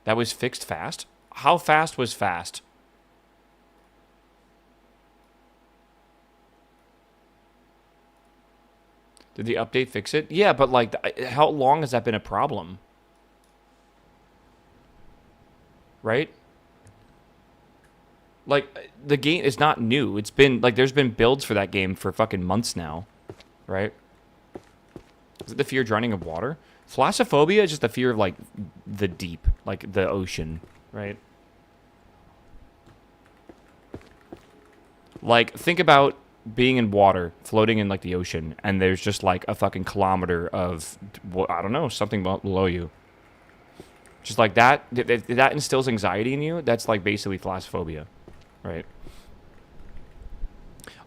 That was fixed fast? How fast was fast? Did the update fix it? Yeah, but like, how long has that been a problem? Right? Like, the game is not new. It's been, like, there's been builds for that game for fucking months now. Right? Is it the fear of drowning of water? Thalassophobia is just the fear of, like, the deep. Like, the ocean. Right? Like, think about being in water, floating in, like, the ocean, and there's just, like, a fucking kilometer of, I don't know, something below you. Just like that, if that instills anxiety in you, that's, like, basically thalassophobia. Right?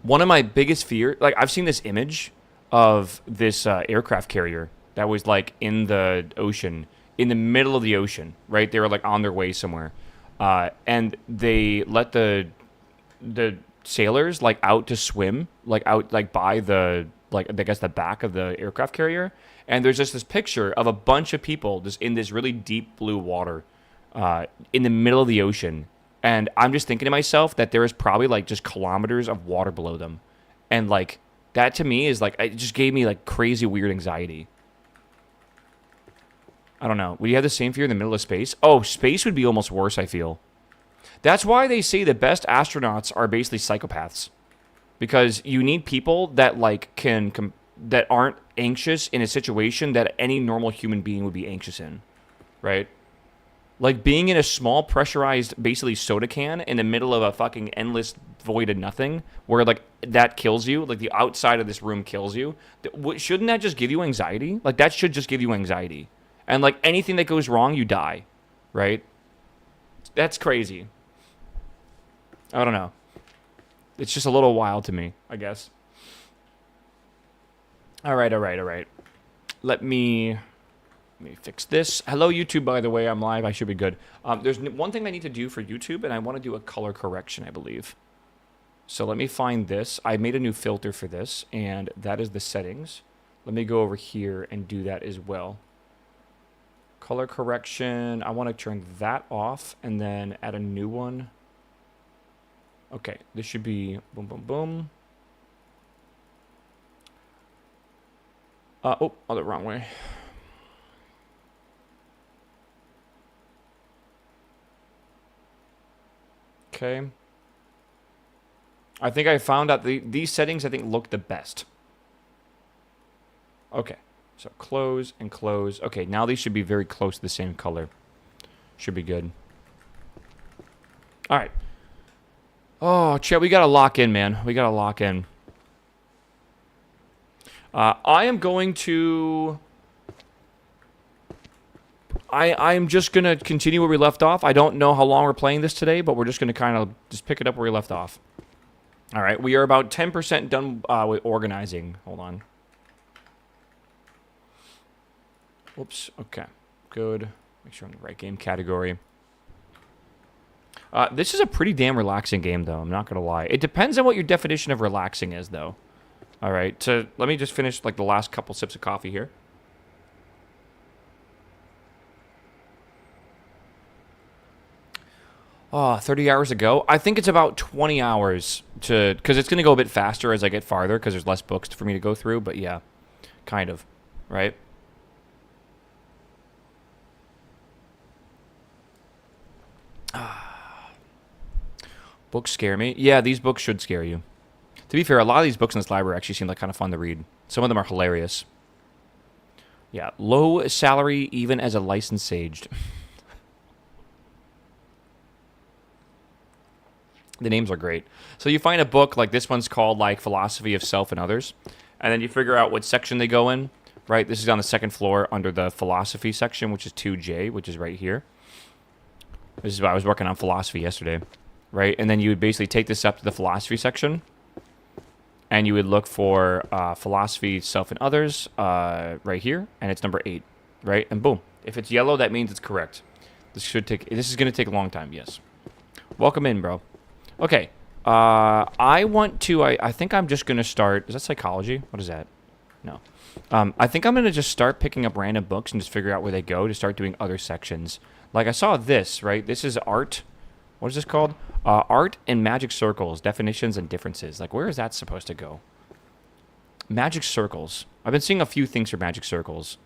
One of my biggest fears, like, I've seen this image of this aircraft carrier that was, like, in the ocean, in the middle of the ocean, right? They were, like, on their way somewhere. And they let the sailors, like, out to swim, like, out, like, by the, like, I guess the back of the aircraft carrier. And there's just this picture of a bunch of people just in this really deep blue water in the middle of the ocean. And I'm just thinking to myself that there is probably, like, just kilometers of water below them. And, like, that to me is, like, it just gave me, like, crazy weird anxiety. I don't know. Would you have the same fear in the middle of space? Oh, space would be almost worse, I feel. That's why they say the best astronauts are basically psychopaths. Because you need people that, like, that aren't anxious in a situation that any normal human being would be anxious in. Right? Like, being in a small, pressurized, basically soda can in the middle of a fucking endless void of nothing, where, like, that kills you, like, the outside of this room kills you, shouldn't that just give you anxiety? Like, that should just give you anxiety. And, like, anything that goes wrong, you die. Right? That's crazy. I don't know. It's just a little wild to me, I guess. All right. Let me fix this. Hello, YouTube, by the way. I'm live. I should be good. There's one thing I need to do for YouTube, and I want to do a color correction, I believe. So let me find this. I made a new filter for this, and that is the settings. Let me go over here and do that as well. Color correction. I want to turn that off, and then add a new one. Okay, this should be boom, boom, boom. Oh, the wrong way. Okay. I think I found out these settings, I think, look the best. Okay, so close and close. Okay, now these should be very close to the same color. Should be good. All right. Oh, Chet, we got to lock in, man. We got to lock in. I am going to... I'm just going to continue where we left off. I don't know how long we're playing this today, but we're just going to kind of just pick it up where we left off. All right, we are about 10% done with organizing. Hold on. Whoops, okay. Good. Make sure I'm in the right game category. This is a pretty damn relaxing game, though. I'm not going to lie. It depends on what your definition of relaxing is, though. All right, so let me just finish, like, the last couple sips of coffee here. Oh, 30 hours ago? I think it's about 20 hours to... Because it's going to go a bit faster as I get farther, because there's less books for me to go through, but yeah, kind of, right? Books scare me. Yeah, these books should scare you. To be fair, a lot of these books in this library actually seem like kind of fun to read. Some of them are hilarious. Yeah, low salary even as a licensed sage. The names are great. So you find a book, like this one's called, like, Philosophy of Self and Others. And then you figure out what section they go in, right? This is on the second floor under the philosophy section, which is 2J, which is right here. This is why I was working on philosophy yesterday, right? And then you would basically take this up to the philosophy section, and you would look for philosophy, self, and others right here, and it's number 8, right? And boom. If it's yellow, that means it's correct. This is going to take a long time, yes. Welcome in, bro. Okay. I think I'm just going to start... Is that psychology? What is that? No. I think I'm going to just start picking up random books and just figure out where they go to start doing other sections. Like, I saw this, right? This is art. What is this called? Art and magic circles, definitions and differences. Like, where is that supposed to go? Magic circles. I've been seeing a few things for magic circles.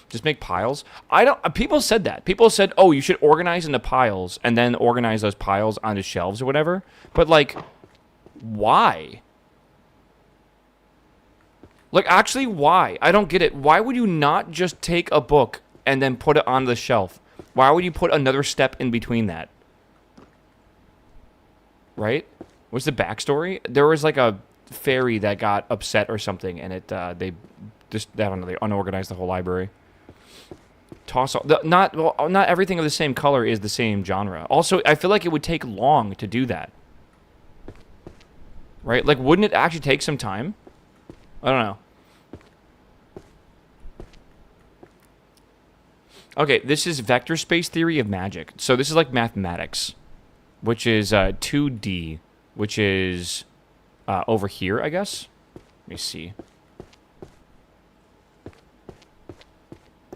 Just make piles. I don't. People said that. People said, "Oh, you should organize into piles and then organize those piles onto shelves or whatever." But like, why? Like, actually, why? I don't get it. Why would you not just take a book and then put it on the shelf? Why would you put another step in between that? Right? What's the backstory? There was like a fairy that got upset or something, and they just, I don't know, they unorganized the whole library. Toss all, not everything of the same color is the same genre. Also, I feel like it would take long to do that. Right? Like, wouldn't it actually take some time? I don't know. Okay, this is vector space theory of magic. So this is like mathematics, which is 2D, which is over here, I guess. Let me see.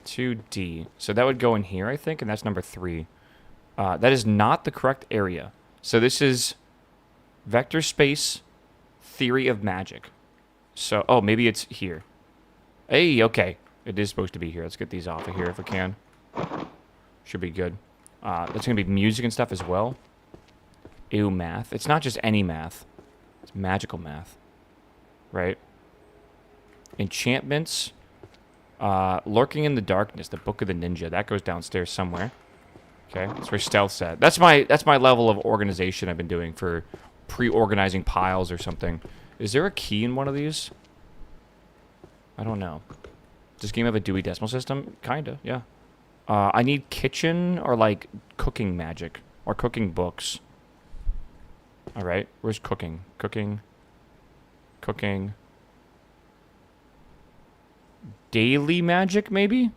2D. So that would go in here, I think, and that's number 3. That is not the correct area. So this is vector space theory of magic. So, oh, maybe it's here. Hey, okay. It is supposed to be here. Let's get these off of here if we can. Should be good. That's going to be music and stuff as well. Ew, math. It's not just any math. It's magical math. Right? Enchantments. Lurking in the Darkness, the Book of the Ninja. That goes downstairs somewhere. Okay, that's where stealth's at. That's my level of organization I've been doing for pre-organizing piles or something. Is there a key in one of these? I don't know. Does this game have a Dewey Decimal System? Kinda, yeah. I need kitchen or like cooking magic or cooking books. All right, where's cooking? Cooking. Daily magic, maybe?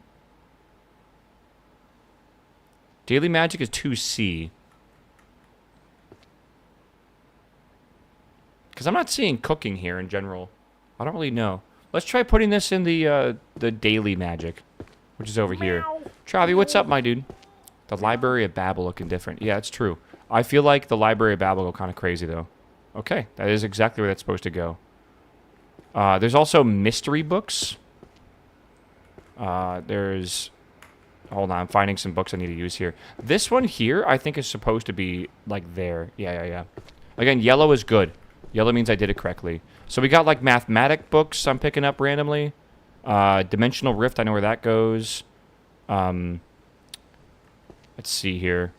Daily magic is 2C. Because I'm not seeing cooking here in general. I don't really know. Let's try putting this in the daily magic, which is over here. Travi, what's up, my dude? The Library of Babel looking different. Yeah, it's true. I feel like the Library of Babel go kind of crazy, though. Okay, that is exactly where that's supposed to go. There's also mystery books. There's... Hold on, I'm finding some books I need to use here. This one here, I think, is supposed to be, like, there. Yeah. Again, yellow is good. Yellow means I did it correctly. So we got, like, mathematic books I'm picking up randomly. Dimensional Rift, I know where that goes. Let's see here.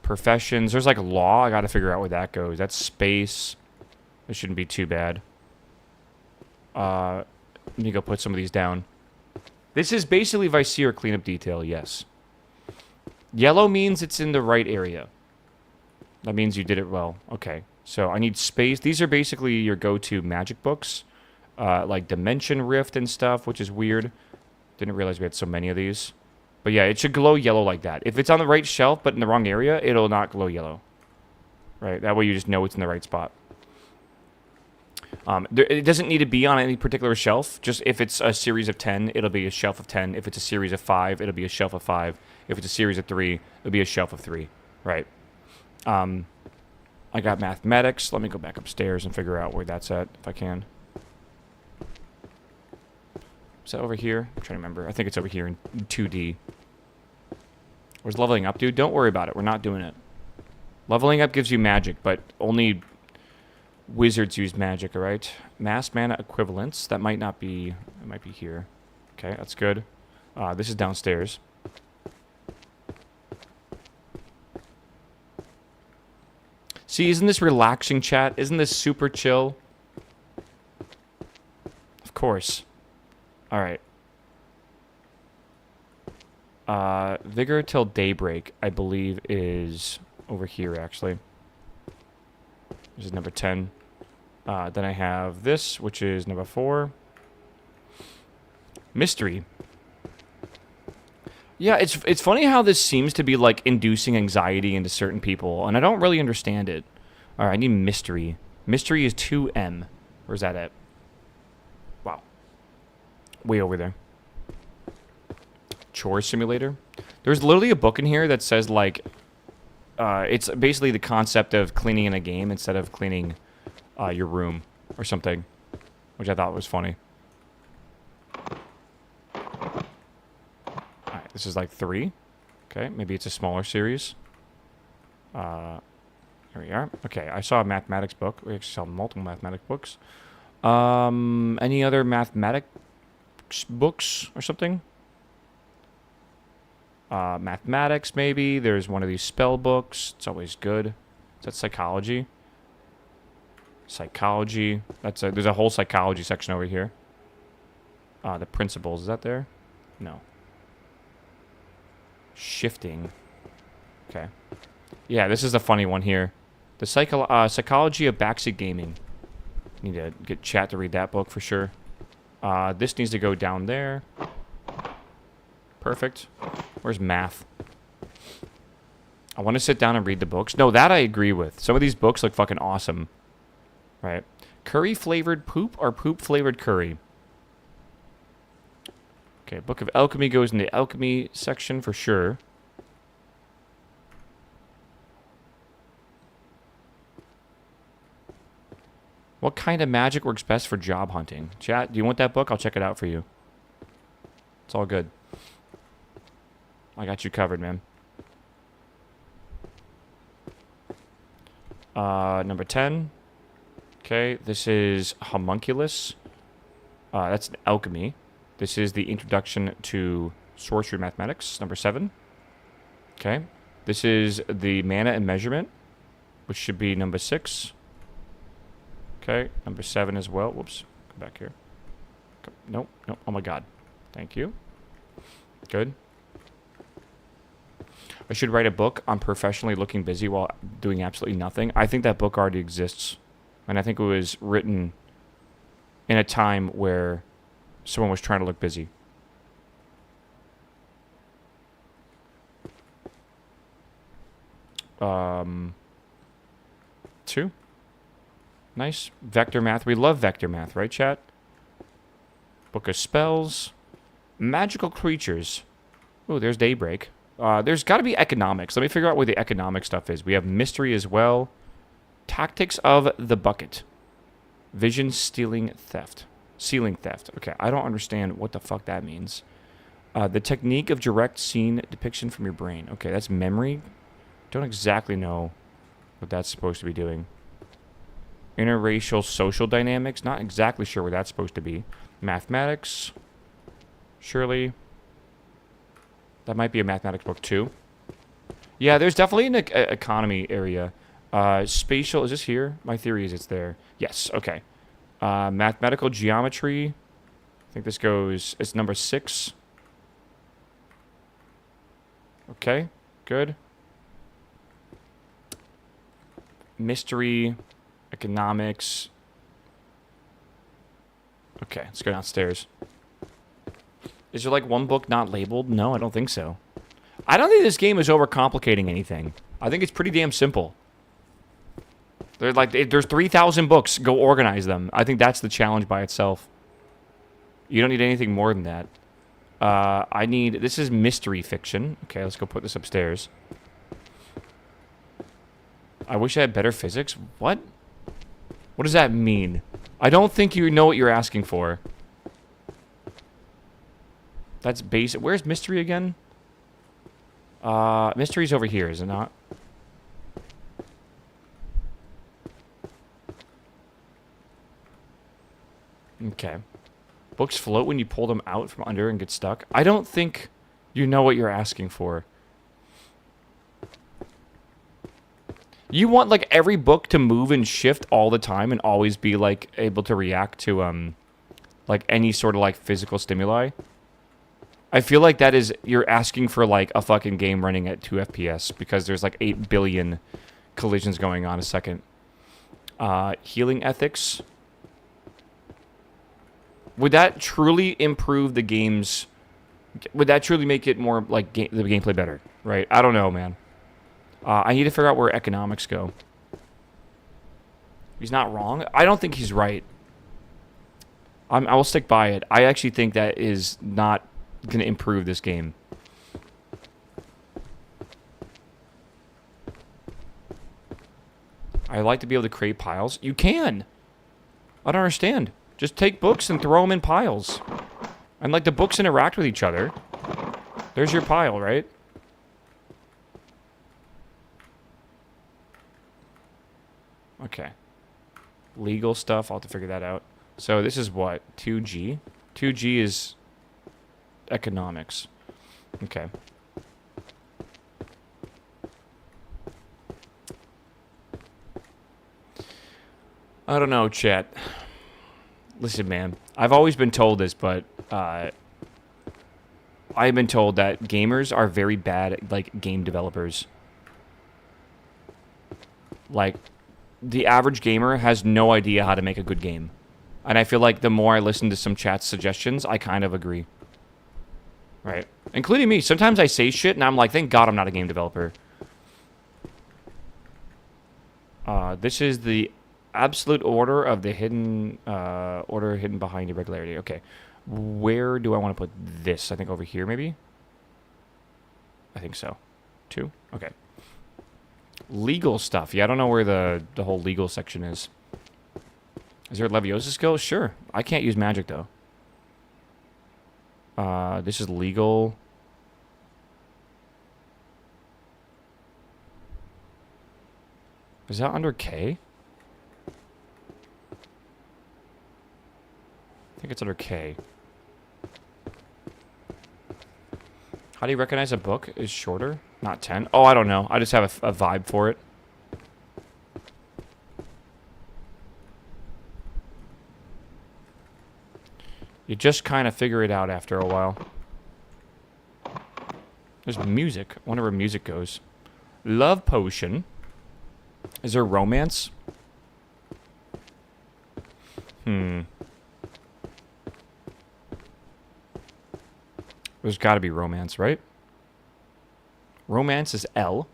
Professions. There's, like, law. I gotta figure out where that goes. That's space. This shouldn't be too bad. Let me go put some of these down. This is basically Vizier cleanup detail, yes. Yellow means it's in the right area. That means you did it well. Okay, so I need space. These are basically your go-to magic books. Like Dimension Rift and stuff, which is weird. Didn't realize we had so many of these. But yeah, it should glow yellow like that. If it's on the right shelf but in the wrong area, it'll not glow yellow. Right, that way you just know it's in the right spot. It doesn't need to be on any particular shelf. Just if it's a series of 10, it'll be a shelf of 10. If it's a series of 5, it'll be a shelf of 5. If it's a series of 3, it'll be a shelf of 3. Right. I got mathematics. Let me go back upstairs and figure out where that's at, if I can. Is that over here? I'm trying to remember. I think it's over here in 2D. Where's leveling up, dude? Don't worry about it. We're not doing it. Leveling up gives you magic, but only... wizards use magic, alright? Mass mana equivalents. That might not be... It might be here. Okay, that's good. This is downstairs. See, isn't this relaxing, chat? Isn't this super chill? Of course. Alright. Vigor till daybreak, I believe, is over here, actually. This is number 10. Then I have this, which is number 4. Mystery. Yeah, it's funny how this seems to be, like, inducing anxiety into certain people, and I don't really understand it. Alright, I need mystery. Mystery is 2M. Where's that at? Wow. Way over there. Chore simulator. There's literally a book in here that says, like, it's basically the concept of cleaning in a game instead of cleaning your room or something, which I thought was funny. Alright, this is like 3. Okay, maybe it's a smaller series. Here we are. Okay, I saw a mathematics book. We actually saw multiple mathematics books. Any other mathematics books or something? Mathematics, maybe. There's one of these spell books. It's always good. Is that psychology? Psychology. There's a whole psychology section over here. The principles. Is that there? No. Shifting. Okay. Yeah, this is the funny one here. The psychology of backseat gaming. Need to get chat to read that book for sure. This needs to go down there. Perfect. Where's math? I want to sit down and read the books. No, that I agree with. Some of these books look fucking awesome. Right. Curry-flavored poop or poop-flavored curry? Okay, Book of Alchemy goes in the alchemy section for sure. What kind of magic works best for job hunting? Chat, do you want that book? I'll check it out for you. It's all good. I got you covered, man. Number 10. Okay, this is Homunculus. That's alchemy. This is the introduction to sorcery mathematics. Number 7. Okay. This is the mana and measurement, which should be number 6. Okay, number 7 as well. Whoops. Come back here. Nope. Nope. Oh my god. Thank you. Good. I should write a book on professionally looking busy while doing absolutely nothing. I think that book already exists. And I think it was written in a time where someone was trying to look busy. Two. Nice. Vector math. We love vector math, right, chat? Book of spells. Magical creatures. Oh, there's Daybreak. There's got to be economics. Let me figure out where the economic stuff is. We have mystery as well. Tactics of the bucket. Vision stealing theft. Ceiling theft. Okay, I don't understand what the fuck that means. The technique of direct scene depiction from your brain. Okay, that's memory. Don't exactly know what that's supposed to be doing. Interracial social dynamics. Not exactly sure where that's supposed to be. Mathematics. Surely. That might be a mathematics book too. Yeah, there's definitely an economy area. Spatial. Is this here? My theory is it's there. Yes. Okay. Mathematical geometry. I think this goes... It's number 6. Okay. Good. Mystery. Economics. Okay. Let's go downstairs. Is there like one book not labeled? No, I don't think so. I don't think this game is overcomplicating anything. I think it's pretty damn simple. There's 3,000 books. Go organize them. I think that's the challenge by itself. You don't need anything more than that. This is mystery fiction. Okay, let's go put this upstairs. I wish I had better physics. What? What does that mean? I don't think you know what you're asking for. That's basic. Where's mystery again? Mystery's over here, is it not? Okay. Books float when you pull them out from under and get stuck. I don't think you know what you're asking for. You want, like, every book to move and shift all the time and always be, like, able to react to, like, any sort of, like, physical stimuli? I feel like that is... You're asking for, like, a fucking game running at 2 FPS because there's, like, 8 billion collisions going on a second. Healing ethics... Would that truly improve the game's... Would that truly make it more, like, the gameplay better? Right? I don't know, man. I need to figure out where economics go. He's not wrong. I don't think he's right. I will stick by it. I actually think that is not going to improve this game. I like to be able to create piles. You can. I don't understand. Just take books and throw them in piles. And, like, the books interact with each other. There's your pile, right? Okay. Legal stuff. I'll have to figure that out. So this is what? 2G? 2G is economics. Okay. I don't know, chat. Listen, man. I've always been told this, but I've been told that gamers are very bad at, like, game developers. Like, the average gamer has no idea how to make a good game. And I feel like the more I listen to some chat's suggestions, I kind of agree. Right? Including me. Sometimes I say shit and I'm like, thank God I'm not a game developer. This is the absolute order of the hidden order hidden behind irregularity. Okay. Where do I want to put this? I think over here, maybe? I think so. 2? Okay. Legal stuff. Yeah, I don't know where the whole legal section is. Is there a Leviosa skill? Sure. I can't use magic, though. This is legal. Is that under K? I think it's under K. How do you recognize a book is shorter? Not 10? Oh, I don't know. I just have a vibe for it. You just kind of figure it out after a while. There's music. I wonder where music goes. Love potion. Is there romance? There's got to be romance, right? Romance is L.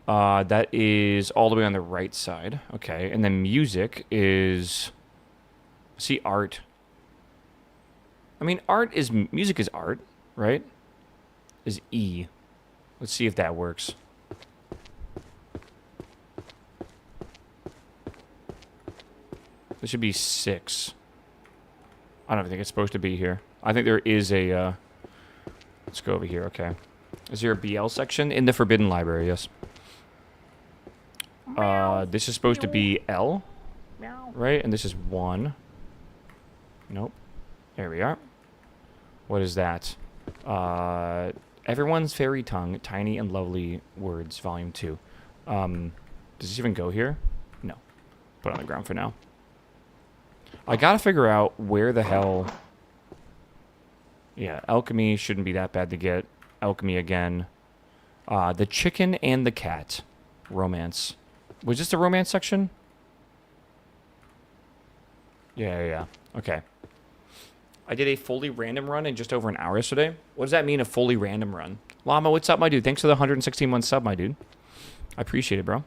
That is all the way on the right side. Okay, and then music is... See, art. I mean, art is... Music is art, right? Is E. Let's see if that works. This should be 6. I don't think it's supposed to be here. I think there is a... Let's go over here, okay. Is there a BL section? In the Forbidden Library, yes. This is supposed to be L, right? And this is 1. Nope. There we are. What is that? Everyone's Fairy Tongue, Tiny and Lovely Words, Volume 2. Does this even go here? No. Put it on the ground for now. I gotta figure out where the hell... Yeah, alchemy shouldn't be that bad to get. Alchemy again. The chicken and the cat. Romance. Was this the romance section? Yeah. Okay. I did a fully random run in just over an hour yesterday. What does that mean, a fully random run? Llama, what's up, my dude? Thanks for the 116-month sub, my dude. I appreciate it, bro.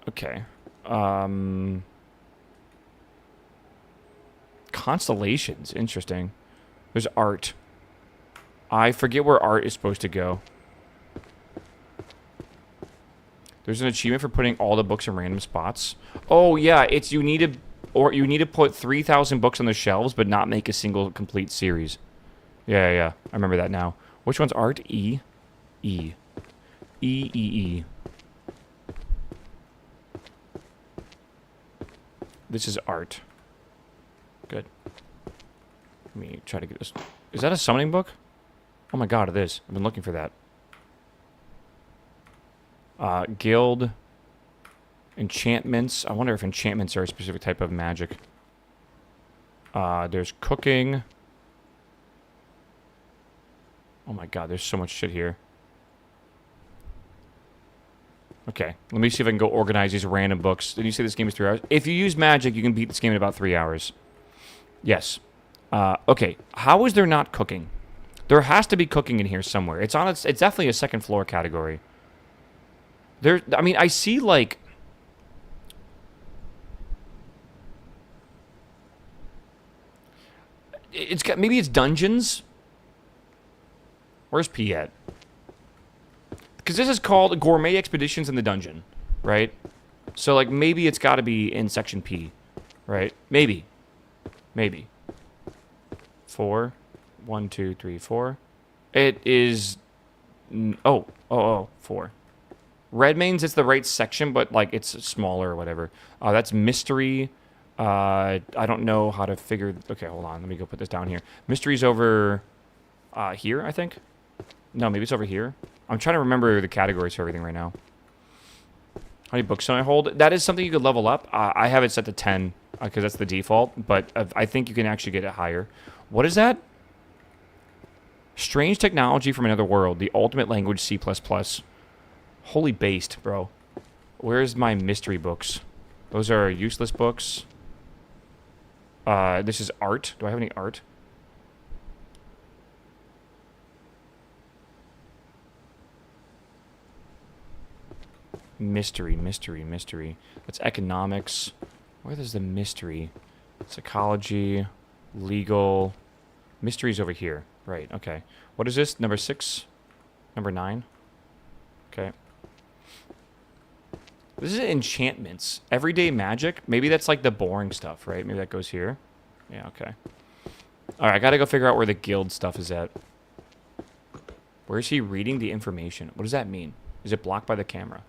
Okay. Constellations. Interesting. There's art. I forget where art is supposed to go. There's an achievement for putting all the books in random spots. Oh, yeah. It's you need to put 3,000 books on the shelves, but not make a single complete series. Yeah. I remember that now. Which one's art? E. E. E, E, E. This is art. Good. Let me try to get this. Is that a summoning book? Oh my god, it is. I've been looking for that. Guild. Enchantments. I wonder if enchantments are a specific type of magic. There's cooking. Oh my god, there's so much shit here. Okay, let me see if I can go organize these random books. Did you say this game is 3 hours? If you use magic, you can beat this game in about 3 hours. Yes. Okay, how is there not cooking? There has to be cooking in here somewhere. It's definitely a second floor category. I mean, I see, like... Maybe it's dungeons? Where's P at? Because this is called Gourmet Expeditions in the Dungeon. right? So, like, maybe it's got to be in section P, right? Maybe. Maybe. 4. 1, 2, 3, 4. It is... Oh, 4. Red means it's the right section, but, like, it's smaller or whatever. That's mystery. I don't know how to figure... Okay, hold on. Let me go put this down here. Mystery's over here, I think. No, maybe it's over here. I'm trying to remember the categories for everything right now. How many books do I hold? That is something you could level up. I have it set to 10 because that's the default, but I think you can actually get it higher. What is that? Strange technology from another world. The ultimate language, C++. Holy based, bro. Where's my mystery books? Those are useless books. This is art. Do I have any art? Mystery. That's economics. Where is the mystery? Psychology, legal. Mystery's over here. Right, okay. What is this? Number 6? Number 9? Okay. This is enchantments. Everyday magic. Maybe that's like the boring stuff, right? Maybe that goes here. Yeah, okay. Alright, I gotta go figure out where the guild stuff is at. Where is he reading the information? What does that mean? Is it blocked by the camera?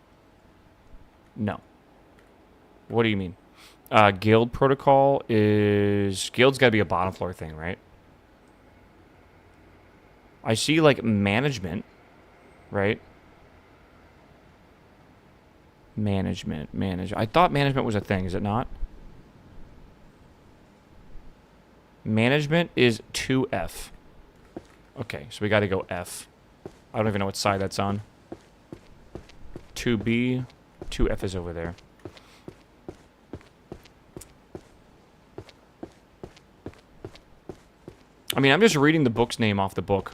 No. What do you mean? Guild protocol is... Guild's gotta be a bottom floor thing, right? I see, like, management, right? Management. I thought management was a thing. Is it not? Management is 2F. Okay, so we got to go F. I don't even know what side that's on. 2B. 2F is over there. I mean, I'm just reading the book's name off the book.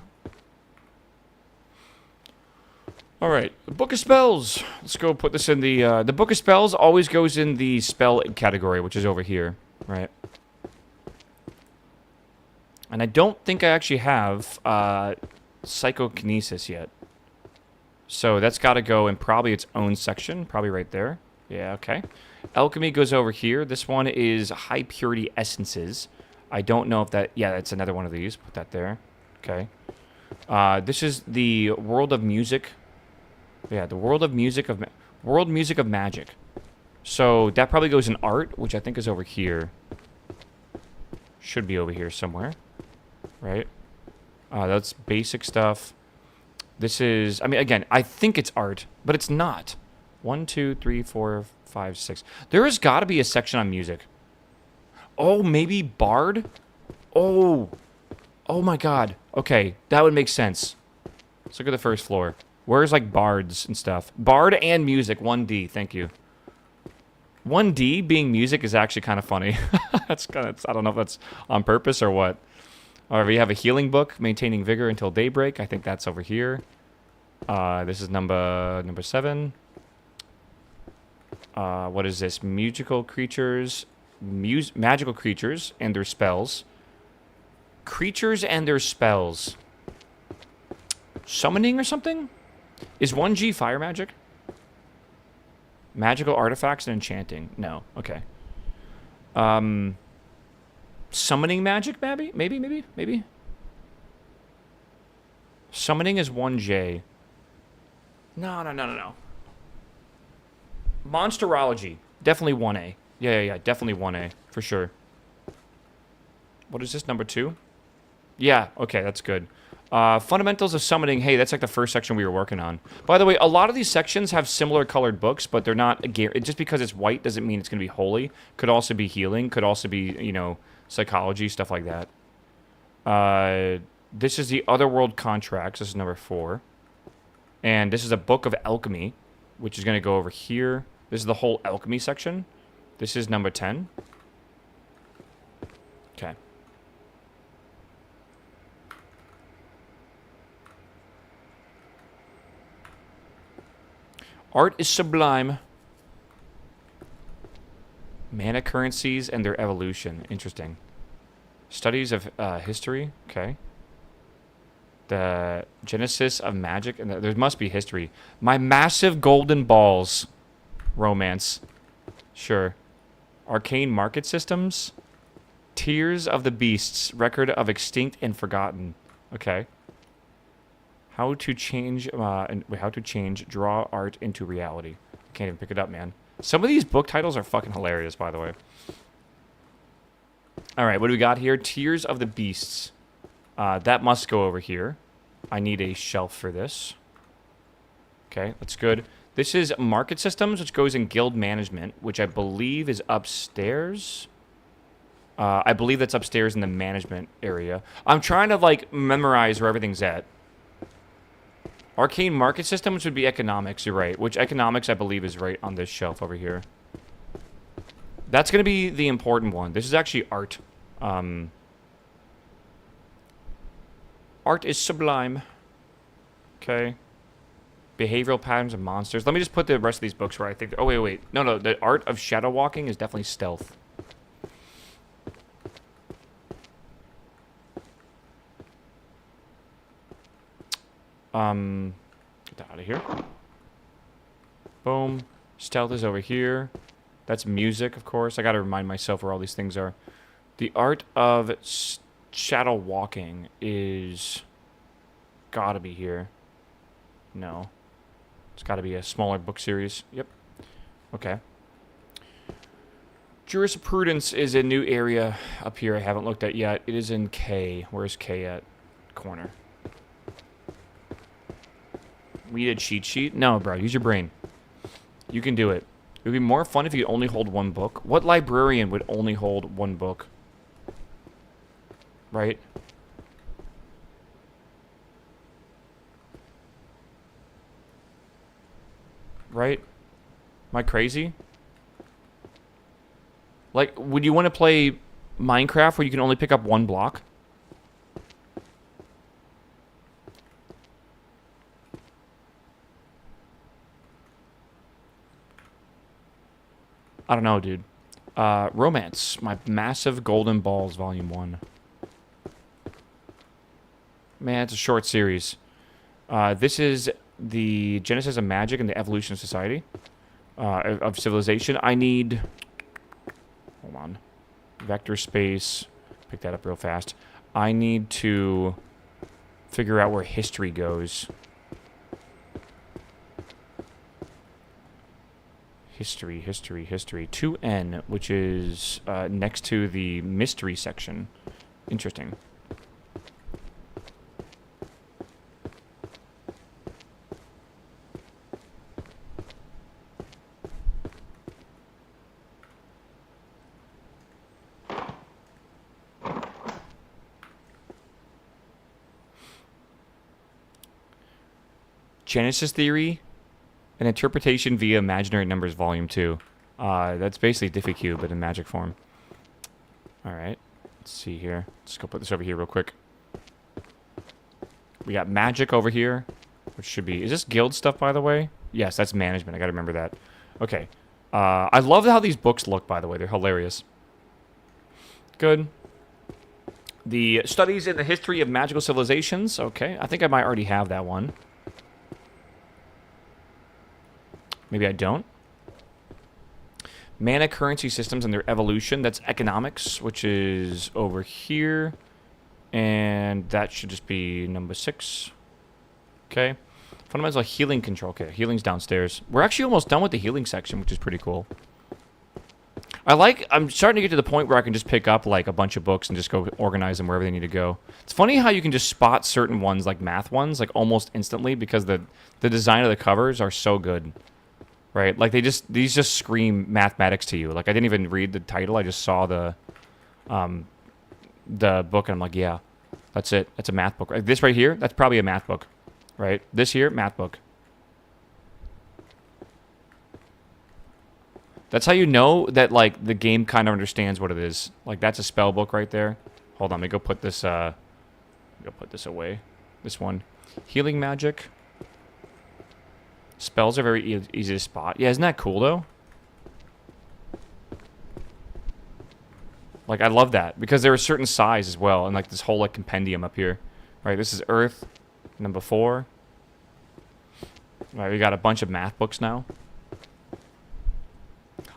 Alright, the Book of Spells. Let's go put this in the... the Book of Spells always goes in the spell category, which is over here, right? And I don't think I actually have psychokinesis yet. So that's got to go in probably its own section, probably right there. Yeah, okay. Alchemy goes over here. This one is high purity essences. I don't know if that... Yeah, that's another one of these. Put that there. Okay. This is the world of music... Yeah, the world music of magic. So that probably goes in art, which I think is over here. Should be over here somewhere, right? That's basic stuff. This is, I mean, again, I think it's art, but it's not. 1, 2, 3, 4, 5, 6. There has got to be a section on music. Oh, maybe Bard? Oh my God. Okay, that would make sense. Let's look at the first floor. Where's, like, bards and stuff? Bard and music, 1D, thank you. 1D being music is actually kind of funny. That's kind of, I don't know if that's on purpose or what. Alright, we have a healing book, Maintaining Vigor Until Daybreak. I think that's over here. This is number 7. What is this? Magical creatures and their spells. Creatures and their spells. Summoning or something? Is 1G fire magic? Magical artifacts and enchanting. No. Okay. Summoning magic, maybe? Maybe? Summoning is 1J. No. Monsterology. Definitely 1A. Yeah. Definitely 1A. For sure. What is this, number 2? Yeah, okay, that's good. Fundamentals of Summoning. Hey, that's like the first section we were working on. By the way, a lot of these sections have similar colored books, but they're not... Just because it's white doesn't mean it's going to be holy. Could also be healing. Could also be, you know, psychology, stuff like that. This is the Otherworld Contracts. This is number 4. And this is a Book of Alchemy, which is going to go over here. This is the whole alchemy section. This is number 10. Okay. Art is sublime. Mana currencies and their evolution. Interesting. Studies of history. Okay. The genesis of magic. And there must be history. My massive golden balls. Romance. Sure. Arcane market systems. Tears of the Beasts. Record of extinct and forgotten. Okay. How to change draw art into reality. I can't even pick it up, man. Some of these book titles are fucking hilarious, by the way. All right, what do we got here? Tears of the Beasts. That must go over here. I need a shelf for this. Okay, that's good. This is market systems, which goes in guild management, which I believe is upstairs. I believe that's upstairs in the management area. I'm trying to, like, memorize where everything's at. Arcane market systems would be economics, you're right. Which economics, I believe, is right on this shelf over here. That's going to be the important one. This is actually art. Art is sublime. Okay. Behavioral patterns of monsters. Let me just put the rest of these books where I think... Oh, wait. No. The art of shadow walking is definitely stealth. Get that out of here. Boom. Stealth is over here. That's music, of course. I gotta remind myself where all these things are. The art of shadow walking is... Gotta be here. No. It's gotta be a smaller book series. Yep. Okay. Jurisprudence is a new area up here I haven't looked at yet. It is in K. Where's K at? Corner. We need a cheat sheet? No, bro. Use your brain. You can do it. It would be more fun if you could only hold one book. What librarian would only hold one book? Right? Right? Am I crazy? Like, would you want to play Minecraft where you can only pick up one block? I don't know, dude. Romance. My Massive Golden Balls, Volume 1. Man, it's a short series. This is the Genesis of Magic and the Evolution of Society. Of Civilization. I need... Hold on. Vector space. Pick that up real fast. I need to figure out where history goes. History. 2N, which is next to the mystery section. Interesting. Genesis Theory, an interpretation via imaginary numbers, Volume 2. That's basically Diffie-Cube, but in magic form. Alright, let's see here. Let's go put this over here real quick. We got magic over here, which should be... Is this guild stuff, by the way? Yes, that's management. I gotta remember that. Okay. I love how these books look, by the way. They're hilarious. Good. The Studies in the History of Magical Civilizations. Okay, I think I might already have that one. Maybe I don't. Mana currency systems and their evolution. That's economics, which is over here. And that should just be number 6. Okay. Fundamental healing control. Okay, healing's downstairs. We're actually almost done with the healing section, which is pretty cool. I'm starting to get to the point where I can just pick up, like, a bunch of books and just go organize them wherever they need to go. It's funny how you can just spot certain ones, like math ones, like, almost instantly because the design of the covers are so good. Right? Like, these just scream mathematics to you. Like, I didn't even read the title. I just saw the book, and I'm like, yeah, that's it. That's a math book. Like, this right here, that's probably a math book. Right? This here, math book. That's how you know that, like, the game kind of understands what it is. Like, that's a spell book right there. Hold on, let me go put this, away. This one. Healing magic. Spells are very easy to spot. Yeah, isn't that cool, though? Like, I love that. Because they're a certain size as well. And, like, this whole, like, compendium up here. Right, this is Earth. Number 4. Right, we got a bunch of math books now.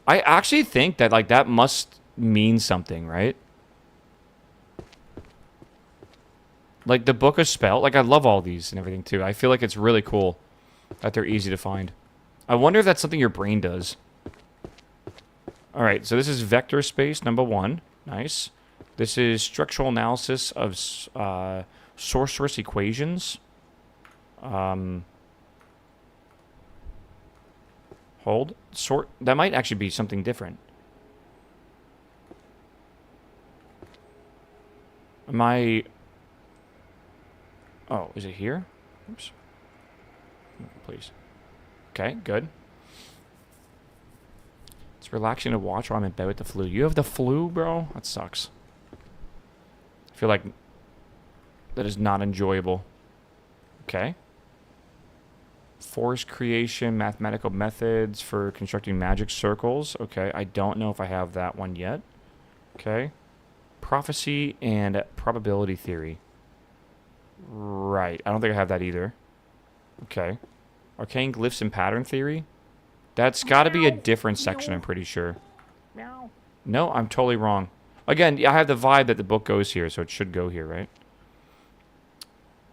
I actually think that, like, that must mean something, right? Like, the Book of Spell. Like, I love all these and everything, too. I feel like it's really cool that they're easy to find. I wonder if that's something your brain does. Alright, so this is vector space, number 1. Nice. This is structural analysis of sorceress equations. Hold. That might actually be something different. Am I... Oh, is it here? Oops. Please. Okay, good. It's relaxing to watch while I'm in bed with the flu. You have the flu, bro? That sucks. I feel like that is not enjoyable. Okay. Force creation, mathematical methods for constructing magic circles. Okay, I don't know if I have that one yet. Okay. Prophecy and probability theory. Right. I don't think I have that either. Okay. Arcane glyphs and pattern theory. That's got to be a different section, I'm pretty sure. No, I'm totally wrong. Again, I have the vibe that the book goes here, so it should go here, right?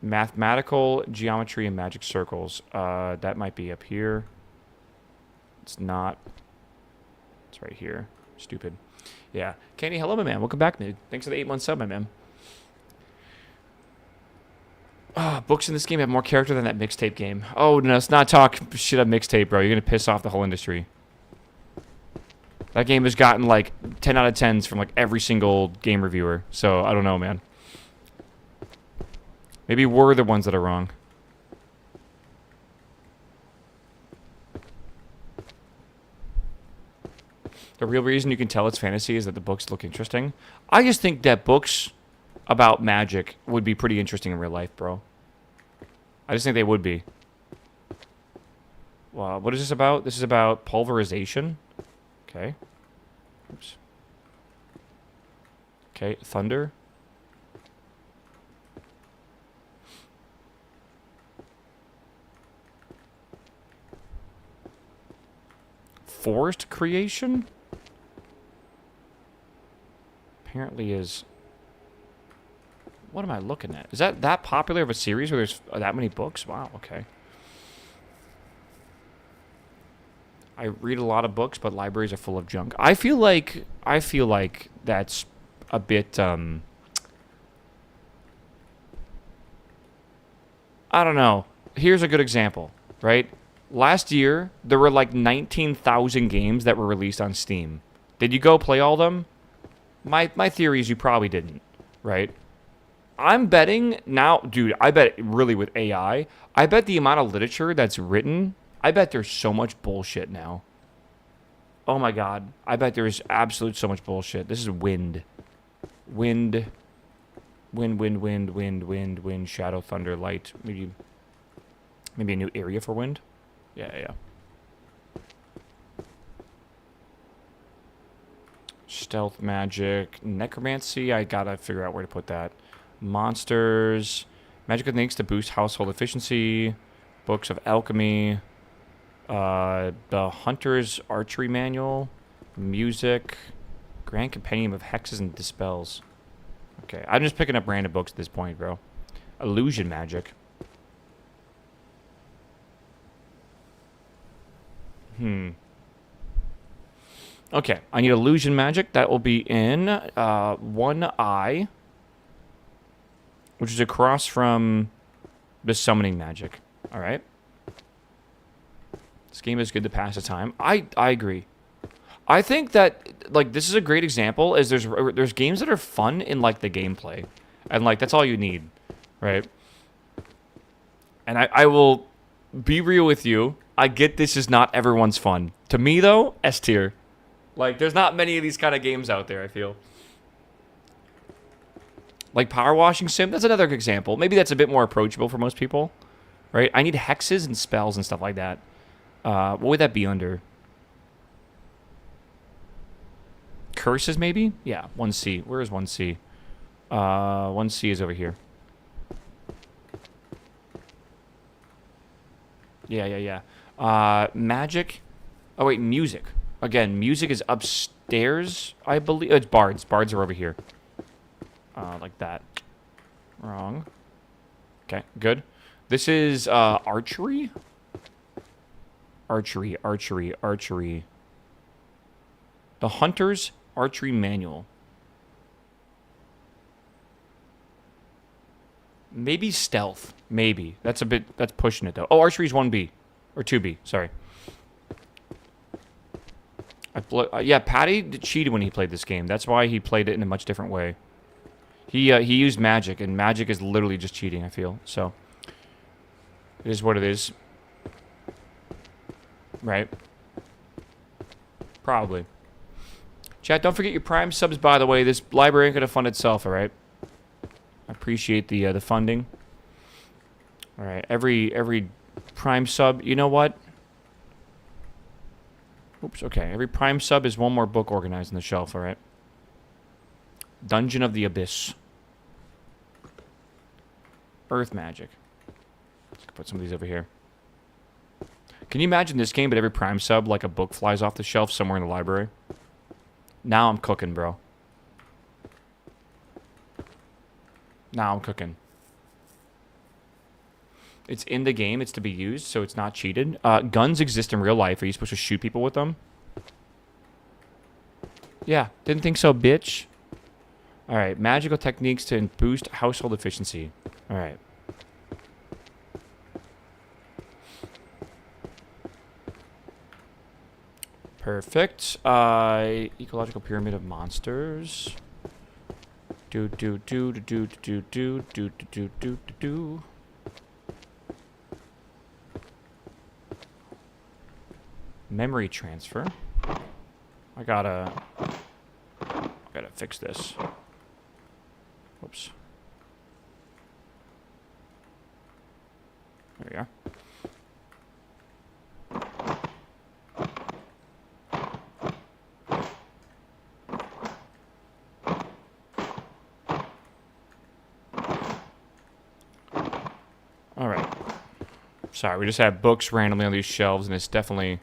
Mathematical geometry and magic circles. That might be up here. It's not. It's right here. Stupid. Yeah. Candy, hello, my man. Welcome back, dude. Thanks for the 8-month sub, my man. Books in this game have more character than that mixtape game. Oh, no, let's not talk shit on mixtape, bro. You're going to piss off the whole industry. That game has gotten, like, 10 out of 10s from, like, every single game reviewer. So, I don't know, man. Maybe we're the ones that are wrong. The real reason you can tell it's fantasy is that the books look interesting. I just think that books about magic would be pretty interesting in real life, bro. I just think they would be. Well, what is this about? This is about pulverization. Okay. Oops. Okay, thunder. Forest creation? Apparently is... What am I looking at? Is that popular of a series where there's that many books? Wow, okay. I read a lot of books, but libraries are full of junk. I feel like that's a bit I don't know. Here's a good example, right? Last year, there were like 19,000 games that were released on Steam. Did you go play all of them? My theory is you probably didn't, right? I'm betting now, dude, I bet really with AI, I bet the amount of literature that's written, I bet there's so much bullshit now. Oh my god. I bet there's absolute so much bullshit. This is wind. Wind. Wind, shadow, thunder, light. Maybe a new area for wind? Yeah. Stealth magic. Necromancy, I gotta figure out where to put that. Monsters. Magical techniques to boost household efficiency. Books of alchemy. The Hunter's Archery Manual. Music. Grand Compendium of Hexes and Dispels. Okay, I'm just picking up random books at this point, bro. Illusion magic. Okay, I need illusion magic. That will be in 1I. Which is across from the summoning magic. Alright. This game is good to pass the time. I agree. I think that, like, this is a great example, is there's games that are fun in, like, the gameplay. And, like, that's all you need. Right? And I will be real with you. I get this is not everyone's fun. To me, though, S tier. Like, there's not many of these kind of games out there, I feel. Like Power Washing Sim, that's another example. Maybe that's a bit more approachable for most people. Right? I need hexes and spells and stuff like that. What would that be under? Curses, maybe? Yeah, 1C. Where is 1C? 1C is over here. Yeah. Magic. Oh, wait, music. Again, music is upstairs, I believe. It's bards. Bards are over here. Like that. Wrong. Okay, good. This is archery? Archery. The Hunter's Archery Manual. Maybe stealth. Maybe. That's pushing it, though. Oh, archery's 1B. Or 2B, sorry. Yeah, Patty cheated when he played this game. That's why he played it in a much different way. He used magic, and magic is literally just cheating, I feel. So, it is what it is. Right. Probably. Chat, don't forget your Prime subs, by the way. This library could have fund itself, alright? I appreciate the funding. Alright, every Prime sub, you know what? Oops, okay. Every Prime sub is one more book organized on the shelf, alright? Dungeon of the Abyss. Earth Magic. Let's put some of these over here. Can you imagine this game, but every Prime sub, like a book flies off the shelf somewhere in the library? Now I'm cooking, bro. Now I'm cooking. It's in the game. It's to be used, so it's not cheated. Guns exist in real life. Are you supposed to shoot people with them? Yeah. Didn't think so, bitch. Alright. Magical techniques to boost household efficiency. Alright. Perfect. Ecological pyramid of monsters. Do. Memory transfer. I gotta fix this. Whoops. There we are. Alright. Sorry, we just have books randomly on these shelves, and it's definitely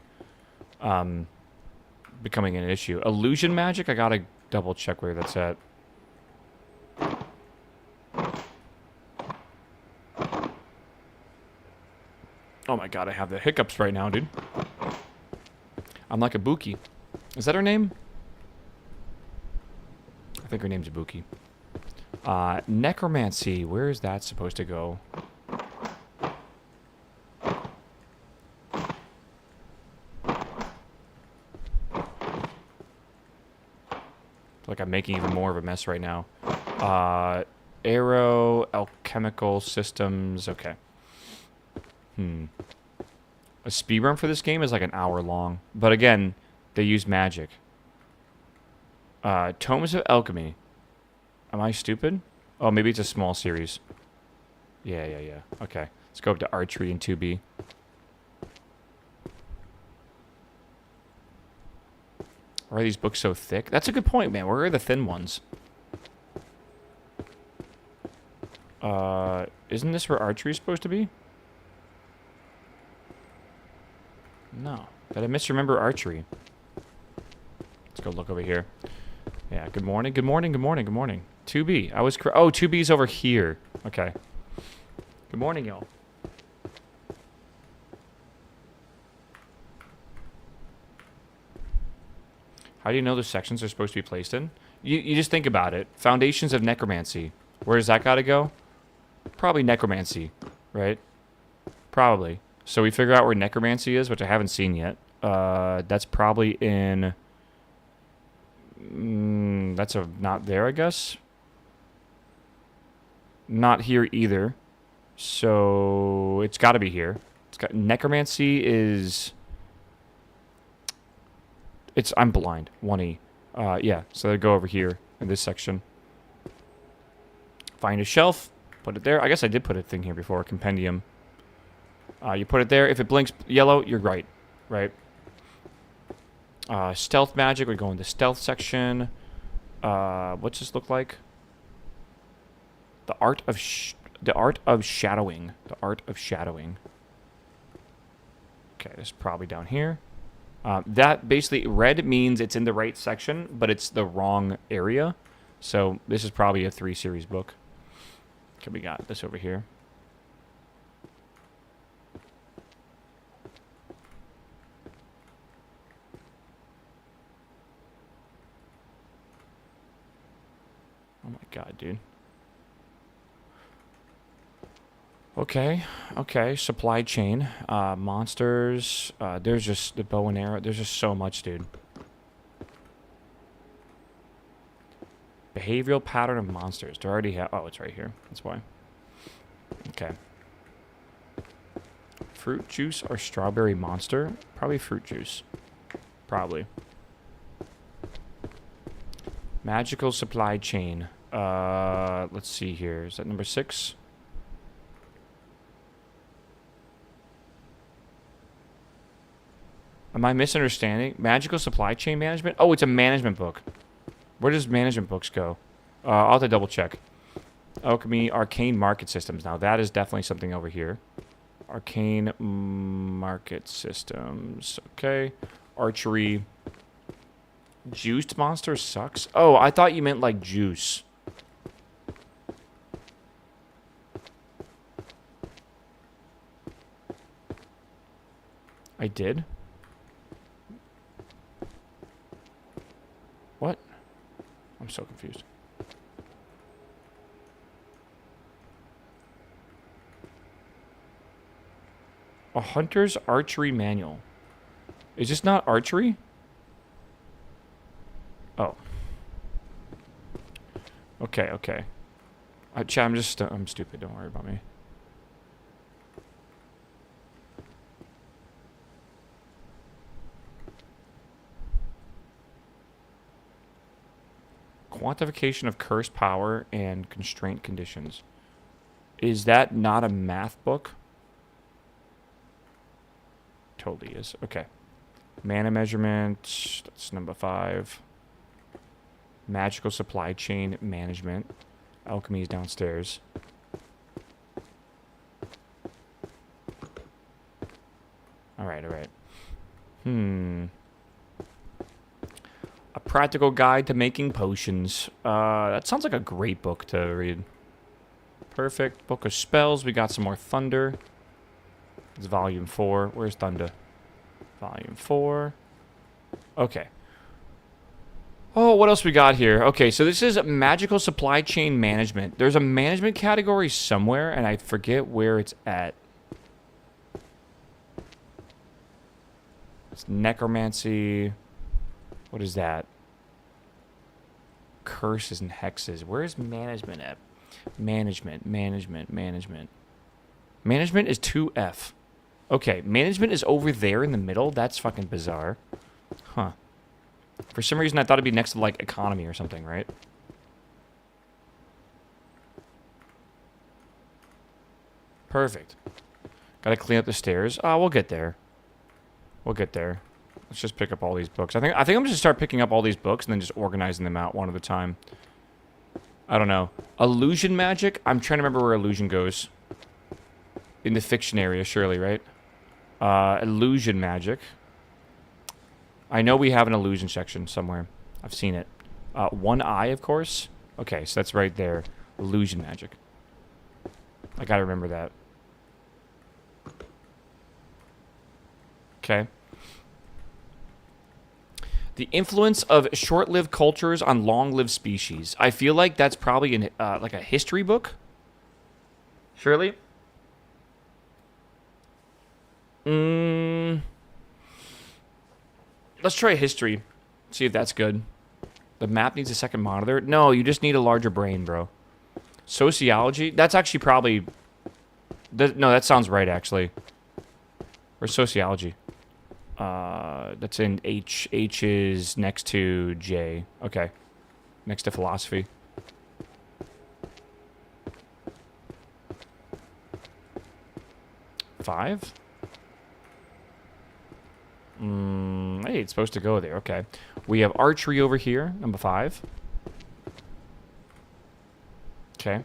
becoming an issue. Illusion magic? I gotta double check where that's at. Oh my god, I have the hiccups right now, dude. I'm like a Buki. Is that her name? I think her name's Ibuki. Necromancy. Where is that supposed to go? Like I'm making even more of a mess right now. Arrow, alchemical systems. Okay. A speedrun for this game is like an hour long. But again, they use magic. Tomes of Alchemy. Am I stupid? Oh, maybe it's a small series. Yeah. Okay. Let's go up to archery and 2B. Why are these books so thick? That's a good point, man. Where are the thin ones? Isn't this where archery is supposed to be? No. Did I misremember archery? Let's go look over here. Yeah, good morning. 2B. I was oh, 2B's over here. Okay. Good morning, y'all. How do you know the sections are supposed to be placed in? You just think about it. Foundations of necromancy. Where does that gotta go? Probably necromancy, right? Probably. So we figure out where necromancy is, which I haven't seen yet. That's probably in... that's not there, I guess. Not here either. So it's got to be here. It's got necromancy is... I'm blind. 1E. Yeah, so they go over here in this section. Find a shelf. Put it there. I guess I did put a thing here before. Compendium. You put it there. If it blinks yellow, you're right. Right? Stealth magic. We go in the stealth section. What's this look like? The art of shadowing. The art of shadowing. Okay, this is probably down here. That basically, red means it's in the right section, but it's the wrong area. So this is probably a 3 series book. Okay, we got this over here. Oh my god, dude. Okay, okay, supply chain, monsters, there's just the bow and arrow, there's just so much, dude. Behavioral pattern of monsters, do I already have, oh, it's right here, that's why. Okay. Fruit juice or strawberry monster? Probably fruit juice. Probably. Magical supply chain, let's see here, is that number 6? Am I misunderstanding? Magical supply chain management? Oh, it's a management book. Where does management books go? I'll have to double check. Alchemy, arcane market systems. Now, that is definitely something over here. Arcane market systems. Okay. Archery. Juiced monster sucks. Oh, I thought you meant like juice. I did? What? I'm so confused. A hunter's archery manual. Is this not archery? Oh. Okay, okay. I'm stupid. Don't worry about me. Quantification of curse power and constraint conditions. Is that not a math book? Totally is. Okay. Mana measurement. That's number 5. Magical supply chain management. Alchemy is downstairs. Alright, alright. A practical guide to making potions. That sounds like a great book to read. Perfect. Book of spells. We got some more thunder. It's volume 4. Where's thunder? Volume 4. Okay. Oh, what else we got here? Okay, so this is magical supply chain management. There's a management category somewhere, and I forget where it's at. It's necromancy. What is that? Curses and hexes. Where is management at? Management. Management is 2F. Okay, management is over there in the middle? That's fucking bizarre. Huh. For some reason, I thought it'd be next to, like, economy or something, right? Perfect. Gotta clean up the stairs. We'll get there. We'll get there. Let's just pick up all these books. I think I'm just gonna start picking up all these books and then just organizing them out one at a time. I don't know. Illusion magic? I'm trying to remember where illusion goes. In the fiction area, surely, right? Illusion magic. I know we have an illusion section somewhere. I've seen it. One eye, of course. Okay, so that's right there. Illusion magic. I gotta remember that. Okay. The influence of short-lived cultures on long-lived species. I feel like that's probably in like a history book. Surely. Let's try history. See if that's good. The map needs a second monitor. No, you just need a larger brain, bro. Sociology. That's actually probably. No, that sounds right actually. Where's sociology? That's in H. H is next to J. Okay. Next to philosophy. Five? Hey, it's supposed to go there. Okay. We have archery over here, number 5. Okay.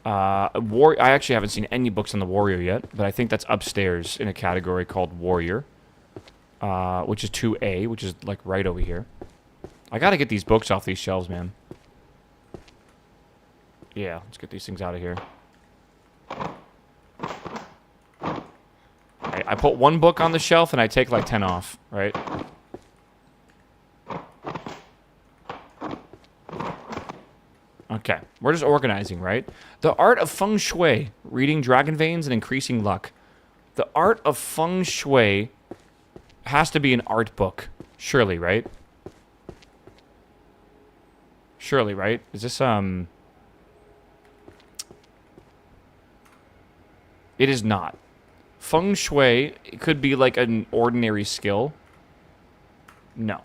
I actually haven't seen any books on the warrior yet, but I think that's upstairs in a category called warrior. which is 2A, which is like right over here. I gotta get these books off these shelves, man. Yeah, let's get these things out of here. Right, I put one book on the shelf and I take like 10 off, right? Okay, we're just organizing, right? The art of feng shui, reading dragon veins and increasing luck. The art of feng shui has to be an art book, surely, right? Surely, right? Is this, It is not. Feng shui, it could be like an ordinary skill. No.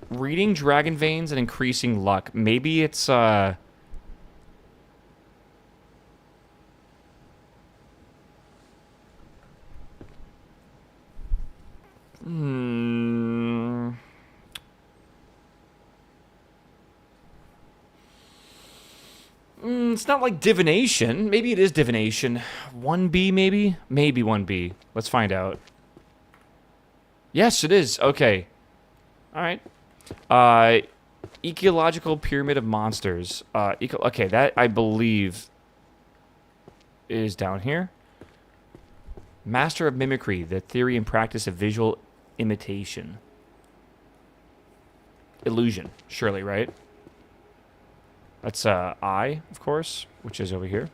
Reading dragon veins and increasing luck. Maybe it's, It's not like divination. Maybe it is divination. 1B, maybe? Maybe 1B. Let's find out. Yes, it is. Okay. Alright. Ecological Pyramid of Monsters. Okay, that, I believe, is down here. Master of Mimicry, the theory and practice of visual imitation. Illusion, surely, right? That's I, of course, which is over here.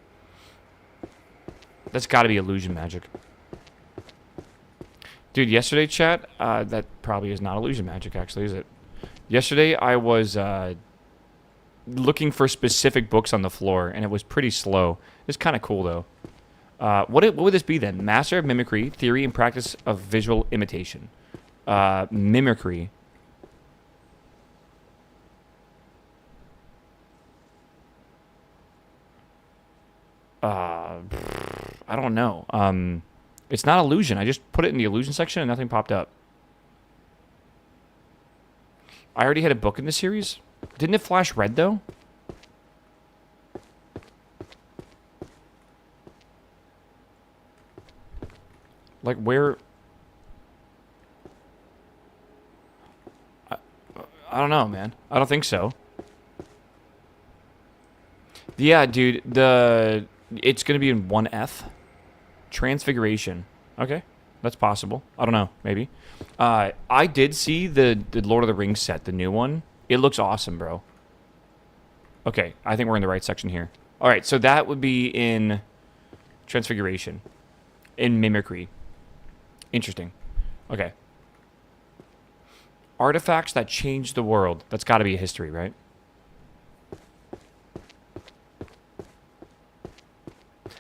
That's got to be illusion magic. Dude, yesterday, chat, that probably is not illusion magic, actually, is it? Yesterday, I was looking for specific books on the floor, and it was pretty slow. It's kind of cool, though. What would this be, then? Master of Mimicry, theory and practice of visual imitation. Mimicry. I don't know. It's not illusion. I just put it in the illusion section and nothing popped up. I already had a book in the series. Didn't it flash red, though? Like, where... I don't know, man. I don't think so. Yeah, dude, it's going to be in 1F. Transfiguration. Okay, that's possible. I don't know, maybe. I did see the Lord of the Rings set, the new one. It looks awesome, bro. Okay, I think we're in the right section here. All right, so that would be in Transfiguration. In Mimicry. Interesting. Okay. Artifacts that changed the world. That's got to be a history, right?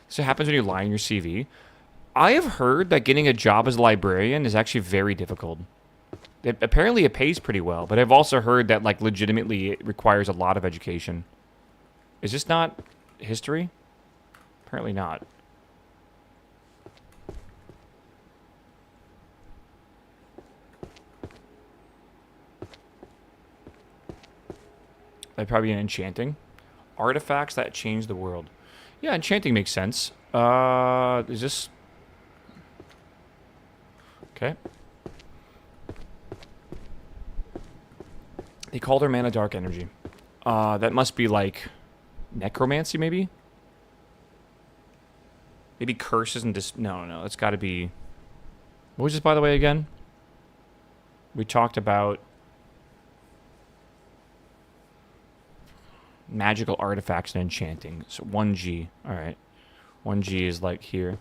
So it happens when you lie in your CV. I have heard that getting a job as a librarian is actually very difficult. Apparently it pays pretty well, but I've also heard that, like, legitimately it requires a lot of education. Is this not history? Apparently not. That'd probably be an enchanting. Artifacts that change the world. Yeah, enchanting makes sense. Is this... Okay. They called her mana dark energy. That must be like necromancy, maybe? Maybe curses and no. It's got to be... What was this, by the way, again? We talked about magical artifacts and enchanting. So 1G. All right. 1G is like here.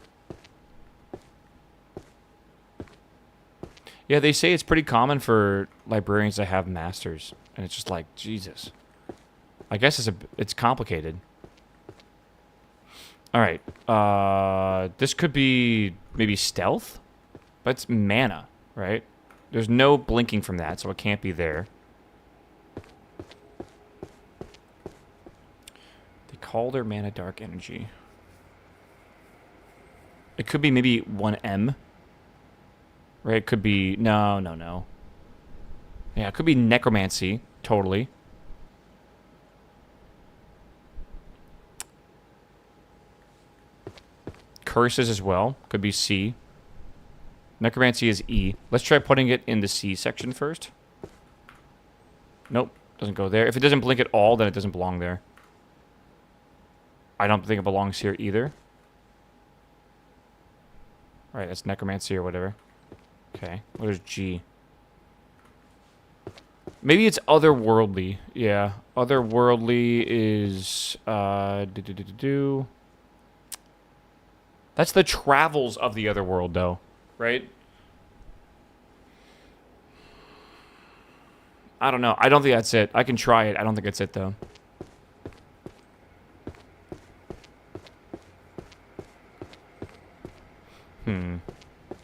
Yeah, they say it's pretty common for librarians to have masters. And it's just like, Jesus. I guess it's complicated. All right. This could be maybe stealth? But it's mana, right? There's no blinking from that, so it can't be there. They called her mana dark energy. It could be maybe 1M. Right? It could be... No. Yeah, it could be necromancy. Totally. curses as well. Could be C. Necromancy is E. Let's try putting it in the C section first. Nope. Doesn't go there. If it doesn't blink at all, then it doesn't belong there. I don't think it belongs here either. Alright, that's necromancy or whatever. Okay. Where's G? Maybe it's otherworldly. Yeah. Otherworldly is... That's the travels of the other world, though. Right? I don't know. I don't think that's it. I can try it. I don't think it's it, though.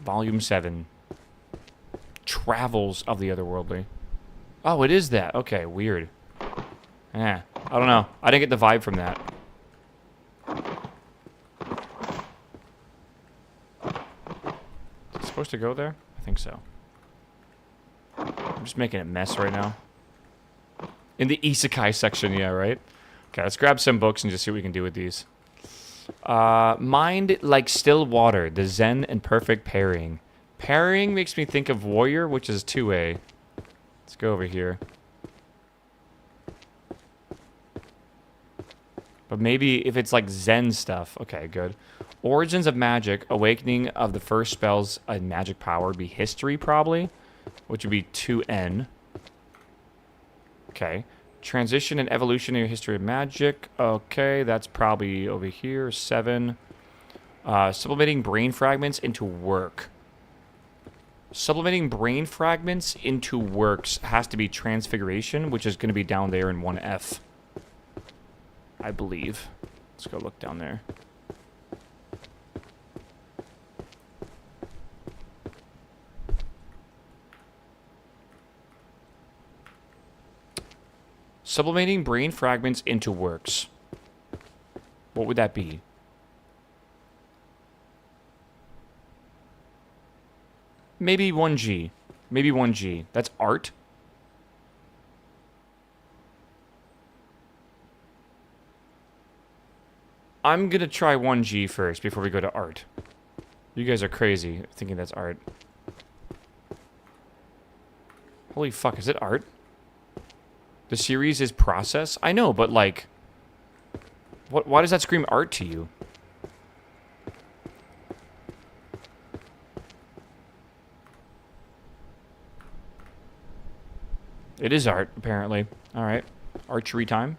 Volume 7. Travels of the Otherworldly. Oh, it is that. Okay, weird. Yeah, I don't know. I didn't get the vibe from that. Is it supposed to go there? I think so. I'm just making a mess right now. In the isekai section, yeah, right? Okay, let's grab some books and just see what we can do with these. Mind like still water, the zen and perfect pairing. Pairing makes me think of warrior, which is 2A. Let's go over here. But maybe if it's like zen stuff. Okay, good. Origins of magic, awakening of the first spells and magic power would be history probably, which would be 2N. Okay. Transition and evolutionary history of magic. Okay, that's probably over here. 7. Sublimating brain fragments into work. Sublimating brain fragments into works has to be transfiguration, which is going to be down there in 1F. I believe. Let's go look down there. Sublimating brain fragments into works. What would that be? Maybe 1G. Maybe 1G. That's art. I'm going to try 1G first before we go to art. You guys are crazy thinking that's art. Holy fuck, is it art? The series is process? I know, but like... Why does that scream art to you? It is art, apparently. Alright. Archery time.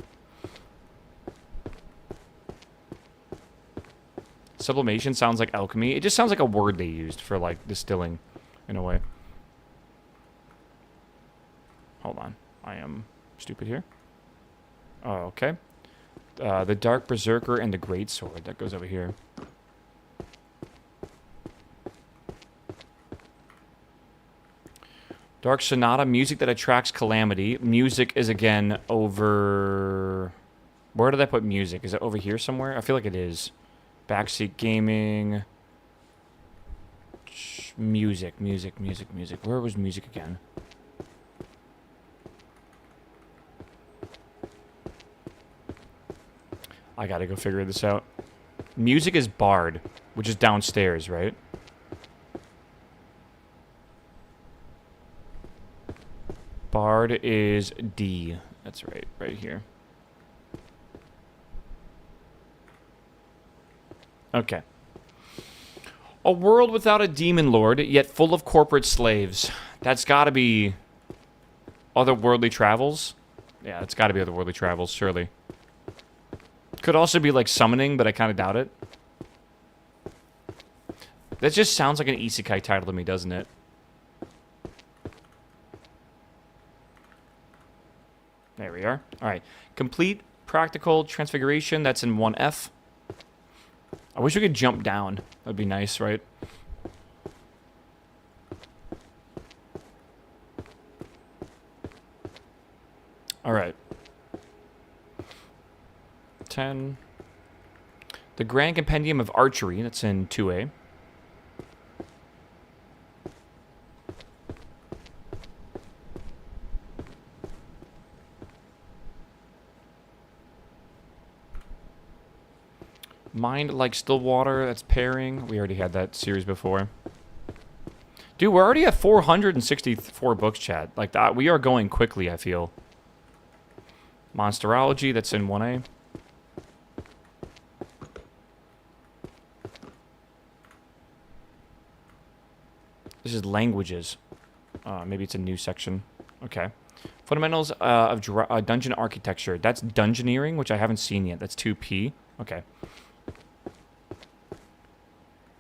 Sublimation sounds like alchemy. It just sounds like a word they used for, like, distilling, in a way. Hold on. I am stupid here. Oh, okay. The Dark Berserker and the Great Sword. That goes over here. Dark Sonata. Music that attracts calamity. Music is, again, over... Where did I put music? Is it over here somewhere? I feel like it is. Backseat gaming. Music. Where was music again? I gotta go figure this out. Music is Bard, which is downstairs, right? Bard is D. That's right, right here. Okay. A world without a demon lord, yet full of corporate slaves. That's gotta be... Otherworldly Travels? Yeah, it's gotta be Otherworldly Travels, surely. Could also be like summoning, but I kind of doubt it. That just sounds like an isekai title to me, doesn't it? There we are. Alright. Complete practical transfiguration. That's in 1F. I wish we could jump down. That'd be nice, right? Alright. 10. The Grand Compendium of Archery. That's in 2A. Mind like still water. That's pairing. We already had that series before. Dude, we're already at 464 books, chat. Like, that, we are going quickly, I feel. Monsterology, that's in 1A. This is languages. Maybe it's a new section. Okay. Fundamentals of dungeon architecture. That's dungeoneering, which I haven't seen yet. That's 2P. Okay.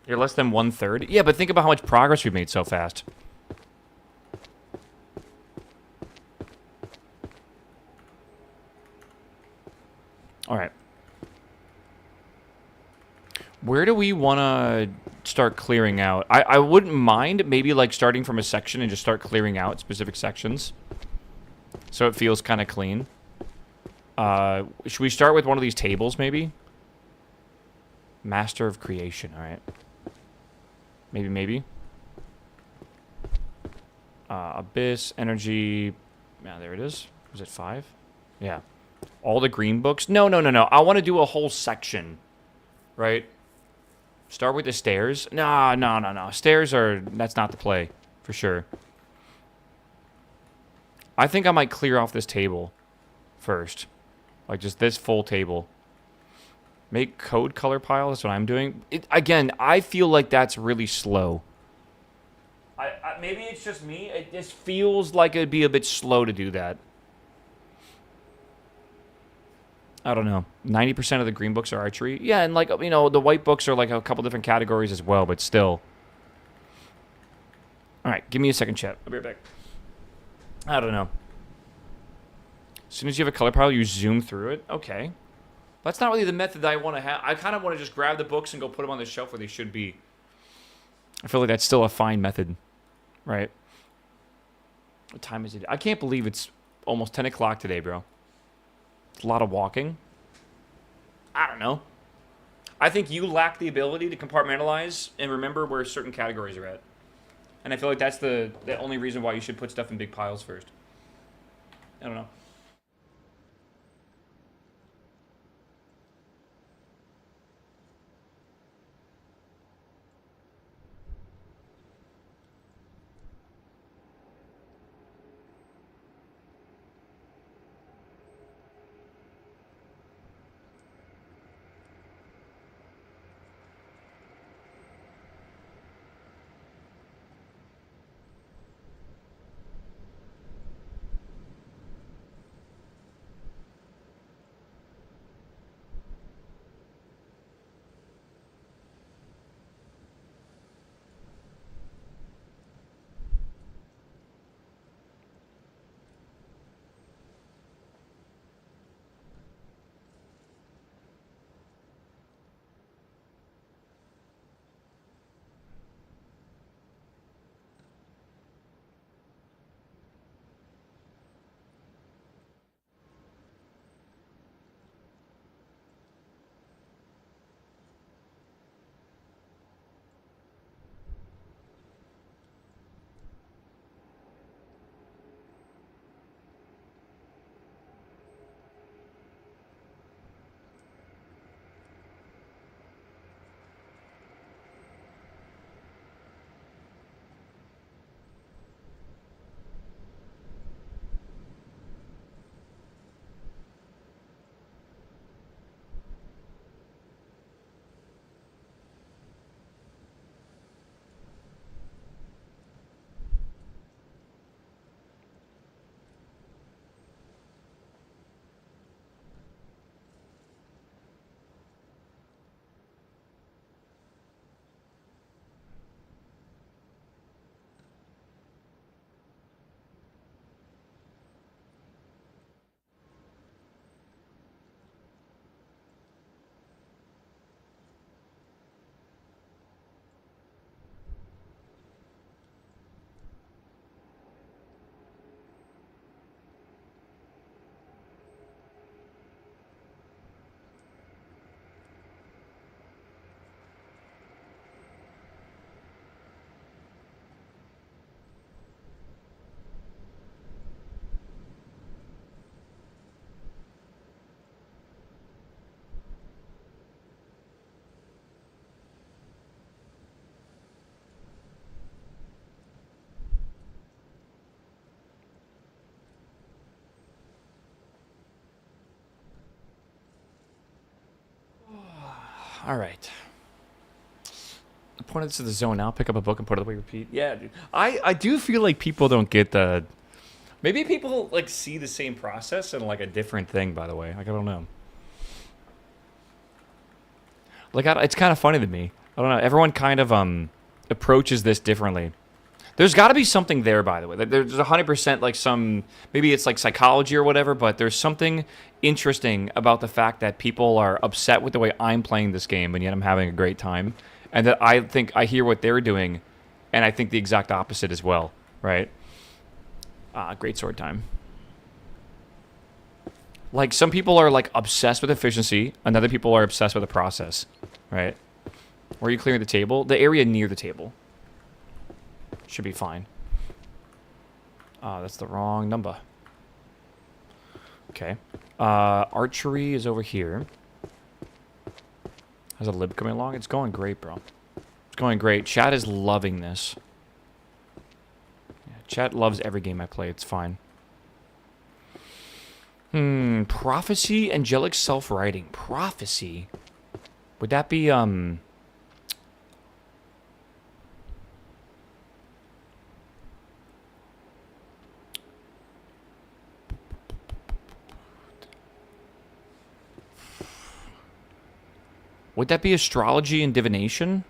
You're less than 1/3? Yeah, but think about how much progress we've made so fast. Alright. Where do we want to start clearing out? I wouldn't mind maybe like starting from a section and just start clearing out specific sections. So it feels kind of clean. Should we start with one of these tables maybe? Master of Creation, alright. Maybe. Abyss, Energy. Yeah, there it is. Was it 5? Yeah. All the green books? No. I want to do a whole section. Right? Start with the stairs? No. Stairs are... That's not the play. For sure. I think I might clear off this table first. Like, just this full table. Make code color pile. That's what I'm doing. Again, I feel like that's really slow. Maybe it's just me. It just feels like it'd be a bit slow to do that. I don't know. 90% of the green books are archery. Yeah, and like, you know, the white books are like a couple different categories as well, but still. All right, give me a second, chat. I'll be right back. I don't know. As soon as you have a color pile, you zoom through it. Okay. That's not really the method that I want to have. I kind of want to just grab the books and go put them on the shelf where they should be. I feel like that's still a fine method. Right? What time is it? I can't believe it's almost 10 o'clock today, bro. It's a lot of walking. I don't know. I think you lack the ability to compartmentalize and remember where certain categories are at. And I feel like that's the only reason why you should put stuff in big piles first. I don't know. All right. I pointed this to the zone now. Pick up a book and put it away. Repeat. Yeah, dude. I do feel like people don't get the. Maybe people like see the same process and like a different thing. By the way, like I don't know. Like it's kind of funny to me. I don't know. Everyone kind of approaches this differently. There's got to be something there, by the way. There's 100% like some, maybe it's like psychology or whatever, but there's something interesting about the fact that people are upset with the way I'm playing this game, and yet I'm having a great time. And that I think I hear what they're doing, and I think the exact opposite as well, right? Great sword time. Like, some people are like obsessed with efficiency, and other people are obsessed with the process, right? Where are you clearing the table? The area near the table. Should be fine. That's the wrong number. Okay. Archery is over here. Has a lib coming along? It's going great, bro. It's going great. Chat is loving this. Yeah, chat loves every game I play. It's fine. Prophecy, angelic self-writing. Prophecy. Would that be, would that be astrology and divination?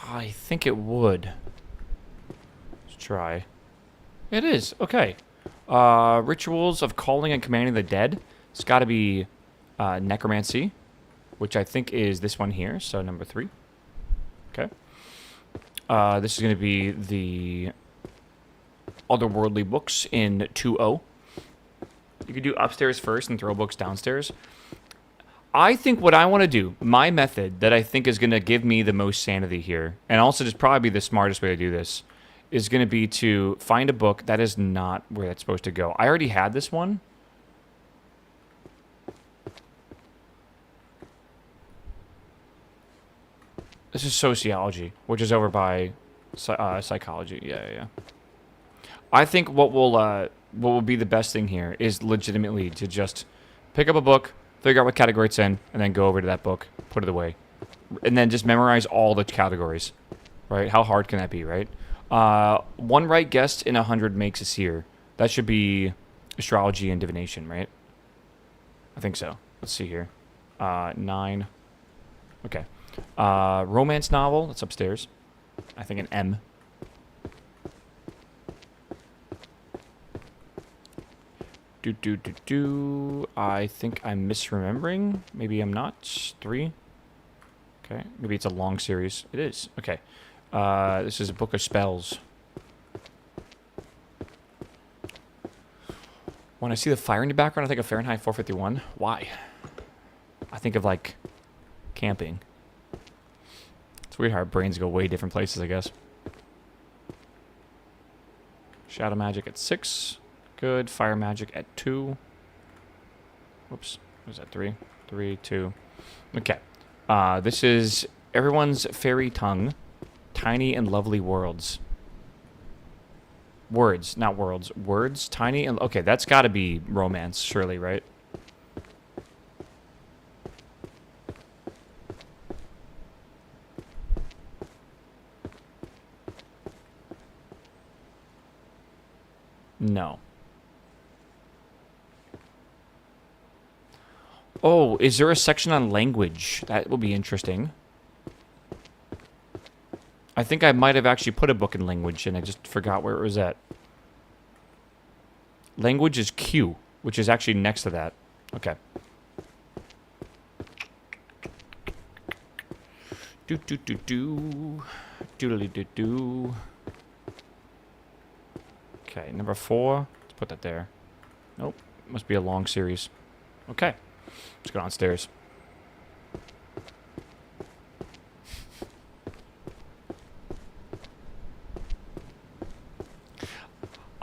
I think it would. Let's try. It is. Okay. Rituals of calling and commanding the dead. It's got to be necromancy, which I think is this one here. So number 3. Okay. This is going to be the otherworldly books in 2.0. You could do upstairs first and throw books downstairs. I think what I want to do, my method that I think is going to give me the most sanity here, and also just probably be the smartest way to do this, is going to be to find a book that is not where it's supposed to go. I already had this one. This is sociology, which is over by psychology. Yeah. I think what will be the best thing here is legitimately to just pick up a book, figure out what category it's in, and then go over to that book, put it away. And then just memorize all the categories, right? How hard can that be, right? One right guess in 100 makes a seer. That should be astrology and divination, right? I think so. Let's see here. 9. Okay. Romance novel. That's upstairs. I think an M. I think I'm misremembering. Maybe I'm not. 3. Okay. Maybe it's a long series. It is. Okay. This is a book of spells. When I see the fire in the background, I think of Fahrenheit 451. Why? I think of, like, camping. It's weird how our brains go way different places, I guess. Shadow magic at 6. Good. Fire magic at 2. Whoops. What was that? 3? 3, 2. Okay. This is everyone's fairy tongue. Tiny and lovely worlds. Words, not worlds. Words, tiny and... Okay, that's got to be romance, surely, right? No. Oh, is there a section on language? That will be interesting. I think I might have actually put a book in language, and I just forgot where it was at. Language is Q, which is actually next to that. Okay. Doodly-doo-doo. Okay, number 4. Let's put that there. Nope. Must be a long series. Okay. Let's go downstairs.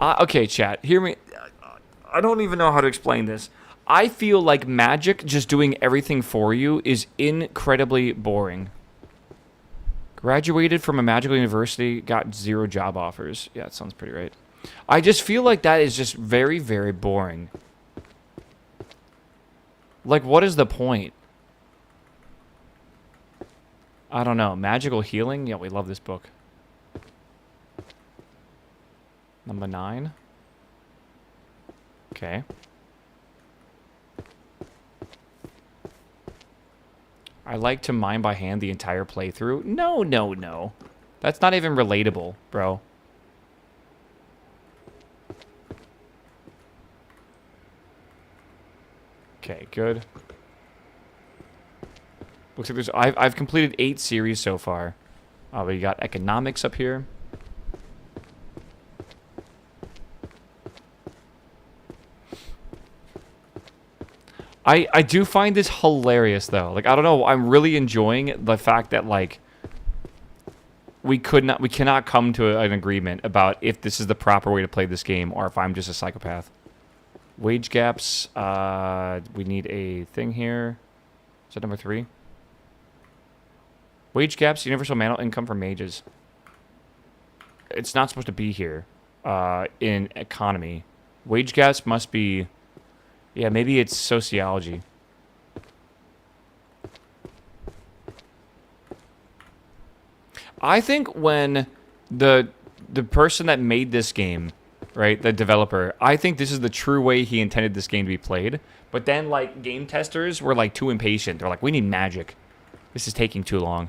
Okay, chat. Hear me. I don't even know how to explain this. I feel like magic just doing everything for you is incredibly boring. Graduated from a magical university, got 0 job offers. Yeah, that sounds pretty right. I just feel like that is just very, very boring. Like, what is the point? I don't know. Magical healing? Yeah, we love this book. Number 9. Okay. I like to mine by hand the entire playthrough. No, no, no. That's not even relatable, bro. Okay, good. Looks like there's... I've completed 8 series so far. We got economics up here. I do find this hilarious, though. Like, I don't know. I'm really enjoying the fact that, like, we cannot come to an agreement about if this is the proper way to play this game or if I'm just a psychopath. Wage gaps. We need a thing here. Is that number 3? Wage gaps, universal manual income for mages. It's not supposed to be here in economy. Wage gaps must be... Yeah, maybe it's sociology. I think when the person that made this game, right, the developer, I think this is the true way he intended this game to be played. But then, like, game testers were, like, too impatient. They're like, we need magic. This is taking too long.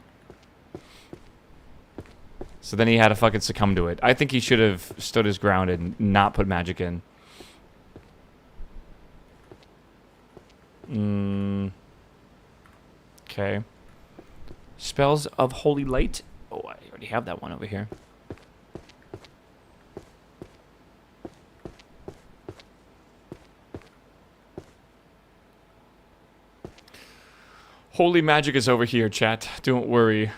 So then he had to fucking succumb to it. I think he should have stood his ground and not put magic in. Okay. Spells of Holy Light. Oh, I already have that one over here. Holy magic is over here, chat. Don't worry.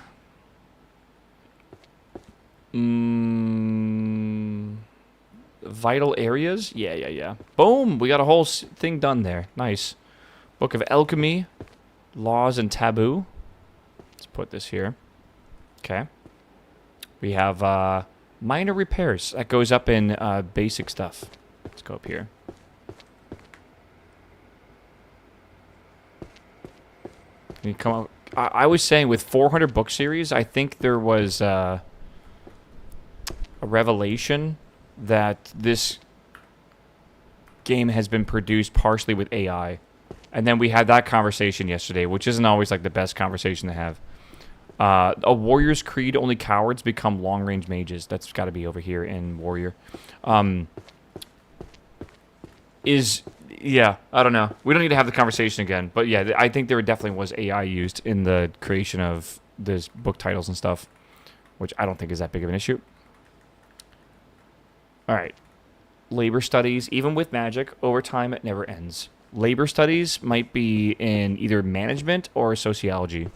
Vital areas? Yeah. Boom! We got a whole thing done there. Nice. Book of Alchemy. Laws and Taboo. Let's put this here. Okay. We have minor repairs. That goes up in basic stuff. Let's go up here. You come up. I was saying with 400 book series, I think there was a revelation that this game has been produced partially with AI. And then we had that conversation yesterday, which isn't always like the best conversation to have. A Warrior's Creed, only cowards become long-range mages. That's got to be over here in Warrior. Yeah, I don't know. We don't need to have the conversation again. But yeah, I think there definitely was AI used in the creation of this book titles and stuff, which I don't think is that big of an issue. All right. Labor studies, even with magic, over time it never ends. Labor studies might be in either management or sociology.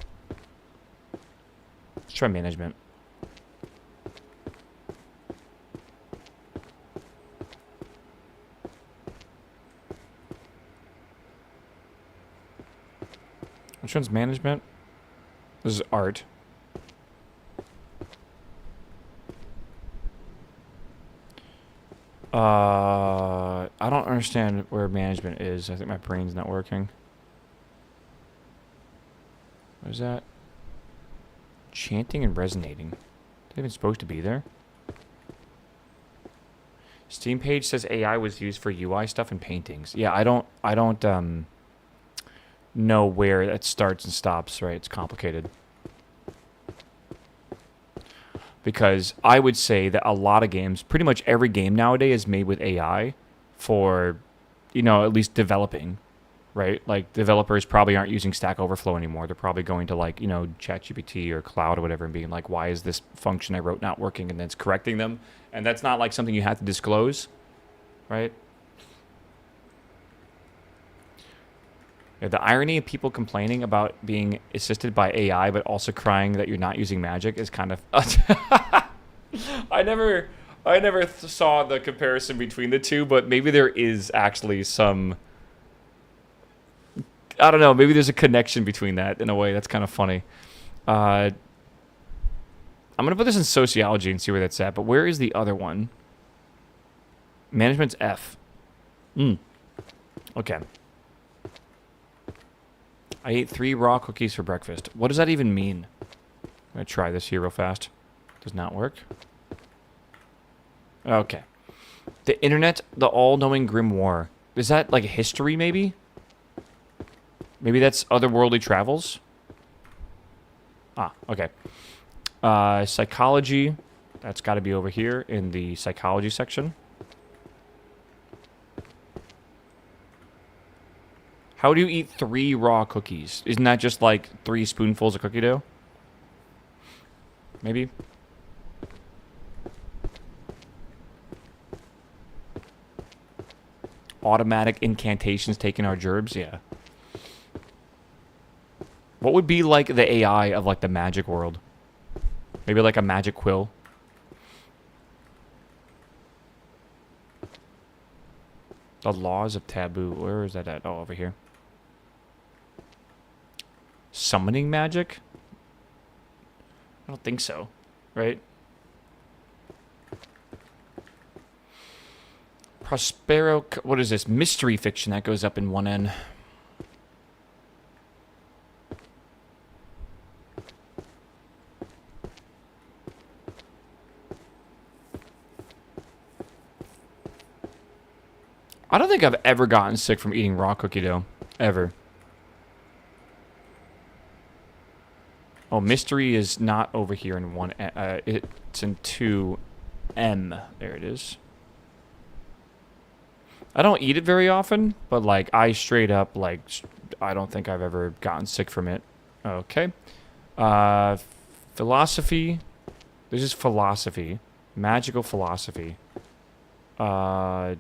Let's try management. Which one's management? This is art. I don't understand where management is. I think my brain's not working. What is that? Chanting and resonating. Is that even supposed to be there? Steam page says AI was used for UI stuff and paintings. Yeah, I don't know where that starts and stops, right? It's complicated. Because I would say that a lot of games, pretty much every game nowadays is made with AI for, you know, at least developing, right? Like, developers probably aren't using Stack Overflow anymore. They're probably going to, like, you know, ChatGPT or Cloud or whatever and being like, why is this function I wrote not working? And then it's correcting them. And that's not, like, something you have to disclose, right? Yeah, the irony of people complaining about being assisted by AI but also crying that you're not using magic is kind of... I never saw the comparison between the two, but maybe there is actually some... I don't know, maybe there's a connection between that in a way. That's kind of funny. I'm going to put this in sociology and see where that's at, but where is the other one? Management's F. Okay. I ate 3 raw cookies for breakfast. What does that even mean? I'm going to try this here real fast. Does not work. Okay. The internet, the all-knowing grimoire. Is that like history, maybe? Maybe that's otherworldly travels? Ah, okay. Psychology. That's got to be over here in the psychology section. How do you eat 3 raw cookies? Isn't that just like 3 spoonfuls of cookie dough? Maybe. Automatic incantations taking our gerbs? Yeah. What would be like the AI of like the magic world? Maybe like a magic quill? The laws of taboo. Where is that at? Oh, over here. Summoning magic? I don't think so. Right? Prospero... What is this? Mystery fiction. That goes up in one end. I don't think I've ever gotten sick from eating raw cookie dough. Ever. Oh, mystery is not over here in 1... it's in 2M. There it is. I don't eat it very often, but, like, I straight up, like, I don't think I've ever gotten sick from it. Okay. Philosophy. This is philosophy. Magical philosophy. Of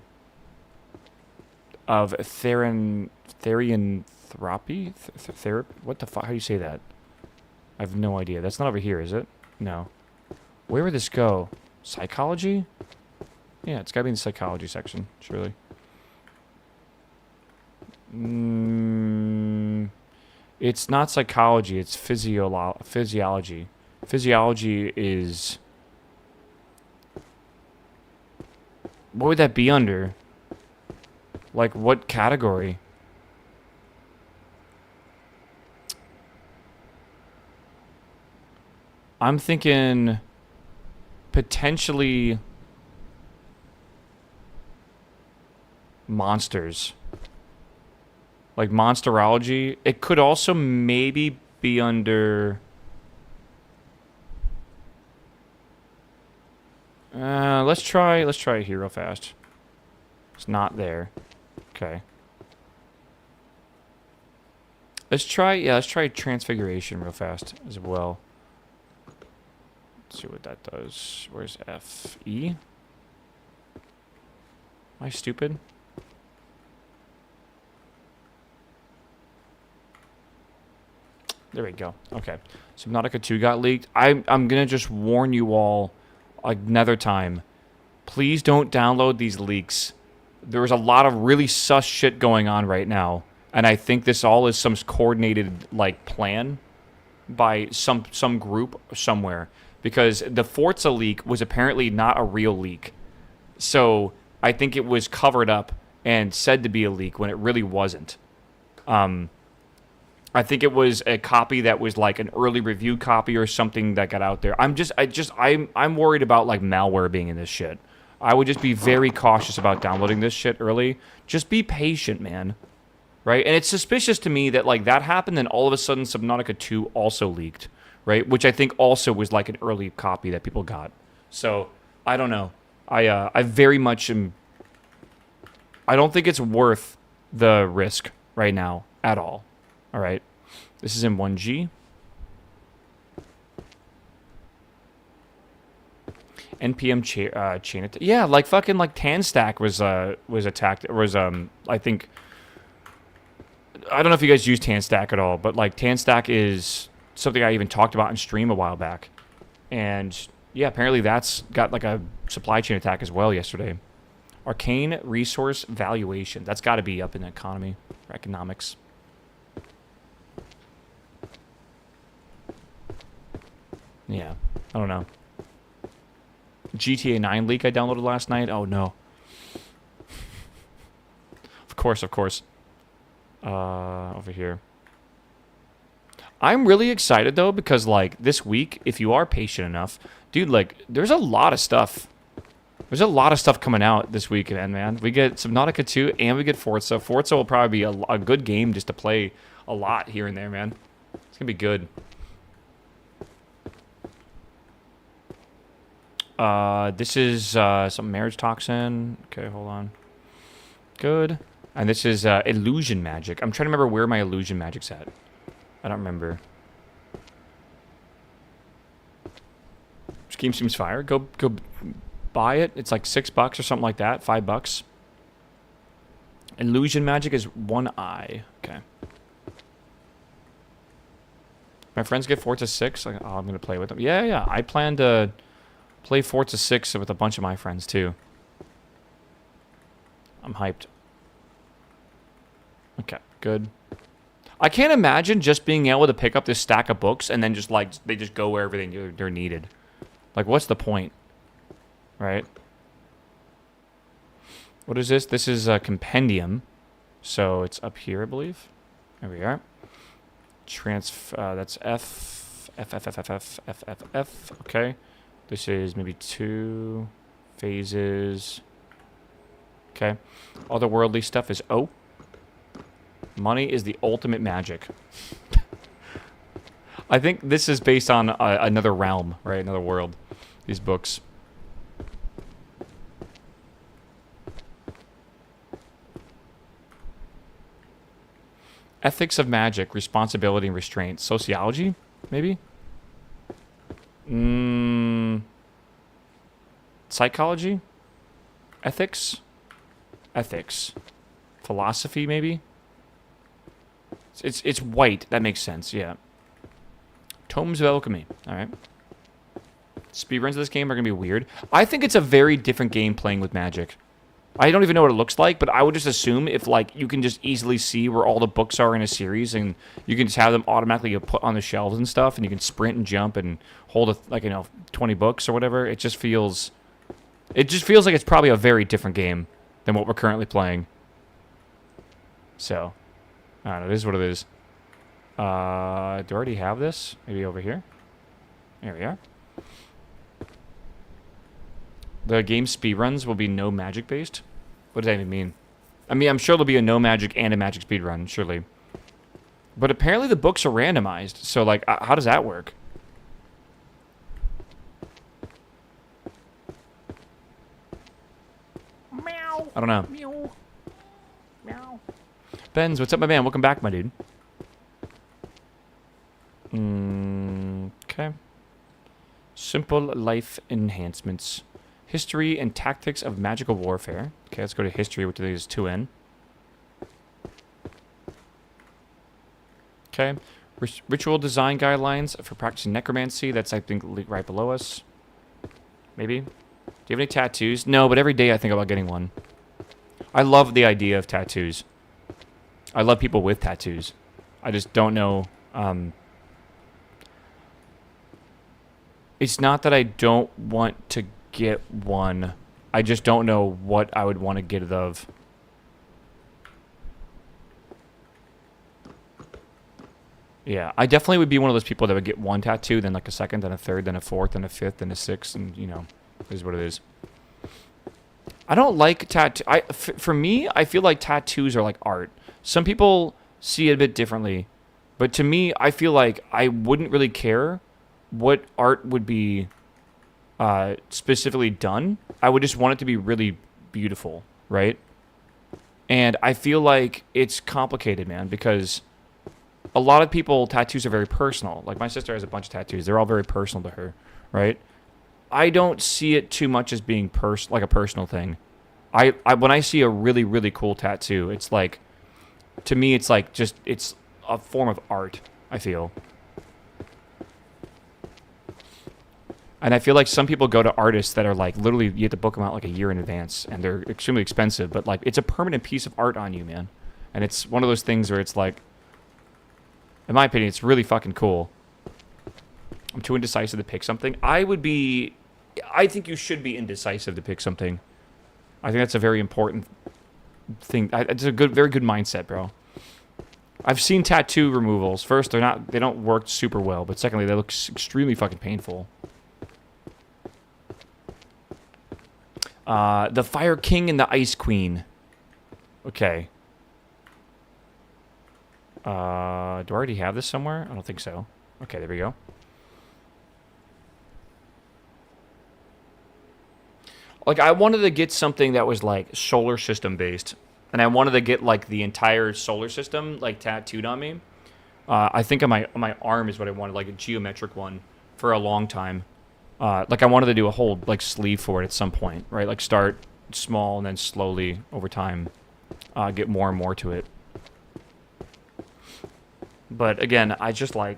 Therianthropy? What the fuck? How do you say that? I have no idea. That's not over here, is it? No. Where would this go? Psychology? Yeah, it's gotta be in the psychology section, surely. It's not psychology, it's physiology. Physiology is... What would that be under? Like, what category? I'm thinking... potentially... monsters. Like monsterology. It could also maybe be under... let's try it here real fast. It's not there. Okay. Let's try transfiguration real fast as well. Let's see what that does. Where's F? E? Am I stupid? There we go. Okay. Subnautica 2 got leaked. I'm gonna just warn you all another time. Please don't download these leaks. There's a lot of really sus shit going on right now. And I think this all is some coordinated, like, plan by some group somewhere. Because the Forza leak was apparently not a real leak. So I think it was covered up and said to be a leak when it really wasn't. I think it was a copy that was like an early review copy or something that got out there. I'm worried about like malware being in this shit. I would just be very cautious about downloading this shit early. Just be patient, man. Right? And it's suspicious to me that like that happened and all of a sudden Subnautica 2 also leaked, right? Which I think also was like an early copy that people got. So, I don't know. I very much am... I don't think it's worth the risk right now at all. All right, this is in 1G. NPM chain attack. Yeah, like fucking like TanStack was attacked. It was I think I don't know if you guys use TanStack at all, but like TanStack is something I even talked about in stream a while back. And yeah, apparently that's got like a supply chain attack as well yesterday. Arcane resource valuation. That's got to be up in the economy or economics. Yeah, I don't know. GTA 9 leak I downloaded last night. Oh, no. Of course. Over here. I'm really excited though because like this week, if you are patient enough, dude, like there's a lot of stuff. There's a lot of stuff coming out this weekend, man. We get Subnautica 2 and we get Forza. Forza will probably be a good game just to play a lot here and there, man. It's gonna be good. This is some marriage toxin. Okay, hold on. Good. And this is illusion magic. I'm trying to remember where my illusion magic's at. I don't remember. This game seems fire. Go buy it. It's like $6 or something like that. $5. Illusion magic is 1 eye. Okay. My friends get Forza 6. Like, oh, I'm gonna play with them. Yeah. I plan to play Forza 6 with a bunch of my friends too. I'm hyped. Okay, good. I can't imagine just being able to pick up this stack of books and then just like they just go wherever they're needed. Like, what's the point? Right? What is this? This is a compendium. So it's up here, I believe. There we are. That's F. Okay. This is maybe 2 phases. Okay. Otherworldly stuff is O. Money is the ultimate magic. I think this is based on another realm, right? Another world. These books. Ethics of magic, responsibility and restraint. Sociology, maybe? Psychology? Ethics? Ethics. Philosophy, maybe? It's white. That makes sense, yeah. Tomes of Alchemy. Alright. Speedruns of this game are going to be weird. I think it's a very different game playing with magic. I don't even know what it looks like, but I would just assume if, like, you can just easily see where all the books are in a series, and you can just have them automatically put on the shelves and stuff, and you can sprint and jump and hold, 20 books or whatever. It just feels like it's probably a very different game than what we're currently playing. So, I don't know. This is what it is. Do I already have this? Maybe over here? There we are. The game speedruns will be no magic based? What does that even mean? I mean, I'm sure there'll be a no magic and a magic speedrun, surely. But apparently the books are randomized, so, like, how does that work? Meow. I don't know. Meow. Meow. Benz, what's up, my man? Welcome back, my dude. Okay. Simple life enhancements. History and tactics of magical warfare. Okay, let's go to history, which is 2N. Okay. Ritual design guidelines for practicing necromancy. That's, I think, right below us. Maybe. Do you have any tattoos? No, but every day I think about getting one. I love the idea of tattoos. I love people with tattoos. I just don't know. It's not that I don't want to get one. I just don't know what I would want to get it of. Yeah, I definitely would be one of those people that would get one tattoo, then like a second, then a third, then a fourth, then a fifth, then a sixth, and it is what it is. I don't like tattoo. For me, I feel like tattoos are like art. Some people see it a bit differently, but to me, I feel like I wouldn't really care what art would be specifically done. I would just want it to be really beautiful, right? And I feel like it's complicated, man, because a lot of people, tattoos are very personal. Like, my sister has a bunch of tattoos. They're all very personal to her, right? I don't see it too much as being like a personal thing. When I see a really, really cool tattoo, it's like, to me, it's like it's a form of art, I feel. And I feel like some people go to artists that are like, literally, you have to book them out like a year in advance, and they're extremely expensive, but like, it's a permanent piece of art on you, man. And it's one of those things where it's like, in my opinion, it's really fucking cool. I'm too indecisive to pick something. I think you should be indecisive to pick something. I think that's a very important thing. It's a very good mindset, bro. I've seen tattoo removals. First, they don't work super well, but secondly, they look extremely fucking painful. The Fire King and the Ice Queen. Okay. Do I already have this somewhere? I don't think so. Okay, there we go. Like, I wanted to get something that was, like, solar system based. And I wanted to get, like, the entire solar system, like, tattooed on me. I think on my arm is what I wanted, like, a geometric one for a long time. Like, I wanted to do a whole, like, sleeve for it at some point, right? Like, start small and then slowly, over time, get more and more to it. But, again, I just, like,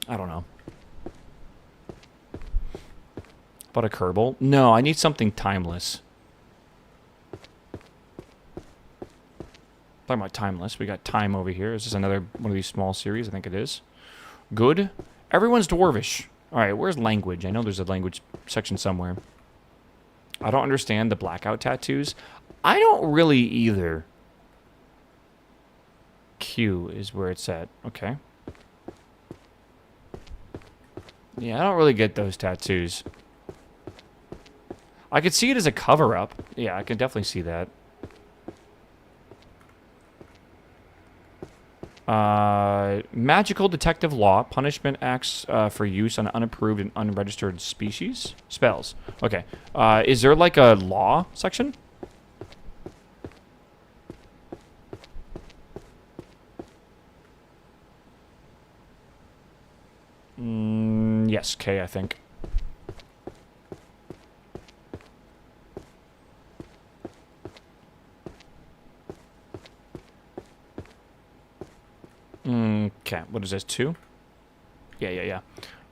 I don't know. But a Kerbal? No, I need something timeless. Talking about timeless, we got time over here. Is this another one of these small series? I think it is. Good. Everyone's dwarvish. Alright, where's language? I know there's a language section somewhere. I don't understand the blackout tattoos. I don't really either. Q is where it's at. Okay. Yeah, I don't really get those tattoos. I could see it as a cover-up. Yeah, I can definitely see that. Magical detective law. Punishment acts for use on unapproved and unregistered species. Spells. Okay. Is there like a law section? Yes, K, I think. Okay, what is this, 2? Yeah.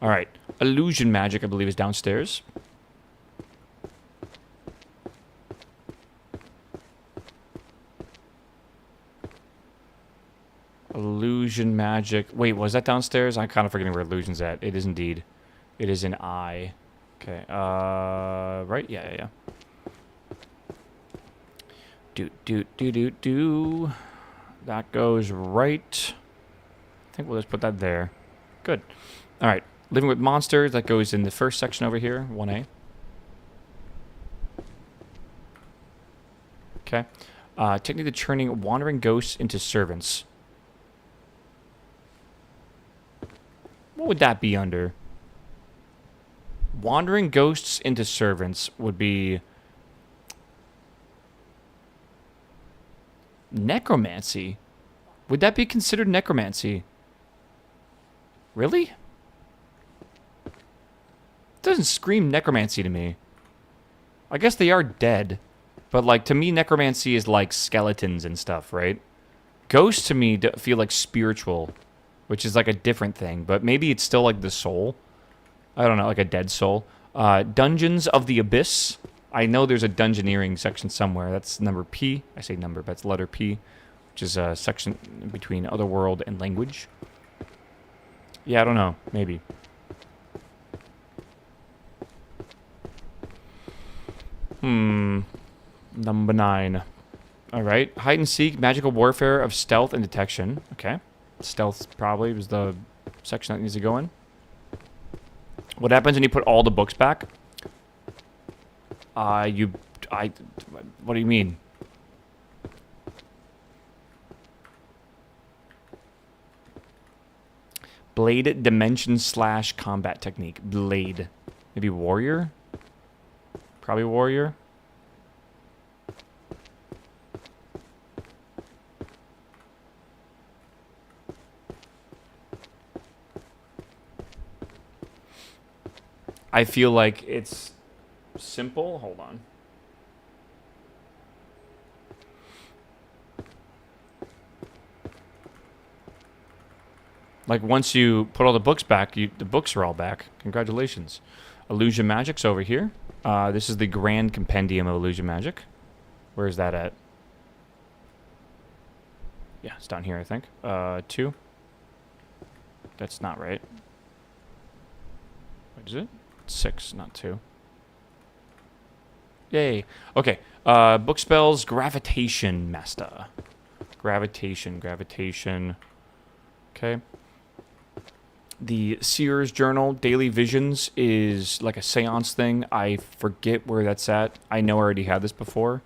Alright. Illusion magic, I believe, is downstairs. Illusion magic. Wait, was that downstairs? I'm kind of forgetting where illusion's at. It is indeed. It is in I. Okay, right? Yeah. Do. That goes right. I think we'll just put that there. Good. All right. Living with monsters. That goes in the first section over here, 1A. Okay. Technique of turning wandering ghosts into servants. What would that be under? Wandering ghosts into servants would be necromancy. Would that be considered necromancy? Really? It doesn't scream necromancy to me. I guess they are dead. But, like, to me, necromancy is like skeletons and stuff, right? Ghosts, to me, feel like spiritual, which is like a different thing. But maybe it's still like the soul. I don't know, like a dead soul. Dungeons of the Abyss. I know there's a dungeoneering section somewhere. That's number P. I say number, but it's letter P, which is a section between otherworld and language. Yeah, I don't know. Maybe. Number 9. All right. Hide and seek, magical warfare of stealth and detection. Okay. Stealth probably was the section that needs to go in. What happens when you put all the books back? What do you mean? Blade dimension / combat technique. Blade. Maybe warrior? Probably warrior. I feel like it's simple. Hold on. Like, once you put all the books back, the books are all back. Congratulations. Illusion Magic's over here. This is the Grand Compendium of Illusion Magic. Where is that at? Yeah, it's down here, I think. 2. That's not right. What is it? 6, not 2. Yay. Okay. Book spells, Gravitation Master. Gravitation. Okay. The Seer's Journal, Daily Visions, is like a seance thing. I forget where that's at. I know I already had this before.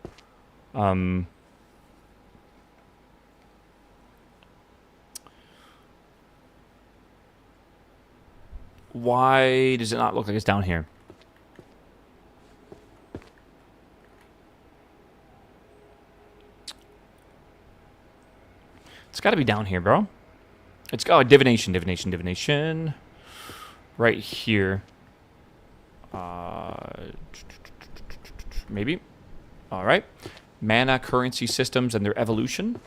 Why does it not look like it's down here? It's got to be down here, bro. It's divination. Right here. Maybe. All right. Mana currency systems and their evolution.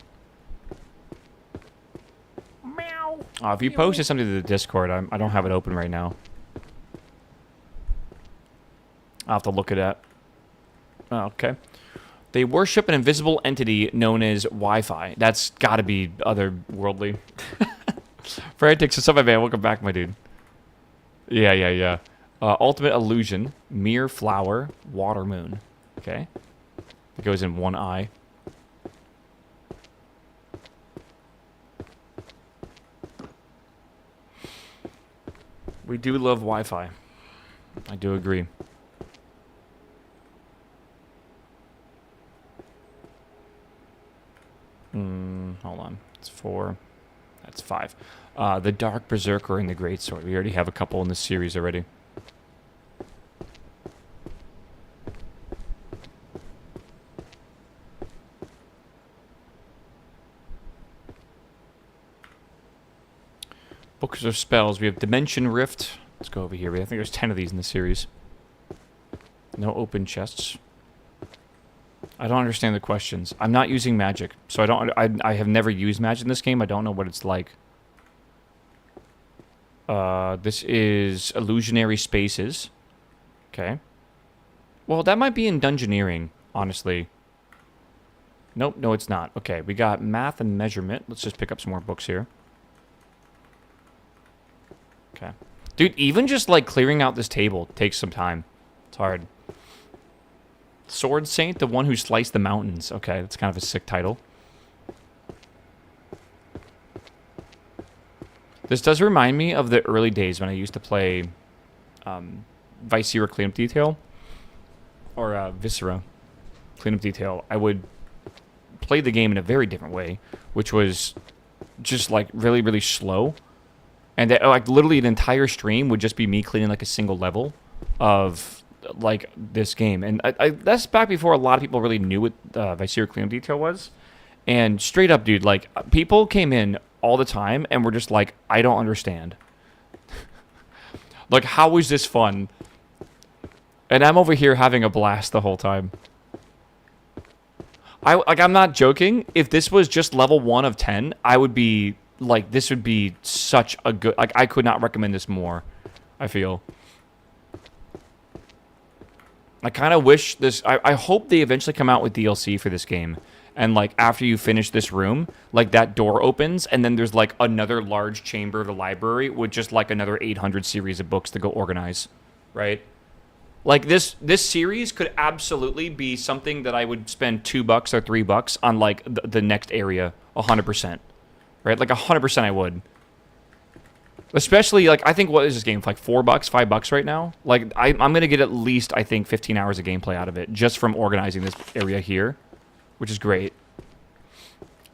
Meow. If you posted something to the Discord, I don't have it open right now. I'll have to look it up. Okay. They worship an invisible entity known as Wi-Fi. That's got to be otherworldly. Frantic, so somebody, man, welcome back, my dude. Yeah. Ultimate illusion, mere flower, water moon. Okay. It goes in one eye. We do love Wi-Fi. I do agree. Hold on. It's 4. That's 5. The Dark Berserker and the Great Sword. We already have a couple in this series already. Books of spells. We have Dimension Rift. Let's go over here. I think there's 10 of these in the series. No open chests. I don't understand the questions. I'm not using magic, so I have never used magic in this game. I don't know what it's like. This is illusionary spaces. Okay. Well, that might be in dungeoneering, honestly. Nope, no, it's not. Okay, we got math and measurement. Let's just pick up some more books here. Okay. Dude, even just, like, clearing out this table takes some time. It's hard. Sword Saint, the one who sliced the mountains. Okay, that's kind of a sick title. This does remind me of the early days when I used to play Viscera Cleanup Detail. Or Viscera Cleanup Detail. I would play the game in a very different way, which was just, like, really, really slow. And, like, literally an entire stream would just be me cleaning, like, a single level of, like, this game. And that's back before a lot of people really knew what Viscera Cleanup Detail was. And straight up, dude, like, people came in all the time and were just like, I don't understand. Like, how is this fun? And I'm over here having a blast the whole time. I'm not joking. If this was just level 1 of 10, I would be, like, this would be such a good... Like, I could not recommend this more, I feel. I kind of wish this... I hope they eventually come out with DLC for this game. And, like, after you finish this room, like, that door opens, and then there's, like, another large chamber of the library with just, like, another 800 series of books to go organize, right? Like, this series could absolutely be something that I would spend $2 or $3 on, like, the next area, 100%. Right? Like, 100% I would. Especially, like, I think, what is this game? Like, $4, $5 right now? Like, I'm going to get at least, I think, 15 hours of gameplay out of it, just from organizing this area here. Which is great.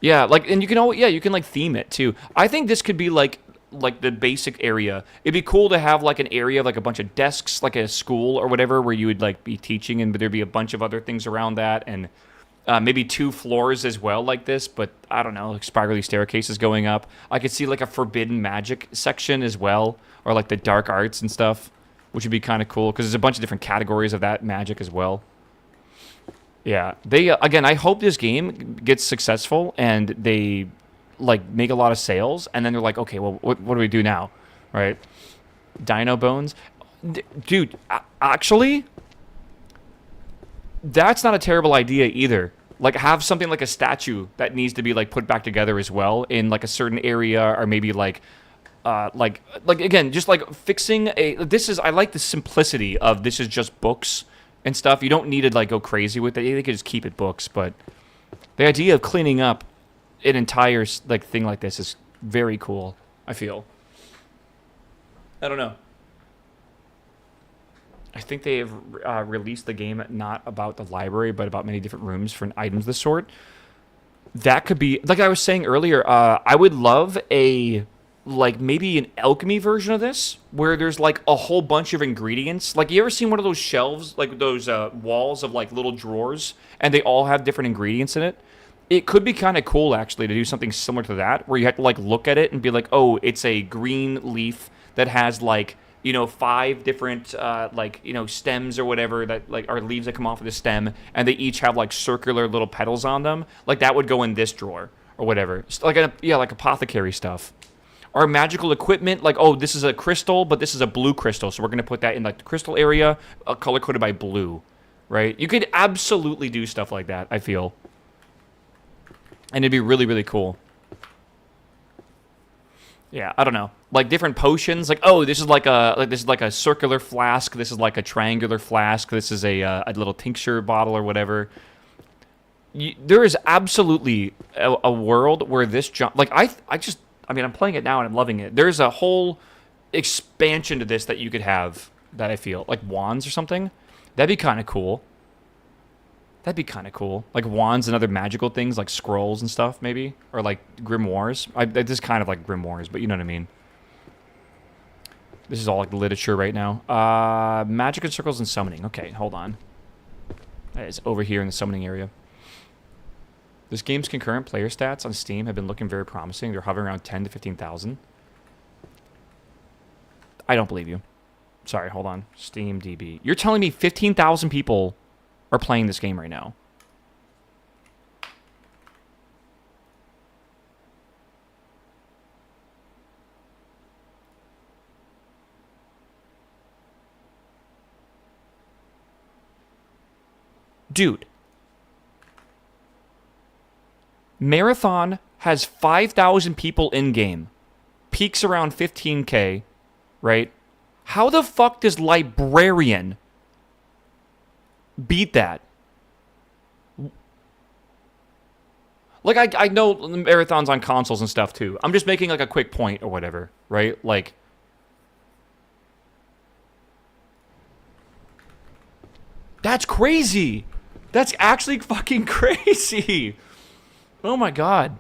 Yeah, like, and you can you can, like, theme it too. I think this could be like the basic area. It'd be cool to have, like, an area of, like, a bunch of desks, like a school or whatever, where you would, like, be teaching, and there'd be a bunch of other things around that, and maybe 2 floors as well, like this. But I don't know, like spirally staircases going up. I could see, like, a forbidden magic section as well, or like the dark arts and stuff, which would be kind of cool because there's a bunch of different categories of that magic as well. Yeah, they again, I hope this game gets successful and they, like, make a lot of sales, and then they're like, okay, well, what do we do now, right? Dino Bones, dude, actually, that's not a terrible idea either. Like, have something like a statue that needs to be, like, put back together as well in, like, a certain area, or maybe like again, just like fixing a. I like the simplicity of this is just books and stuff. You don't need to, like, go crazy with it. They could just keep it books, but the idea of cleaning up an entire, like, thing like this is very cool. I feel. I don't know. I think they have released the game not about the library, but about many different rooms for items of the sort. That could be, like I was saying earlier, I would love like maybe an alchemy version of this, where there's like a whole bunch of ingredients. Like, you ever seen one of those shelves, like those walls of like little drawers, and they all have different ingredients in it? It could be kind of cool, actually, to do something similar to that, where you have to like look at it and be like, oh, it's a green leaf that has like, 5 different stems or whatever that like are leaves that come off of the stem, and they each have like circular little petals on them. Like, that would go in this drawer or whatever. Like like apothecary stuff. Or magical equipment, like, oh, this is a crystal, but this is a blue crystal, so we're gonna put that in like the crystal area, color coded by blue, right? You could absolutely do stuff like that, I feel, and it'd be really, really cool. Yeah, I don't know. Like different potions, like, oh, this is like a circular flask. This is like a triangular flask. This is a little tincture bottle or whatever. There is absolutely a world where this like I mean, I'm playing it now and I'm loving it. There's a whole expansion to this that you could have that I feel like wands or something. That'd be kind of cool. That'd be kind of cool. Like wands and other magical things, like scrolls and stuff, maybe. Or like grimoires. This is kind of like grimoires, but you know what I mean. This is all like literature right now. Magic and circles and summoning. Okay, hold on. That is over here in the summoning area. This game's concurrent player stats on Steam have been looking very promising. They're hovering around 10 to 15,000. I don't believe you. Sorry, hold on. Steam DB. You're telling me 15,000 people are playing this game right now? Dude. Marathon has 5,000 people in-game. Peaks around 15K, right? How the fuck does Librarian beat that? Like, I know marathons on consoles and stuff, too. I'm just making, like, a quick point or whatever, right? Like, that's crazy. That's actually fucking crazy. Oh, my God.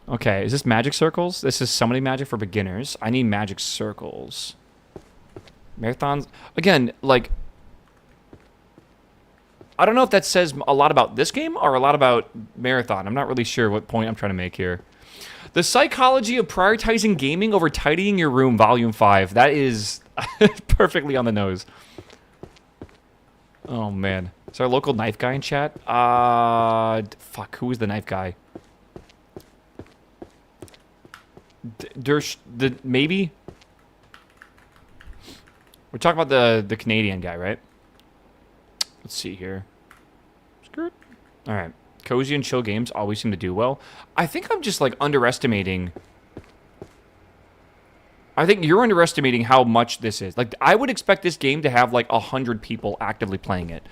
Okay, is this magic circles? This is summoning magic for beginners. I need magic circles. Marathons. Again, like, I don't know if that says a lot about this game or a lot about Marathon. I'm not really sure what point I'm trying to make here. The Psychology of Prioritizing Gaming Over Tidying Your Room, Volume 5. That is perfectly on the nose. Oh, man. Is our local knife guy in chat? Fuck, who is the knife guy? Maybe? We're talking about the Canadian guy, right? Let's see here. Skirt. All right. Cozy and chill games always seem to do well. I think I'm just, like, underestimating. I think you're underestimating how much this is. Like, I would expect this game to have, like, 100 people actively playing it.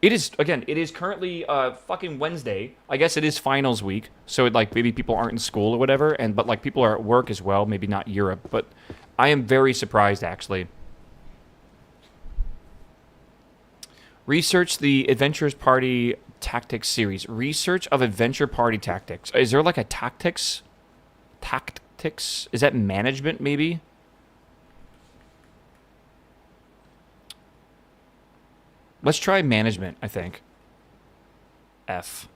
It is currently fucking Wednesday. I guess it is finals week. So, like, maybe people aren't in school or whatever. But, like, people are at work as well. Maybe not Europe. But I am very surprised, actually. Research the Adventurers Party Tactics series. Research of Adventure Party Tactics. Is there like a tactics? Tactics? Is that management, maybe? Let's try management, I think. F.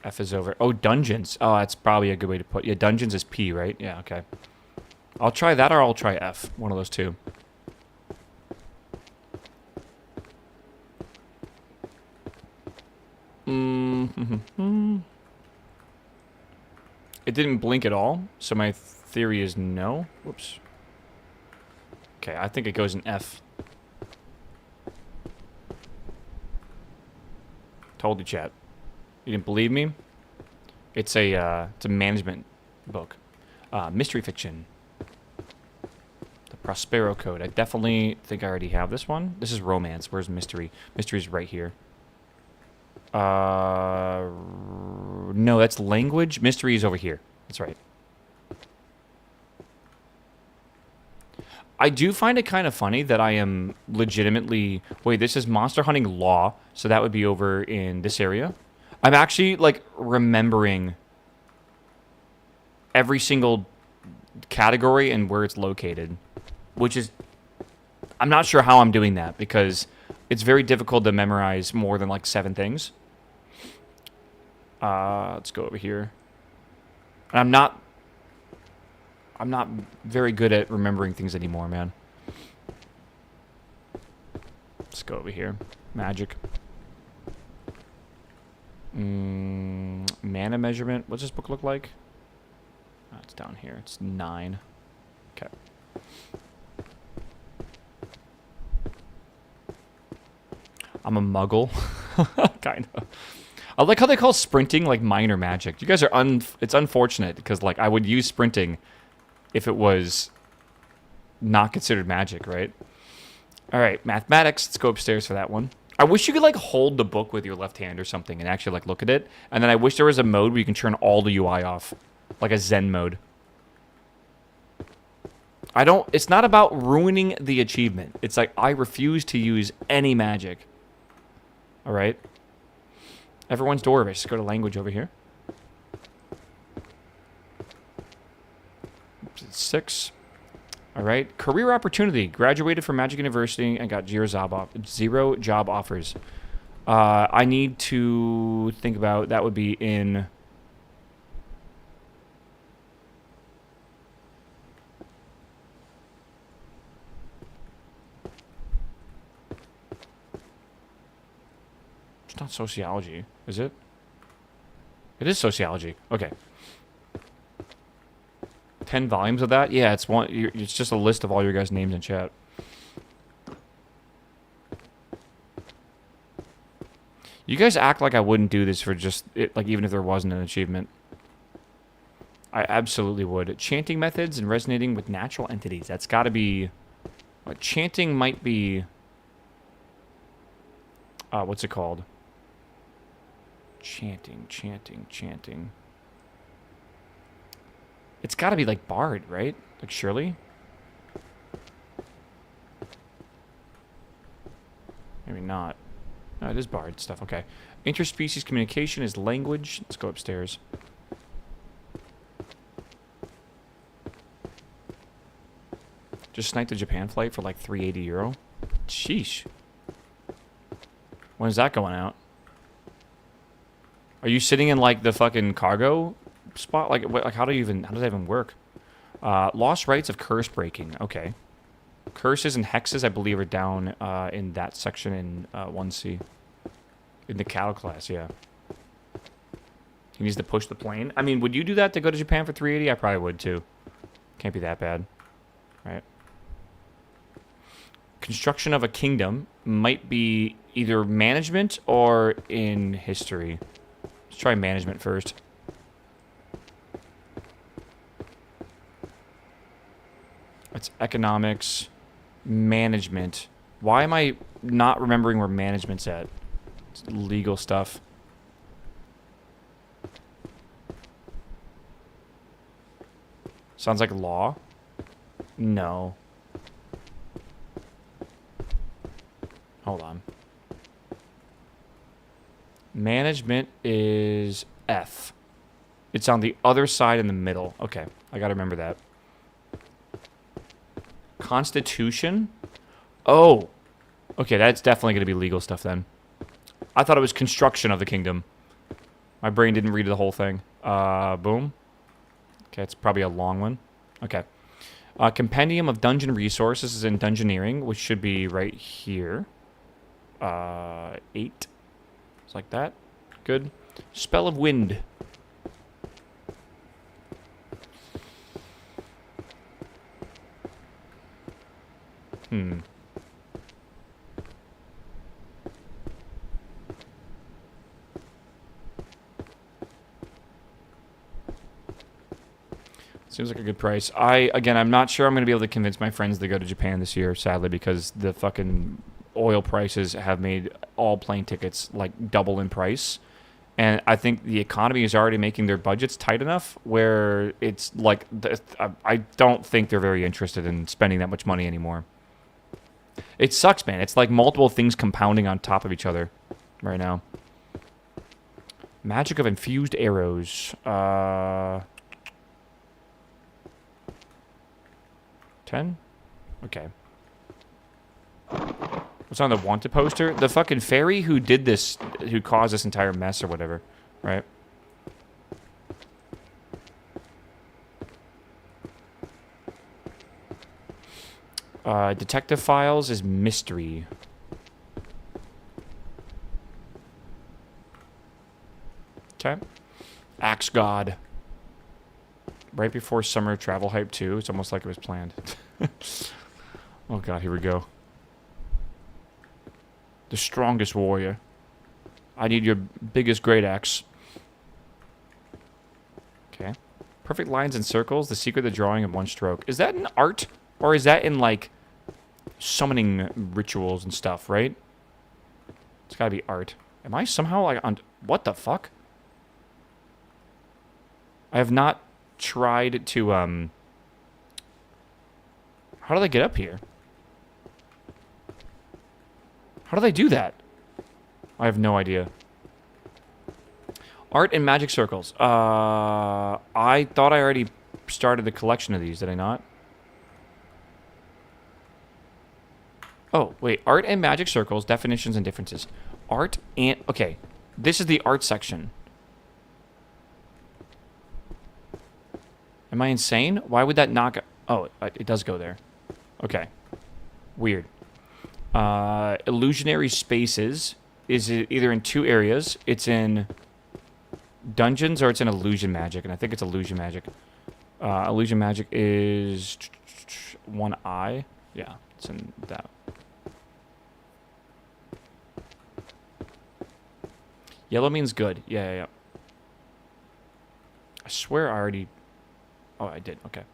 F is over. Oh, dungeons. Oh, that's probably a good way to put it. Yeah, dungeons is P, right? Yeah, okay. I'll try that or I'll try F. One of those two. It didn't blink at all, so my theory is no. Whoops. Okay, I think it goes in F. Told you, chat. You didn't believe me? It's a management book. Mystery fiction. The Prospero Code. I definitely think I already have this one. This is romance. Where's mystery? Mystery's right here. No, that's language. Mystery is over here. That's right. I do find it kind of funny that I am legitimately... Wait, this is monster hunting law, so that would be over in this area. I'm actually, like, remembering every single category and where it's located, which is... I'm not sure how I'm doing that, because it's very difficult to memorize more than, like, 7 things. Let's go over here. And I'm not very good at remembering things anymore, man. Let's go over here. Magic. Mana measurement. What's this book look like? Oh, it's down here. It's 9. Okay. I'm a muggle. Kind of. I like how they call sprinting, like, minor magic. You guys are it's unfortunate, because, like, I would use sprinting if it was not considered magic, right? All right, mathematics. Let's go upstairs for that one. I wish you could, like, hold the book with your left hand or something and actually, like, look at it. And then I wish there was a mode where you can turn all the UI off. Like a Zen mode. It's not about ruining the achievement. It's like, I refuse to use any magic. All right? Everyone's Dwarvish. Let's go to language over here. 6. All right. Career opportunity. Graduated from Magic University and got 0 job offers. I need to think about... That would be in... It's not sociology, is it? It is sociology. Okay. 10 volumes of that? Yeah, it's one. It's just a list of all your guys' names in chat. You guys act like I wouldn't do this for just it, like even if there wasn't an achievement. I absolutely would. Chanting methods and resonating with natural entities. That's got to be. Chanting might be. What's it called? Chanting. It's got to be like Bard, right? Like Shirley? Maybe not. No, it is Bard stuff. Okay. Interspecies communication is language. Let's go upstairs. Just sniped the Japan flight for like €380. Sheesh. When is that going out? Are you sitting in like the fucking cargo spot? Like how does that even work? Lost rights of curse breaking. Okay. Curses and hexes, I believe, are down in that section in 1C. In the cattle class, yeah. He needs to push the plane. I mean, would you do that to go to Japan for 380? I probably would too. Can't be that bad. Right. Construction of a kingdom might be either management or in history. Let's try management first. It's economics, management. Why am I not remembering where management's at? It's legal stuff. Sounds like law. No. Hold on. Management is F. It's on the other side in the middle. Okay, I gotta remember that. Constitution? Oh. Okay, that's definitely gonna be legal stuff then. I thought it was construction of the kingdom. My brain didn't read the whole thing. Boom. Okay, it's probably a long one. Okay. Compendium of dungeon resources is in dungeoneering, which should be right here. 8. It's like that. Good. Spell of wind. Seems like a good price. Again, I'm not sure I'm going to be able to convince my friends to go to Japan this year, sadly, because the fucking oil prices have made all plane tickets, like, double in price. And I think the economy is already making their budgets tight enough where it's like, I don't think they're very interested in spending that much money anymore. It sucks, man. It's like multiple things compounding on top of each other right now. Magic of infused arrows. 10? Okay. What's on the wanted poster? The fucking fairy who did this, who caused this entire mess or whatever, right? Detective files is mystery. Okay. Axe God. Right before summer travel hype 2. It's almost like it was planned. Oh god, here we go. The strongest warrior. I need your biggest great axe. Okay. Perfect lines and circles. The secret of drawing in one stroke. Is that in art? Or is that in, like, summoning rituals and stuff, right? It's gotta be art. Am I somehow, like, on... What the fuck? I have not tried to, How do they get up here? How do they do that? I have no idea. Art and magic circles. I thought I already started the collection of these, did I not? Oh, wait. Art and magic circles, definitions and differences. Art and... Okay. This is the art section. Am I insane? Why would that not go... Oh, it does go there. Okay. Weird. Illusionary spaces is either in 2 areas. It's in dungeons or it's in illusion magic. And I think it's illusion magic. Illusion magic is 1I. Yeah, it's in that. Yellow means good. Yeah. I swear I already... Oh, I did. Okay.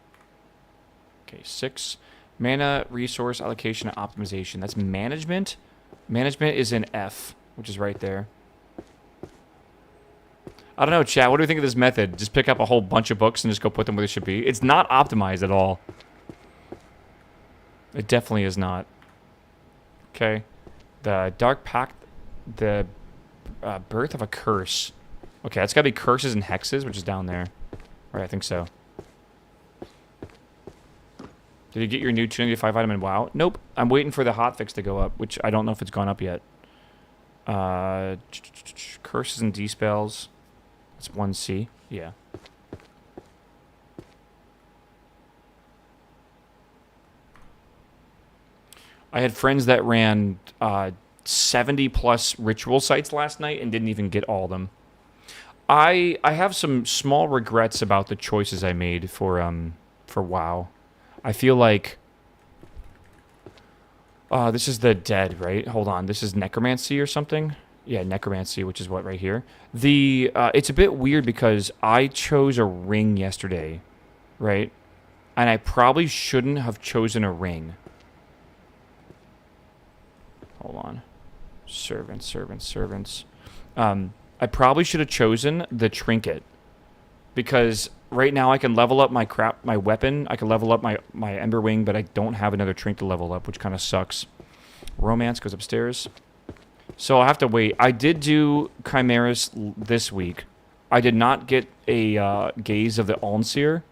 Okay, 6. Mana, resource, allocation, and optimization. That's management. Management is in F, which is right there. I don't know, chat. What do you think of this method? Just pick up a whole bunch of books and just go put them where they should be. It's not optimized at all. It definitely is not. Okay. The Dark Pact. The Birth of a Curse. Okay, that's got to be curses and hexes, which is down there. Right, I think so. Did you get your new 295 item in WoW? Nope. I'm waiting for the hotfix to go up, which I don't know if it's gone up yet. Curses and D-spells. That's 1C. Yeah. I had friends that ran 70-plus ritual sites last night and didn't even get all of them. I have some small regrets about the choices I made for WoW. I feel like... this is the dead, right? Hold on. This is necromancy or something? Yeah, necromancy, which is what, right here? It's a bit weird because I chose a ring yesterday, right? And I probably shouldn't have chosen a ring. Hold on. Servants. I probably should have chosen the trinket. Because right now I can level up my weapon. I can level up my Ember Wing, but I don't have another trinket to level up, which kind of sucks. Romance goes upstairs. So I'll have to wait. I did do Chimeras this week. I did not get a Gaze of the Alnseer,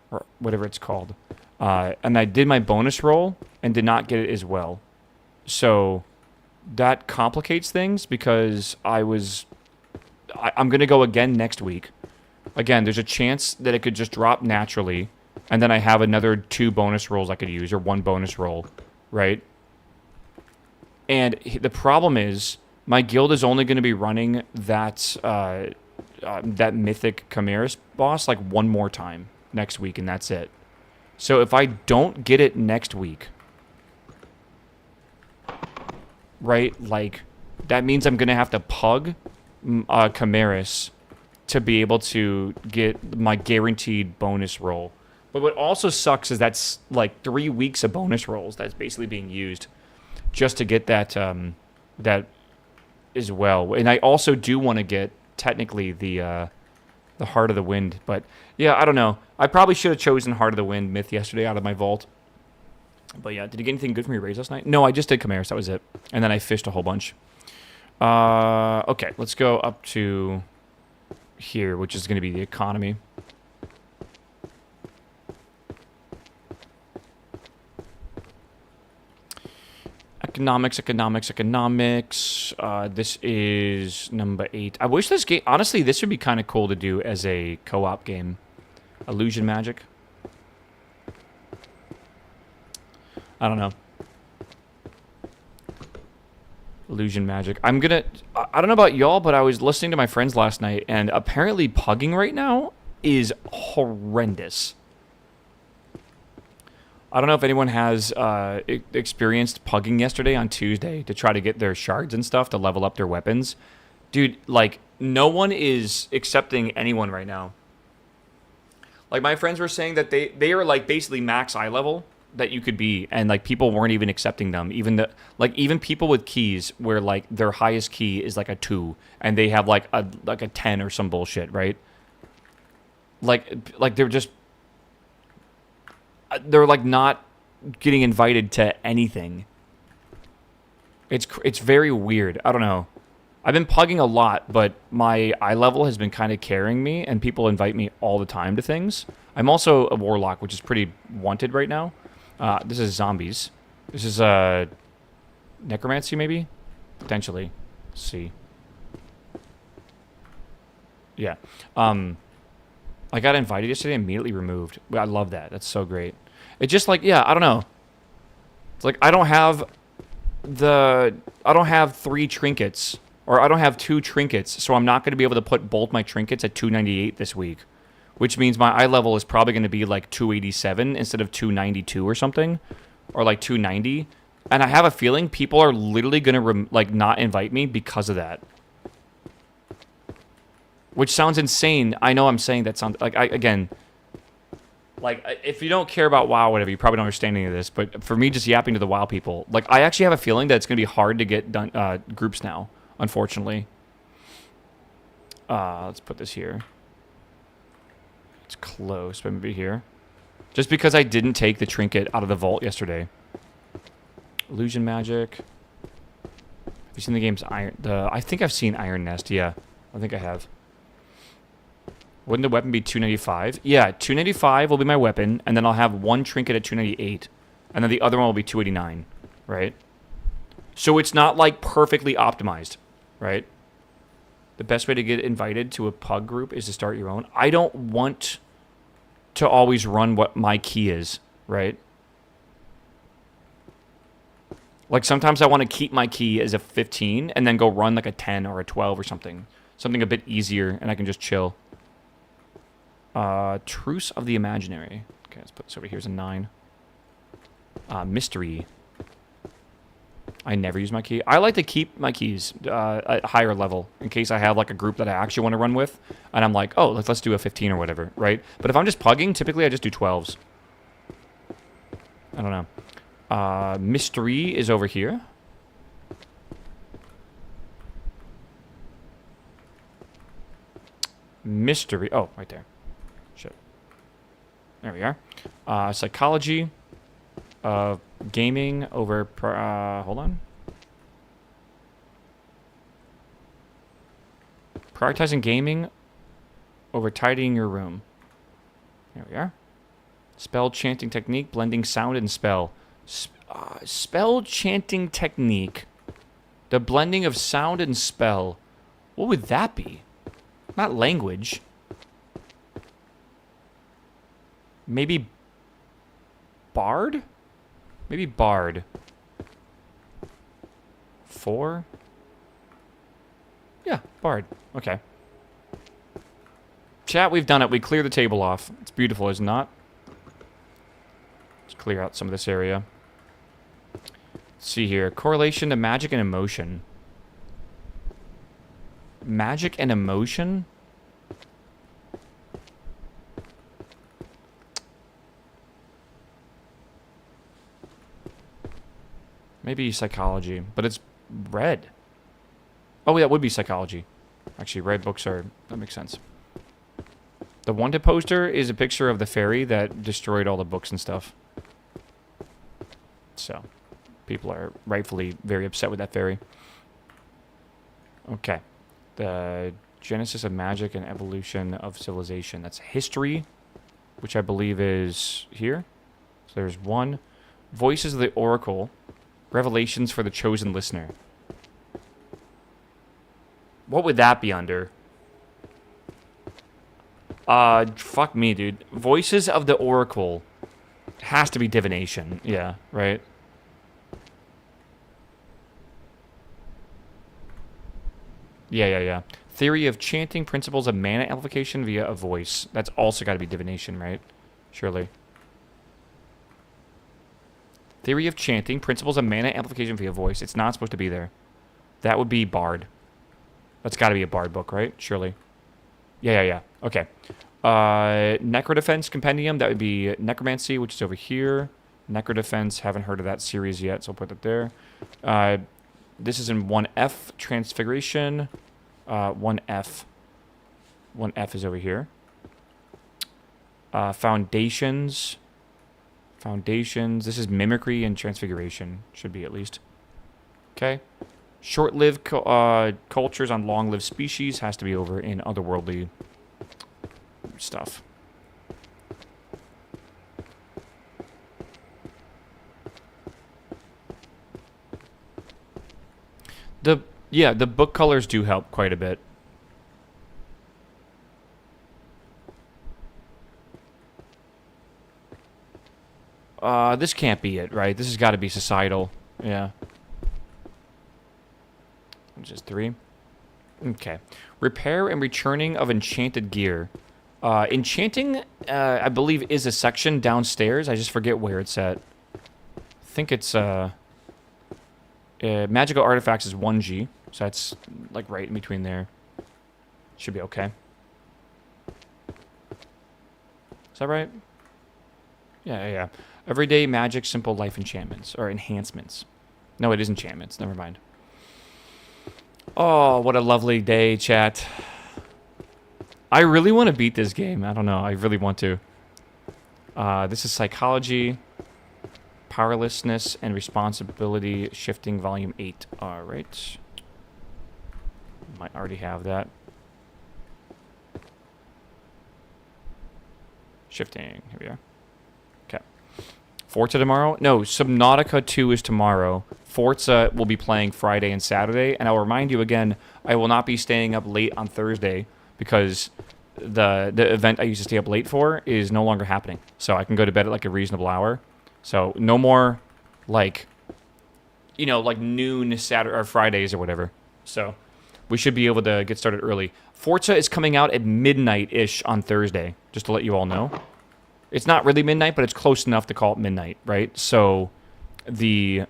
or whatever it's called. And I did my bonus roll and did not get it as well. So that complicates things because I'm going to go again next week. Again, there's a chance that it could just drop naturally, and then I have another 2 bonus rolls I could use, or 1 bonus roll, right? And the problem is, my guild is only going to be running that mythic Chimeras boss like 1 more time next week, and that's it. So if I don't get it next week, right, like, that means I'm going to have to pug Chimeras to be able to get my guaranteed bonus roll. But what also sucks is that's like 3 weeks of bonus rolls that's basically being used just to get that as well. And I also do want to get, technically, the Heart of the Wind. But, yeah, I don't know. I probably should have chosen Heart of the Wind myth yesterday out of my vault. But, yeah, did you get anything good from your raids last night? No, I just did Chimeras. That was it. And then I fished a whole bunch. Okay, let's go up to here, which is going to be the economy. Economics. This is number 8. I wish this game... Honestly, this would be kind of cool to do as a co-op game. Illusion Magic. I don't know. Illusion Magic. I don't know about y'all, but I was listening to my friends last night, and apparently pugging right now is horrendous. I don't know if anyone has experienced pugging yesterday on Tuesday to try to get their shards and stuff to level up their weapons. Dude, like, no one is accepting anyone right now. Like, my friends were saying that they are, like, basically max eye level that you could be, and, like, people weren't even accepting them. Even people with keys where, like, their highest key is, like, a 2, and they have, like a 10 or some bullshit, right? Like they're just... They're, like, not getting invited to anything. It's very weird. I don't know. I've been pugging a lot, but my eye level has been kind of carrying me, and people invite me all the time to things. I'm also a warlock, which is pretty wanted right now. This is zombies. This is necromancy, maybe? Potentially. Let's see. Yeah. I got invited yesterday, immediately removed. I love that. That's so great. It's just like, yeah, I don't know. It's like I don't have 3 trinkets, or I don't have 2 trinkets, so I'm not going to be able to put both my trinkets at 298 this week, which means my eye level is probably going to be like 287 instead of 292 or something, or like 290. And I have a feeling people are literally going to not invite me because of that. Which sounds insane. I know I'm saying that sounds... Again, if you don't care about WoW or whatever, you probably don't understand any of this. But for me, just yapping to the WoW people, like, I actually have a feeling that it's going to be hard to get done groups now, unfortunately. Let's put this here. It's close, but maybe here. Just because I didn't take the trinket out of the vault yesterday. Illusion Magic. Have you seen the game's Iron... I think I've seen Iron Nest, yeah. I think I have. Wouldn't the weapon be 295? Yeah, 295 will be my weapon, and then I'll have 1 trinket at 298, and then the other one will be 289, right? So it's not, like, perfectly optimized, right? The best way to get invited to a pug group is to start your own. I don't want to always run what my key is, right? Like, sometimes I want to keep my key as a 15 and then go run, like, a 10 or a 12 or something. Something a bit easier, and I can just chill. Truce of the Imaginary. Okay, let's put this over here as a 9. Mystery. I never use my key. I like to keep my keys at higher level in case I have like a group that I actually want to run with, and I'm like, oh, let's do a 15 or whatever, right? But if I'm just pugging, typically I just do 12s. I don't know. Mystery is over here. Mystery. Oh, right there. Shit. There we are. Psychology. Gaming over... hold on. Prioritizing gaming over tidying your room. There we are. Spell chanting technique. Blending sound and spell. Spell chanting technique. The blending of sound and spell. What would that be? Not language. Maybe Bard? Maybe Bard. 4? Yeah, Bard. Okay. Chat, we've done it. We cleared the table off. It's beautiful, is it not? Let's clear out some of this area. Let's see here. Correlation to magic and emotion. Magic and emotion? Maybe psychology, but it's red. Oh, that would be psychology. Actually, red books are... That makes sense. The wanted poster is a picture of the fairy that destroyed all the books and stuff. So, people are rightfully very upset with that fairy. Okay. The genesis of magic and evolution of civilization. That's history, which I believe is here. So there's one. Voices of the Oracle. Revelations for the chosen listener. What would that be under? Fuck me, dude. Voices of the Oracle. Has to be divination. Yeah, right? Yeah. Theory of chanting, principles of mana amplification via a voice. That's also got to be divination, right? Surely. Theory of chanting, principles of mana amplification via voice. It's not supposed to be there. That would be Bard. That's got to be a Bard book, right? Surely. Yeah. Okay. Necrodefense Compendium. That would be Necromancy, which is over here. Necrodefense. Haven't heard of that series yet, so I'll put that there. This is in 1F. Transfiguration. 1F. 1F is over here. Foundations. Foundations. This is Mimicry and Transfiguration. Should be at least. Okay. Short-lived cultures on long-lived species has to be over in otherworldly stuff. The book colors do help quite a bit. This can't be it, right? This has got to be societal. Yeah. Which is 3. Okay. Repair and returning of enchanted gear. Enchanting, I believe, is a section downstairs. I just forget where it's at. I think it's, magical artifacts is 1G. So that's, like, right in between there. Should be okay. Is that right? Yeah. Everyday magic, simple life enchantments. Or enhancements. No, it is enchantments. Never mind. Oh, what a lovely day, chat. I really want to beat this game. I don't know. I really want to. This is Psychology, Powerlessness, and Responsibility Shifting, Volume 8. All right. Might already have that. Shifting. Here we are. Okay. Forza tomorrow? No, Subnautica 2 is tomorrow. Forza will be playing Friday and Saturday. And I'll remind you again, I will not be staying up late on Thursday because the event I used to stay up late for is no longer happening. So I can go to bed at like a reasonable hour. So no more like, you know, like noon Saturday or Fridays or whatever. So we should be able to get started early. Forza is coming out at midnight-ish on Thursday, just to let you all know. It's not really midnight, but it's close enough to call it midnight, right? So the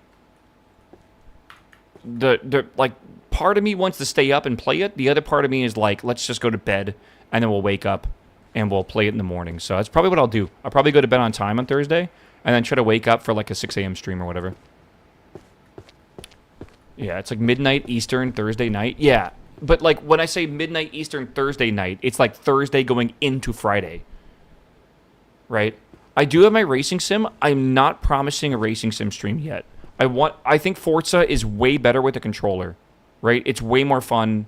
like part of me wants to stay up and play it. The other part of me is like, let's just go to bed and then we'll wake up and we'll play it in the morning. So that's probably what I'll do. I'll probably go to bed on time on Thursday and then try to wake up for like a 6 a.m. stream or whatever. Yeah, it's like midnight Eastern Thursday night. Yeah, but like when I say midnight Eastern Thursday night, it's like Thursday going into Friday. Right? I do have my racing sim. I'm not promising a racing sim stream yet. I think Forza is way better with a controller. Right? It's way more fun,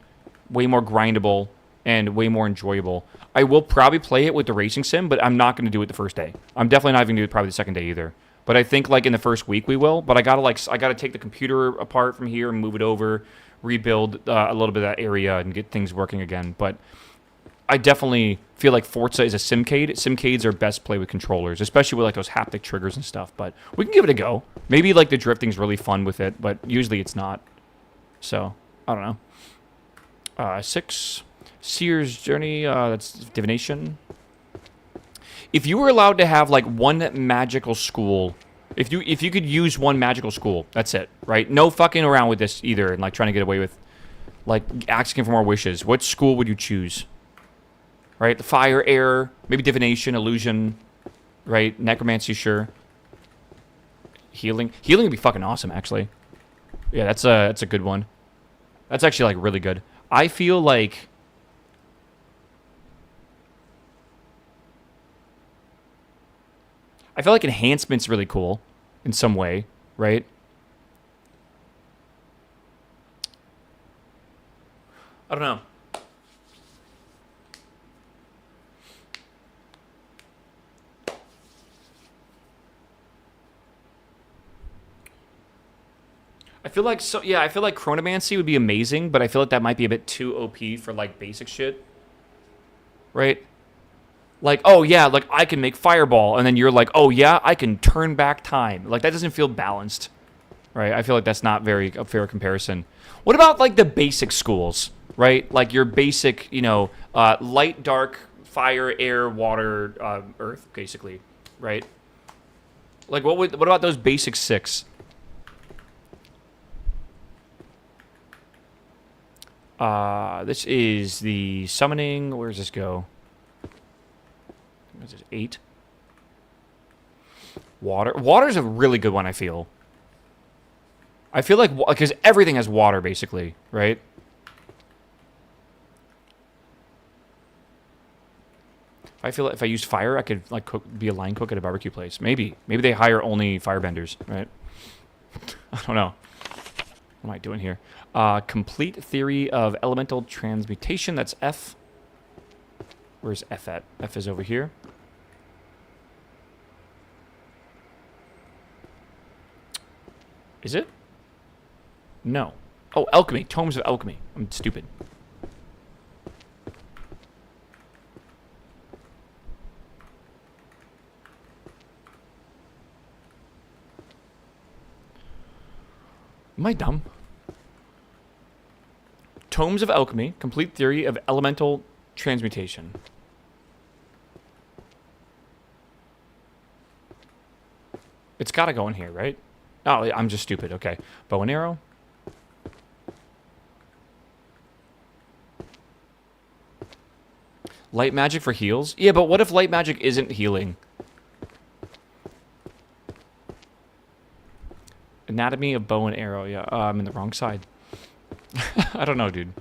way more grindable, and way more enjoyable. I will probably play it with the racing sim, but I'm not going to do it the first day. I'm definitely not even going to do it probably the second day either. But I think like in the first week we will. But I gotta take the computer apart from here and move it over, rebuild a little bit of that area and get things working again. But I definitely feel like Forza is a simcade. Simcades are best played with controllers, especially with like those haptic triggers and stuff. But we can give it a go. Maybe like the drifting's really fun with it, but usually it's not. So I don't know. 6 Seer's Journey. That's divination. If you were allowed to have like one magical school, if you could use one magical school, that's it, right? No fucking around with this either, and like trying to get away with like asking for more wishes. What school would you choose? Right, the fire, air, maybe divination, illusion, right? Necromancy, sure. Healing would be fucking awesome, actually. Yeah, that's a good one. That's actually, like, really good. I feel like... enhancement's really cool in some way, right? I don't know. I feel like I feel like chronomancy would be amazing, but I feel like that might be a bit too OP for like basic shit. Right? Like, oh yeah, like I can make fireball, and then you're like, oh yeah, I can turn back time. Like that doesn't feel balanced. Right? I feel like that's not very a fair comparison. What about like the basic schools, right? Like your basic, light, dark, fire, air, water, earth, basically, right? Like what about those basic 6? This is the summoning. Where does this go? What is it, 8? Water. Water's a really good one, I feel. I feel like, because everything has water, basically, right? I feel like if I used fire, I could, like, be a line cook at a barbecue place. Maybe. Maybe they hire only firebenders, right? I don't know. What am I doing here? Complete theory of elemental transmutation. That's F. Where's F at? F is over here. Is it? No. Oh, alchemy. Tomes of alchemy. I'm stupid. Am I dumb? Tomes of Alchemy, complete theory of elemental transmutation. It's gotta go in here, right? Oh, I'm just stupid. Okay. Bow and arrow. Light magic for heals? Yeah, but what if light magic isn't healing? Anatomy of bow and arrow. Yeah, I'm in the wrong side. I don't know, dude.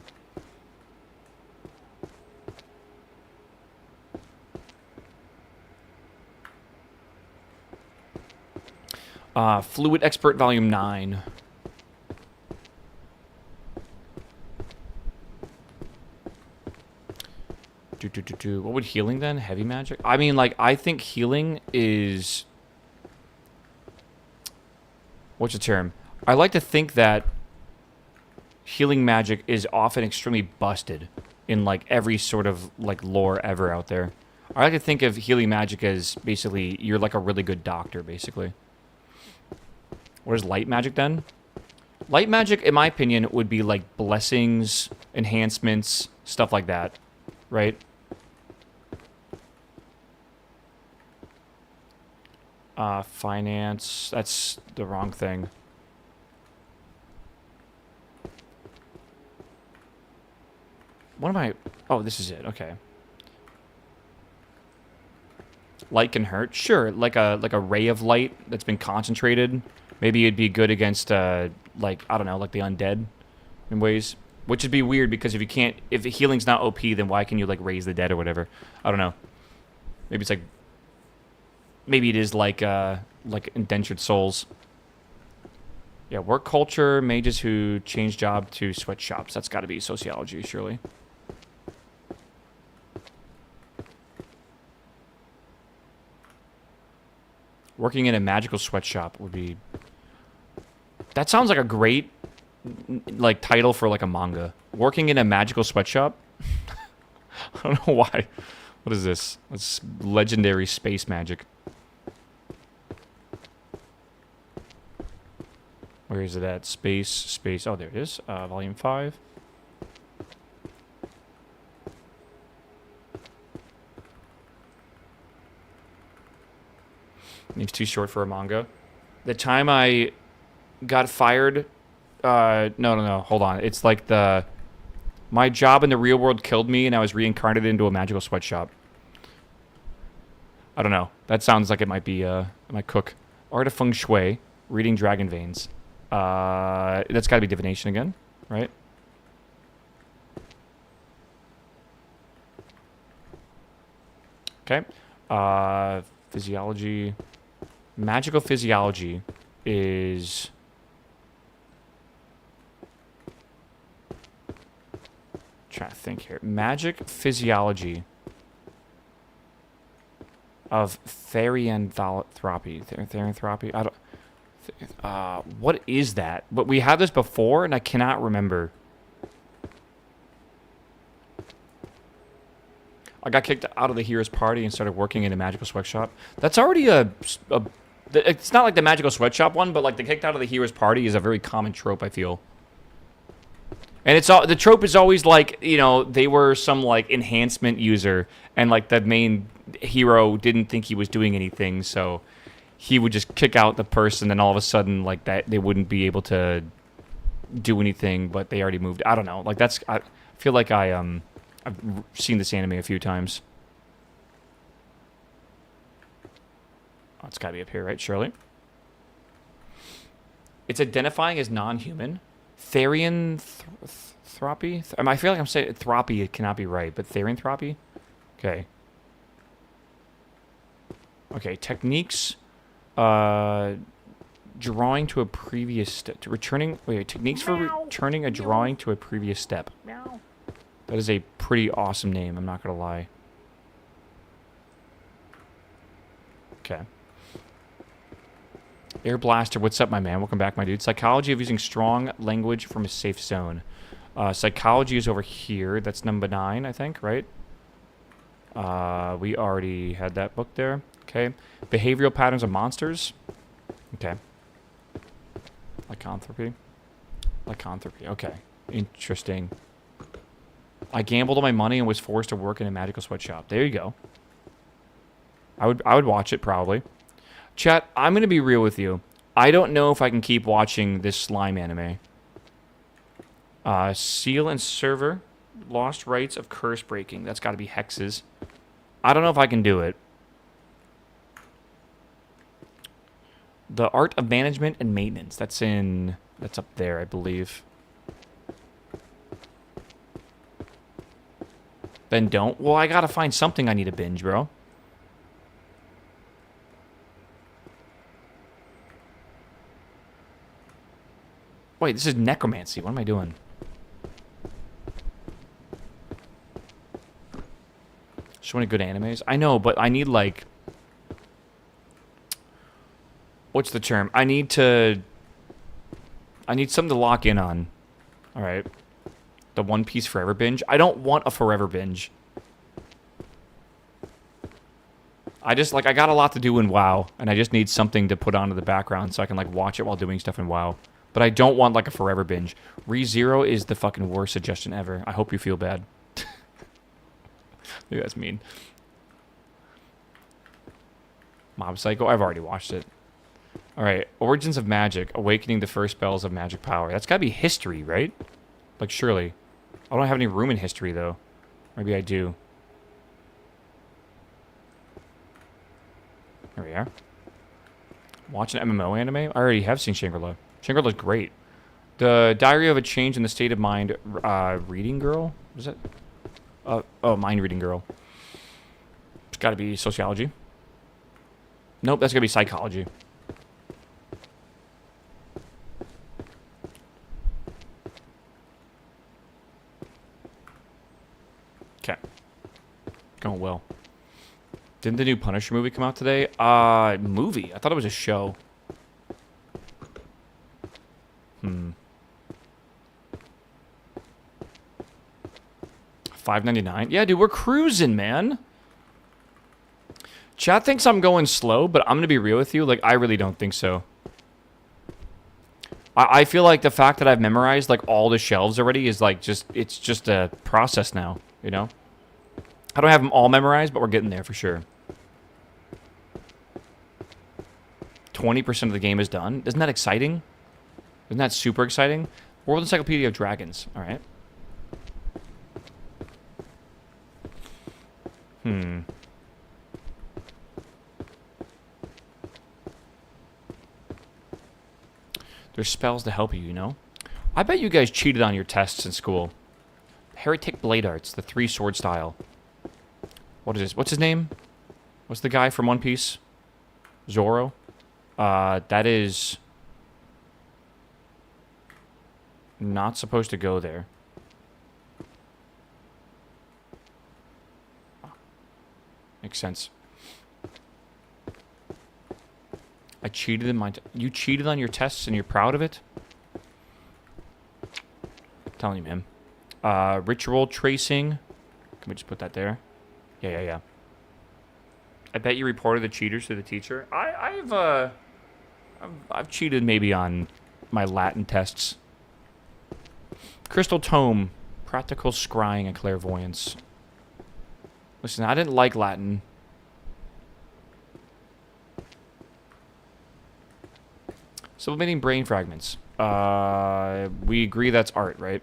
Fluid Expert Volume 9. What would healing then? Heavy magic? I mean, like, I think healing is... What's the term? I like to think that healing magic is often extremely busted in, like, every sort of, like, lore ever out there. I like to think of healing magic as basically, you're like a really good doctor, basically. What is light magic then? Light magic, in my opinion, would be like blessings, enhancements, stuff like that, right? Finance, that's the wrong thing. What am I? Oh, this is it. Okay. Light can hurt. Sure, like a ray of light that's been concentrated. Maybe it'd be good against like, I don't know, like the undead in ways. Which would be weird because if healing's not OP, then why can you like raise the dead or whatever? I don't know. Maybe it's like, maybe it is like indentured souls. Yeah, work culture, mages who change job to sweatshops. That's got to be sociology, surely. Working in a magical sweatshop would be... That sounds like a great, like, title for, like, a manga. Working in a magical sweatshop? I don't know why. What is this? It's legendary space magic. Where is it at? Space. Oh, there it is. Volume 5. Name's too short for a manga. The time I got fired... No. Hold on. It's like my job in the real world killed me, and I was reincarnated into a magical sweatshop. I don't know. That sounds like it might be my cook. Art of Feng Shui. Reading Dragon Veins. That's got to be divination again, right? Okay. Physiology. Magical physiology is... trying to think here. Magic physiology of therianthropy. Therianthropy? I don't... what is that? But we had this before, and I cannot remember. I got kicked out of the hero's party and started working in a magical sweatshop. That's already it's not like the magical sweatshop one, but like the kicked out of the hero's party is a very common trope, I feel. And it's all, the trope is always like, you know, they were some like enhancement user, and like the main hero didn't think he was doing anything, so he would just kick out the person, and all of a sudden like that they wouldn't be able to do anything, but they already moved. I don't know. Like that's, I feel like I've seen this anime a few times. Oh, it's gotta be up here, right? Surely. It's identifying as non-human. Therianthropy? I feel like I'm saying thropy. It cannot be right, but therianthropy? Okay. Okay, techniques. Drawing to a previous step. Returning. Wait, techniques for returning a drawing to a previous step. That is a pretty awesome name, I'm not gonna lie. Okay. Air Blaster, what's up, my man? Welcome back, my dude. Psychology of using strong language from a safe zone. Psychology is over here. That's number 9, I think, right? We already had that book there. Okay. Behavioral patterns of monsters. Okay. Lycanthropy. Lycanthropy. Okay. Interesting. I gambled all my money and was forced to work in a magical sweatshop. There you go. I would watch it, probably. Chat, I'm going to be real with you. I don't know if I can keep watching this slime anime. Seal and server. Lost rights of curse breaking. That's got to be hexes. I don't know if I can do it. The art of management and maintenance. That's up there, I believe. Then don't. Well, I got to find something I need to binge, bro. Wait, this is necromancy. What am I doing? So many good animes. I know, but I need, like... What's the term? I need something to lock in on. Alright. The One Piece Forever binge. I don't want a forever binge. I got a lot to do in WoW, and I just need something to put onto the background so I can, like, watch it while doing stuff in WoW. But I don't want, like, a forever binge. ReZero is the fucking worst suggestion ever. I hope you feel bad. Maybe that's mean. Mob Psycho? I've already watched it. Alright. Origins of Magic. Awakening the first spells of magic power. That's gotta be history, right? Like, surely. I don't have any room in history, though. Maybe I do. Here we are. Watch an MMO anime? I already have seen Shangri-La. Shangri-La's great. The Diary of a Change in the State of Mind reading girl? Was it? Oh, mind reading girl. It's gotta be sociology. Nope, that's gonna be psychology. Okay. Going well. Didn't the new Punisher movie come out today? Movie? I thought it was a show. $5.99. Yeah, dude, we're cruising, man. Chat thinks I'm going slow, but I'm gonna be real with you. Like, I really don't think so. I feel like the fact that I've memorized like all the shelves already is like it's just a process now. You know. I don't have them all memorized, but we're getting there for sure. 20% of the game is done. Isn't that exciting? Isn't that super exciting? World Encyclopedia of Dragons. All right. There's spells to help you, you know? I bet you guys cheated on your tests in school. Heretic Blade Arts, the 3 sword style. What is this? What's his name? What's the guy from One Piece? Zoro? That is not supposed to go there. Makes sense. I cheated in my... You cheated on your tests and you're proud of it? I'm telling you, man. Ritual tracing. Can we just put that there? Yeah. I bet you reported the cheaters to the teacher. I've cheated maybe on my Latin tests. Crystal Tome. Practical scrying and clairvoyance. Listen, I didn't like Latin. Sublimating brain fragments. We agree that's art, right?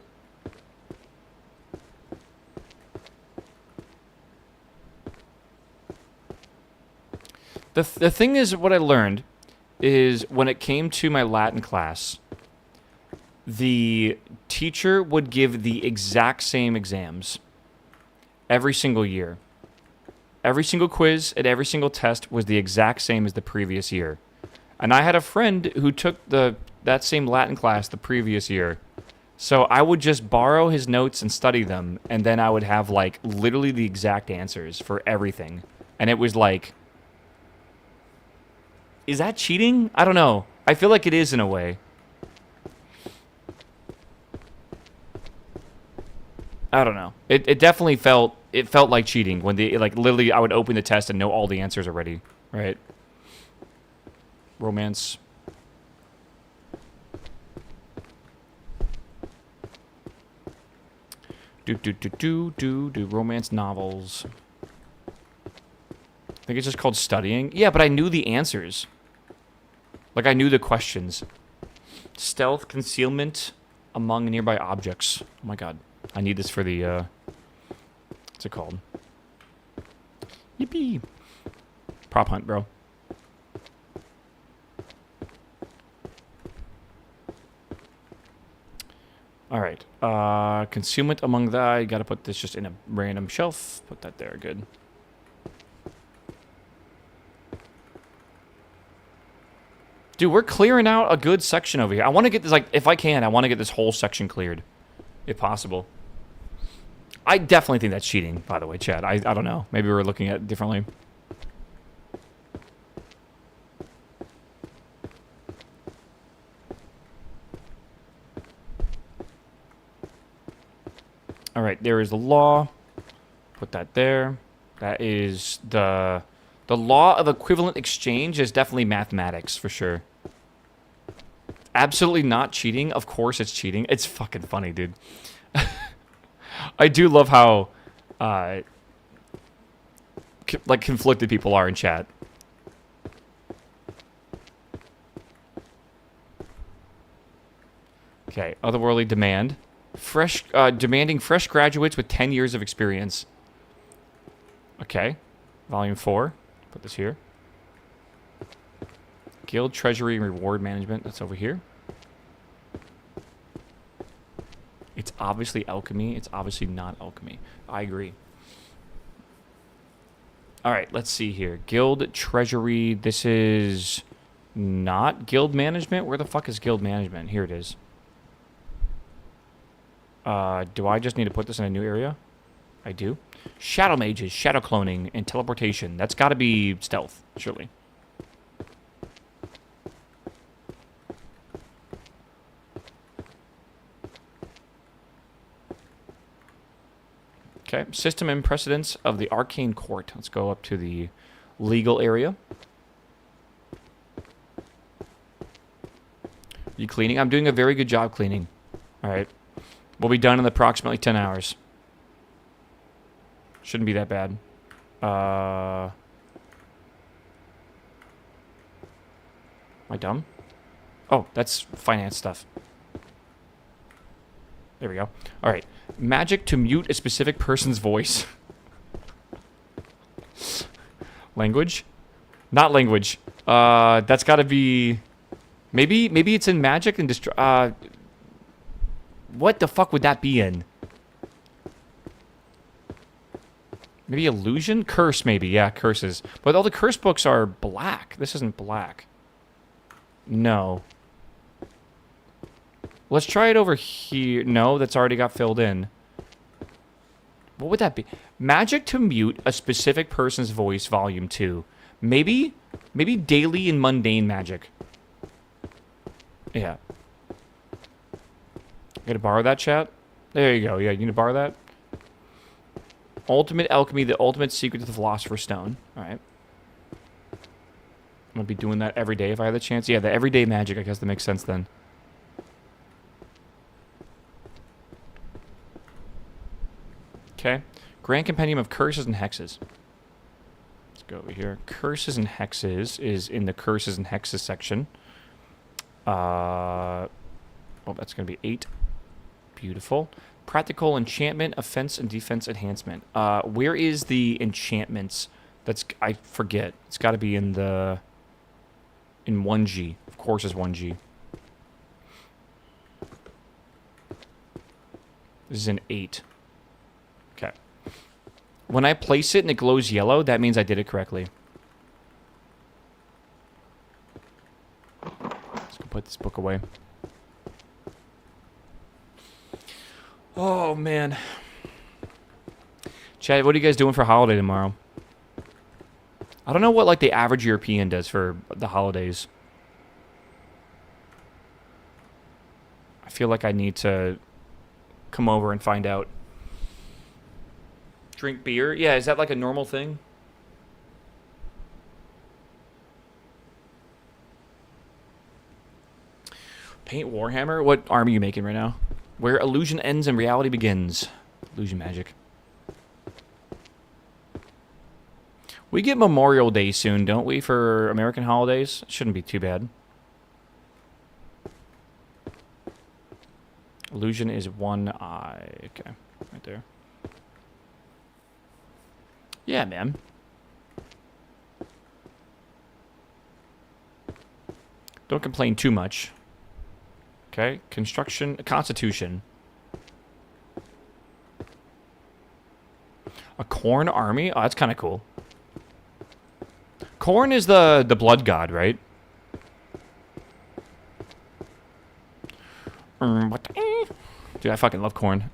The thing is, what I learned is when it came to my Latin class, the teacher would give the exact same exams every single year. Every single quiz and every single test was the exact same as the previous year. And I had a friend who took that same Latin class the previous year. So I would just borrow his notes and study them, and then I would have, like, literally the exact answers for everything. And it was like... Is that cheating? I don't know. I feel like it is in a way. I don't know. It definitely felt like cheating when literally I would open the test and know all the answers already, right? Romance. Do romance novels. I think it's just called studying. Yeah, but I knew the answers. Like, I knew the questions. Stealth, concealment among nearby objects. Oh my god. I need this for the, what's it called? Yippee. Prop hunt, bro. Alright. Concealment among that. You gotta put this just in a random shelf. Put that there. Good. Dude, we're clearing out a good section over here. I want to get this, like, if I can, I want to get this whole section cleared. If possible. I definitely think that's cheating, by the way, Chad. I don't know. Maybe we're looking at it differently. Alright, there is the law. Put that there. That is the law of equivalent exchange is definitely mathematics, for sure. Absolutely not cheating. Of course it's cheating. It's fucking funny, dude. I do love how, like, conflicted people are in chat. Okay, otherworldly demand. Demanding fresh graduates with 10 years of experience. Okay, volume 4. Put this here. Guild treasury and reward management. That's over here. It's obviously alchemy. It's obviously not alchemy. I agree. Alright, let's see here. Guild treasury. This is not guild management. Where the fuck is guild management? Here it is. Do I just need to put this in a new area? I do. Shadow mages, shadow cloning, and teleportation. That's got to be stealth, surely. Okay, system and precedence of the Arcane Court. Let's go up to the legal area. You cleaning? I'm doing a very good job cleaning. All right. We'll be done in approximately 10 hours. Shouldn't be that bad. Am I dumb? Oh, that's finance stuff. There we go. All right. Magic to mute a specific person's voice. Language? Not language. That's got to be... Maybe it's in magic and what the fuck would that be in? Maybe illusion? Curse, maybe. Yeah, curses. But all the curse books are black. This isn't black. No. Let's try it over here. No, that's already got filled in. What would that be? Magic to mute a specific person's voice, volume 2. Maybe daily and mundane magic. Yeah. Gotta borrow that, chat? There you go. Yeah, you need to borrow that. Ultimate alchemy, the ultimate secret to the philosopher's stone. Alright. I'm gonna be doing that every day if I have the chance. Yeah, the everyday magic, I guess that makes sense then. Okay. Grand Compendium of Curses and Hexes. Let's go over here. Curses and Hexes is in the Curses and Hexes section. Well, that's going to be 8. Beautiful. Practical enchantment, offense, and defense enhancement. Where is the enchantments? I forget. It's got to be in 1G. Of course it's 1G. This is an 8. Okay. When I place it and it glows yellow, that means I did it correctly. Let's go put this book away. Oh, man. Chad, what are you guys doing for holiday tomorrow? I don't know what, like, the average European does for the holidays. I feel like I need to come over and find out. Drink beer? Yeah, is that like a normal thing? Paint Warhammer? What army are you making right now? Where illusion ends and reality begins. Illusion magic. We get Memorial Day soon, don't we, for American holidays? Shouldn't be too bad. Illusion is 1 eye. Okay, right there. Yeah, man. Don't complain too much. Okay, construction, constitution. A corn army? Oh, that's kind of cool. Corn is the blood god, right? Dude, I fucking love corn.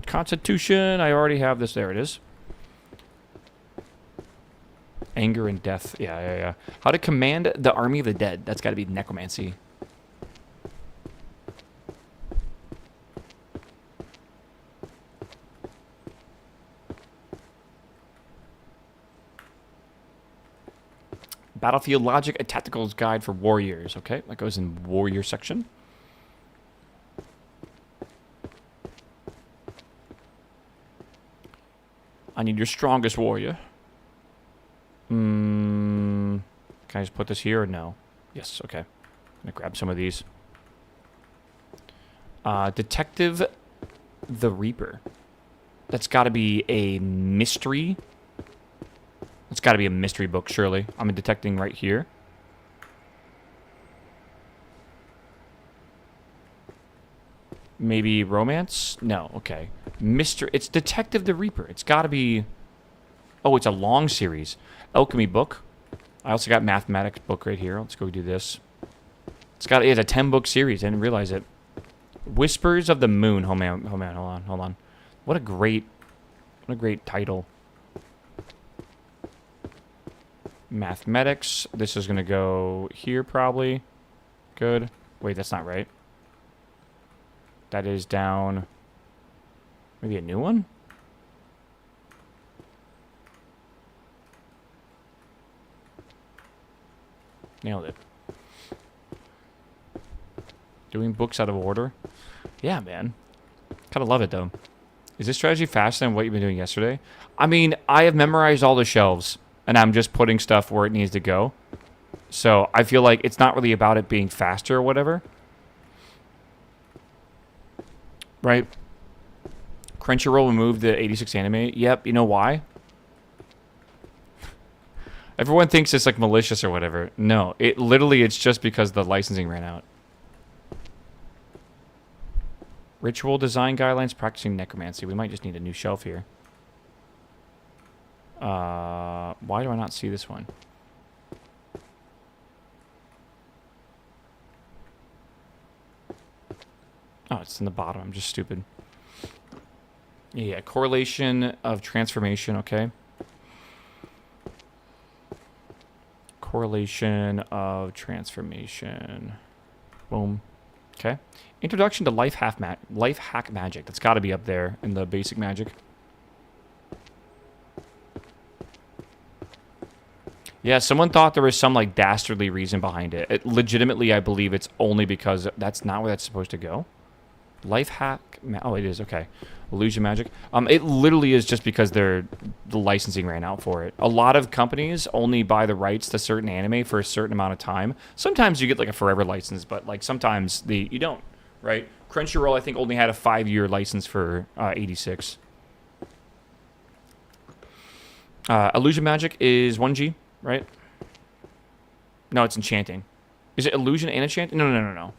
Constitution, I already have this. There it is. Anger and death. Yeah. How to command the army of the dead. That's got to be necromancy. Battlefield logic, a tactical guide for warriors. Okay, that goes in warrior section. I need your strongest warrior. Can I just put this here or no? Yes, okay. I'm gonna grab some of these. Detective the Reaper. That's gotta be a mystery. It's gotta be a mystery book, surely. I'm detecting right here. Maybe romance? No, okay. It's Detective the Reaper. It's gotta be... Oh, it's a long series. Alchemy book. I also got mathematics book right here. Let's go do this. It's a 10-book series. I didn't realize it. Whispers of the Moon. Oh man, hold on. What a great title. Mathematics. This is gonna go here probably. Good. Wait, that's not right. That is down. Maybe a new one? Nailed it. Doing books out of order? Yeah, man. Kind of love it, though. Is this strategy faster than what you've been doing yesterday? I mean, I have memorized all the shelves, and I'm just putting stuff where it needs to go. So I feel like it's not really about it being faster or whatever. Right? Crunchyroll removed the 86 anime. Yep, you know why? Everyone thinks it's like malicious or whatever. No, it's just because the licensing ran out. Ritual design guidelines, practicing necromancy. We might just need a new shelf here. Why do I not see this one? Oh, it's in the bottom. I'm just stupid. Yeah, correlation of transformation, okay. Correlation of transformation. Boom. Okay. Introduction to life hack magic. That's got to be up there in the basic magic. Yeah, someone thought there was some like dastardly reason behind it. Legitimately, I believe it's only because that's not where that's supposed to go. Life hack. Oh, it is. Okay. Illusion magic. It literally is just because the licensing ran out for it. A lot of companies only buy the rights to certain anime for a certain amount of time. Sometimes you get like a forever license, but like sometimes you don't, right? Crunchyroll, I think, only had a 5-year license for 86. Illusion magic is 1G, right? No, it's enchanting. Is it illusion and enchanting? No.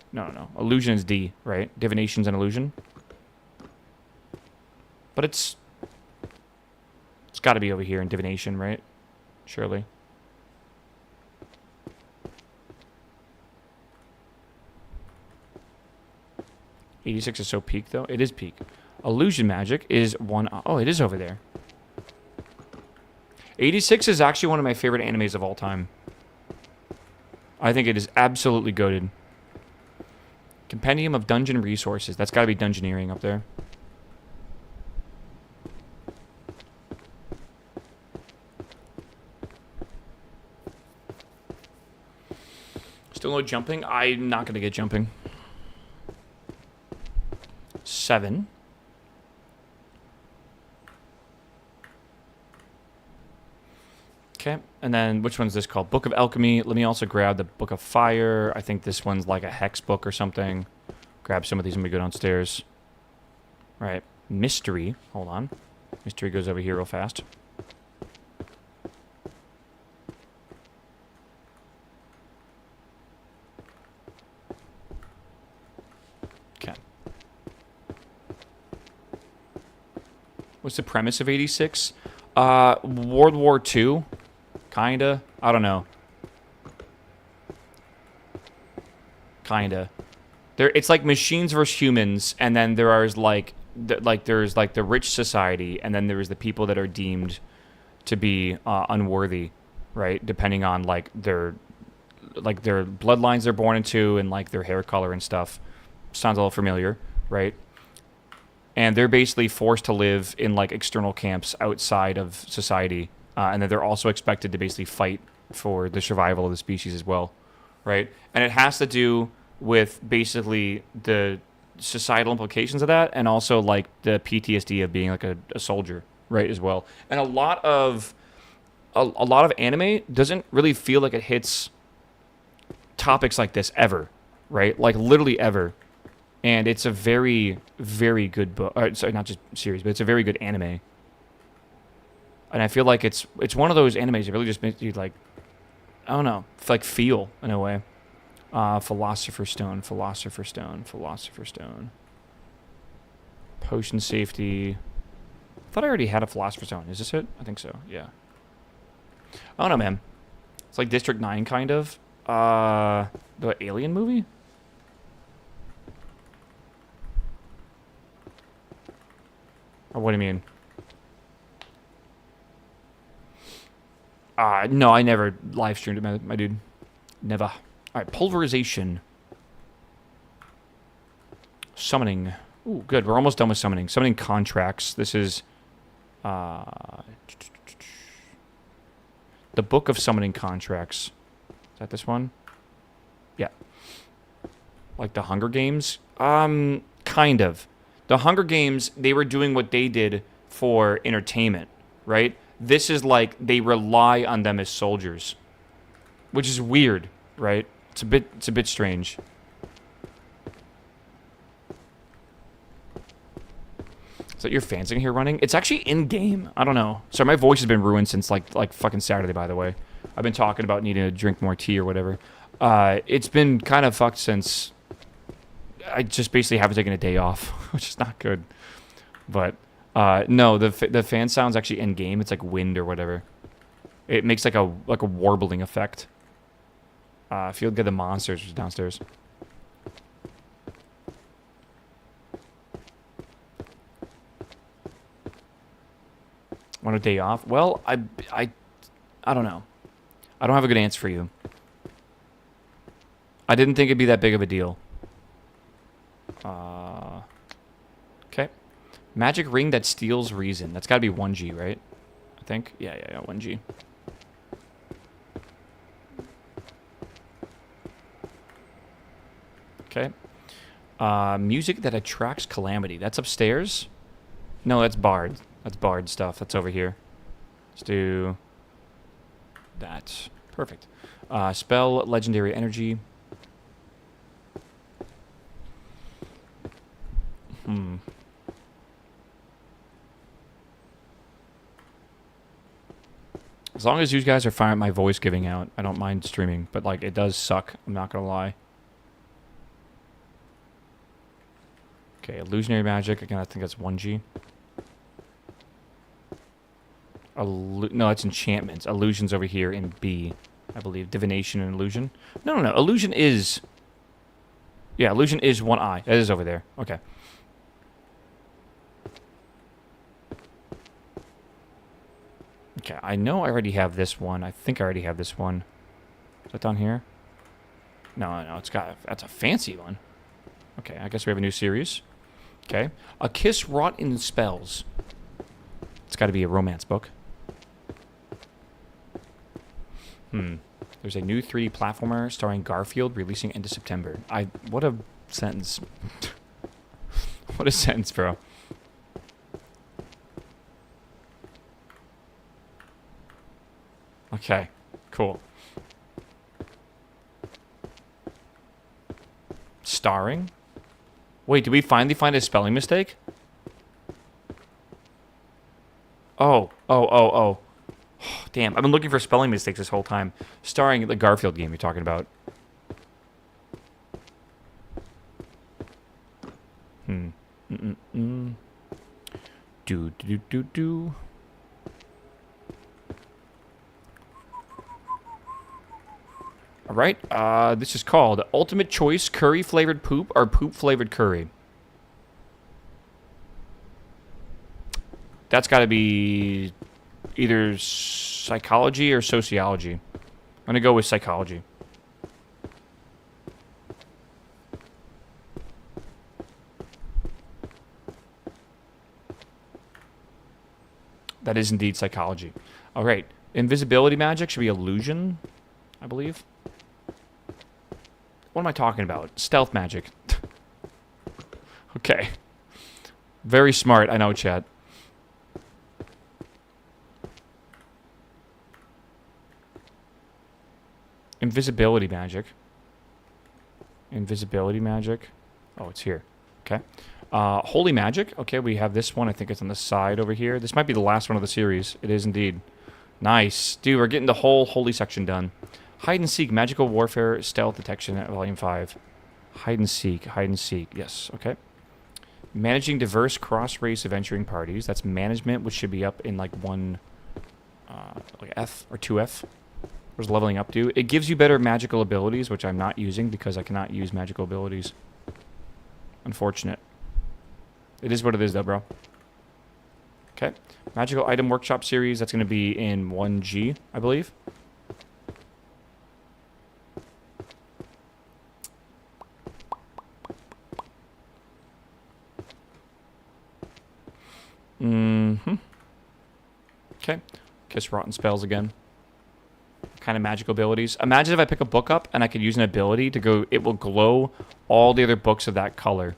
Illusion is D, right? Divination's an illusion. But it's got to be over here in divination, right? Surely. '86 is so peak, though. It is peak. Illusion magic is 1. Oh, it is over there. '86 is actually one of my favorite animes of all time. I think it is absolutely goated. Compendium of Dungeon Resources. That's got to be Dungeoneering up there. Still no jumping? I'm not going to get jumping. 7. Okay, and then which one's this called? Book of Alchemy. Let me also grab the Book of Fire. I think this one's like a hex book or something. Grab some of these when we go downstairs. Right. Mystery. Hold on. Mystery goes over here real fast. Okay. What's the premise of '86? World War II. Kinda. I don't know. Kinda. It's like machines versus humans, and then there's like the rich society, and then there's the people that are deemed to be unworthy, right? Depending on like their bloodlines they're born into and like their hair color and stuff. Sounds a little familiar, right? And they're basically forced to live in like external camps outside of society. And then they're also expected to basically fight for the survival of the species as well, right? And it has to do with basically the societal implications of that, and also like the PTSD of being like a soldier, right, as well. And a lot of anime doesn't really feel like it hits topics like this ever, right? Like literally ever. And it's a very, very good book. Sorry, not just series, but it's a very good anime. And I feel like it's one of those animes that really just makes you like, I don't know, like feel in a way. Philosopher's Stone. Potion safety. I thought I already had a Philosopher's Stone. Is this it? I think so. Yeah. I don't know, man. It's like District 9 kind of. The Alien movie? Or what do you mean? No, I never live streamed it, my dude. Never. All right, pulverization. Summoning. Ooh, good. We're almost done with summoning. Summoning contracts. This is the Book of Summoning Contracts. Is that this one? Yeah. Like the Hunger Games? Kind of. The Hunger Games, they were doing what they did for entertainment, right? This is like they rely on them as soldiers, which is weird, right? It's a bit strange. Is that your fancing here running? It's actually in game. I don't know. Sorry, my voice has been ruined since like fucking Saturday. By the way, I've been talking about needing to drink more tea or whatever. It's been kind of fucked since I just basically haven't taken a day off, which is not good. But No, the fan sound's actually in game. It's like wind or whatever. It makes like a warbling effect. If you look at the monsters downstairs. Want a day off? Well, I don't know. I don't have a good answer for you. I didn't think it'd be that big of a deal. Okay. Magic ring that steals reason. That's got to be 1G, right? I think. Yeah, 1G. Okay. Music that attracts calamity. That's upstairs? No, that's Bard. That's Bard stuff. That's over here. Let's do that. Perfect. Spell legendary energy. As long as you guys are fine with my voice giving out, I don't mind streaming. But, like, it does suck. I'm not going to lie. Okay, illusionary magic. Again, I think that's 1G. No, it's enchantments. Illusion's over here in B, I believe. Divination and illusion. No. Illusion is... Yeah, illusion is 1I. That is over there. Okay. Okay, I know I already have this one. I think I already have this one. Is that down here? No, it's got... That's a fancy one. Okay, I guess we have a new series. Okay. A Kiss Wrought in Spells. It's got to be a romance book. There's a new 3D platformer starring Garfield releasing into September. What a sentence. What a sentence, bro. Okay, cool. Starring? Wait, did we finally find a spelling mistake? Oh. Damn, I've been looking for spelling mistakes this whole time. Starring the Garfield game you're talking about. Do. Alright, this is called Ultimate Choice Curry Flavored Poop or Poop Flavored Curry. That's got to be either psychology or sociology. I'm going to go with psychology. That is indeed psychology. All right. Invisibility magic should be illusion, I believe. What am I talking about? Stealth magic. Okay. Very smart, I know, chat. Invisibility magic. Invisibility magic. Oh, it's here. Okay. Holy magic. Okay, we have this one. I think it's on the side over here. This might be the last one of the series. It is indeed. Nice. Dude, we're getting the whole holy section done. Hide and seek. Magical warfare. Stealth detection at volume 5. Hide and seek. Hide and seek. Yes. Okay. Managing diverse cross-race adventuring parties. That's management, which should be up in like like F or 2F. Where's leveling up to? It gives you better magical abilities, which I'm not using because I cannot use magical abilities. Unfortunate. It is what it is, though, bro. Okay. Magical item workshop series. That's going to be in 1G, I believe. Okay. Kiss rotten spells again. Kind of magical abilities. Imagine if I pick a book up and I could use an ability to go... It will glow all the other books of that color.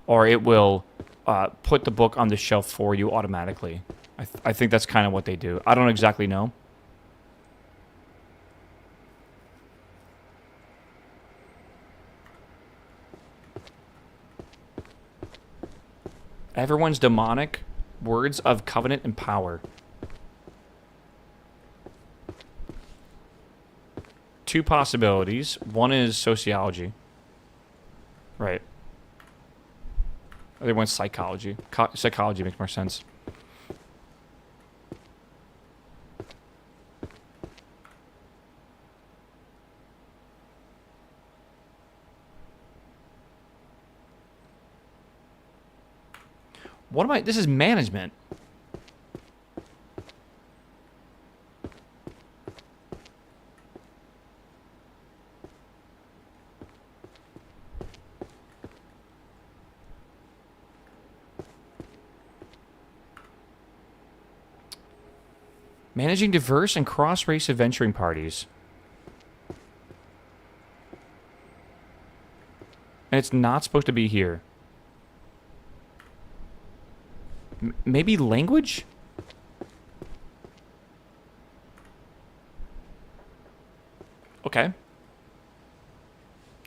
Or it will put the book on the shelf for you automatically. I think that's kind of what they do. I don't exactly know. Everyone's demonic. Words of covenant and power. 2 possibilities. One is sociology. Right. Other one's psychology. Psychology makes more sense. What am I? This is management. Managing diverse and cross-race adventuring parties. And it's not supposed to be here. Maybe language? Okay.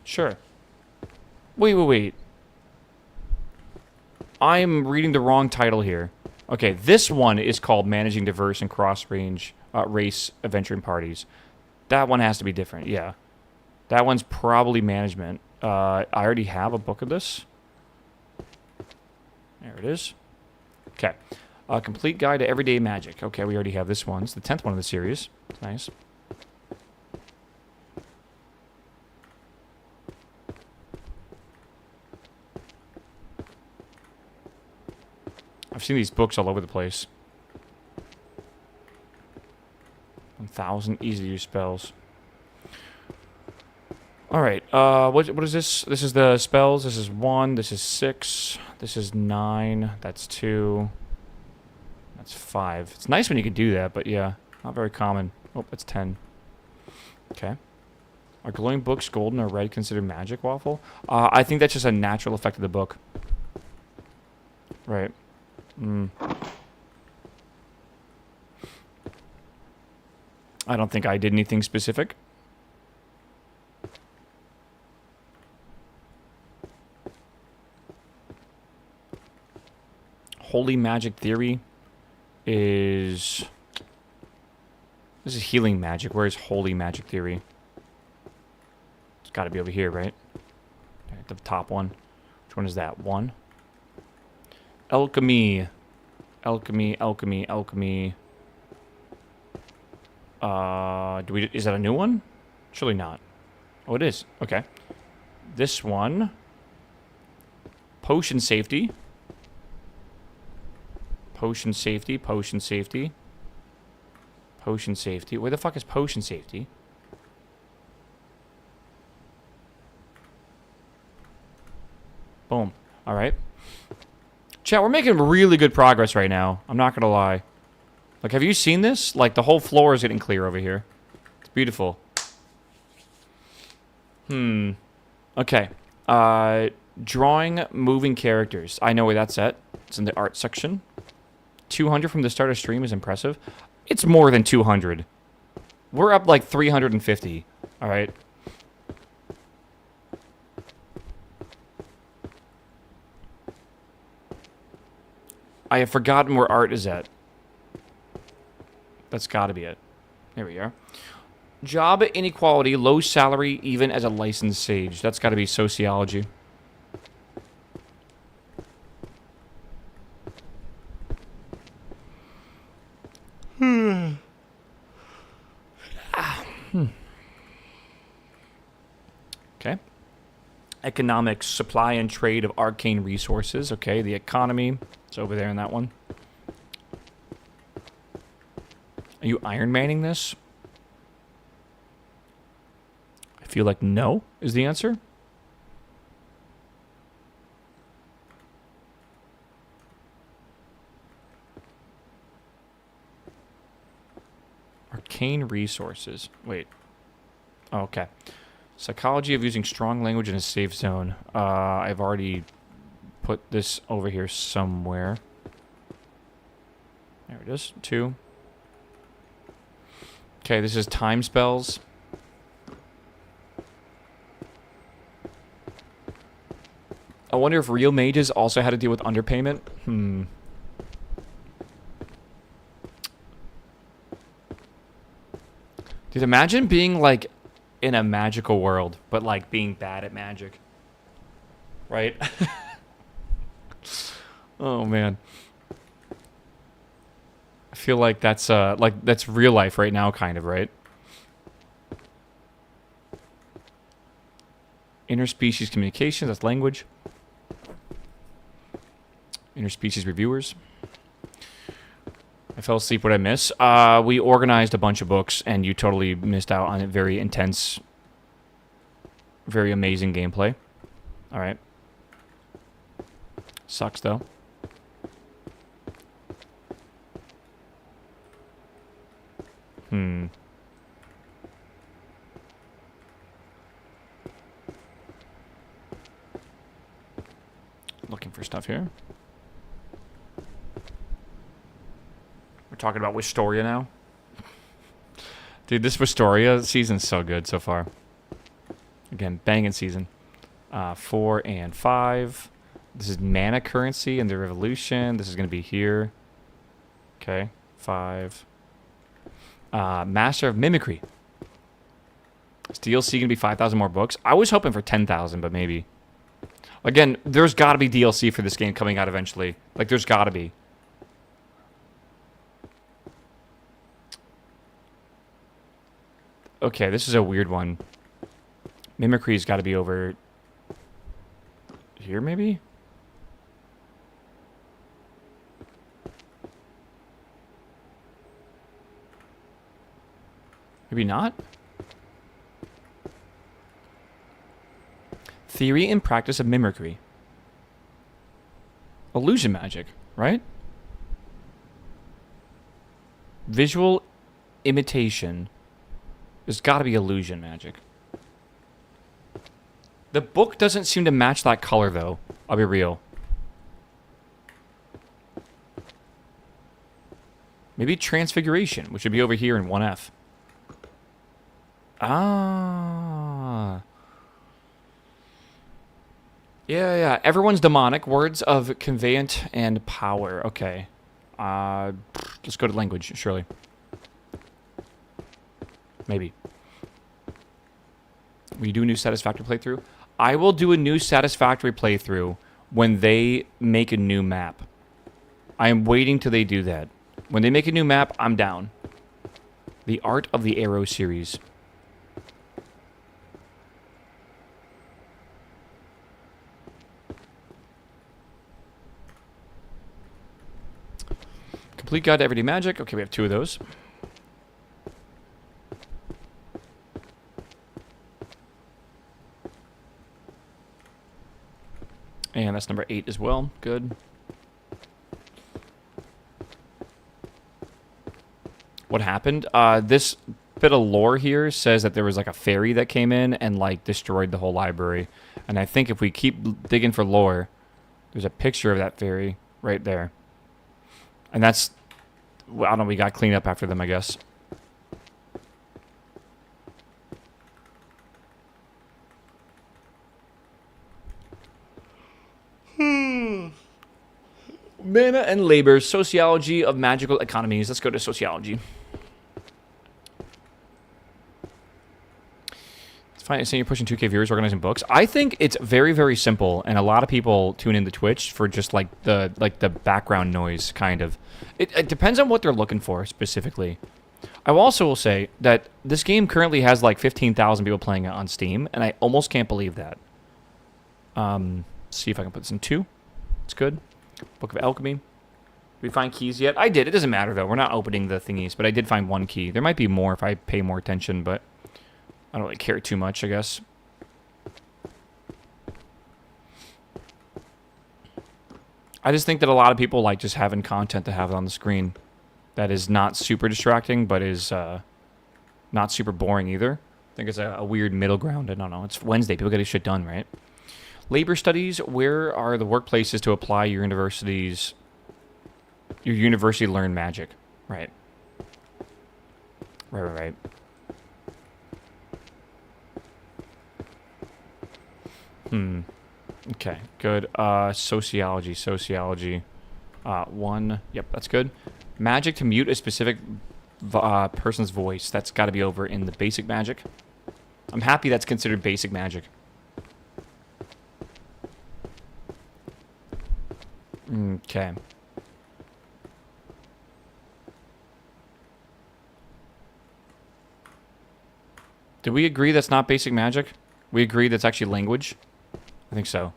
Sure. Wait. I'm reading the wrong title here. Okay, this one is called Managing Diverse and Cross-Range Race Adventuring Parties. That one has to be different, yeah. That one's probably management. I already have a book of this. There it is. Okay. Complete Guide to Everyday Magic. Okay, we already have this one. It's the 10th one of the series. It's nice. I've seen these books all over the place. 1,000 easy-to-use spells. Alright, what is this? This is the spells. This is 1. This is 6. This is 9. That's 2. That's 5. It's nice when you can do that, but yeah, not very common. Oh, that's 10. Okay. Are glowing books golden or red considered magic, Waffle? I think that's just a natural effect of the book. Right. I don't think I did anything specific. Holy magic theory is... This is healing magic. Where is holy magic theory? It's got to be over here, right? Okay, the top one. Which one is that? 1. Alchemy. Alchemy. Is that a new one? Surely not. Oh, it is. Okay. This one. Potion safety. Potion safety. Where the fuck is potion safety? Boom. All right. Chat, we're making really good progress right now. I'm not gonna lie. Like, have you seen this? Like, the whole floor is getting clear over here. It's beautiful. Okay. Drawing moving characters. I know where that's at. It's in the art section. 200 from the start of stream is impressive. It's more than 200. We're up like 350. All right. I have forgotten where art is at. That's got to be it. There we are. Job inequality, low salary, even as a licensed sage. That's got to be sociology. Okay. Economics, supply and trade of arcane resources. Okay, the economy. It's over there in that one. Are you Iron Manning this? I feel like no is the answer. Arcane resources. Wait. Oh, okay. Psychology of using strong language in a safe zone. I've already put this over here somewhere. There it is. 2. Okay, this is time spells. I wonder if real mages also had to deal with underpayment. Dude, imagine being, like, in a magical world, but, like, being bad at magic. Right? Oh, man. I feel like that's real life right now, kind of, right? Interspecies communication, that's language. Interspecies reviewers. I fell asleep. What did I miss? We organized a bunch of books, and you totally missed out on it. Very intense, very amazing gameplay. All right. Sucks, though. Looking for stuff here. We're talking about Wistoria now. Dude, this Wistoria season's so good so far. Again, banging season. 4 and 5. This is mana currency and the revolution. This is going to be here. Okay, 5. Master of Mimicry. Is DLC going to be 5,000 more books? I was hoping for 10,000, but maybe. Again, there's got to be DLC for this game coming out eventually. Like, there's got to be. Okay, this is a weird one. Mimicry's got to be over here, maybe? Maybe not? Theory and practice of mimicry. Illusion magic, right? Visual imitation. There's got to be illusion magic. The book doesn't seem to match that color, though. I'll be real. Maybe transfiguration, which would be over here in 1F. Ah. Yeah. Everyone's demonic. Words of conveyant and power. Okay. Let's go to language, surely. Maybe. Will you do a new Satisfactory playthrough? I will do a new Satisfactory playthrough when they make a new map. I am waiting till they do that. When they make a new map, I'm down. The Art of the Arrow series. Complete Guide to Everyday Magic. Okay, we have 2 of those. And that's number 8 as well. Good. What happened? This bit of lore here says that there was like a fairy that came in and like destroyed the whole library. And I think if we keep digging for lore, there's a picture of that fairy right there. And that's, well, I don't know, we got cleaned up after them, I guess. Mana and labor, sociology of magical economies. Let's go to sociology. It's fine. It's saying you're pushing 2K viewers, organizing books. I think it's very, very simple, and a lot of people tune into Twitch for just like the background noise, kind of. It depends on what they're looking for specifically. I also will say that this game currently has like 15,000 people playing it on Steam, and I almost can't believe that. See if I can put this in 2. It's good. Book of Alchemy. Did we find keys yet? I did. It doesn't matter, though. We're not opening the thingies, but I did find 1 key. There might be more if I pay more attention, but I don't really care too much, I guess. I just think that a lot of people like just having content to have on the screen that is not super distracting, but is not super boring either. I think it's a weird middle ground. I don't know. It's Wednesday. People get this shit done, right? Labor studies, where are the workplaces to apply your university learned magic? Right. Right. Okay, good. Sociology. 1. Yep, that's good. Magic to mute a specific person's voice. That's got to be over in the basic magic. I'm happy that's considered basic magic. Okay. Did we agree that's not basic magic? We agree that's actually language? I think so.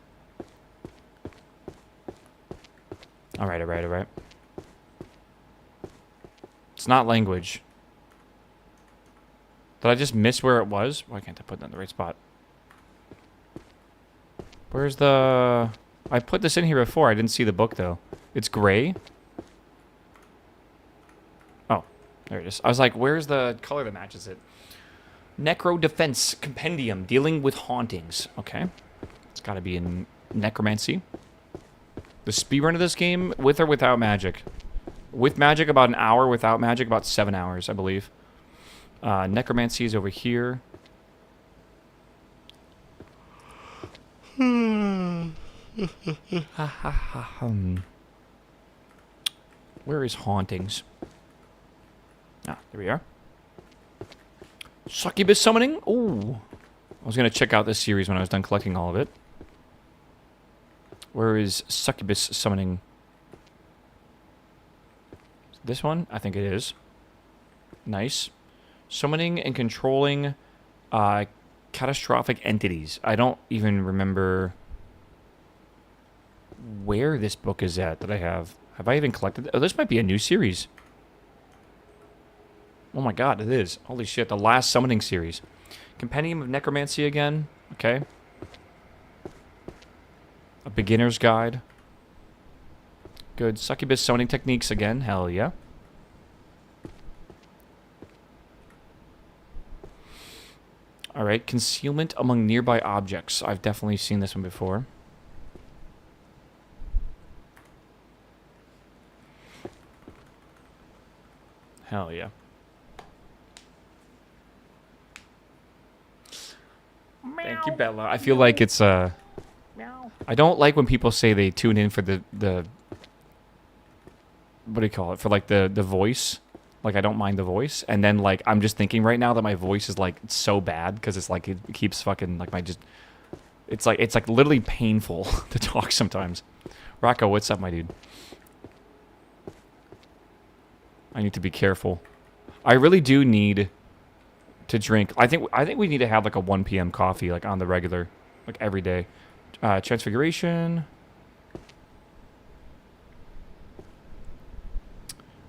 Alright, alright, alright. It's not language. Did I just miss where it was? Why can't I put that in the right spot? Where's the... I put this in here before. I didn't see the book, though. It's gray? Oh, there it is. I was like, where's the color that matches it? Necro Defense Compendium. Dealing with hauntings. Okay. It's got to be in necromancy. The speedrun of this game, with or without magic? With magic, about an hour. Without magic, about 7 hours, I believe. Necromancy is over here. Where is hauntings? Ah, there we are. Succubus summoning? Ooh. I was going to check out this series when I was done collecting all of it. Where is succubus summoning? This one? I think it is. Nice. Summoning and controlling catastrophic entities. I don't even remember where this book is at that I have. Have I even collected it? Oh, this might be a new series. Oh my god, it is. Holy shit, the last summoning series. Compendium of Necromancy again. Okay. A beginner's guide. Good. Succubus summoning techniques again. Hell yeah. Alright, concealment among nearby objects. I've definitely seen this one before. Hell yeah. Thank you, Bella. I feel like it's I don't like when people say they tune in for the what do you call it? For like the voice. Like, I don't mind the voice. And then, like, I'm just thinking right now that my voice is, like, so bad. Because it's, like, it keeps fucking, like, it's, like, literally painful to talk sometimes. Rocco, what's up, my dude? I need to be careful. I really do need to drink. I think we need to have, like, a 1 p.m. coffee, like, on the regular. Like, every day. Transfiguration.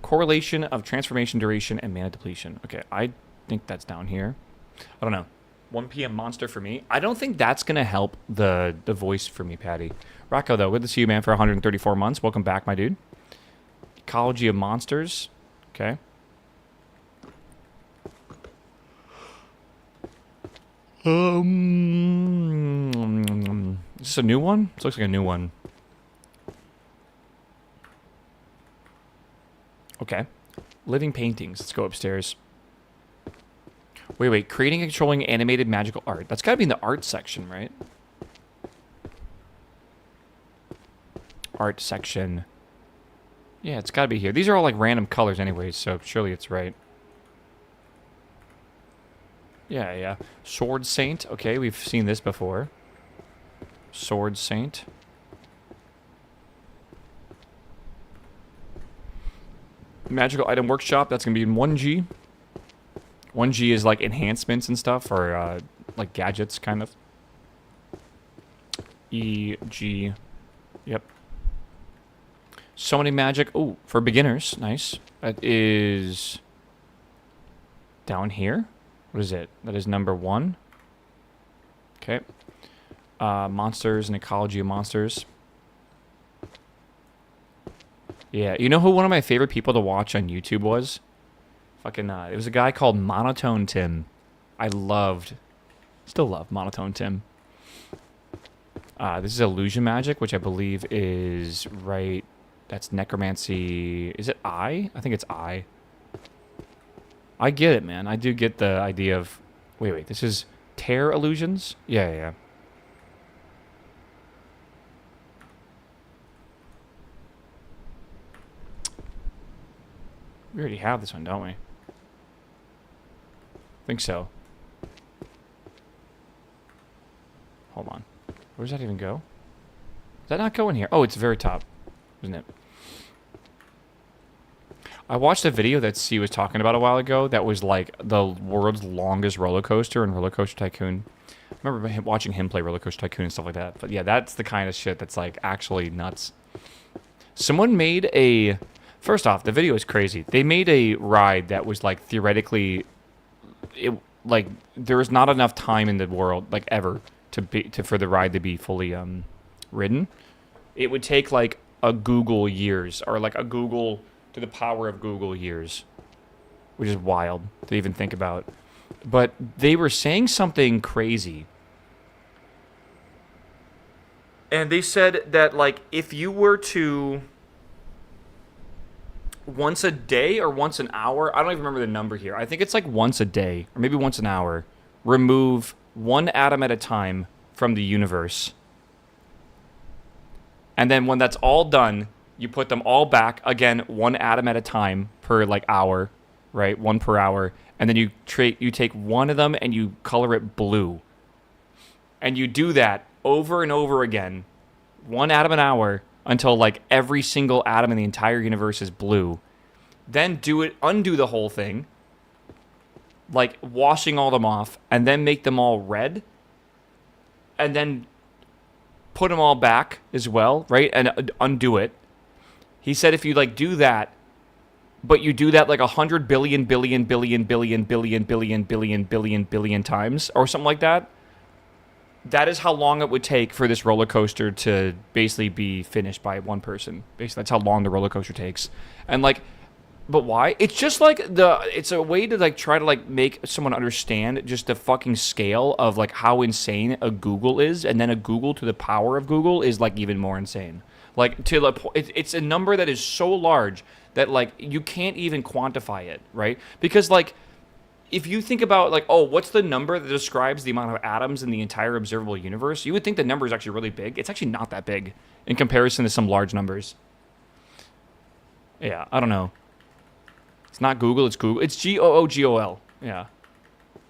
Correlation of transformation duration and mana depletion. Okay, I think that's down here. I don't know. 1 p.m. monster for me. I don't think that's going to help the voice for me, Patty. Rocco, though, good to see you, man, for 134 months. Welcome back, my dude. Ecology of monsters. Okay. Is this a new one? This looks like a new one. Okay. Living paintings. Let's go upstairs. Wait. Creating and controlling animated magical art. That's got to be in the art section, right? Art section. Yeah, it's got to be here. These are all like random colors anyways, so surely it's right. Yeah. Sword Saint. Okay, we've seen this before. Sword Saint. Magical Item Workshop, that's going to be in 1G. 1G is like enhancements and stuff, or like gadgets, kind of. EG. Yep. Summoning Magic. Oh, for beginners. Nice. That is down here. What is it? That is number 1. Okay. Monsters and Ecology of Monsters. Yeah, you know who one of my favorite people to watch on YouTube was? Fucking, it was a guy called Monotone Tim. Still love Monotone Tim. This is Illusion Magic, which I believe is right. That's Necromancy. Is it I? I think it's I. I get it, man. I do get the idea of... Wait. This is Tear Illusions? Yeah. We already have this one, don't we? Think so. Hold on. Where does that even go? Does that not go in here? Oh, it's very top. isn't it? I watched a video that C was talking about a while ago that was like the world's longest roller coaster in Roller Coaster Tycoon. I remember watching him play Roller Coaster Tycoon and stuff like that. But yeah, that's the kind of shit that's like actually nuts. Someone made a... First off, the video is crazy. They made a ride that was like theoretically... like there was not enough time in the world, like ever, for the ride to be fully ridden. It would take like a Google years, or like a Google... to the power of Google years, which is wild to even think about. But they were saying something crazy. And they said that, like, if you were to once a day or once an hour, I don't even remember the number here. I think it's like once a day or maybe once an hour, remove one atom at a time from the universe. And then when that's all done, you put them all back, again, one atom at a time per, like, hour, right? One per hour. And then you take one of them and you color it blue. And you do that over and over again, one atom an hour, until, like, every single atom in the entire universe is blue. Then undo the whole thing, like, washing all them off, and then make them all red. And then put them all back as well, right? And undo it. He said if you, like, do that, but you do that, like, 100 billion times, or something like that, that is how long it would take for this roller coaster to basically be finished by one person. Basically, that's how long the roller coaster takes. And, like, but why? It's just, like, it's a way to, like, try to, like, make someone understand just the fucking scale of, like, how insane a Google is, and then a Google to the power of Google is, like, even more insane. Like, it's a number that is so large that, like, you can't even quantify it, right? Because, like, if you think about, like, oh, what's the number that describes the amount of atoms in the entire observable universe? You would think the number is actually really big. It's actually not that big in comparison to some large numbers. Yeah, I don't know. It's not Google, it's Google. It's Googol. Yeah.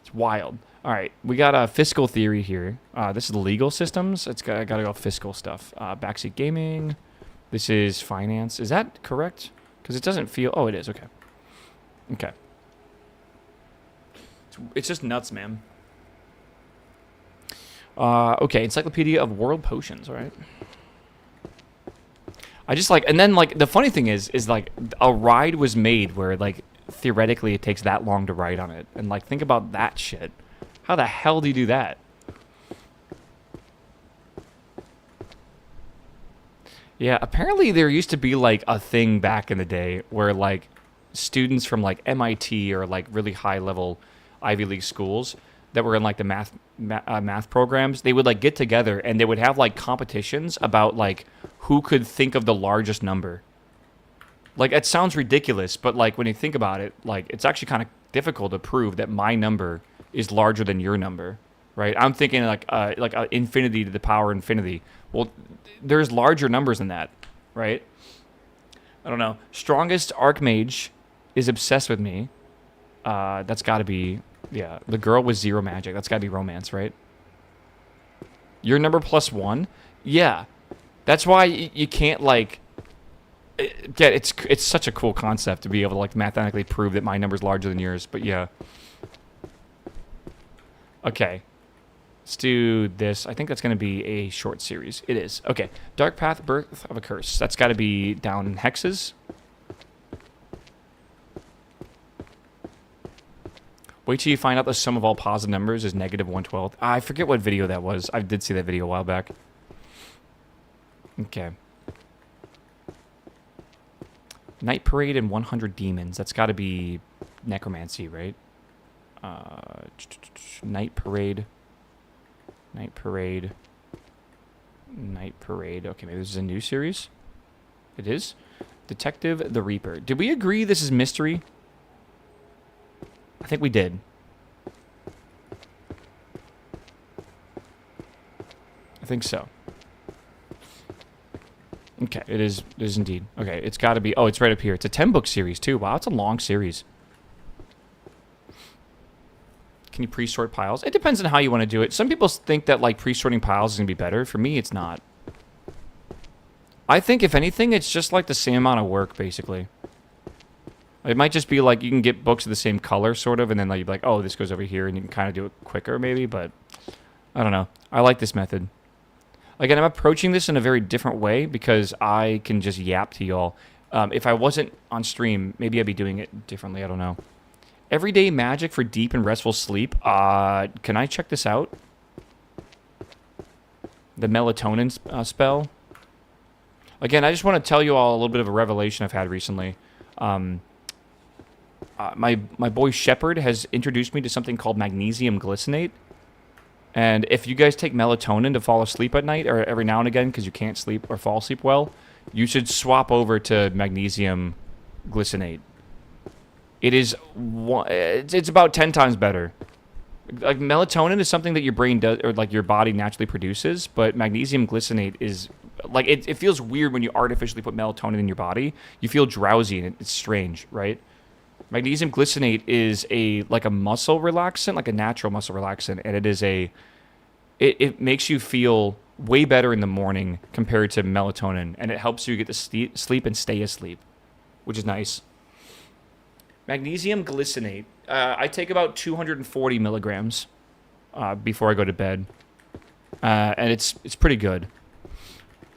It's wild. All right, we got a fiscal theory here. This is the legal systems. I gotta go fiscal stuff. Backseat gaming. This is finance. Is that correct? Because it doesn't feel... Oh, it is. Okay. Okay. It's just nuts, man. Okay, Encyclopedia of World Potions. All right. I just like... And then, like, the funny thing is like, a ride was made where, like, theoretically it takes that long to ride on it. And, like, think about that shit. How the hell do you do that? Yeah, apparently there used to be, like, a thing back in the day where, like, students from, like, MIT or, like, really high-level Ivy League schools that were in, like, the math programs, they would, like, get together and they would have, like, competitions about, like, who could think of the largest number. Like, it sounds ridiculous, but, like, when you think about it, like, it's actually kind of difficult to prove that my number is larger than your number, right? I'm thinking like infinity to the power infinity. Well, there's larger numbers than that, right? I don't know. Strongest Archmage is obsessed with me. That's got to be, yeah. The girl with zero magic. That's got to be romance, right? Your number +1? Yeah. That's why you can't, like... it's such a cool concept to be able to, like, mathematically prove that my number's larger than yours, but yeah. Okay. Let's do this. I think that's going to be a short series. It is. Okay. Dark Path, Birth of a Curse. That's got to be down in hexes. Wait till you find out the sum of all positive numbers is -1/12. I forget what video that was. I did see that video a while back. Okay. Night Parade and 100 Demons. That's got to be necromancy, right? Night Parade. Night Parade. Night Parade. Okay, maybe this is a new series. It is. Detective the Reaper. Did we agree this is mystery? I think we did. I think so. Okay, it is indeed. Okay, it's got to be... Oh, it's right up here. It's a 10-book series, too. Wow, it's a long series. Can you pre-sort piles? It depends on how you want to do it. Some people think that, like, pre-sorting piles is going to be better. For me, it's not. I think, if anything, it's just like the same amount of work, basically. It might just be like you can get books of the same color, sort of, and then like, you're like, oh, this goes over here, and you can kind of do it quicker, maybe, but I don't know. I like this method. Again, I'm approaching this in a very different way because I can just yap to y'all. If I wasn't on stream, maybe I'd be doing it differently. I don't know. Everyday magic for deep and restful sleep. Can I check this out? The melatonin spell. Again, I just want to tell you all a little bit of a revelation I've had recently. My boy Shepard has introduced me to something called magnesium glycinate. And if you guys take melatonin to fall asleep at night, or every now and again because you can't sleep or fall asleep well, you should swap over to magnesium glycinate. It is it's about 10 times better. Like, melatonin is something that your brain does, or like your body naturally produces, but magnesium glycinate is like, it feels weird when you artificially put melatonin in your body. You feel drowsy and it's strange, right? Magnesium glycinate is like a muscle relaxant, like a natural muscle relaxant, and it makes you feel way better in the morning compared to melatonin, and it helps you get to sleep and stay asleep, which is nice. Magnesium glycinate. I take about 240 milligrams before I go to bed, and it's pretty good.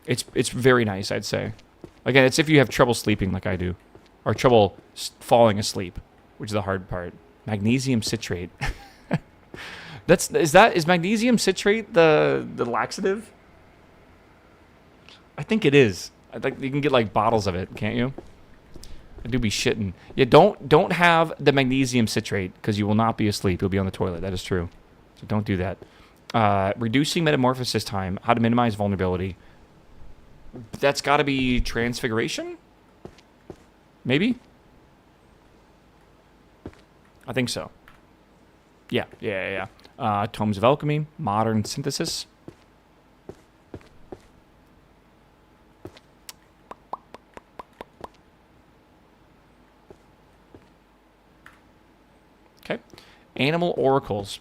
It's very nice, I'd say. Again, it's if you have trouble sleeping like I do, or trouble falling asleep, which is the hard part. Magnesium citrate. Is magnesium citrate the laxative? I think it is. I think you can get like bottles of it, can't you? I do be shitting. Yeah, don't have the magnesium citrate because you will not be asleep. You'll be on the toilet. That is true. So don't do that. Reducing metamorphosis time. How to minimize vulnerability. That's got to be transfiguration? Maybe? I think so. Yeah. Tomes of Alchemy. Modern Synthesis. Okay. Animal Oracles.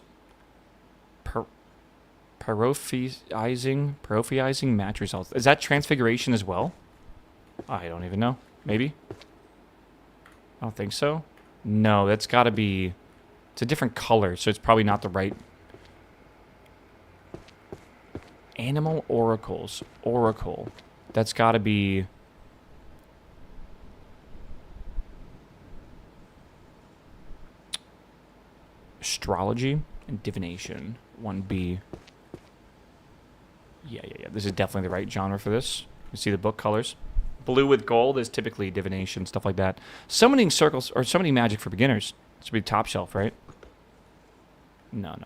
Parophysizing match results. Is that transfiguration as well? I don't even know. Maybe? I don't think so. No, that's got to be... It's a different color, so it's probably not the right... Animal Oracles. Oracle. That's got to be... Astrology and Divination. 1B. Yeah. This is definitely the right genre for this. You see the book colors. Blue with gold is typically divination, stuff like that. Summoning circles, or summoning magic for beginners. This would be top shelf, right? No.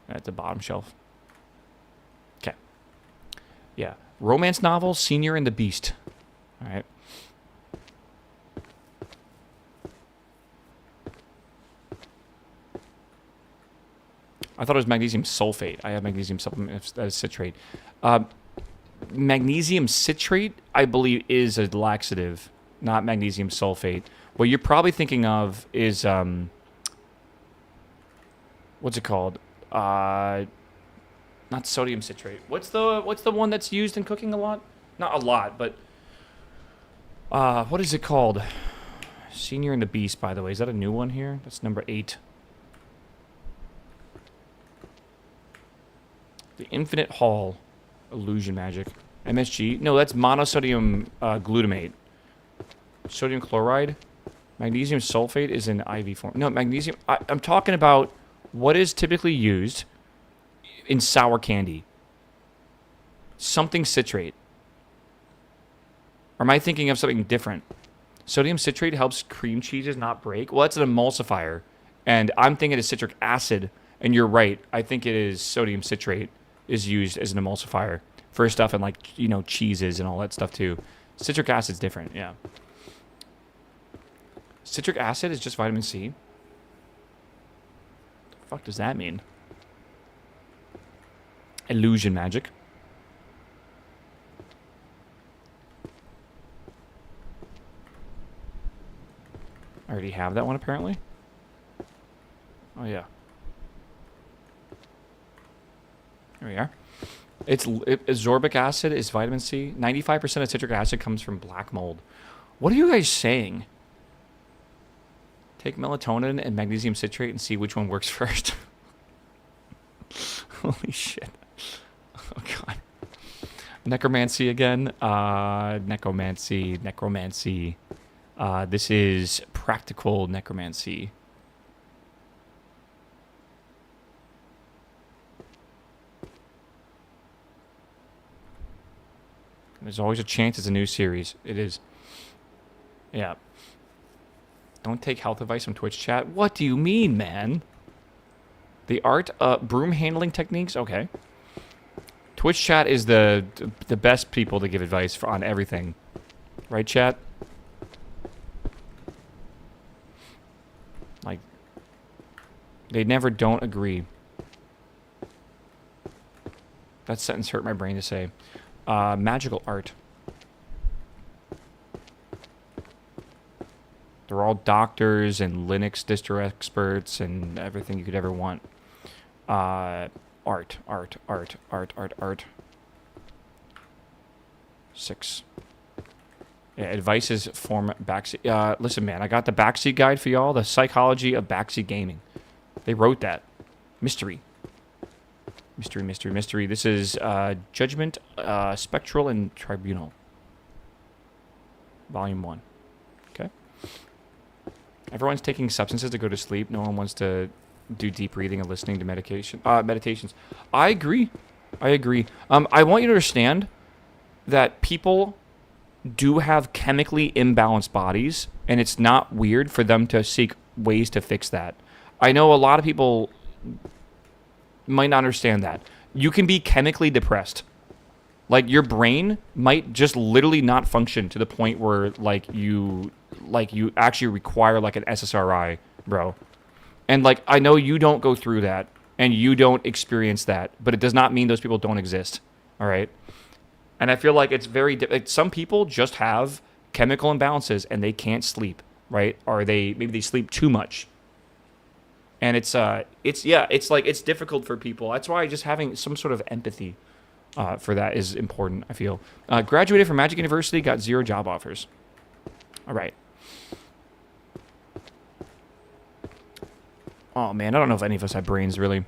That's the bottom shelf. Okay. Yeah. Romance novel, Senior and the Beast. All right. I thought it was magnesium sulfate. I have magnesium supplement. That is citrate. Magnesium citrate, I believe, is a laxative, not magnesium sulfate. What you're probably thinking of is, what's it called? Not sodium citrate. What's the one that's used in cooking a lot? Not a lot, but what is it called? Senior and the Beast, by the way. Is that a new one here? That's number 8. The Infinite Hall. Illusion magic. MSG. No, that's monosodium glutamate. Sodium chloride. Magnesium sulfate is in IV form. No, magnesium... I'm talking about what is typically used in sour candy. Something citrate. Or am I thinking of something different? Sodium citrate helps cream cheeses not break. Well, that's an emulsifier. And I'm thinking of citric acid. And you're right. I think it is sodium citrate is used as an emulsifier for stuff and, like, you know, cheeses and all that stuff too. Citric acid's different, yeah. Citric acid is just vitamin C. The fuck does that mean? Illusion magic. I already have that one apparently. Oh yeah. There we are. Ascorbic acid is vitamin C. 95% of citric acid comes from black mold. What are you guys saying? Take melatonin and magnesium citrate and see which one works first. Holy shit. Oh, God. Necromancy again. Necromancy. This is practical necromancy. There's always a chance it's a new series. It is. Yeah. Don't take health advice from Twitch chat. What do you mean, man? The art, broom handling techniques? Okay. Twitch chat is the best people to give advice on everything. Right, chat? Like, they never don't agree. That sentence hurt my brain to say. Magical art. They're all doctors and Linux distro experts and everything you could ever want. Art. 6. Yeah, advice is form backseat. Listen, man, I got the backseat guide for y'all. The psychology of backseat gaming. They wrote that. Mystery. This is Judgment, Spectral, and Tribunal. Volume 1. Okay. Everyone's taking substances to go to sleep. No one wants to do deep breathing and listening to meditations. I agree. I want you to understand that people do have chemically imbalanced bodies, and it's not weird for them to seek ways to fix that. I know a lot of people might not understand that. You can be chemically depressed. Like, your brain might just literally not function to the point where, you actually require, like, an SSRI, bro. And, like, I know you don't go through that, and you don't experience that, but it does not mean those people don't exist, all right? And I feel like it's very... some people just have chemical imbalances, and they can't sleep, right? Or maybe they sleep too much. And it's difficult for people. That's why just having some sort of empathy for that is important, I feel. Graduated from Magic University, got 0 job offers. All right. Oh, man, I don't know if any of us have brains, really.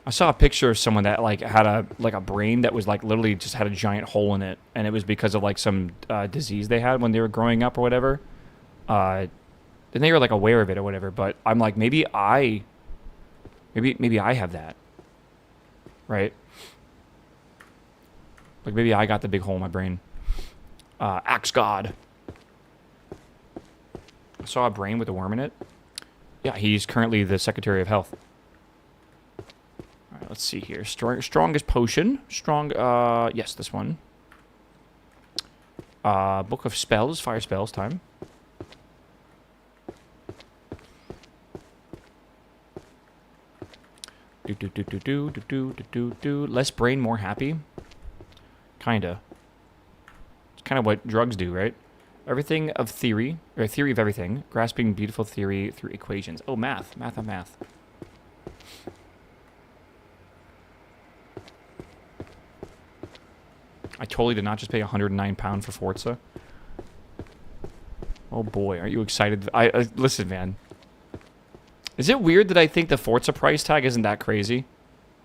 I saw a picture of someone that, had a brain that was, literally just had a giant hole in it. And it was because of, some disease they had when they were growing up or whatever. And they were, aware of it or whatever. But I'm like, maybe I have that. Right? Maybe I got the big hole in my brain. Axe God. I saw a brain with a worm in it. Yeah, he's currently the Secretary of Health. All right, let's see here. Strongest potion. Yes, this one. Book of Spells. Fire spells time. Less brain, more happy. Kinda. It's kind of what drugs do, right? Everything of theory, or theory of everything. Grasping beautiful theory through equations. Oh, math. Math on math. I totally did not just pay £109 for Forza. Oh boy, are you excited? Listen, man. Is it weird that I think the Forza price tag isn't that crazy?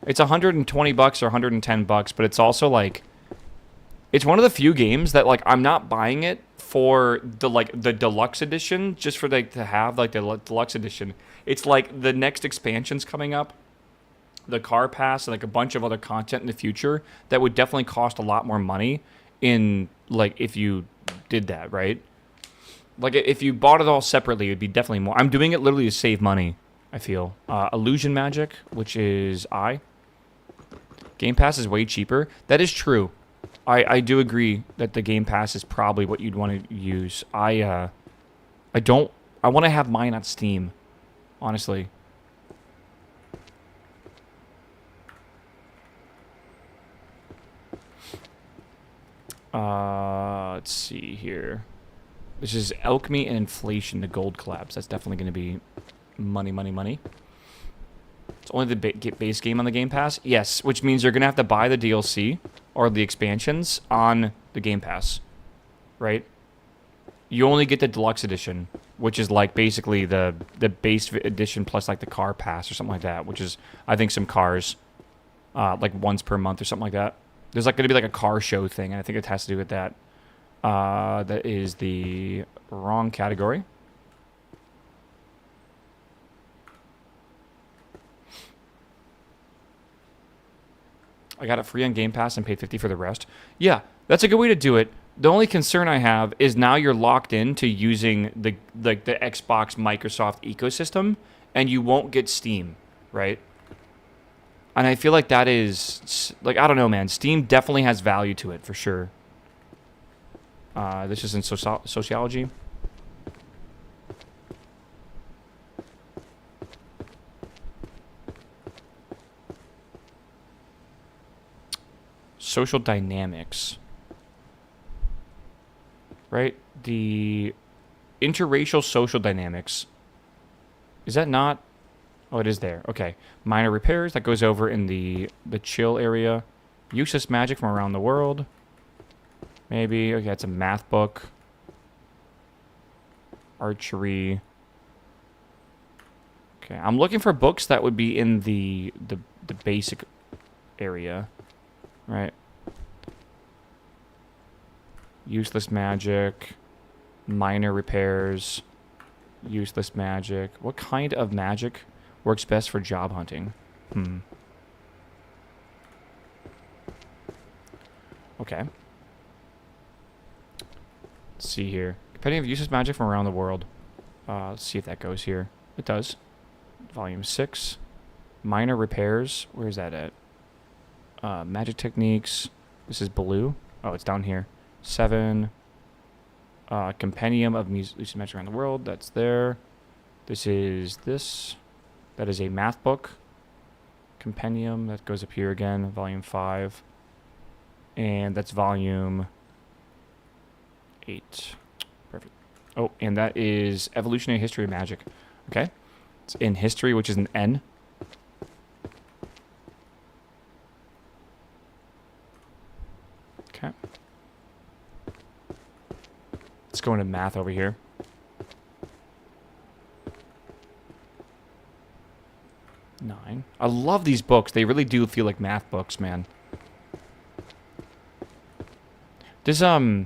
It's $120 or $110, but it's also it's one of the few games that I'm not buying it for the deluxe edition just for to have the deluxe edition. It's the next expansion's coming up, the car pass, and a bunch of other content in the future that would definitely cost a lot more money in if you did that, right? If you bought it all separately, it would be definitely more. I'm doing it literally to save money, I feel. Illusion Magic, which is Game Pass is way cheaper. That is true. I do agree that the Game Pass is probably what you'd want to use. I want to have mine on Steam, honestly. Let's see here. This is Alchemy and Inflation, the gold collapse. That's definitely going to be money. It's only the base game on the Game Pass? Yes, which means you're going to have to buy the DLC or the expansions on the Game Pass, right? You only get the deluxe edition, which is like basically the base edition plus like the car pass or something like that, which is, I think, some cars, like once per month or something like that. There's like going to be like a car show thing, and I think it has to do with that. That is the wrong category. I got it free on Game Pass and paid $50 for the rest. Yeah, that's a good way to do it. The only concern I have is now you're locked into using the Xbox Microsoft ecosystem, and you won't get Steam, right? And I feel like that is like, I don't know, man. Steam definitely has value to it for sure. This is in sociology. Social dynamics. Right? The interracial social dynamics. Is that not? Oh, it is there. Okay. Minor repairs. That goes over in the chill area. Useless magic from around the world. Maybe. Okay, it's a math book. Archery. Okay, I'm looking for books that would be in the basic area. Right. Useless magic. Minor repairs. Useless magic. What kind of magic works best for job hunting? Okay. Let's see here. Compendium of useless magic from around the world. Let's see if that goes here. It does. Volume 6. Minor repairs. Where's that at? Magic techniques. This is blue. Oh, it's down here. 7. Compendium of useless magic around the world. That's there. This is this. That is a math book. Compendium. That goes up here again. Volume 5. And that's volume 8. Perfect. Oh, and that is Evolutionary History of Magic. Okay. It's in history, which is an N. Okay. Let's go into math over here. Nine. I love these books. They really do feel like math books, man. There's, I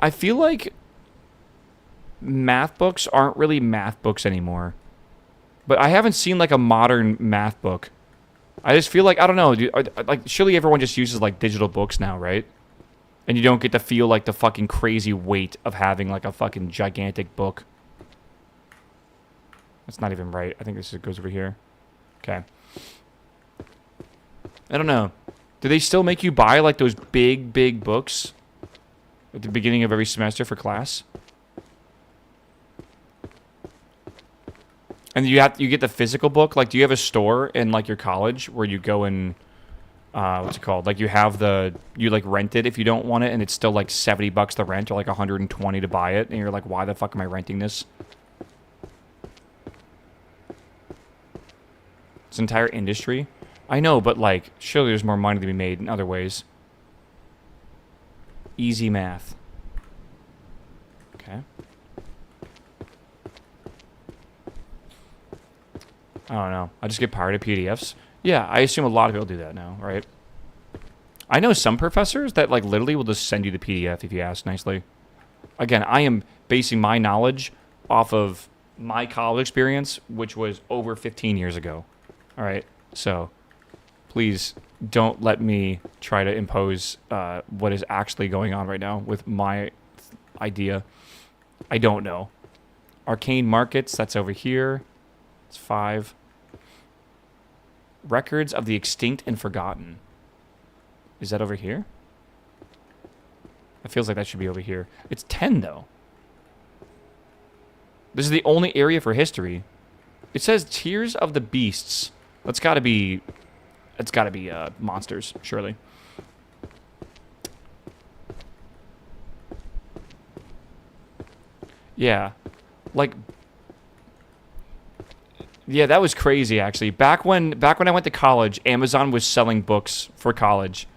feel like math books aren't really math books anymore. But I haven't seen, like, a modern math book. I just feel like, I don't know, dude, like, surely everyone just uses, like, digital books now, right? And you don't get to feel, like, the fucking crazy weight of having, like, a fucking gigantic book. That's not even right. I think this goes over here. Okay. I don't know. Do they still make you buy, like, those big, big books at the beginning of every semester for class? And you get the physical book? Like, do you have a store in, like, your college where you go and, what's it called? Like, you have you, like, rent it if you don't want it, and it's still, like, $70 to rent or, like, $120 to buy it, and you're like, why the fuck am I renting this? It's an entire industry. I know, but, like, surely there's more money to be made in other ways. Easy math. Okay. I don't know. I just get pirated PDFs. Yeah, I assume a lot of people do that now, right? I know some professors that, like, literally will just send you the PDF if you ask nicely. Again, I am basing my knowledge off of my college experience, which was over 15 years ago. All right? So, please don't let me try to impose what is actually going on right now with my idea. I don't know. Arcane Markets, that's over here. It's 5. Records of the Extinct and Forgotten. Is that over here? It feels like that should be over here. It's 10, though. This is the only area for history. It says Tears of the Beasts. That's gotta be... It's gotta be monsters, surely. Yeah. Like... Yeah, that was crazy actually. Back when I went to college, Amazon was selling books for college.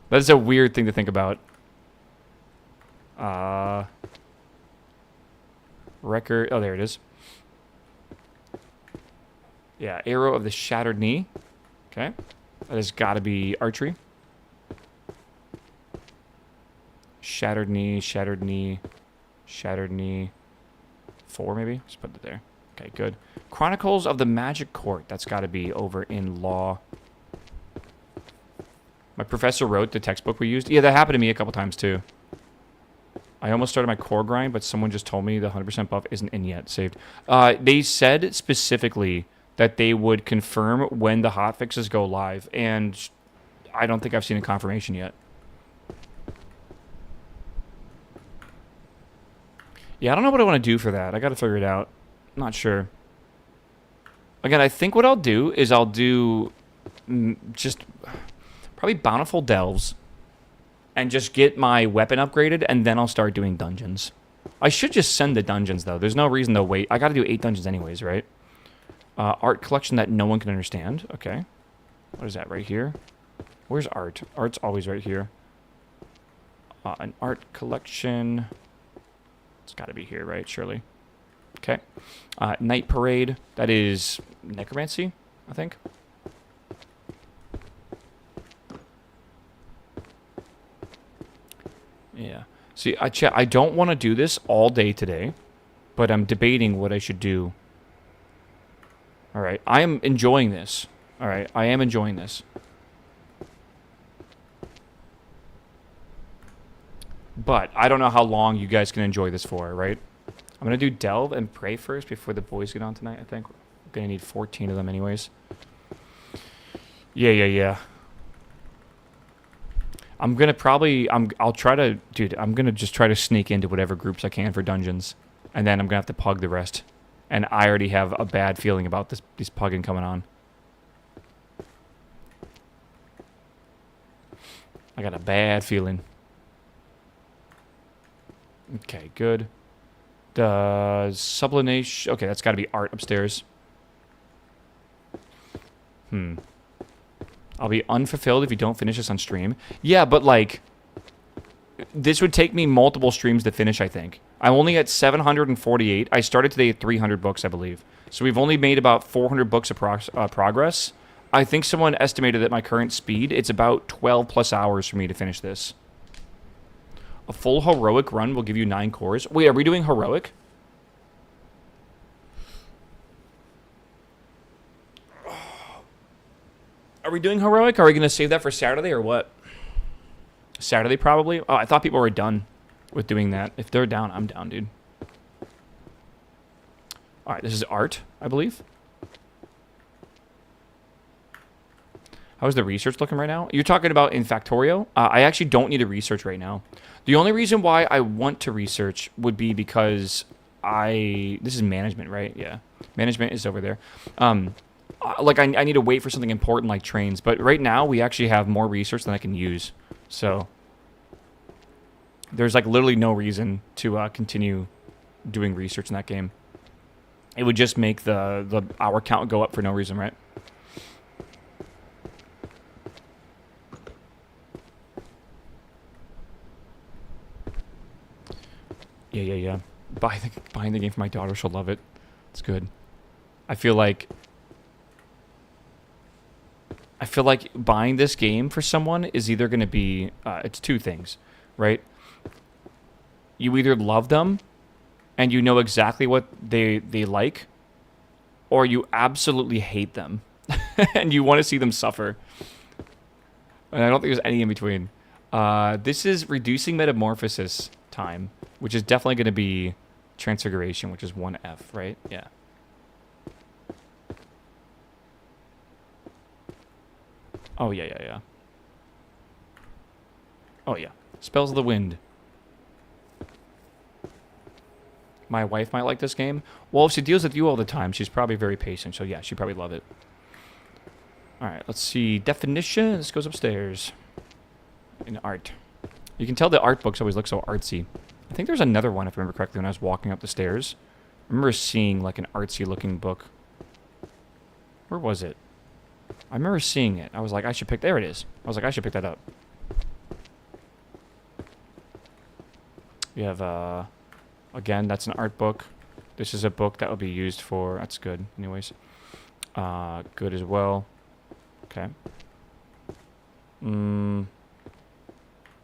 That is a weird thing to think about. Record. Oh, there it is. Yeah, Arrow of the Shattered Knee. Okay. That has got to be archery. Shattered knee, shattered knee, shattered knee. 4 maybe? Just put it there. Okay, good. Chronicles of the Magic Court. That's got to be over in law. My professor wrote the textbook we used. Yeah, that happened to me a couple times too. I almost started my core grind, but someone just told me the 100% buff isn't in yet. Saved. They said specifically that they would confirm when the hotfixes go live, and I don't think I've seen a confirmation yet. Yeah, I don't know what I want to do for that. I got to figure it out. Not sure. Again, I think what I'll do is I'll do just probably Bountiful Delves and just get my weapon upgraded, and then I'll start doing dungeons. I should just send the dungeons, though. There's no reason to wait. I got to do 8 dungeons anyways, right? Art collection that no one can understand. Okay. What is that right here? Where's art? Art's always right here. An art collection. It's got to be here, right? Surely. Okay. Night Parade. That is necromancy, I think. Yeah. See, I don't want to do this all day today, but I'm debating what I should do. All right. I am enjoying this. All right. I am enjoying this. But I don't know how long you guys can enjoy this for, right? I'm going to do Delve and Pray first before the boys get on tonight, I think. I'm going to need 14 of them anyways. Yeah. I'm going to probably... I'll try to... Dude, I'm going to just try to sneak into whatever groups I can for dungeons. And then I'm going to have to pug the rest. And I already have a bad feeling about these pugging coming on. I got a bad feeling. Okay, good. The sublimation... Okay, that's got to be art upstairs. I'll be unfulfilled if you don't finish this on stream. Yeah, but, like... This would take me multiple streams to finish, I think. I'm only at 748. I started today at 300 books, I believe. So we've only made about 400 books of progress. I think someone estimated at my current speed, it's about 12 plus hours for me to finish this. A full heroic run will give you 9 cores. Wait, are we doing heroic? Are we doing heroic? Are we going to save that for Saturday or what? Saturday, probably? Oh, I thought people were done with doing that. If they're down, I'm down, dude. All right, this is art, I believe. How's the research looking right now? You're talking about in Factorio? I actually don't need to research right now. The only reason why I want to research would be because this is management, right? Yeah. Management is over there. Like, I need to wait for something important like trains. But right now, we actually have more research than I can use. So, there's, like, literally no reason to continue doing research in that game. It would just make the hour count go up for no reason, right? Yeah. Buying the game for my daughter. She'll love it. It's good. I feel like buying this game for someone is either going to be... it's 2 things, right? You either love them and you know exactly what they like, or you absolutely hate them and you want to see them suffer. And I don't think there's any in between. This is reducing metamorphosis time, which is definitely going to be transfiguration, which is 1F, right? Yeah. Oh, yeah. Oh, yeah. Spells of the Wind. My wife might like this game. Well, if she deals with you all the time, she's probably very patient. So, yeah, she'd probably love it. All right, let's see. Definition. This goes upstairs. In art. You can tell the art books always look so artsy. I think there's another one, if I remember correctly, when I was walking up the stairs. I remember seeing, like, an artsy-looking book Where was it? I remember seeing it. I was like, I should pick... There it is. I was like, I should pick that up. We have, again, that's an art book. This is a book that will be used for... That's good, anyways. Good as well. Okay.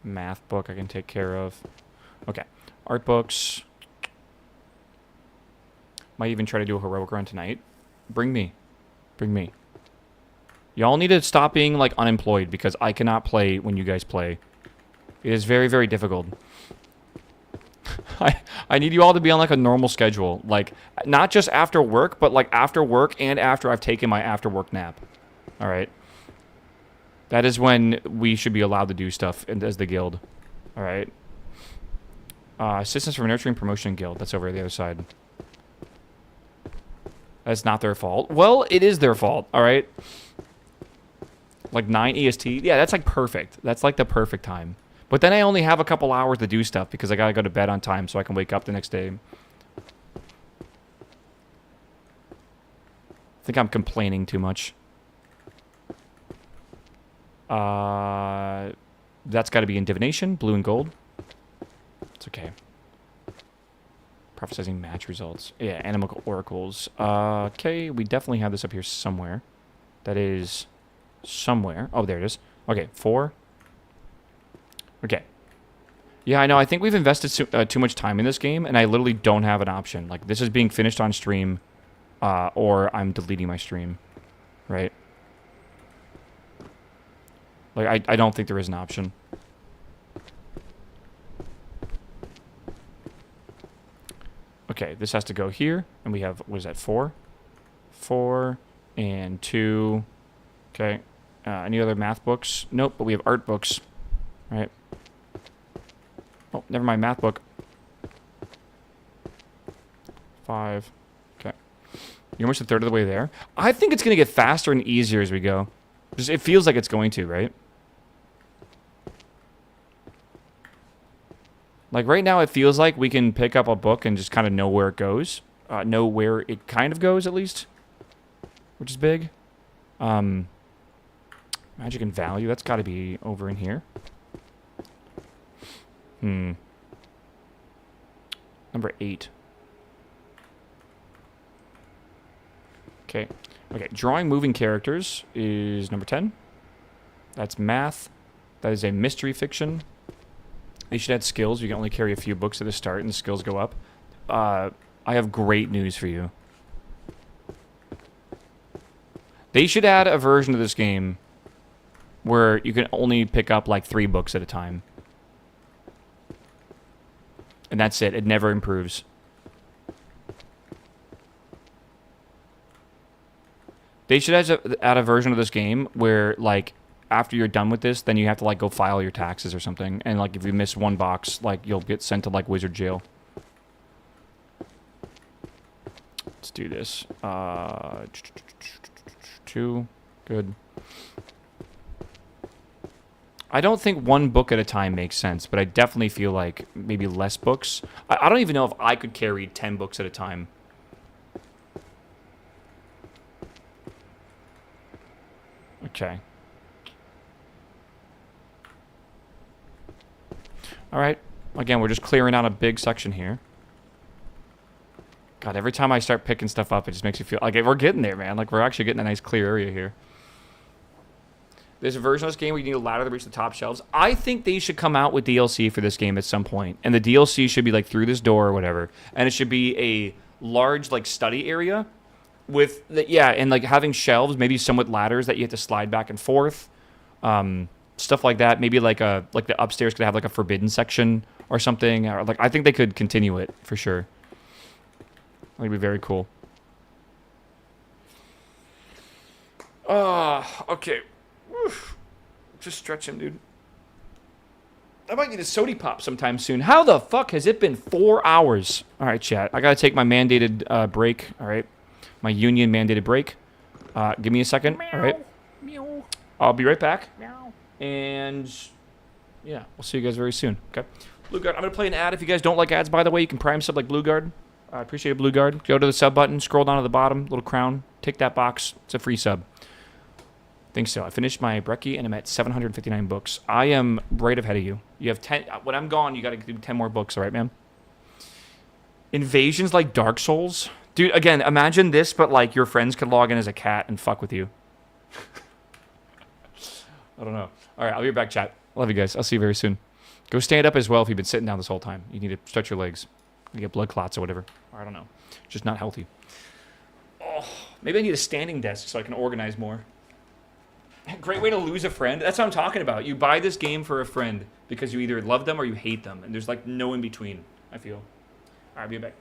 Math book I can take care of. Okay. Art books. Might even try to do a heroic run tonight. Bring me. Bring me. Y'all need to stop being, like, unemployed because I cannot play when you guys play. It is very, very difficult. I need you all to be on, like, a normal schedule. Like, not just after work, but, like, after work and after I've taken my after-work nap. All right? That is when we should be allowed to do stuff as the guild. All right? Assistance for Nurturing Promotion Guild. That's over the other side. That's not their fault. Well, it is their fault, all right? Like 9 EST. Yeah, that's like perfect. That's like the perfect time. But then I only have a couple hours to do stuff because I got to go to bed on time so I can wake up the next day. I think I'm complaining too much. That's got to be in divination, blue and gold. It's okay. Prophesizing match results. Yeah, animal oracles. Okay, we definitely have this up here somewhere. That is somewhere. Oh, there it is. Okay, 4. Okay. Yeah, I know. I think we've invested too much time in this game, and I literally don't have an option. Like, this is being finished on stream, or I'm deleting my stream. Right? Like, I don't think there is an option. Okay, this has to go here, and we have, what is that, 4? 4 and 2. Okay. Any other math books? Nope, but we have art books. Right. Oh, never mind, math book. 5. Okay. You're almost a third of the way there. I think it's going to get faster and easier as we go. Just, it feels like it's going to, right? Like, right now, it feels like we can pick up a book and just kind of know where it goes. Know where it kind of goes, at least. Which is big. Magic and value. That's got to be over in here. Number 8. Okay. Okay, drawing moving characters is number 10. That's math. That is a mystery fiction. They should add skills. You can only carry a few books at the start, and the skills go up. I have great news for you. They should add a version of this game where you can only pick up, like, 3 books at a time. And that's it. It never improves. They should add a version of this game where, like, after you're done with this, then you have to, like, go file your taxes or something. And, like, if you miss 1 box, like, you'll get sent to, like, wizard jail. Let's do this. 2. Good. I don't think 1 book at a time makes sense, but I definitely feel like maybe less books. I don't even know if I could carry 10 books at a time. Okay. Alright. Again, we're just clearing out a big section here. God, every time I start picking stuff up, it just makes me feel like we're getting there, man. Like, we're actually getting a nice clear area here. There's a version of this game where you need a ladder to reach the top shelves. I think they should come out with DLC for this game at some point. And the DLC should be, like, through this door or whatever. And it should be a large, like, study area with, yeah, and, like, having shelves, maybe some with ladders that you have to slide back and forth. Stuff like that. Maybe, like, the upstairs could have, like, a forbidden section or something. Or, like, I think they could continue it, for sure. That would be very cool. Okay. Just stretch him, dude. I might need a sody pop sometime soon. How the fuck has it been 4 hours? All right, chat. I got to take my mandated break. All right. My union mandated break. Give me a second. Meow. All right. Meow. I'll be right back. Meow. And yeah, we'll see you guys very soon. Okay. Blue Guard. I'm going to play an ad. If you guys don't like ads, by the way, you can prime sub like Blue Guard. I appreciate it, Blue Guard. Go to the sub button, scroll down to the bottom, little crown, tick that box. It's a free sub. Think so. I finished my brecci and I'm at 759 books. I am right ahead of you. You have 10. When I'm gone, you got to do 10 more books, all right, man? Invasions like Dark Souls? Dude, again, imagine this, but like your friends could log in as a cat and fuck with you. I don't know. All right, I'll be back, chat. Love you guys. I'll see you very soon. Go stand up as well if you've been sitting down this whole time. You need to stretch your legs. You get blood clots or whatever. Or I don't know. Just not healthy. Oh, maybe I need a standing desk so I can organize more. Great way to lose a friend. That's what I'm talking about. You buy this game for a friend because you either love them or you hate them. And there's like no in between, I feel. All right, I'll be back.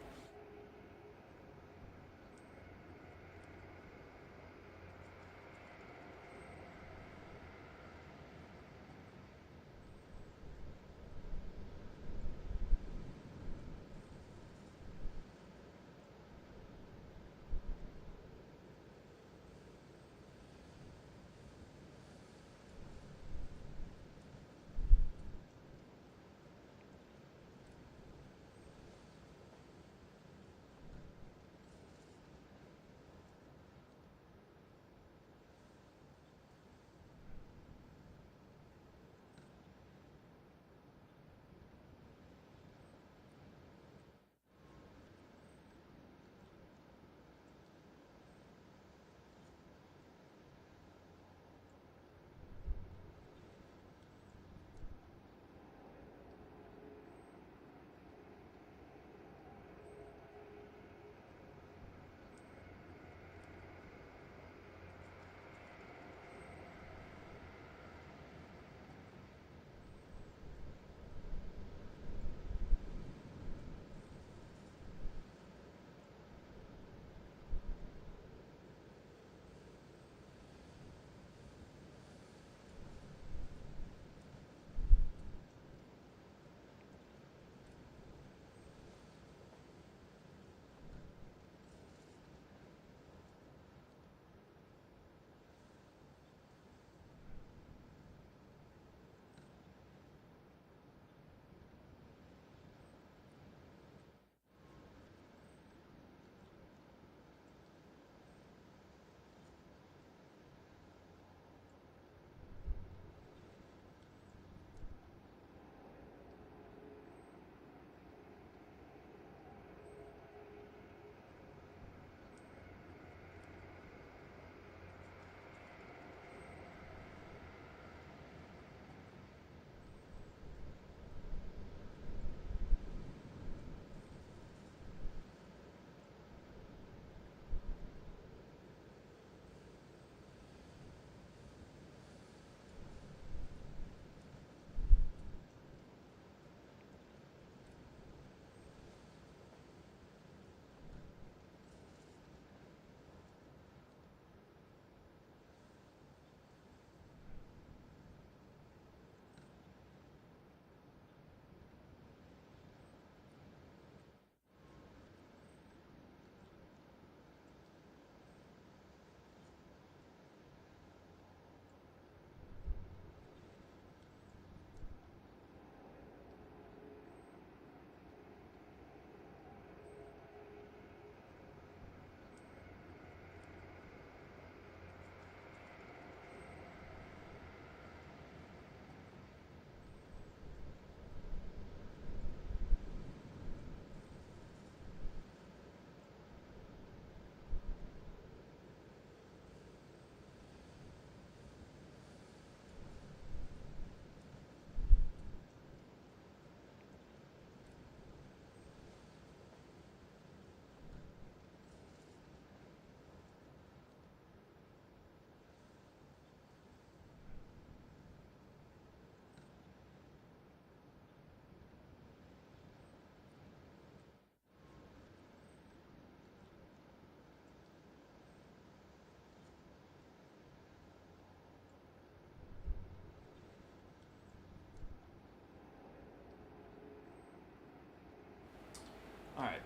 All right.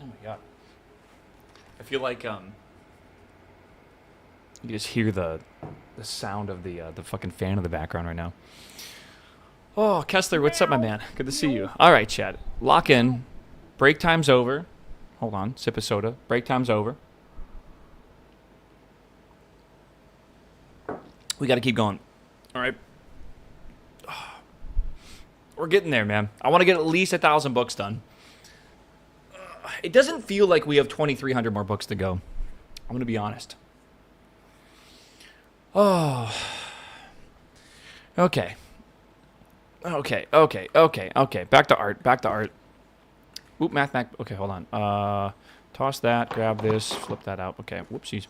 Oh my god. I feel like you just hear the sound of the fucking fan in the background right now. Oh, Kessler, what's up, my man? Good to see you. All right, Chad. Lock in. Break time's over. Hold on. Sip of soda. Break time's over. We got to keep going. All right. We're getting there, man. I want to get at least 1,000 books done. It doesn't feel like we have 2,300 more books to go. I'm going to be honest. Oh. Okay. Okay. Back to art. Oop, math. Okay, hold on. Toss that, grab this, flip that out. Okay, whoopsies.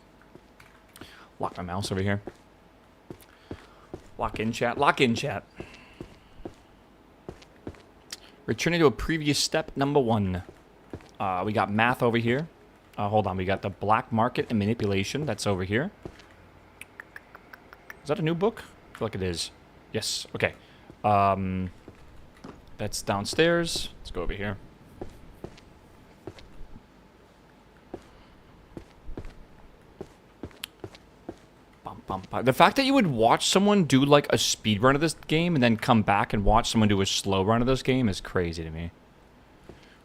Lock my mouse over here. Lock in chat. Returning to a previous step, number 1. We got math over here. Hold on, we got the black market and manipulation. That's over here. Is that a new book? I feel like it is. Yes, okay. That's downstairs. Let's go over here. The fact that you would watch someone do like a speed run of this game and then come back and watch someone do a slow run of this game is crazy to me.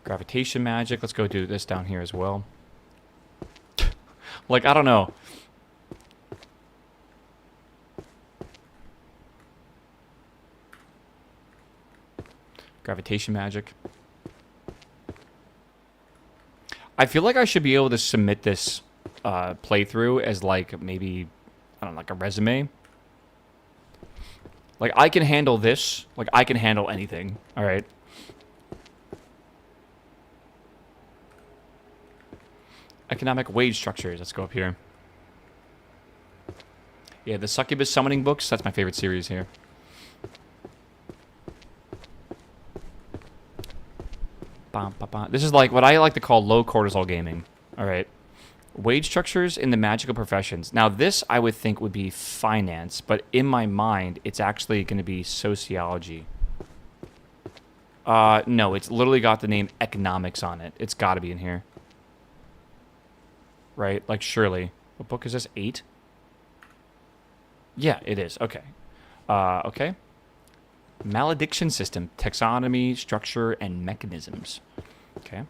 Gravitation magic. Let's go do this down here as well. Like, I don't know. Gravitation magic. I feel like I should be able to submit this playthrough as like maybe, I don't know, like a resume. Like, I can handle this. Like, I can handle anything. All right. Economic wage structures. Let's go up here. Yeah, the Succubus summoning books. That's my favorite series here. This is like what I like to call low cortisol gaming. All right. Wage structures in the magical professions. Now, this I would think would be finance, but in my mind, it's actually going to be sociology. No, it's literally got the name economics on it. It's got to be in here. Right? Like, surely. What book is this? 8? Yeah, it is. Okay. Okay. Malediction system. Taxonomy, structure, and mechanisms. Okay.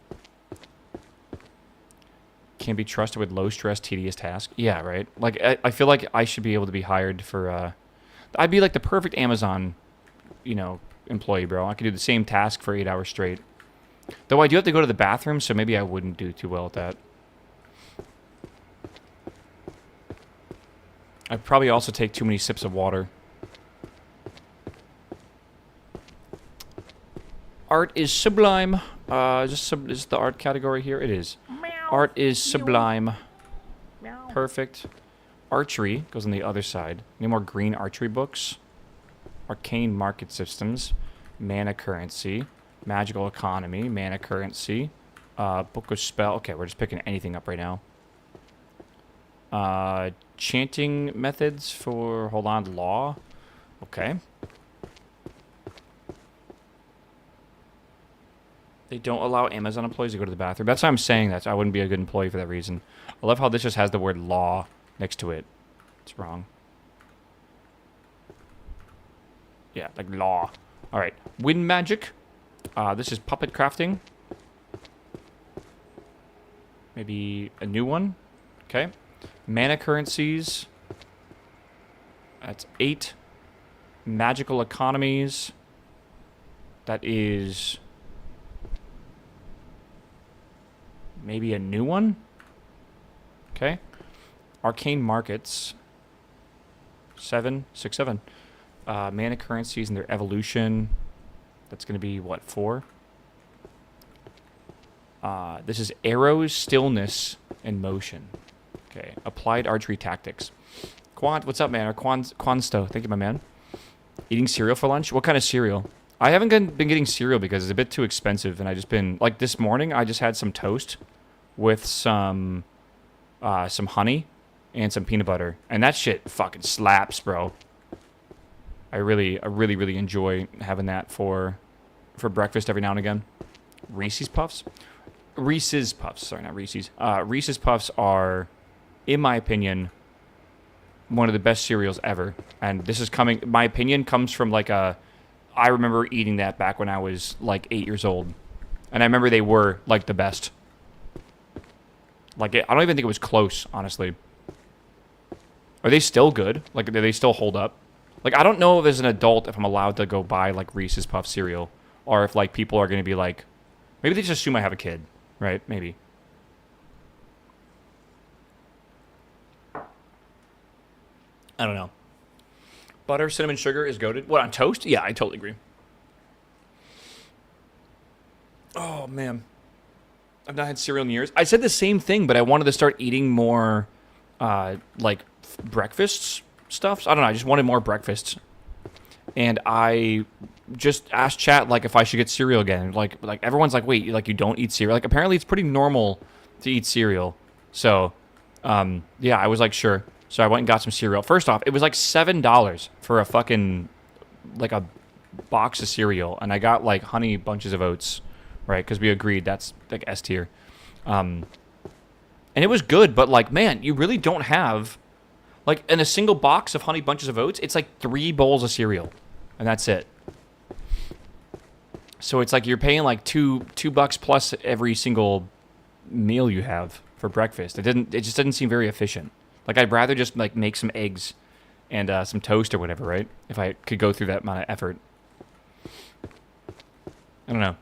Can be trusted with low-stress, tedious tasks. Yeah, right? Like, I feel like I should be able to be hired for, I'd be like the perfect Amazon, you know, employee, bro. I could do the same task for 8 hours straight. Though I do have to go to the bathroom, so maybe I wouldn't do too well at that. I'd probably also take too many sips of water. Art is sublime. Is the art category here? It is. Art is sublime. Perfect. Archery goes on the other side. Any more green archery books? Arcane market systems. Mana currency. Magical economy. Mana currency. Book of spell. Okay, we're just picking anything up right now. Chanting methods for, hold on, law. Okay. They don't allow Amazon employees to go to the bathroom. That's why I'm saying that. I wouldn't be a good employee for that reason. I love how this just has the word law next to it. It's wrong. Yeah, like law. All right. Wind magic. This is puppet crafting. Maybe a new one. Okay. Mana currencies. That's 8. Magical economies. That is maybe a new one. Okay. Arcane markets. 7. Mana currencies and their evolution. That's going to be, what, 4? This is arrows, stillness, and motion. Okay. Applied archery tactics. Quant, what's up, man? Or Quansto, thank you, my man. Eating cereal for lunch? What kind of cereal? I haven't been getting cereal because it's a bit too expensive, and I just been, like, this morning, I just had some toast with some honey and some peanut butter, and that shit fucking slaps, bro. I really enjoy having that for breakfast every now and again. Reese's Puffs? Reese's Puffs, sorry, not Reese's. Reese's Puffs are, in my opinion, one of the best cereals ever. And this is coming, my opinion comes from like I remember eating that back when I was like 8 years old. And I remember they were like the best. Like, I don't even think it was close, honestly. Are they still good? Like, do they still hold up? Like, I don't know if as an adult if I'm allowed to go buy, like, Reese's Puff cereal. Or if, like, people are going to be like... Maybe they just assume I have a kid, right? Maybe. I don't know. Butter, cinnamon, sugar is goated. What, on toast? Yeah, I totally agree. Oh, man. I've not had cereal in years. I said the same thing, but I wanted to start eating more, like, breakfast stuff. So I don't know. I just wanted more breakfasts. And I just asked chat, like, if I should get cereal again. Like everyone's like, wait, like, you don't eat cereal? Like, apparently it's pretty normal to eat cereal. So, yeah, I was like, sure. So I went and got some cereal. First off, it was like $7 for a fucking, like, a box of cereal. And I got, like, honey bunches of oats, right? Because we agreed that's, like, S tier. And it was good, but, like, man, you really don't have... Like, in a single box of honey bunches of oats, it's like 3 bowls of cereal. And that's it. So it's like you're paying like $2 plus every single meal you have for breakfast. It just didn't seem very efficient. Like, I'd rather just, like, make some eggs and some toast or whatever, right? If I could go through that amount of effort. I don't know.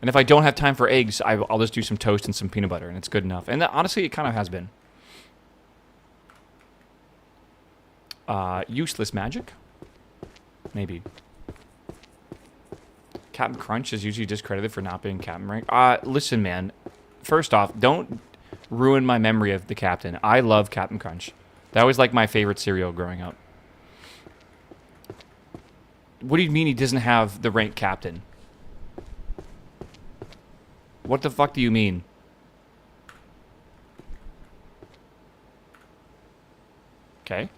And if I don't have time for eggs, I'll just do some toast and some peanut butter, and it's good enough. And honestly, it kind of has been. Useless magic? Maybe. Captain Crunch is usually discredited for not being captain rank. Listen, man. First off, don't ruin my memory of the captain. I love Captain Crunch. That was like my favorite cereal growing up. What do you mean he doesn't have the rank captain? What the fuck do you mean? Okay.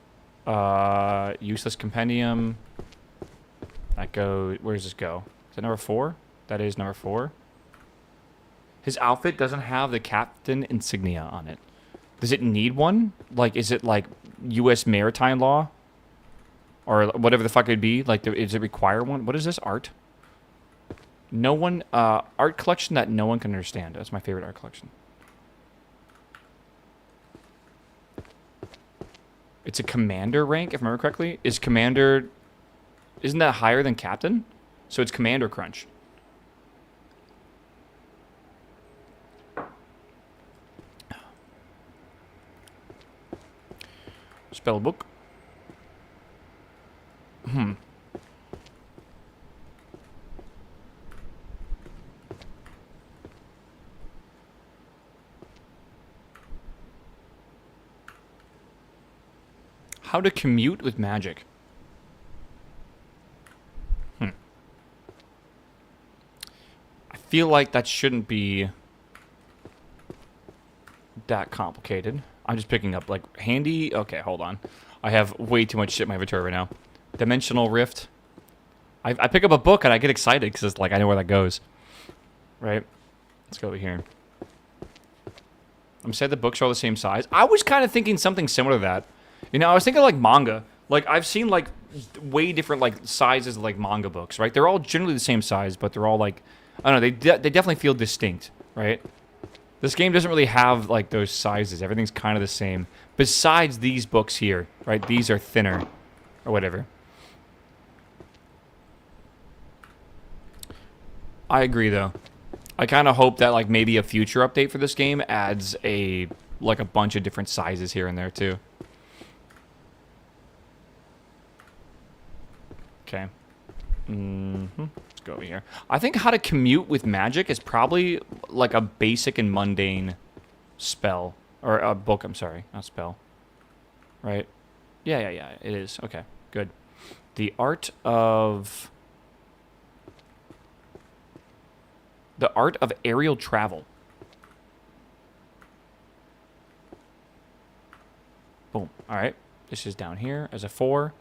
Useless compendium. That go. Where does this go? Is that number 4? That is number 4. His outfit doesn't have the captain insignia on it. Does it need one? Like, is it like U.S. maritime law? Or whatever the fuck it'd be? Like, does it require one? What is this? Art? No one... art collection that no one can understand. That's my favorite art collection. It's a commander rank, if I remember correctly. Is commander... Isn't that higher than captain? So it's commander crunch. Spell book. How to commute with magic. I feel like that shouldn't be that complicated. I'm just picking up, like, handy. Okay, hold on. I have way too much shit in my inventory right now. Dimensional Rift. I pick up a book and I get excited because it's like I know where that goes. Right? Let's go over here. I'm saying the books are all the same size. I was kind of thinking something similar to that. You know, I was thinking like manga. Like, I've seen like way different like sizes of like manga books, right? They're all generally the same size, but they're all like, I don't know, they definitely feel distinct, right? This game doesn't really have like those sizes. Everything's kind of the same. Besides these books here, right? These are thinner or whatever. I agree though. I kind of hope that like maybe a future update for this game adds a like a bunch of different sizes here and there too. Okay. Let's go over here. I think how to commute with magic is probably like a basic and mundane spell. Or a book, I'm sorry. Not spell. Right? Yeah, it is. Okay, good. The art of aerial travel. Boom. All right. This is down here as a 4.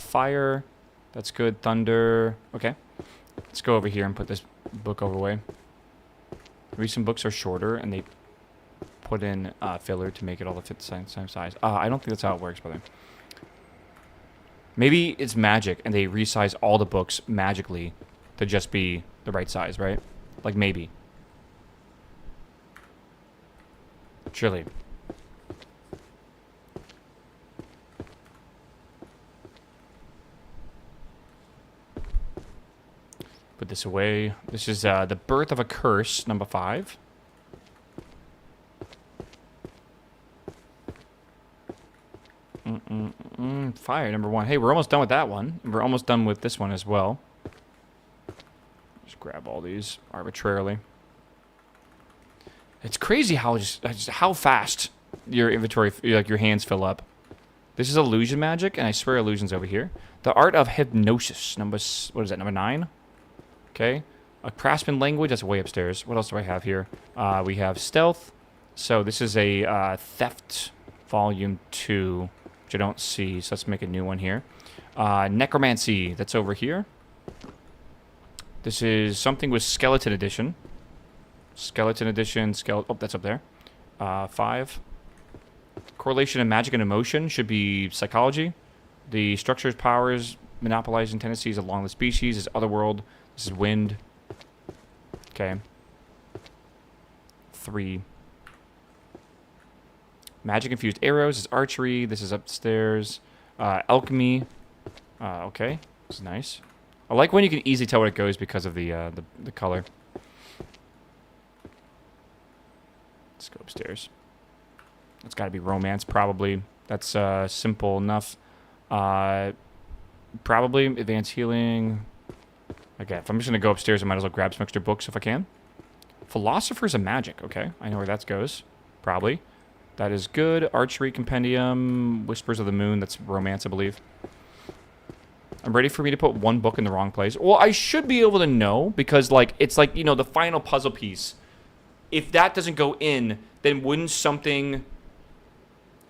Fire. That's good. Thunder. Okay. Let's go over here and put this book away. Maybe some books are shorter and they put in filler to make it all the same size. I don't think that's how it works, brother. Maybe it's magic and they resize all the books magically to just be the right size, right? Like maybe. Surely. Put this away. This is The Birth of a Curse, number 5. Fire, number 1. Hey, we're almost done with that one. We're almost done with this one as well. Just grab all these arbitrarily. It's crazy how how fast your inventory, like your hands fill up. This is illusion magic, and I swear illusion's over here. The art of hypnosis, what is that, number 9? Okay. A craftsman language, that's way upstairs. What else do I have here? We have stealth. So this is a theft volume 2, which I don't see, so let's make a new one here. Necromancy, that's over here. This is something with skeleton edition. Skeleton edition, oh, that's up there. 5. Correlation of magic and emotion should be psychology. The structures, powers, monopolizing tendencies along the species is otherworld. This is wind. Okay. 3. Magic infused arrows is archery. This is upstairs. Alchemy. Okay. This is nice. I like when you can easily tell where it goes because of the color. Let's go upstairs. It's got to be romance, probably. That's simple enough. Probably advanced healing. Okay, if I'm just going to go upstairs, I might as well grab some extra books if I can. Philosophers of Magic. Okay, I know where that goes. Probably. That is good. Archery Compendium. Whispers of the Moon. That's romance, I believe. I'm ready for me to put one book in the wrong place. Well, I should be able to know because, like, it's like, you know, the final puzzle piece. If that doesn't go in, then wouldn't something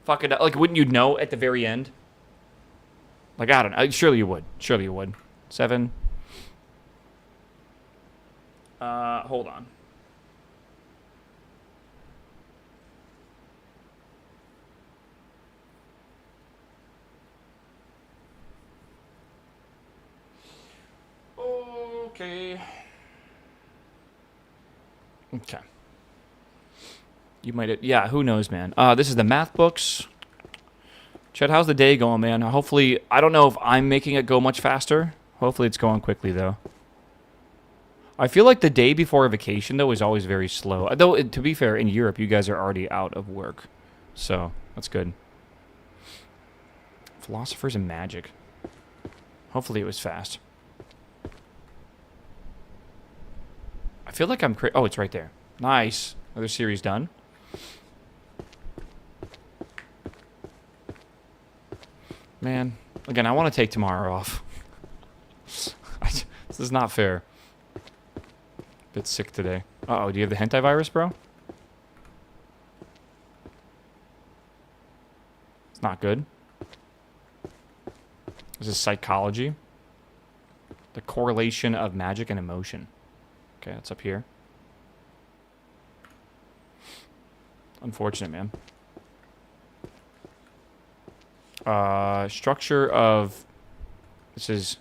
fuck it up? Like, wouldn't you know at the very end? Like, I don't know. Surely you would. Surely you would. 7. Hold on. Okay. Okay. You might... Yeah, who knows, man. This is the math books. Chet, how's the day going, man? Hopefully... I don't know if I'm making it go much faster. Hopefully it's going quickly, though. I feel like the day before a vacation, though, is always very slow. Though, to be fair, in Europe, you guys are already out of work. So, that's good. Philosophers and Magic. Hopefully it was fast. I feel like I'm... Oh, it's right there. Nice. Another series done. Man. Again, I want to take tomorrow off. This is not fair. Bit sick today. Uh-oh, do you have the hentai virus, bro? It's not good. This is psychology. The correlation of magic and emotion. Okay, that's up here. Unfortunate, man. Structure of... This is...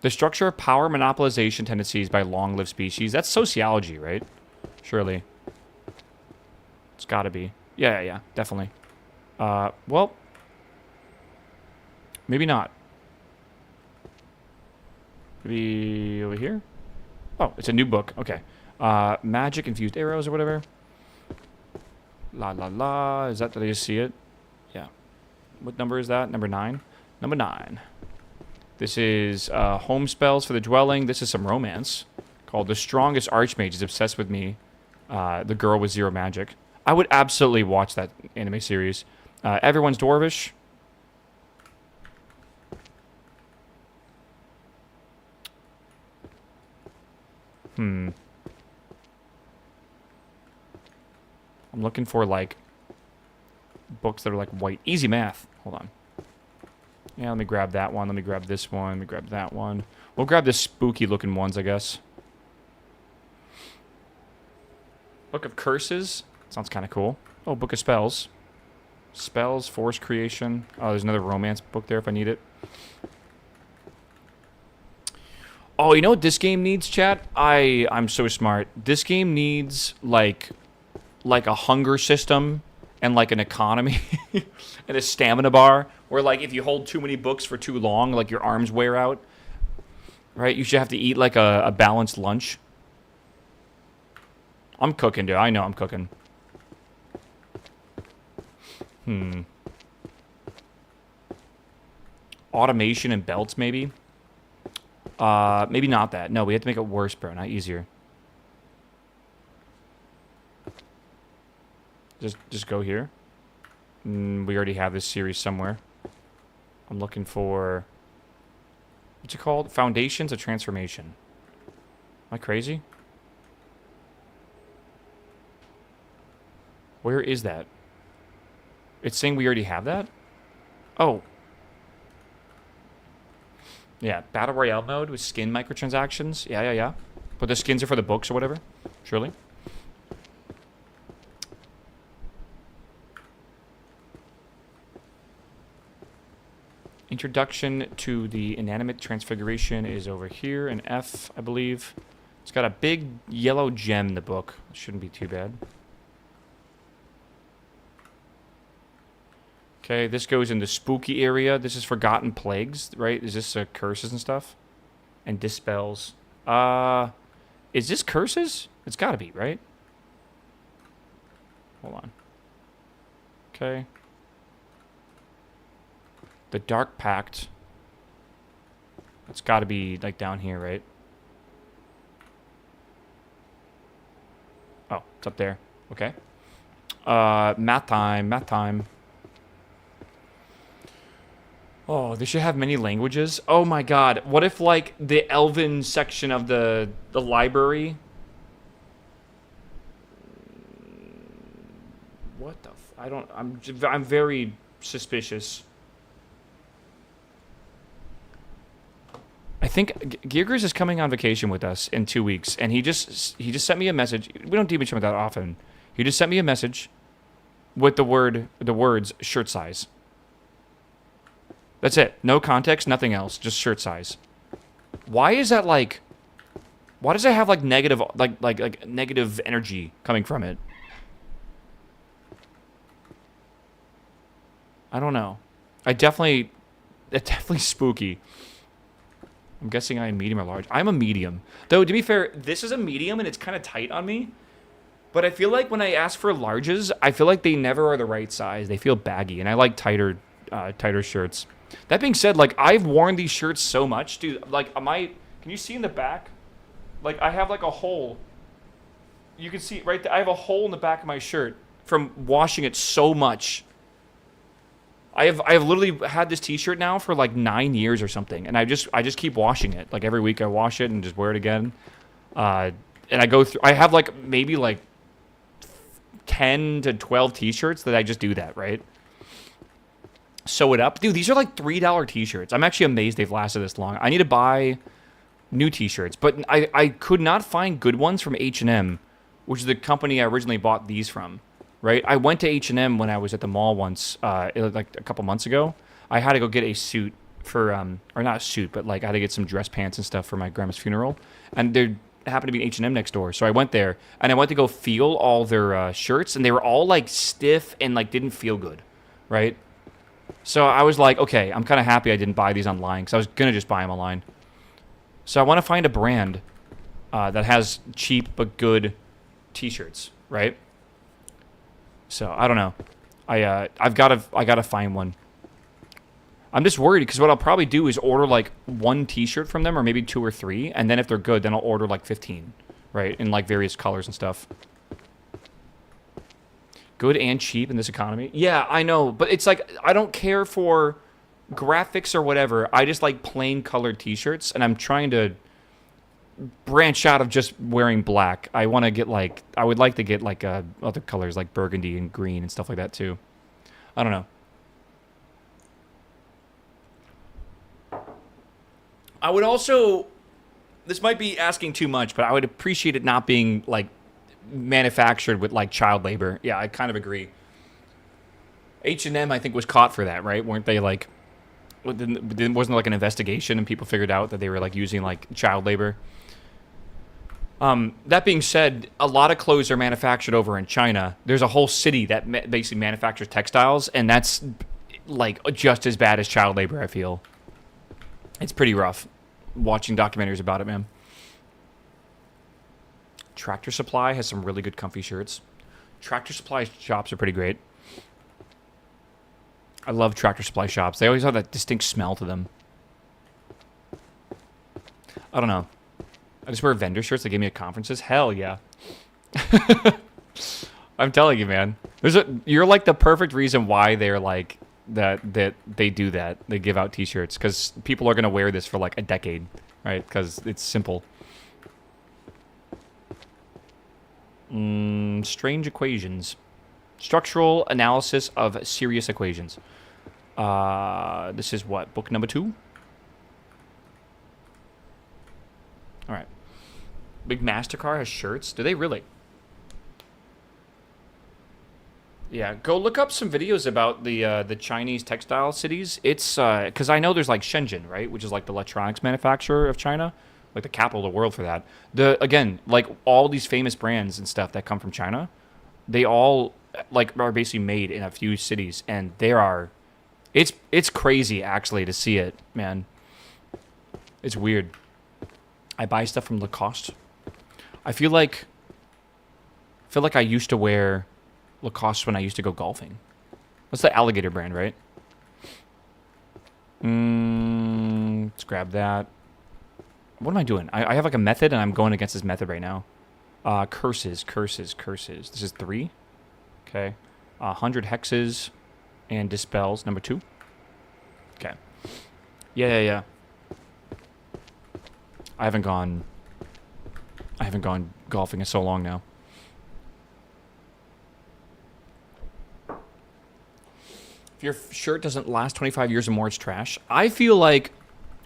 The structure of power monopolization tendencies by long-lived species. That's sociology, right? Surely. It's gotta be. Yeah, definitely. Well... Maybe not. Maybe over here? Oh, it's a new book. Okay. Magic infused arrows or whatever. La la la. Is that, did I just see it? Yeah. What number is that? Number 9? Number 9. This is home spells for the dwelling. This is some romance called The Strongest Archmage is Obsessed with Me. The Girl with Zero Magic. I would absolutely watch that anime series. Everyone's Dwarvish. I'm looking for, like, books that are, like, white. Easy math. Hold on. Yeah, let me grab that one. Let me grab this one. Let me grab that one. We'll grab the spooky-looking ones, I guess. Book of Curses. Sounds kind of cool. Oh, Book of Spells. Spells, Force Creation. Oh, there's another romance book there if I need it. Oh, you know what this game needs, chat? I'm so smart. This game needs, like like a hunger system and like an economy and a stamina bar, where like if you hold too many books for too long, like your arms wear out, right? You should have to eat like a balanced lunch. I'm cooking, dude. I know I'm cooking. Automation and belts, maybe? Maybe not that. No, we have to make it worse, bro, not easier. Just go here. We already have this series somewhere. I'm looking for... What's it called? Foundations of Transformation. Am I crazy? Where is that? It's saying we already have that? Oh. Yeah, Battle Royale mode with skin microtransactions. Yeah. But the skins are for the books or whatever. Surely. Introduction to the inanimate transfiguration is over here in F, I believe. It's got a big yellow gem in the book. Shouldn't be too bad. Okay, this goes in the spooky area. This is Forgotten Plagues, right? Is this curses and stuff? And dispels. Is this curses? It's gotta be, right? Hold on. Okay. The Dark Pact. It's gotta be, like, down here, right? Oh, it's up there. Okay. Math time. Oh, they should have many languages. Oh my god. What if, like, the Elven section of the library... What the I don't... I'm very suspicious. I think Geargers is coming on vacation with us in 2 weeks, and he just sent me a message. We don't DM each other that often. He just sent me a message with the words shirt size. That's it. No context, nothing else. Just shirt size. Why is that like... Why does it have like negative like negative energy coming from it? I don't know. It's definitely spooky. I'm guessing I am medium or large. I'm a medium. Though, to be fair, this is a medium and it's kind of tight on me. But I feel like when I ask for larges, I feel like they never are the right size. They feel baggy, and I like tighter shirts. That being said, like, I've worn these shirts so much, dude. Like, can you see in the back? Like, I have like a hole. You can see right there. I have a hole in the back of my shirt from washing it so much. I have literally had this t-shirt now for like 9 years or something, and I just keep washing it. Like every week I wash it and just wear it again. And I go through. I have like maybe like 10 to 12 t-shirts that I just do that, right? Sew it up, dude. These are like $3 t-shirts. I'm actually amazed they've lasted this long. I need to buy new t-shirts, but I could not find good ones from H&M, which is the company I originally bought these from. Right, I went to H&M when I was at the mall once, like a couple months ago. I had to go get a suit for, or not a suit, but like I had to get some dress pants and stuff for my grandma's funeral, and there happened to be an H&M next door, so I went there and I went to go feel all their shirts, and they were all like stiff and like didn't feel good, right? So I was like, okay, I'm kind of happy I didn't buy these online because I was gonna just buy them online. So I want to find a brand that has cheap but good t-shirts, right? So I don't know. I gotta find one. I'm just worried because what I'll probably do is order like one t-shirt from them, or maybe 2 or 3, and then if they're good, then I'll order like 15, right? In like various colors and stuff. Good and cheap in this economy. Yeah, I know, but it's like I don't care for graphics or whatever. I just like plain colored t-shirts, and I'm trying to branch out of just wearing black. I want to get like, I would like to get like other colors like burgundy and green and stuff like that too. I don't know. I would also, this might be asking too much, but I would appreciate it not being like manufactured with like child labor. Yeah, I kind of agree. H&M I think was caught for that, right? Weren't they like, wasn't like an investigation and people figured out that they were like using like child labor? That being said, a lot of clothes are manufactured over in China. There's a whole city that basically manufactures textiles, and that's like just as bad as child labor, I feel. It's pretty rough watching documentaries about it, man. Tractor Supply has some really good comfy shirts. Tractor Supply shops are pretty great. I love Tractor Supply shops. They always have that distinct smell to them. I don't know. I just wear vendor shirts that give me at conferences. Hell yeah. I'm telling you, man. You're like the perfect reason why they're like that they do that. They give out t-shirts because people are going to wear this for like a decade, right? Because it's simple. Strange equations. Structural analysis of serious equations. This is what? Book number 2? All right. Big MasterCard has shirts. Do they really? Yeah, go look up some videos about the Chinese textile cities. It's because I know there's like Shenzhen, right, which is like the electronics manufacturer of China, like the capital of the world for that. Again, like all these famous brands and stuff that come from China, they all like are basically made in a few cities, and it's crazy actually to see it, man. It's weird. I buy stuff from Lacoste. I feel like I used to wear Lacoste when I used to go golfing. What's the alligator brand, right? Let's grab that. What am I doing? I have like a method, and I'm going against this method right now. Curses. This is 3. Okay. 100 hexes and dispels, number 2. Okay. Yeah. I haven't gone golfing in so long now. If your shirt doesn't last 25 years or more, it's trash. I feel like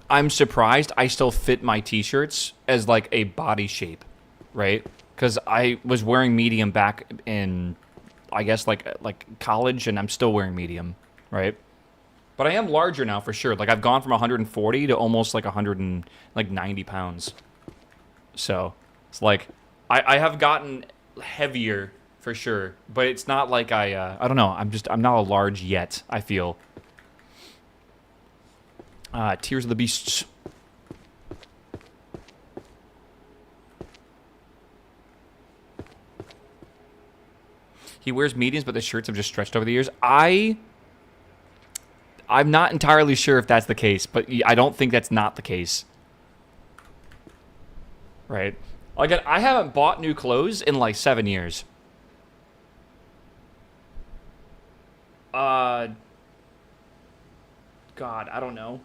I'm surprised I still fit my t-shirts as like a body shape, right? Because I was wearing medium back in, I guess, like college, and I'm still wearing medium, right? But I am larger now for sure. Like I've gone from 140 to almost like 190 pounds. So it's like I have gotten heavier for sure, but it's not like I don't know. I'm not a large yet, I feel. Tears of the Beasts. He wears mediums, but the shirts have just stretched over the years. I'm not entirely sure if that's the case, but I don't think that's not the case. Right? Again, I haven't bought new clothes in like 7 years. God, I don't know.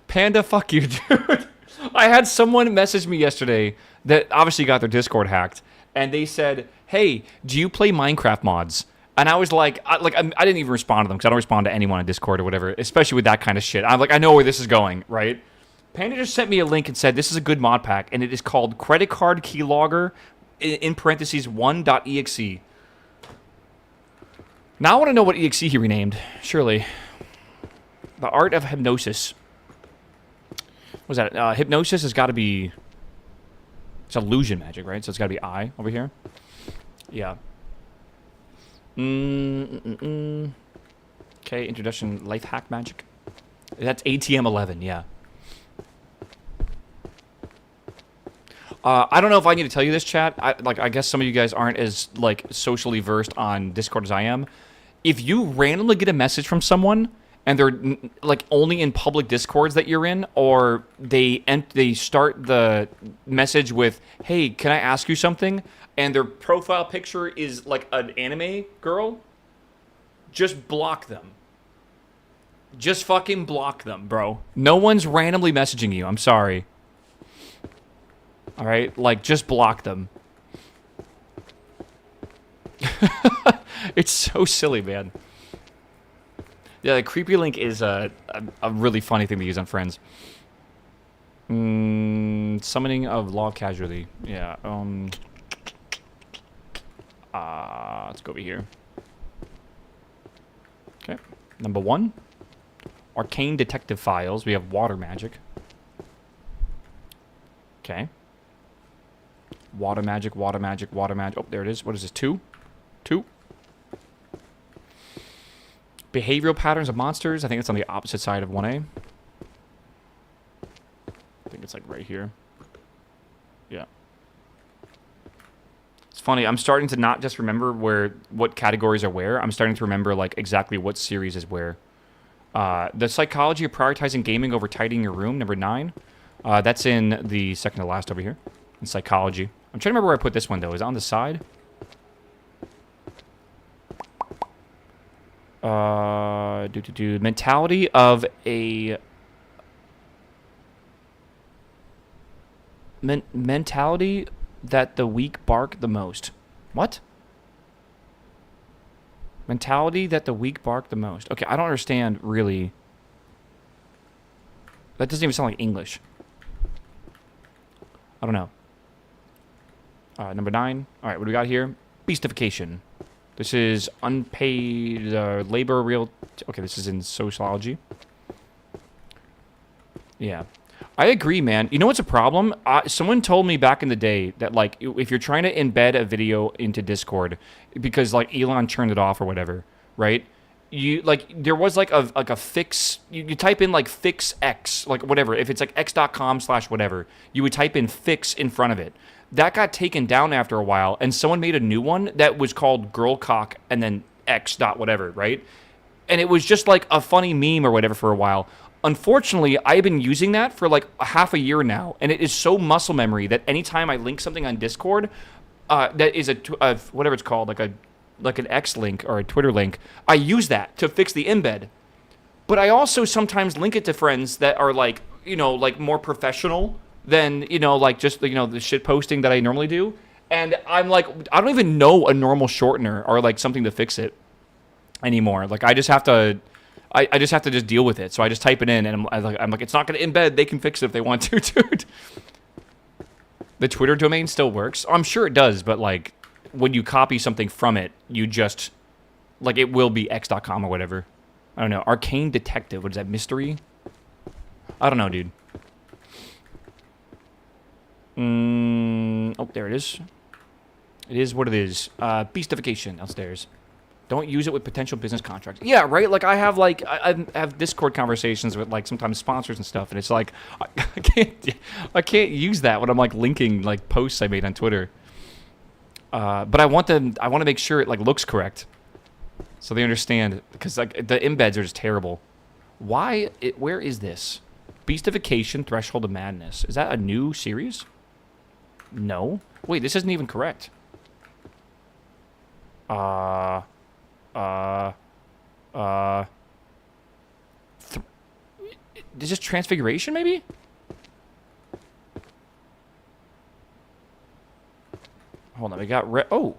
Panda, fuck you, dude. I had someone message me yesterday that obviously got their Discord hacked, and they said, "Hey, do you play Minecraft mods?" And I was like, I didn't even respond to them because I don't respond to anyone on Discord or whatever, especially with that kind of shit. I'm like, I know where this is going, right? Panda just sent me a link and said, this is a good mod pack, and it is called Credit Card Keylogger, in parentheses, 1.exe. Now I want to know what exe he renamed, surely. The Art of Hypnosis. What was that? Hypnosis has got to be... It's illusion magic, right? So it's got to be I over here. Yeah. Okay, introduction, life hack magic. That's ATM 11, yeah. I don't know if I need to tell you this, chat. I guess some of you guys aren't as like socially versed on Discord as I am. If you randomly get a message from someone and they're like only in public Discords that you're in, or they start the message with, "Hey, can I ask you something?" and their profile picture is like an anime girl, just block them. Just fucking block them, bro. No one's randomly messaging you. I'm sorry. All right? Like, just block them. It's so silly, man. Yeah, the creepy link is a really funny thing to use on friends. Summoning of law casualty. Yeah. Let's go over here. Okay. Number 1. Arcane detective files. We have water magic. Okay. Water magic, water magic, water magic. Oh, there it is. What is this? 2? 2. Behavioral patterns of monsters. I think it's on the opposite side of 1A. I think it's like right here. Yeah. It's funny. I'm starting to not just remember what categories are where. I'm starting to remember like exactly what series is where. The psychology of prioritizing gaming over tidying your room, number 9. That's in the second to last over here. In psychology. I'm trying to remember where I put this one though. Is it on the side? Mentality of a mentality that the weak bark the most. What? Mentality that the weak bark the most. Okay, I don't understand really. That doesn't even sound like English. I don't know. Number 9. All right, what do we got here? Beastification. This is unpaid labor real... Okay, this is in sociology. Yeah. I agree, man. You know what's a problem? Someone told me back in the day that, like, if you're trying to embed a video into Discord, because, like, Elon turned it off or whatever, right? You, like, there was, like, a fix... You type in, like, fix X, like, whatever. If it's, like, x.com/whatever, you would type in fix in front of it. That got taken down after a while, and someone made a new one that was called girlcock and then x dot whatever, right? And it was just like a funny meme or whatever for a while. Unfortunately, I've been using that for like half a year now, and it is so muscle memory that anytime I link something on Discord, that is a whatever it's called, like an X link or a Twitter link, I use that to fix the embed. But I also sometimes link it to friends that are like, you know, like more professional than, you know, like just, you know, the shit posting that I normally do. And I'm like, I don't even know a normal shortener or like something to fix it anymore. Like I just have to, I just have to just deal with it. So I just type it in and I'm like, it's not going to embed. They can fix it if they want to, dude. The Twitter domain still works. I'm sure it does, but like when you copy something from it, you just, like it will be x.com or whatever. I don't know. Arcane detective. What is that? Mystery? I don't know, dude. Oh, there it is. It is what it is. Beastification downstairs. Don't use it with potential business contracts. Yeah, right? Like, I have Discord conversations with, like, sometimes sponsors and stuff, and it's like, I can't use that when I'm, like, linking, like, posts I made on Twitter. But I want to make sure it, like, looks correct. So they understand. Because, like, the embeds are just terrible. Where is this? Beastification, Threshold of Madness. Is that a new series? No. Wait, this isn't even correct. Is this Transfiguration, maybe? Hold on, we got oh!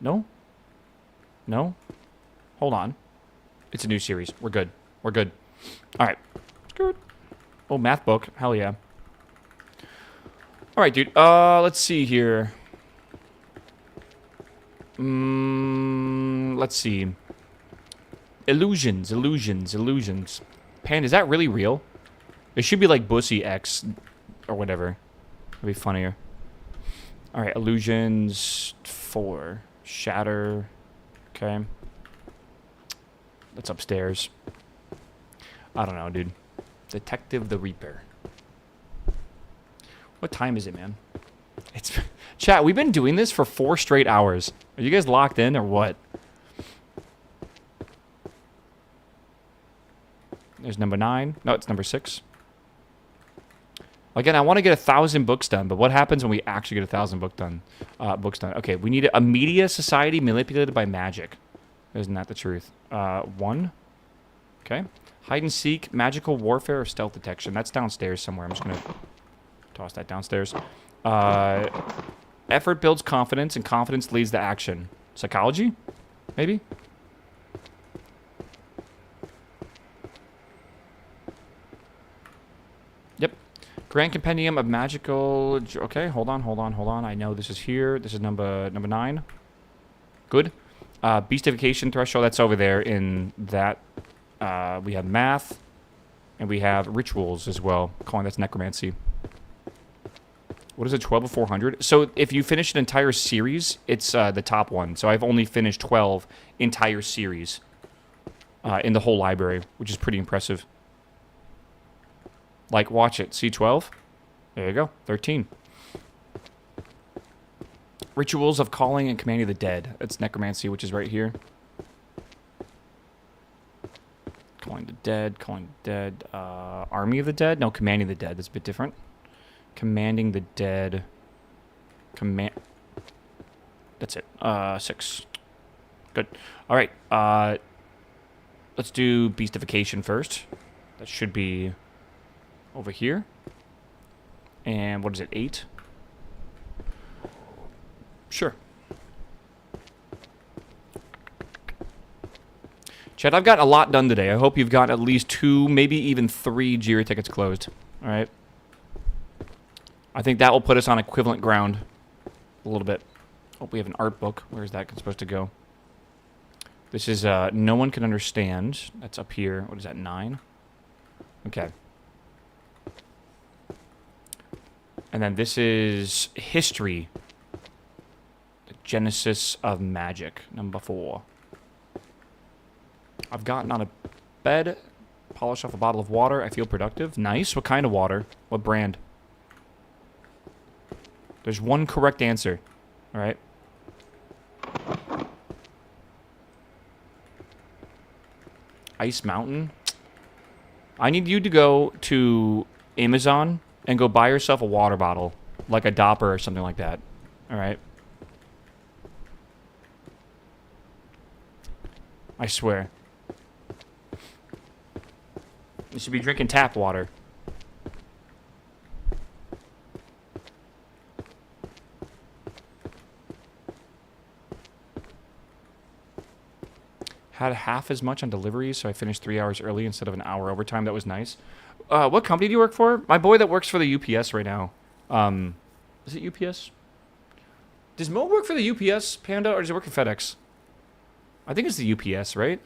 No? No? Hold on. It's a new series. We're good. We're good. Alright. It's good. Oh, math book. Hell yeah. Alright, dude. Let's see here. Let's see. Illusions. Pan, is that really real? It should be like Bussy X or whatever. That'd be funnier. Alright, illusions 4. Shatter. Okay. That's upstairs. I don't know, dude. Detective the Reaper. What time is it, man? It's chat, we've been doing this for 4 straight hours. Are you guys locked in or what? There's number 9. No, it's number 6. Again, I want to get 1,000 books done, but what happens when we actually get 1,000 books done? Okay, we need a media society manipulated by magic. Isn't that the truth? 1. Okay. Hide and seek, magical warfare, or stealth detection. That's downstairs somewhere. I'm just going to toss that downstairs. Effort builds confidence, and confidence leads to action. Psychology? Maybe? Yep. Grand Compendium of Magical... Okay, hold on. I know this is here. This is number 9. Good. Beastification Threshold, that's over there in that. We have Math. And we have Rituals as well. Calling that's Necromancy. What is it, 12 of 400? So if you finish an entire series, it's the top one. So I've only finished 12 entire series in the whole library, which is pretty impressive. Like, watch it. See 12? There you go. 13. Rituals of Calling and Commanding the Dead. That's Necromancy, which is right here. Calling the Dead. Army of the Dead? No, Commanding the Dead. That's a bit different. Commanding the Dead. That's it. 6. Good. All right. Let's do Beastification first. That should be over here. And what is it, 8? Sure. Chad, I've gotten a lot done today. I hope you've got at least 2, maybe even 3 Jira tickets closed. All right. I think that will put us on equivalent ground a little bit. Oh, we have an art book. Where is that supposed to go? This is No One Can Understand. That's up here. What is that, 9? Okay. And then this is History. The Genesis of Magic, number 4. I've gotten on a bed, polish off a bottle of water. I feel productive. Nice. What kind of water? What brand? There's one correct answer. All right. Ice Mountain. I need you to go to Amazon and go buy yourself a water bottle, like a Dopper or something like that. All right. I swear. You should be drinking tap water. Had half as much on deliveries, so I finished 3 hours early instead of an hour overtime. That was nice. What company do you work for? My boy that works for the UPS right now. Is it UPS? Does Mo work for the UPS, Panda, or does he work for FedEx? I think it's the UPS, right?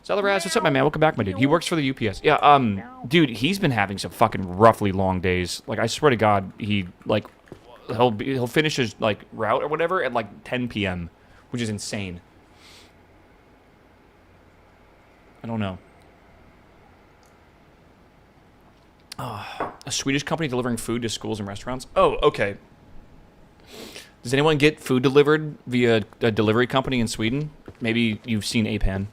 Celeraz, what's up, my man? Welcome back, my dude. He works for the UPS. Yeah, dude, he's been having some fucking roughly long days. Like, I swear to God, he'll finish his, like, route or whatever at, like, 10 p.m., which is insane. I don't know. A Swedish company delivering food to schools and restaurants? Oh, okay. Does anyone get food delivered via a delivery company in Sweden? Maybe you've seen APAN.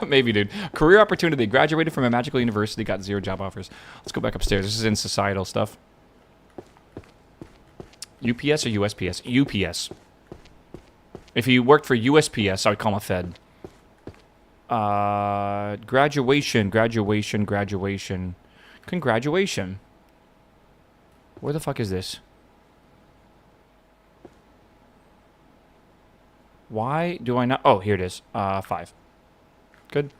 Maybe, dude. Career opportunity. Graduated from a magical university, got 0 job offers. Let's go back upstairs. This is in societal stuff. UPS or USPS? UPS. If you worked for USPS, I would call him a Fed. Graduation. Congratulation. Where the fuck is this? Why do I not? Oh, here it is. 5. Good.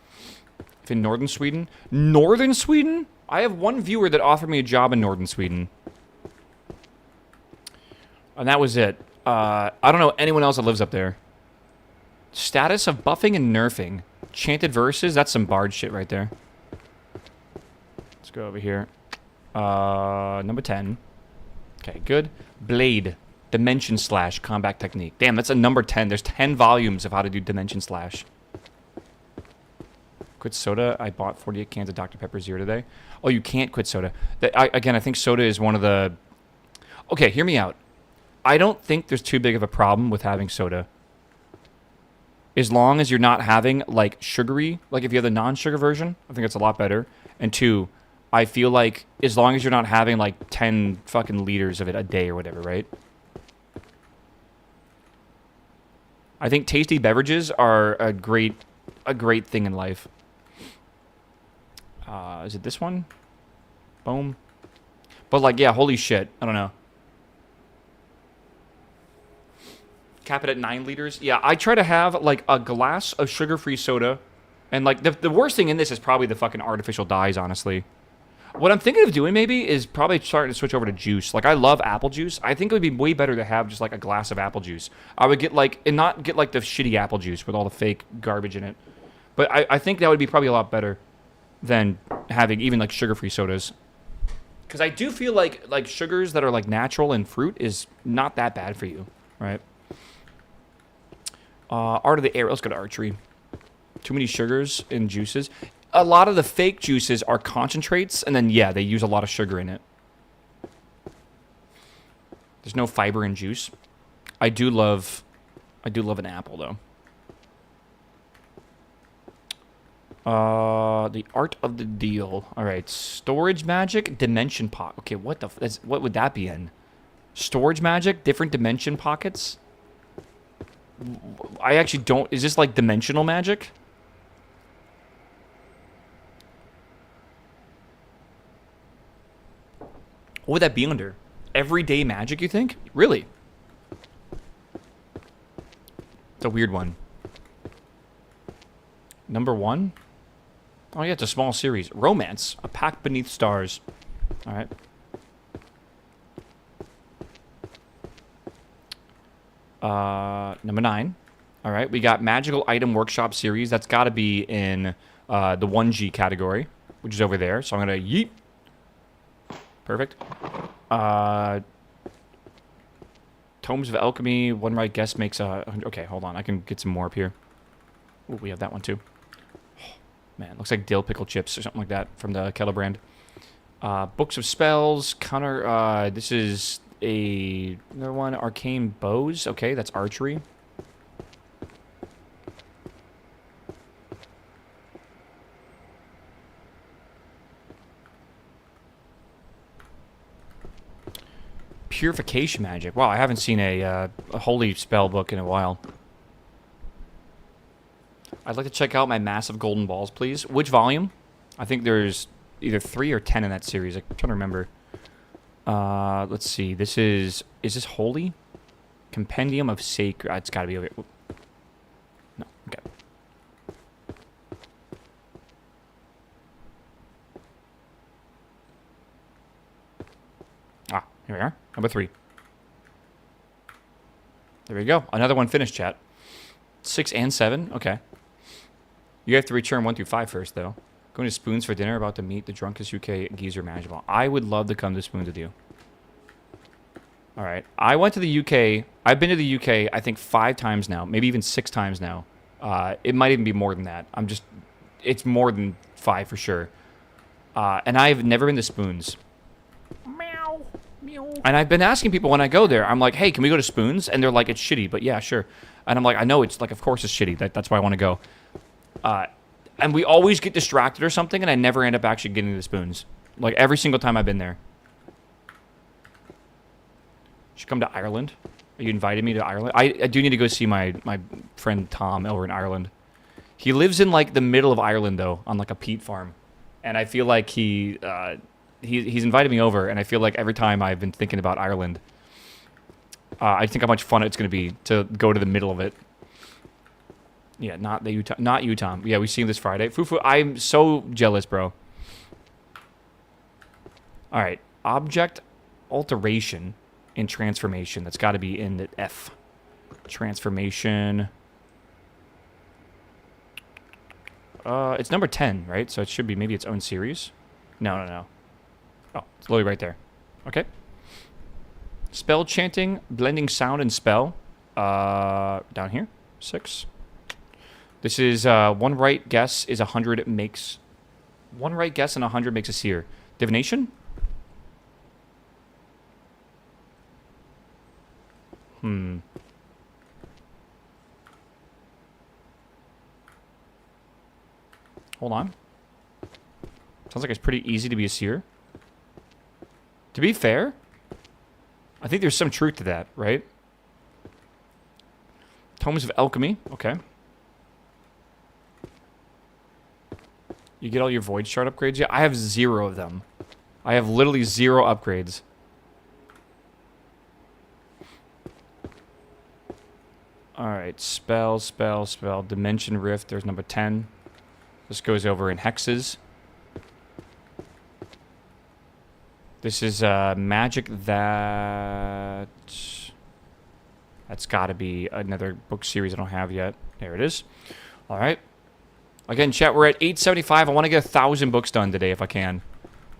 If in Northern Sweden? Northern Sweden? I have one viewer that offered me a job in Northern Sweden. And that was it. I don't know anyone else that lives up there. Status of buffing and nerfing. Chanted verses? That's some bard shit right there. Let's go over here. Number 10. Okay, good. Blade. Dimension Slash. Combat Technique. Damn, that's a number 10. There's 10 volumes of how to do Dimension Slash. Quit soda. I bought 48 cans of Dr. Pepper Zero today. Oh, you can't quit soda. Again, I think soda is one of the... Okay, hear me out. I don't think there's too big of a problem with having soda. As long as you're not having, like, sugary... Like, if you have the non-sugar version, I think it's a lot better. And 2, I feel like as long as you're not having, like, 10 fucking liters of it a day or whatever, right? I think tasty beverages are a great thing in life. Is it this one? Boom. But, like, yeah, holy shit. I don't know. Cap it at 9 liters. Yeah, I try to have, like, a glass of sugar-free soda. And, like, the worst thing in this is probably the fucking artificial dyes, honestly. What I'm thinking of doing maybe is probably starting to switch over to juice. Like, I love apple juice. I think it would be way better to have just like a glass of apple juice. I would get like, and not get like the shitty apple juice with all the fake garbage in it. But I think that would be probably a lot better than having even like sugar-free sodas. Because I do feel like sugars that are like natural and fruit is not that bad for you, right? Art of the air. Let's go to archery. Too many sugars in juices. A lot of the fake juices are concentrates, and then, yeah, they use a lot of sugar in it. There's no fiber in juice. I do love an apple, though. The art of the deal. All right, storage magic, dimension pocket. Okay, what would that be in? Storage magic, different dimension pockets. I actually don't. Is this like dimensional magic? What would that be under? Everyday magic, you think? Really? It's a weird one. Number 1? Oh, yeah, it's a small series. Romance. A Pact Beneath Stars. All right. Number 9. All right, we got Magical Item Workshop series. That's got to be in the 1G category, which is over there. So I'm going to yeet. Perfect. Tomes of Alchemy. One right guess makes a... Okay, hold on. I can get some more up here. Ooh, we have that one too. Oh, man, looks like dill pickle chips or something like that from the Kettle brand. Books of Spells. Counter... this is another one. Arcane Bows. Okay, that's archery. Purification magic. Wow, I haven't seen a holy spell book in a while. I'd like to check out my massive golden balls, please. Which volume? I think there's either 3 or 10 in that series. I'm trying to remember. Let's see. This is this holy? Compendium of Sacred. It's got to be over here. No, okay. Ah, here we are. Number 3. There we go. Another one finished, chat. 6 and 7. Okay. You have to return 1 through 5 first, though. Going to Spoons for dinner, about to meet the drunkest UK geezer imaginable. I would love to come to Spoons with you. All right. I went to the UK. I've been to the UK, I think, 5 times now. Maybe even 6 times now. It might even be more than that. It's more than 5 for sure. And I've never been to Spoons. Meow. Meow. And I've been asking people when I go there, I'm like, hey, can we go to Spoons? And they're like, it's shitty, but yeah, sure. And I'm like, I know it's like, of course it's shitty. That's why I want to go. And we always get distracted or something, and I never end up actually getting to the Spoons. Like, every single time I've been there. Should come to Ireland. Are you inviting me to Ireland? I do need to go see my friend Tom over in Ireland. He lives in, like, the middle of Ireland, though, on, like, a peat farm. And I feel like he's invited me over, and I feel like every time I've been thinking about Ireland, I think how much fun it's going to be to go to the middle of it. Yeah, not you, Tom. Yeah, we see him this Friday. Fufu, I'm so jealous, bro. All right, object alteration and transformation. That's got to be in the F. Transformation. It's number 10, right? So it should be maybe its own series. No. Oh, it's literally right there. Okay. Spell chanting, blending sound and spell. Down here, 6. This is one right guess is 100 makes. One right guess and 100 makes a seer. Divination? Hold on. Sounds like it's pretty easy to be a seer. To be fair, I think there's some truth to that, right? Tomes of Alchemy. Okay. You get all your Void Shard upgrades? Yeah, I have 0 of them. I have literally 0 upgrades. Alright, spell. Dimension Rift, there's number 10. This goes over in hexes. This is magic that... That's got to be another book series I don't have yet. There it is. All right. Again, chat, we're at 875. I want to get 1,000 books done today if I can.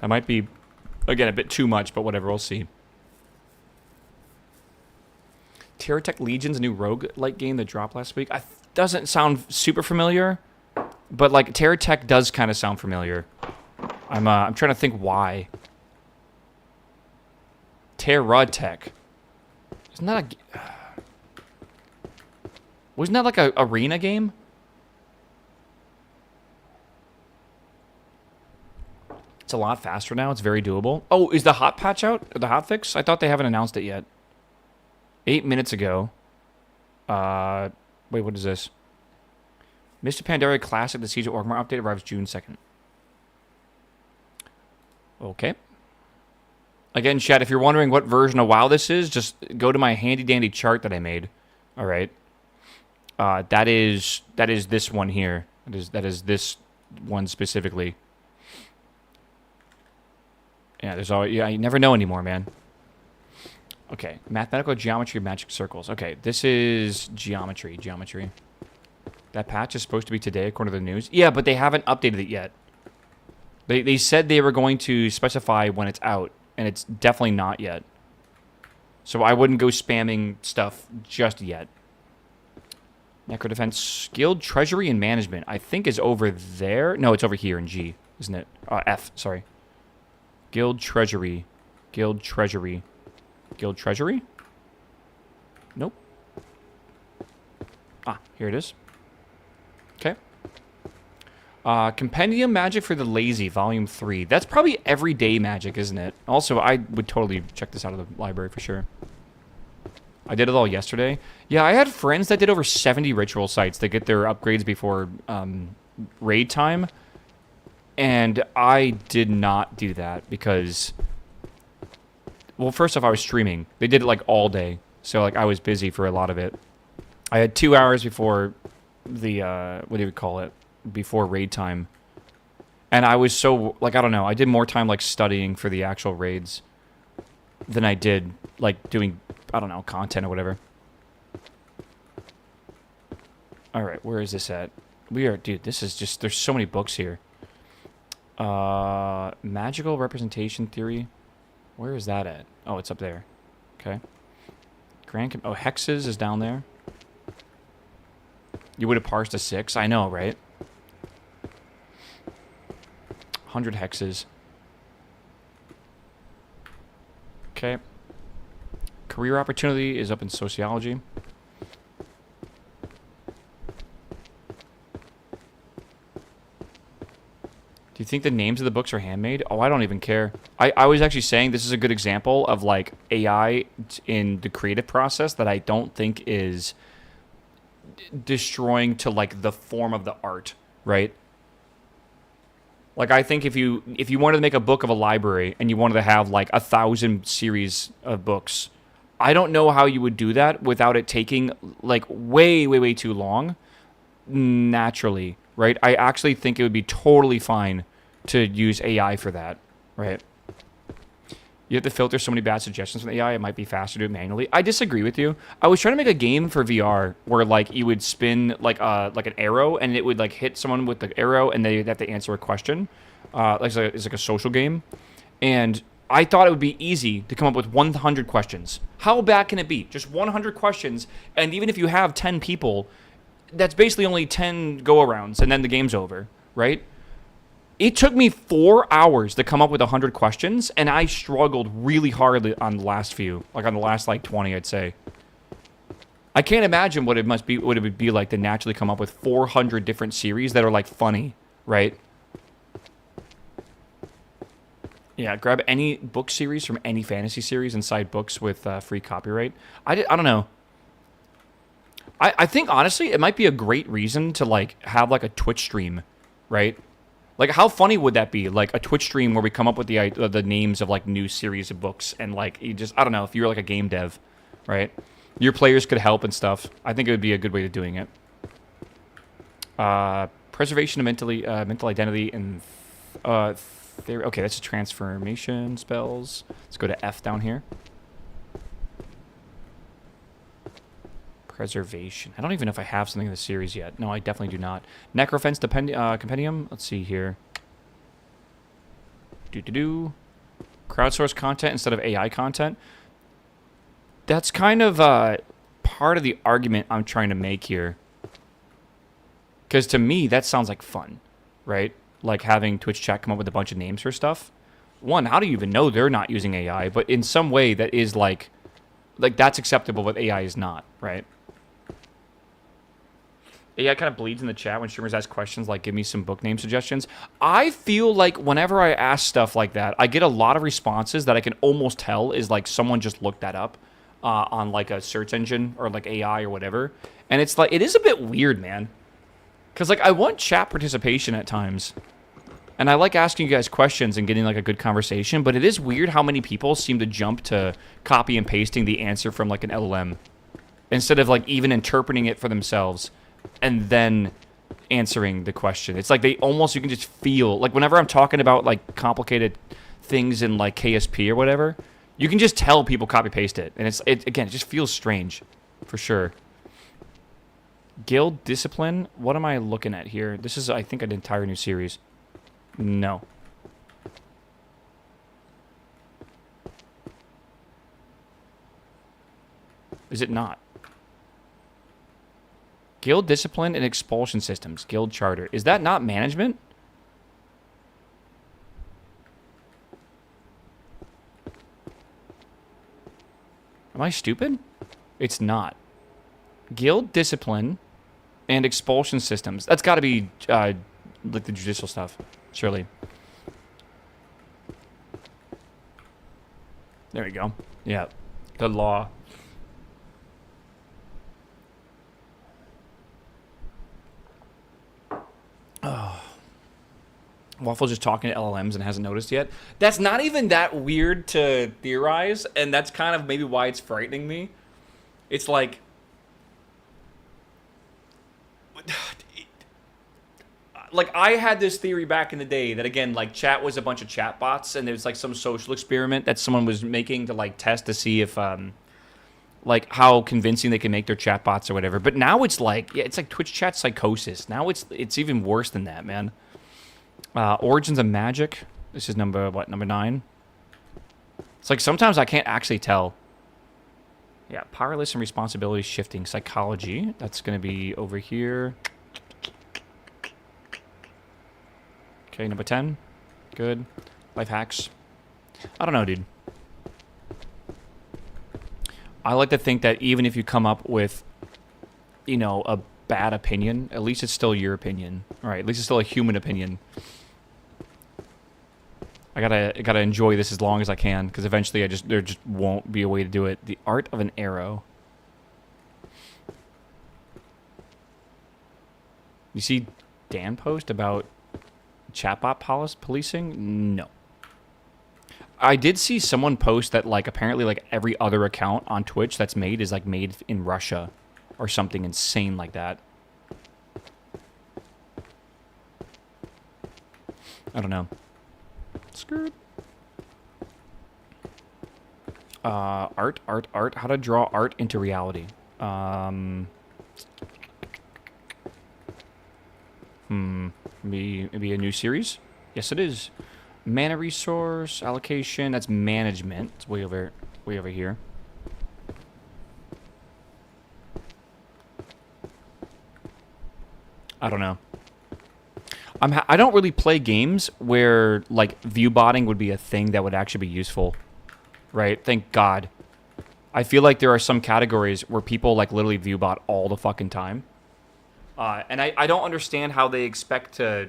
That might be, again, a bit too much, but whatever. We'll see. Terratech Legion's a new roguelike game that dropped last week. Doesn't sound super familiar, but like Terratech does kind of sound familiar. I'm trying to think why. Terratech. Isn't that a... Wasn't that like a arena game? It's a lot faster now. It's very doable. Oh, is the hot patch out? Or the hot fix? I thought they haven't announced it yet. 8 minutes ago. Wait, what is this? Mr. Pandaria Classic, the Siege of Orgrimmar update arrives June 2nd. Okay. Again, chat, if you're wondering what version of WoW this is, just go to my handy-dandy chart that I made. All right. That is this one here. That is this one specifically. Yeah, there's always... Yeah, you never know anymore, man. Okay, mathematical geometry of magic circles. Okay, this is geometry. That patch is supposed to be today, according to the news. Yeah, but they haven't updated it yet. They said they were going to specify when it's out, and it's definitely not yet. So I wouldn't go spamming stuff just yet. Necro Defense, Guild Treasury and Management, I think is over there. No, it's over here in G, isn't it? F, sorry. Guild Treasury. Guild Treasury. Guild Treasury? Nope. Ah, here it is. Okay. Compendium Magic for the Lazy, Volume 3. That's probably everyday magic, isn't it? Also, I would totally check this out of the library for sure. I did it all yesterday. Yeah, I had friends that did over 70 ritual sites to get their upgrades before raid time. And I did not do that because... Well, first off, I was streaming. They did it, like, all day. So, like, I was busy for a lot of it. I had 2 hours before the, what do you call it? Before raid time. And I was so, like, I don't know. I did more time, like, studying for the actual raids than I did, like, doing... I don't know, content or whatever. Alright, where is this at? Dude, this is just, there's so many books here. Magical representation theory. Where is that at? Oh, it's up there. Okay. Oh, hexes is down there. You would have parsed a 6. I know, right? 100 hexes. Okay. Career opportunity is up in sociology. Do you think the names of the books are handmade? Oh, I don't even care. I was actually saying this is a good example of, like, AI in the creative process that I don't think is destroying to, like, the form of the art, right? Like, I think if you wanted to make a book of a library and you wanted to have, like, 1,000 series of books... I don't know how you would do that without it taking, like, way, way, way too long, naturally, right? I actually think it would be totally fine to use AI for that, right? You have to filter so many bad suggestions from AI, it might be faster to do it manually. I disagree with you. I was trying to make a game for VR where, like, you would spin, like an arrow, and it would, like, hit someone with the arrow, and they'd have to answer a question. It's like a social game. And... I thought it would be easy to come up with 100 questions. How bad can it be? Just 100 questions, and even if you have 10 people, that's basically only 10 go-arounds, and then the game's over, right? It took me 4 hours to come up with 100 questions, and I struggled really hard on the last few. Like, on the last, like, 20, I'd say. I can't imagine what it would be like to naturally come up with 400 different series that are, like, funny, right? Yeah, grab any book series from any fantasy series inside books with free copyright. I don't know. I think, honestly, it might be a great reason to, like, have, like, a Twitch stream, right? Like, how funny would that be? Like, a Twitch stream where we come up with the names of, like, new series of books. And, like, you just, I don't know, if you're, like, a game dev, right? Your players could help and stuff. I think it would be a good way of doing it. Preservation of mental identity and theory. Okay, that's a transformation spells. Let's go to F down here. Preservation. I don't even know if I have something in the series yet. No, I definitely do not. Necrofence compendium. Let's see here. Crowdsource content instead of AI content. That's kind of part of the argument I'm trying to make here. Because to me, that sounds like fun, right? Like having Twitch chat come up with a bunch of names for stuff. One, how do you even know they're not using AI? But in some way, that is like that's acceptable, but AI is not, right? AI kind of bleeds in the chat when streamers ask questions like, give me some book name suggestions. I feel like whenever I ask stuff like that, I get a lot of responses that I can almost tell is like someone just looked that up on like a search engine or like AI or whatever. And it's like, it is a bit weird, man. Because like I want chat participation at times. And I like asking you guys questions and getting like a good conversation. But it is weird how many people seem to jump to copy and pasting the answer from like an LLM. Instead of like even interpreting it for themselves. And then answering the question. It's like they almost, you can just feel, like whenever I'm talking about like complicated things in like KSP or whatever, you can just tell people copy paste it. And again, it just feels strange for sure. Guild discipline. What am I looking at here? This is, I think, an entire new series. No. Is it not? Guild discipline and expulsion systems. Guild charter. Is that not management? Am I stupid? It's not. Guild discipline and expulsion systems. That's got to be like the judicial stuff, surely. There we go. Yeah. The law. Oh. Waffle's just talking to LLMs and hasn't noticed yet. That's not even that weird to theorize, and that's kind of maybe why it's frightening me. It's like... Like, I had this theory back in the day that, again, like, chat was a bunch of chatbots, and there's, like, some social experiment that someone was making to, like, test to see if, like, how convincing they can make their chatbots or whatever. But now it's like, yeah, it's like Twitch chat psychosis. Now it's even worse than that, man. Origins of Magic. This is number 9? It's like sometimes I can't actually tell. Yeah, powerless and responsibility shifting. Psychology. That's going to be over here. Okay, number 10. Good. Life hacks. I don't know, dude. I like to think that even if you come up with, you know, a bad opinion, at least it's still your opinion. All right, at least it's still a human opinion. I gotta enjoy this as long as I can, because eventually there just won't be a way to do it. The art of an arrow. You see Dan post about chatbot policing? No. I did see someone post that, like, apparently, like, every other account on Twitch that's made is, like, made in Russia or something insane like that. I don't know. Skirt. Art. How to draw art into reality. Maybe a new series? Yes, it is. Mana resource allocation. That's management. It's way over here. I don't know. I don't really play games where like view botting would be a thing that would actually be useful, right? Thank God. I feel like there are some categories where people like literally view bot all the fucking time, and I don't understand how they expect to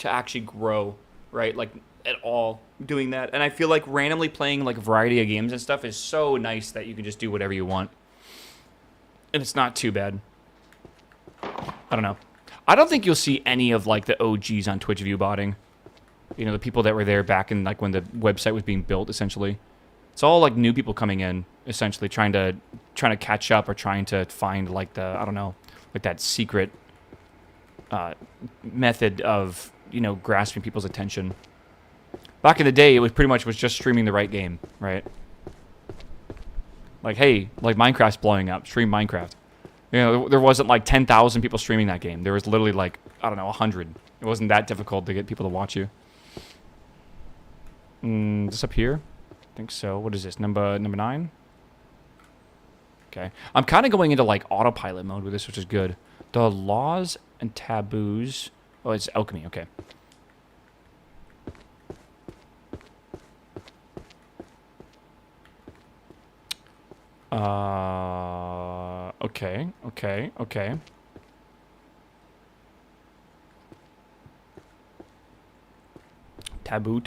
actually grow. Right, like, at all, doing that. And I feel like randomly playing, like, a variety of games and stuff is so nice that you can just do whatever you want. And it's not too bad. I don't know. I don't think you'll see any of, like, the OGs on Twitch view botting. You know, the people that were there back in, like, when the website was being built, essentially. It's all, like, new people coming in, essentially, trying to catch up or trying to find, like, the, I don't know, like, that secret method of, you know, grasping people's attention. Back in the day, it was pretty much just streaming the right game, right? Like, hey, like Minecraft's blowing up. Stream Minecraft. You know, there wasn't like 10,000 people streaming that game. There was literally like, I don't know, 100. It wasn't that difficult to get people to watch you. Is this up here? I think so. What is this? Number 9? Okay. I'm kind of going into like autopilot mode with this, which is good. The laws and taboos. Oh, it's alchemy. Okay. Okay. Taboo.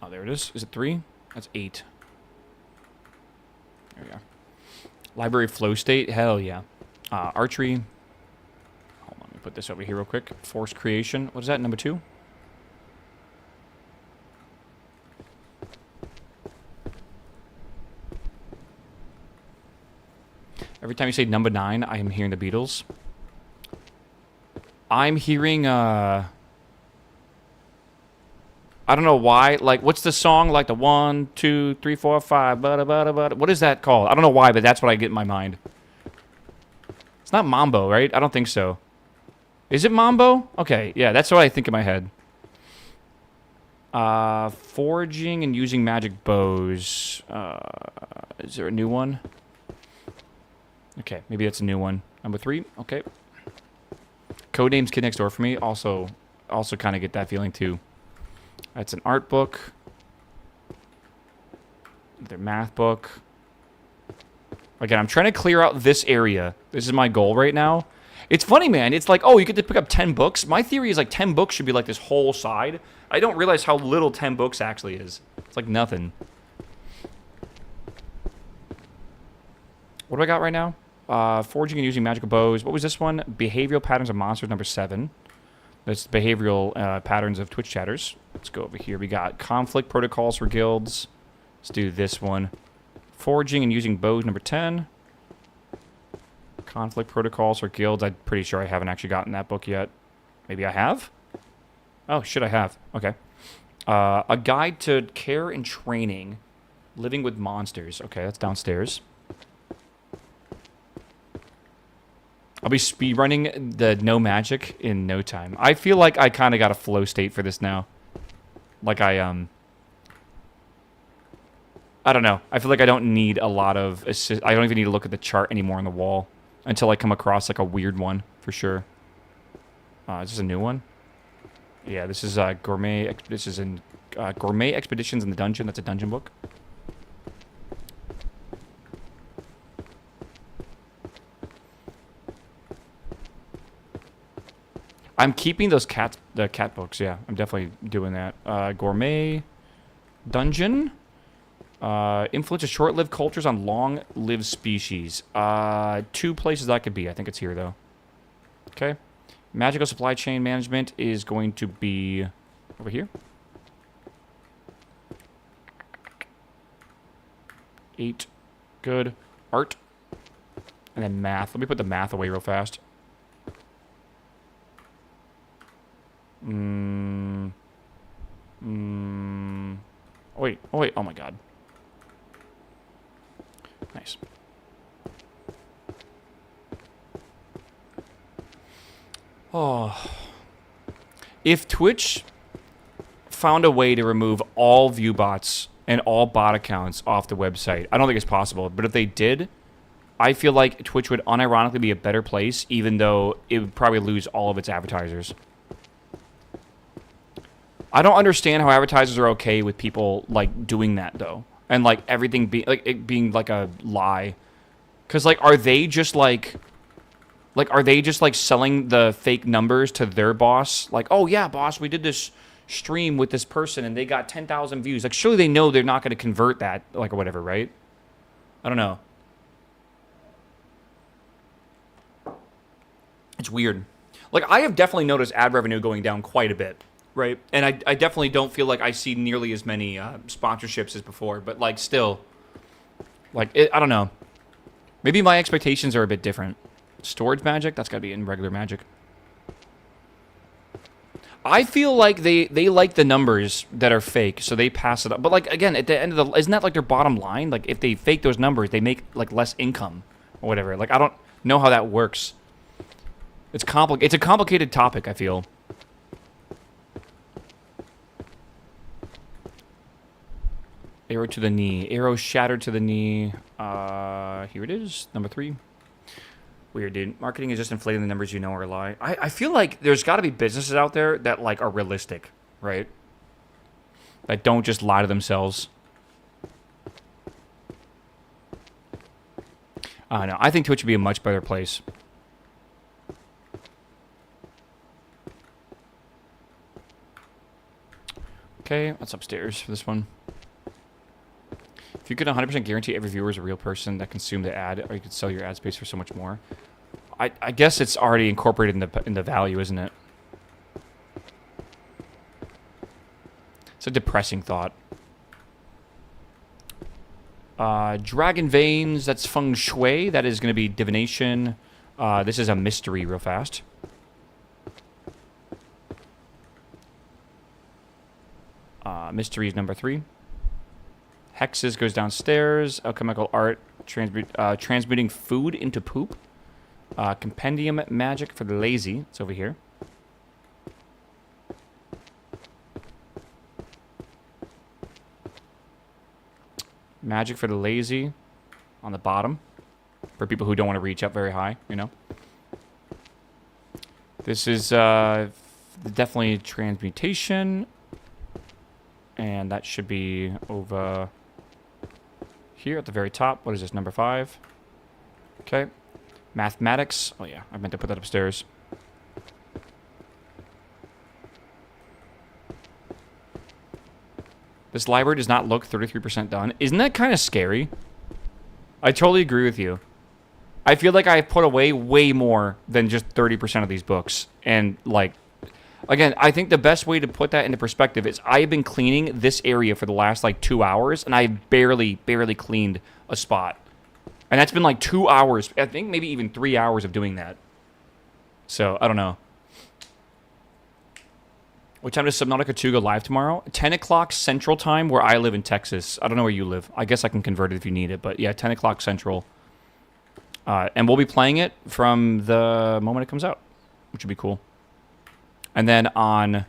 Oh, there it is. Is it 3? That's 8. There we go. Library flow state. Hell yeah. Archery. Hold on. Let me put this over here real quick. Force creation. What is that? Number 2? Every time you say number 9, I am hearing the Beatles. I'm hearing, I don't know why. Like, what's the song? Like the 1, 2, 3, 4, 5. What is that called? I don't know why, but that's what I get in my mind. It's not Mambo, right? I don't think so. Is it Mambo? Okay, yeah, that's what I think in my head. Forging and using magic bows. Is there a new one? Okay, maybe that's a new one. Number 3. Okay. Codenames Kid Next Door for me. Also kind of get that feeling too. That's an art book. Their math book. Again, I'm trying to clear out this area. This is my goal right now. It's funny, man. It's like, oh, you get to pick up 10 books. My theory is like 10 books should be like this whole side. I don't realize how little 10 books actually is. It's like nothing. What do I got right now? Forging and using magical bows. What was this one? Behavioral patterns of monsters, number 7. That's behavioral patterns of Twitch chatters. Let's go over here. We got conflict protocols for guilds. Let's do this one. Forging and using bows, number 10. Conflict protocols for guilds. I'm pretty sure I haven't actually gotten that book yet. Maybe I have? Oh, shit, I have. Okay. A guide to care and training. Living with monsters. Okay, that's downstairs. I'll be speedrunning the no magic in no time. I feel like I kind of got a flow state for this now. Like I don't know. I feel like I don't need a lot of assist. I don't even need to look at the chart anymore on the wall until I come across like a weird one for sure. Is this a new one? Yeah, this is gourmet. This is in gourmet expeditions in the dungeon. That's a dungeon book. I'm keeping those the cat books, yeah. I'm definitely doing that. Gourmet dungeon. Influence of short-lived cultures on long-lived species. 2 places that could be. I think it's here, though. Okay. Magical supply chain management is going to be over here. 8. Good. Art. And then math. Let me put the math away real fast. Wait. Oh, wait. Oh, my God. Nice. Oh. If Twitch found a way to remove all view bots and all bot accounts off the website, I don't think it's possible, but if they did, I feel like Twitch would unironically be a better place, even though it would probably lose all of its advertisers. I don't understand how advertisers are okay with people, like, doing that, though. And, like, everything being, like, it being, like, a lie. Because, like, are they just, like, selling the fake numbers to their boss? Like, oh, yeah, boss, we did this stream with this person, and they got 10,000 views. Like, surely they know they're not going to convert that, like, or whatever, right? I don't know. It's weird. Like, I have definitely noticed ad revenue going down quite a bit. Right, and I definitely don't feel like I see nearly as many sponsorships as before, but, like, still, like, I don't know. Maybe my expectations are a bit different. Storage magic? That's got to be in regular magic. I feel like they like the numbers that are fake, so they pass it up. But like again, at the end of the, isn't that like their bottom line? Like if they fake those numbers, they make like less income or whatever. Like I don't know how that works. It's It's a complicated topic, I feel. Arrow to the knee. Arrow shattered to the knee. Here it is. Number 3. Weird, dude. Marketing is just inflating the numbers you know are a lie. I feel like there's got to be businesses out there that, like, are realistic, right? That don't just lie to themselves. No, I think Twitch would be a much better place. Okay, that's upstairs for this one. If you could 100% guarantee every viewer is a real person that consumed the ad, or you could sell your ad space for so much more. I guess it's already incorporated in the value, isn't it? It's a depressing thought. Dragon Veins, that's Feng Shui. That is going to be divination. This is a mystery real fast. Mystery is number 3. Hexes goes downstairs. Alchemical art, transmuting food into poop. Compendium magic for the lazy. It's over here. Magic for the lazy on the bottom. For people who don't want to reach up very high, you know. This is definitely transmutation. And that should be over here at the very top. What is this, number 5? Okay. Mathematics. Oh, yeah. I meant to put that upstairs. This library does not look 33% done. Isn't that kind of scary? I totally agree with you. I feel like I put away way more than just 30% of these books. And, like, again, I think the best way to put that into perspective is I've been cleaning this area for the last, like, 2 hours, and I barely cleaned a spot. And that's been like 2 hours, I think maybe even 3 hours of doing that. So, I don't know. What time does Subnautica 2 go live tomorrow? 10 o'clock Central Time, where I live in Texas. I don't know where you live. I guess I can convert it if you need it. But yeah, 10 o'clock Central. And we'll be playing it from the moment it comes out, which would be cool. And then on,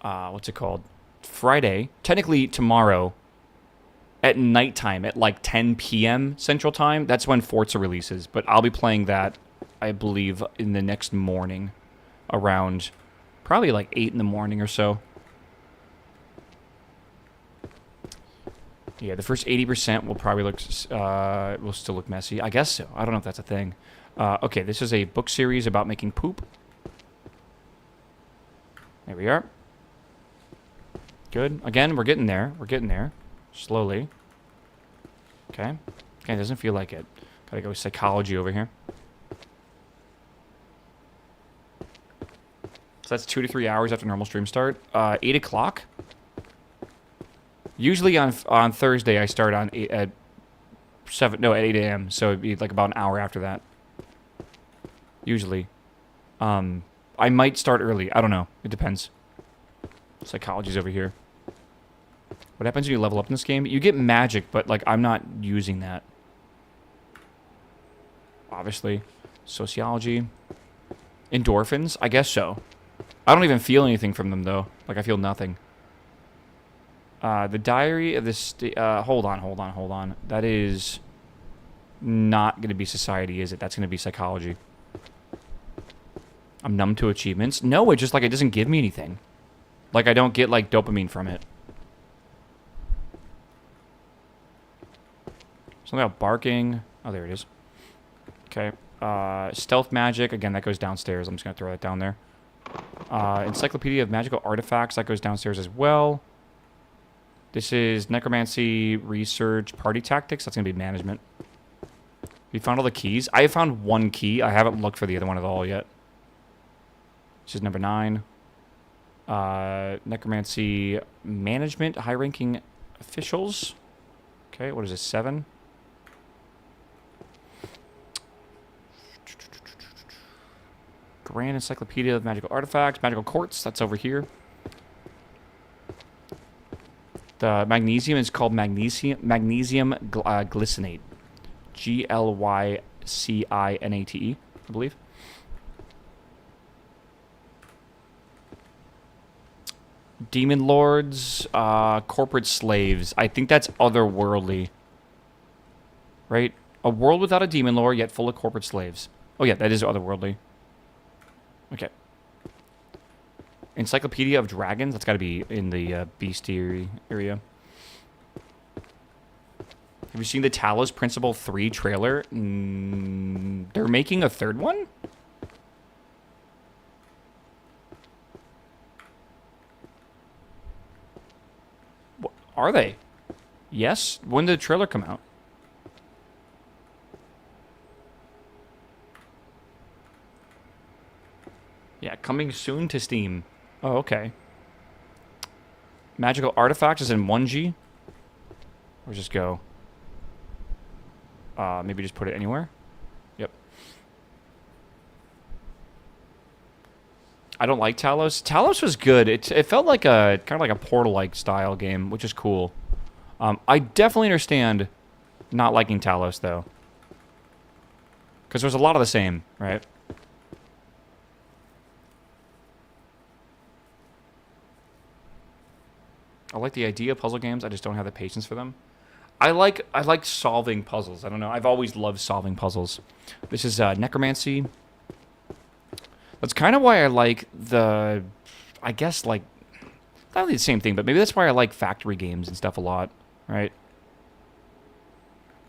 what's it called? Friday, technically tomorrow, at nighttime, at like 10 p.m. Central Time, that's when Forza releases. But I'll be playing that, I believe, in the next morning, around probably like 8 in the morning or so. Yeah, the first 80% will probably look, will still look messy. I guess so. I don't know if that's a thing. Okay, this is a book series about making poop. There we are. Good. Again, we're getting there. We're getting there. Slowly. Okay. Okay, it doesn't feel like it. Gotta go psychology over here. So that's 2 to 3 hours after normal stream start. 8 o'clock. Usually on Thursday I start at 8 a.m. So it'd be like about an hour after that. Usually. I might start early. I don't know. It depends. Psychology's over here. What happens when you level up in this game? You get magic, but like I'm not using that. Obviously. Sociology. Endorphins? I guess so. I don't even feel anything from them though. Like I feel nothing. The diary of this... hold on. That is not going to be society, is it? That's going to be psychology. I'm numb to achievements. No, it just like it doesn't give me anything. Like I don't get like dopamine from it. Something about barking. Oh, there it is. Okay. Stealth magic. Again, that goes downstairs. I'm just going to throw that down there. Encyclopedia of Magical Artifacts. That goes downstairs as well. This is necromancy, research, party tactics. That's going to be management. We found all the keys. I have found one key. I haven't looked for the other one at all yet. This is number 9. Necromancy, management, high-ranking officials. Okay, what is this, 7? Grand Encyclopedia of Magical Artifacts. Magical Quartz, that's over here. The magnesium is called magnesium glycinate. Glycinate, I believe. Demon Lords, corporate slaves. I think that's otherworldly. Right? A world without a demon lord, yet full of corporate slaves. Oh yeah, that is otherworldly. Okay. Encyclopedia of Dragons. That's got to be in the bestiary area. Have you seen the Talos Principle 3 trailer? They're making a third one? What, are they? Yes? When did the trailer come out? Yeah, coming soon to Steam. Oh, okay. Magical Artifacts is in 1G. Or just go. Maybe just put it anywhere. Yep. I don't like Talos. Talos was good. It felt like a kind of like a Portal-like style game, which is cool. I definitely understand not liking Talos though, because there's a lot of the same, right? I like the idea of puzzle games. I just don't have the patience for them. I like solving puzzles. I don't know. I've always loved solving puzzles. This is necromancy. That's kind of why I like the, I guess, like, not really the same thing, but maybe that's why I like factory games and stuff a lot, right?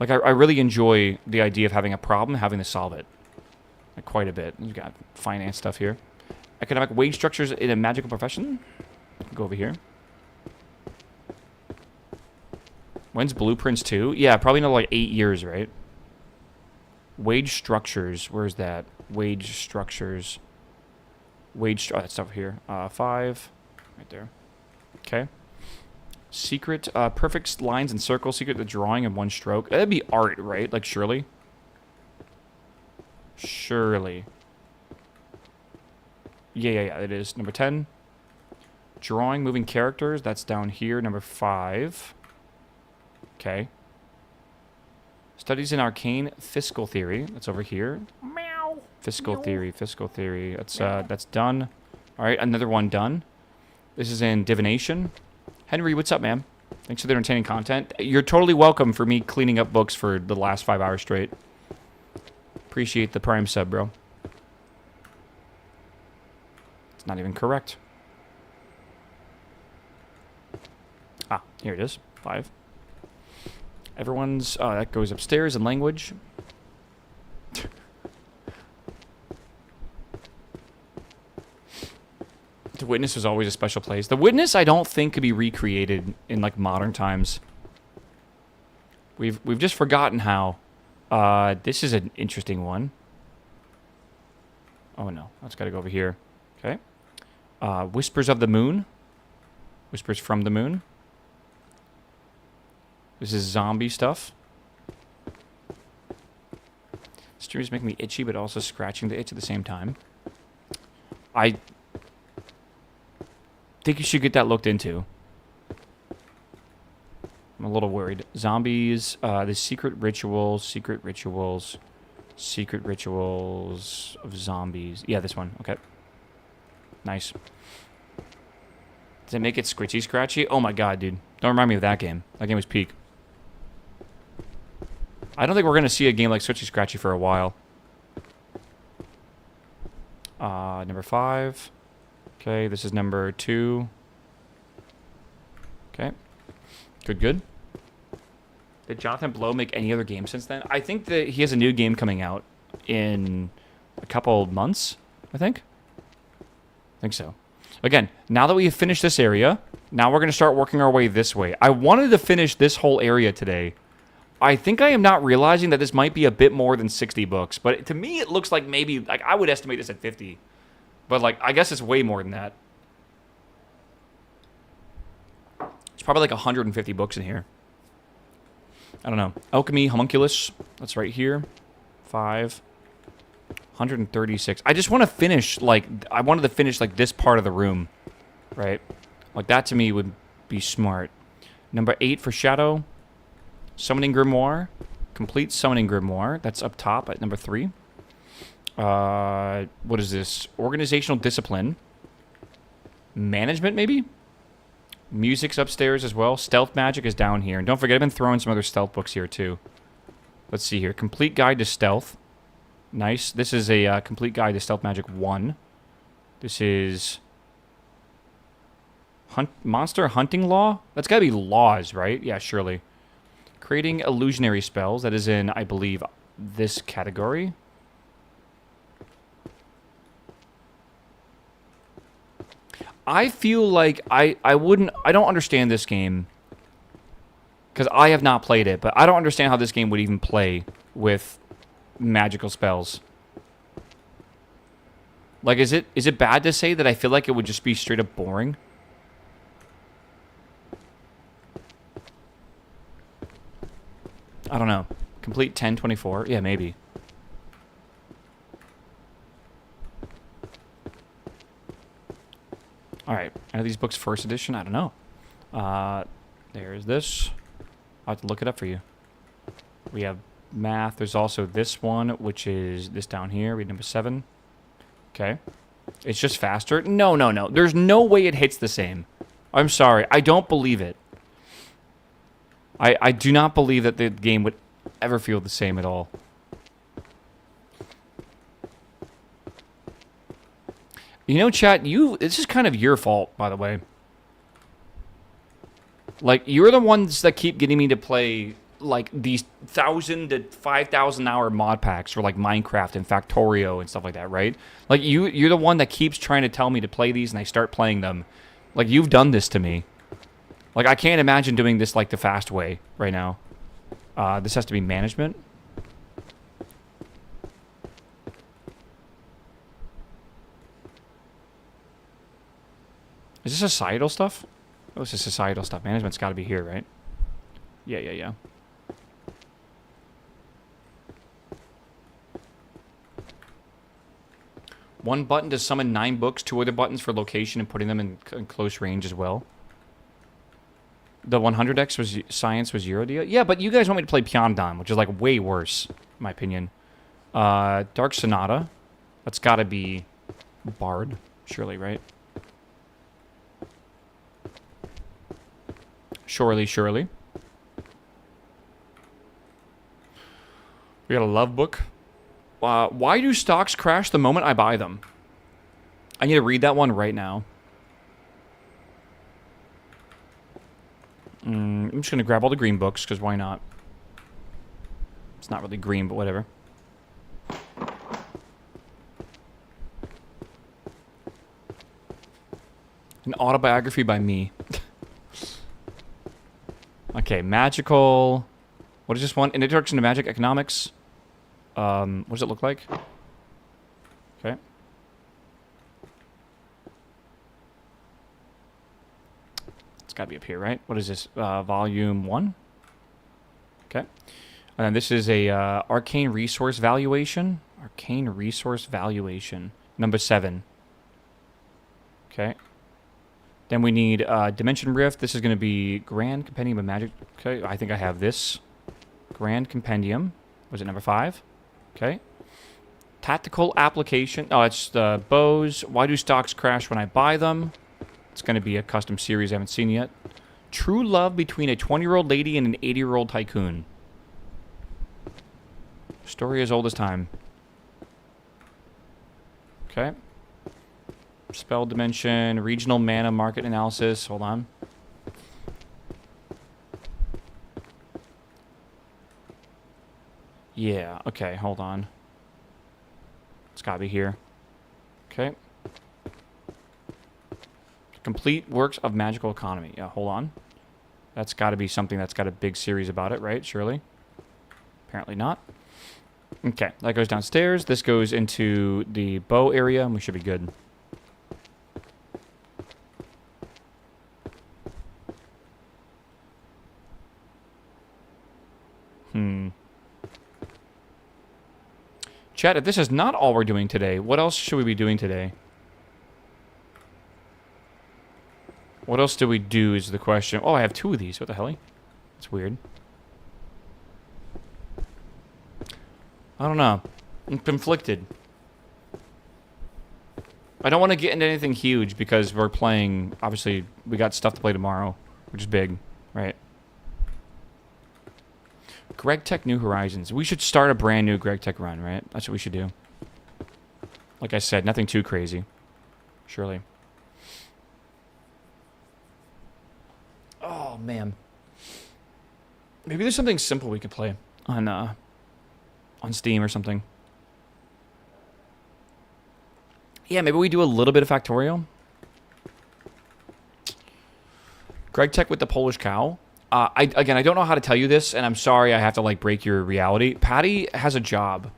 Like, I really enjoy the idea of having a problem, having to solve it. Like, quite a bit. We've got finance stuff here. Economic wage structures in a magical profession. Go over here. When's Blueprints 2? Yeah, probably another like 8 years, right? Wage structures. Where's that? Wage structures. Oh, that's over here. 5. Right there. Okay. Secret. Perfect lines and circles. Secret the drawing in one stroke. That'd be art, right? Like, surely? Surely. Yeah, it is. Number 10. Drawing moving characters. That's down here. Number 5. Okay. Studies in Arcane Fiscal Theory. That's over here. Meow. Fiscal Theory. That's done. All right, another one done. This is in Divination. Henry, what's up, man? Thanks for the entertaining content. You're totally welcome for me cleaning up books for the last 5 hours straight. Appreciate the Prime sub, bro. It's not even correct. Ah, here it is. 5. Everyone's... Oh, that goes upstairs in language. The Witness was always a special place. The Witness, I don't think, could be recreated in, like, modern times. We've just forgotten how. This is an interesting one. Oh, no. Let's got to go over here. Okay. Whispers of the Moon. Whispers from the Moon. This is zombie stuff. Stream is making me itchy, but also scratching the itch at the same time. I think you should get that looked into. I'm a little worried. Zombies, the secret rituals of zombies. Yeah, this one. Okay. Nice. Does it make it scritchy scratchy? Oh my god, dude. Don't remind me of that game. That game was peak. I don't think we're going to see a game like Scritchy Scratchy for a while. Number 5. Okay, this is number 2. Okay. Good. Did Jonathan Blow make any other game since then? I think that he has a new game coming out in a couple months, I think so. Again, now that we have finished this area, now we're going to start working our way this way. I wanted to finish this whole area today. I think I am not realizing that this might be a bit more than 60 books, but to me it looks like maybe, like, I would estimate this at 50. But, like, I guess it's way more than that. It's probably like 150 books in here. I don't know. Alchemy Homunculus. That's right here. 5. 136. I just want to finish, like, I wanted to finish, like, this part of the room, right? Like, that to me would be smart. Number 8 for Shadow. Summoning Grimoire. Complete Summoning Grimoire. That's up top at number 3. What is this? Organizational Discipline. Management, maybe? Music's upstairs as well. Stealth Magic is down here. And don't forget, I've been throwing some other stealth books here, too. Let's see here. Complete Guide to Stealth. Nice. This is a Complete Guide to Stealth Magic 1. This is... Monster Hunting Law? That's gotta be laws, right? Yeah, surely. Creating illusionary spells. That is in, I believe, this category. I feel like I don't understand this game. Because I have not played it, but I don't understand how this game would even play with magical spells. Like, is it bad to say that I feel like it would just be straight up boring? I don't know. Complete 1024? Yeah, maybe. Alright. Are these books first edition? I don't know. There's this. I'll have to look it up for you. We have math. There's also this one, which is this down here. Read number 7. Okay. It's just faster? No, no, no. There's no way it hits the same. I'm sorry. I don't believe it. I do not believe that the game would ever feel the same at all. You know, chat, this is kind of your fault, by the way. Like, you're the ones that keep getting me to play, like, these 1,000 to 5,000 hour mod packs for, like, Minecraft and Factorio and stuff like that, right? Like, you're the one that keeps trying to tell me to play these, and I start playing them. Like, you've done this to me. Like, I can't imagine doing this, like, the fast way right now. This has to be management. Is this societal stuff? Oh, this is societal stuff. Management's got to be here, right? Yeah, yeah, yeah. One button to summon 9 books, 2 other buttons for location and putting them in close range as well. The 100x was science was Eurodeal. Yeah, but you guys want me to play Pyondon, which is like way worse, in my opinion. Dark Sonata. That's got to be Bard, surely, right? Surely, surely. We got a love book. Why do stocks crash the moment I buy them? I need to read that one right now. I'm just going to grab all the green books, because why not? It's not really green, but whatever. An autobiography by me. Okay, magical... What is this one? An introduction to magic economics. What does it look like? Okay. It's got to be up here, right? What is this? Volume 1? Okay. And then this is a Arcane Resource Valuation. Arcane Resource Valuation. Number 7. Okay. Then we need Dimension Rift. This is going to be Grand Compendium of Magic. Okay, I think I have this. Grand Compendium. Was it number 5? Okay. Tactical Application. Oh, it's the bows. Why do stocks crash when I buy them? It's going to be a custom series I haven't seen yet. True Love Between a 20-year-old Lady and an 80-year-old Tycoon. Story as old as time. Okay. Spell Dimension. Regional Mana Market Analysis. Hold on. Yeah, okay, hold on. It's gotta be here. Okay. Complete Works of Magical Economy. Yeah, hold on. That's gotta be something that's got a big series about it, right? Surely. Apparently not. Okay, that goes downstairs. This goes into the bow area, and we should be good. Chat, if this is not all we're doing today, what else should we be doing today? What else do we do is the question. Oh, I have 2 of these. What the hell? That's weird. I don't know. I'm conflicted. I don't want to get into anything huge because we're playing... Obviously, we got stuff to play tomorrow, which is big, right? Greg Tech New Horizons. We should start a brand new Greg Tech run, right? That's what we should do. Like I said, nothing too crazy. Surely. Oh, man. Maybe there's something simple we could play on Steam or something. Yeah, maybe we do a little bit of Factorial. Greg Tech with the Polish cow. I don't know how to tell you this, and I'm sorry I have to, like, break your reality. Patty has a job.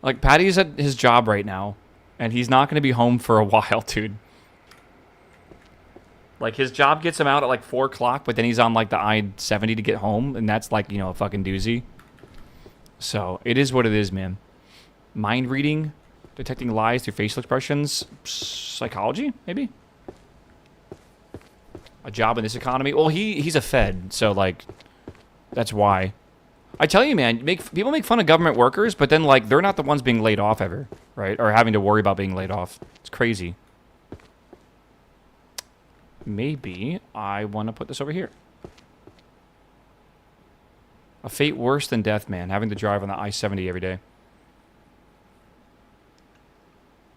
Like, Patty's at his job right now, and he's not going to be home for a while, dude. Like, his job gets him out at, like, 4 o'clock, but then he's on, like, the I-70 to get home, and that's, like, you know, a fucking doozy. So, it is what it is, man. Mind reading, detecting lies through facial expressions, psychology, maybe? A job in this economy? Well, he's a Fed, so, like, that's why. I tell you, man, people make fun of government workers, but then, like, they're not the ones being laid off ever, right? Or having to worry about being laid off. It's crazy. Maybe I want to put this over here. A fate worse than death, man. Having to drive on the I-70 every day.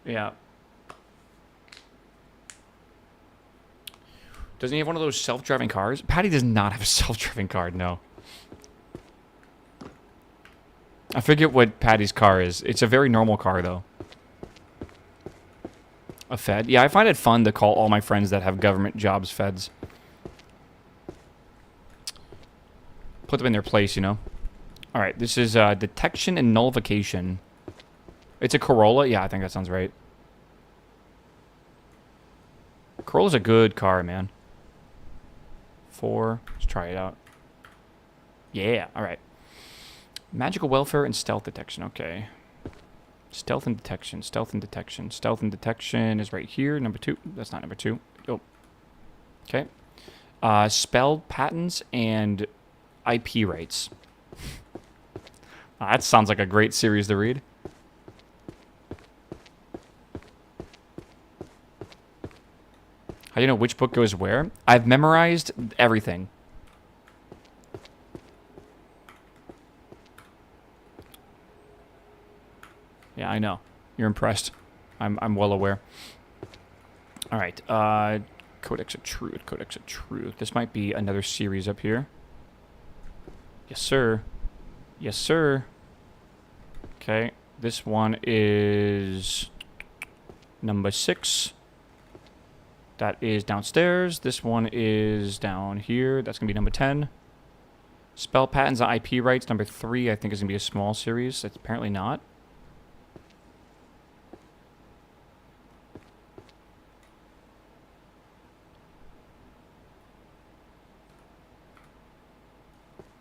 Yeah. Doesn't he have one of those self-driving cars? Patty does not have a self-driving car, no. I forget what Patty's car is. It's a very normal car, though. A Fed? Yeah, I find it fun to call all my friends that have government jobs Feds. Put them in their place, you know? Alright, this is detection and nullification. It's a Corolla? Yeah, I think that sounds right. Corolla's a good car, man. 4. Let's try it out. Yeah, alright. Magical welfare and stealth detection. Okay. Stealth and detection. Stealth and detection. Stealth and detection is right here. Number 2. That's not number 2. Oh. Okay. Spell patents and IP rights. That sounds like a great series to read. How do you know which book goes where? I've memorized everything. Yeah, I know. You're impressed. I'm well aware. All right. Codex of Truth. Codex of Truth. This might be another series up here. Yes, sir. Yes, sir. Okay. This one is number 6. That is downstairs. This one is down here. That's going to be number 10. Spell patents and IP rights. Number 3, I think, is going to be a small series. It's apparently not.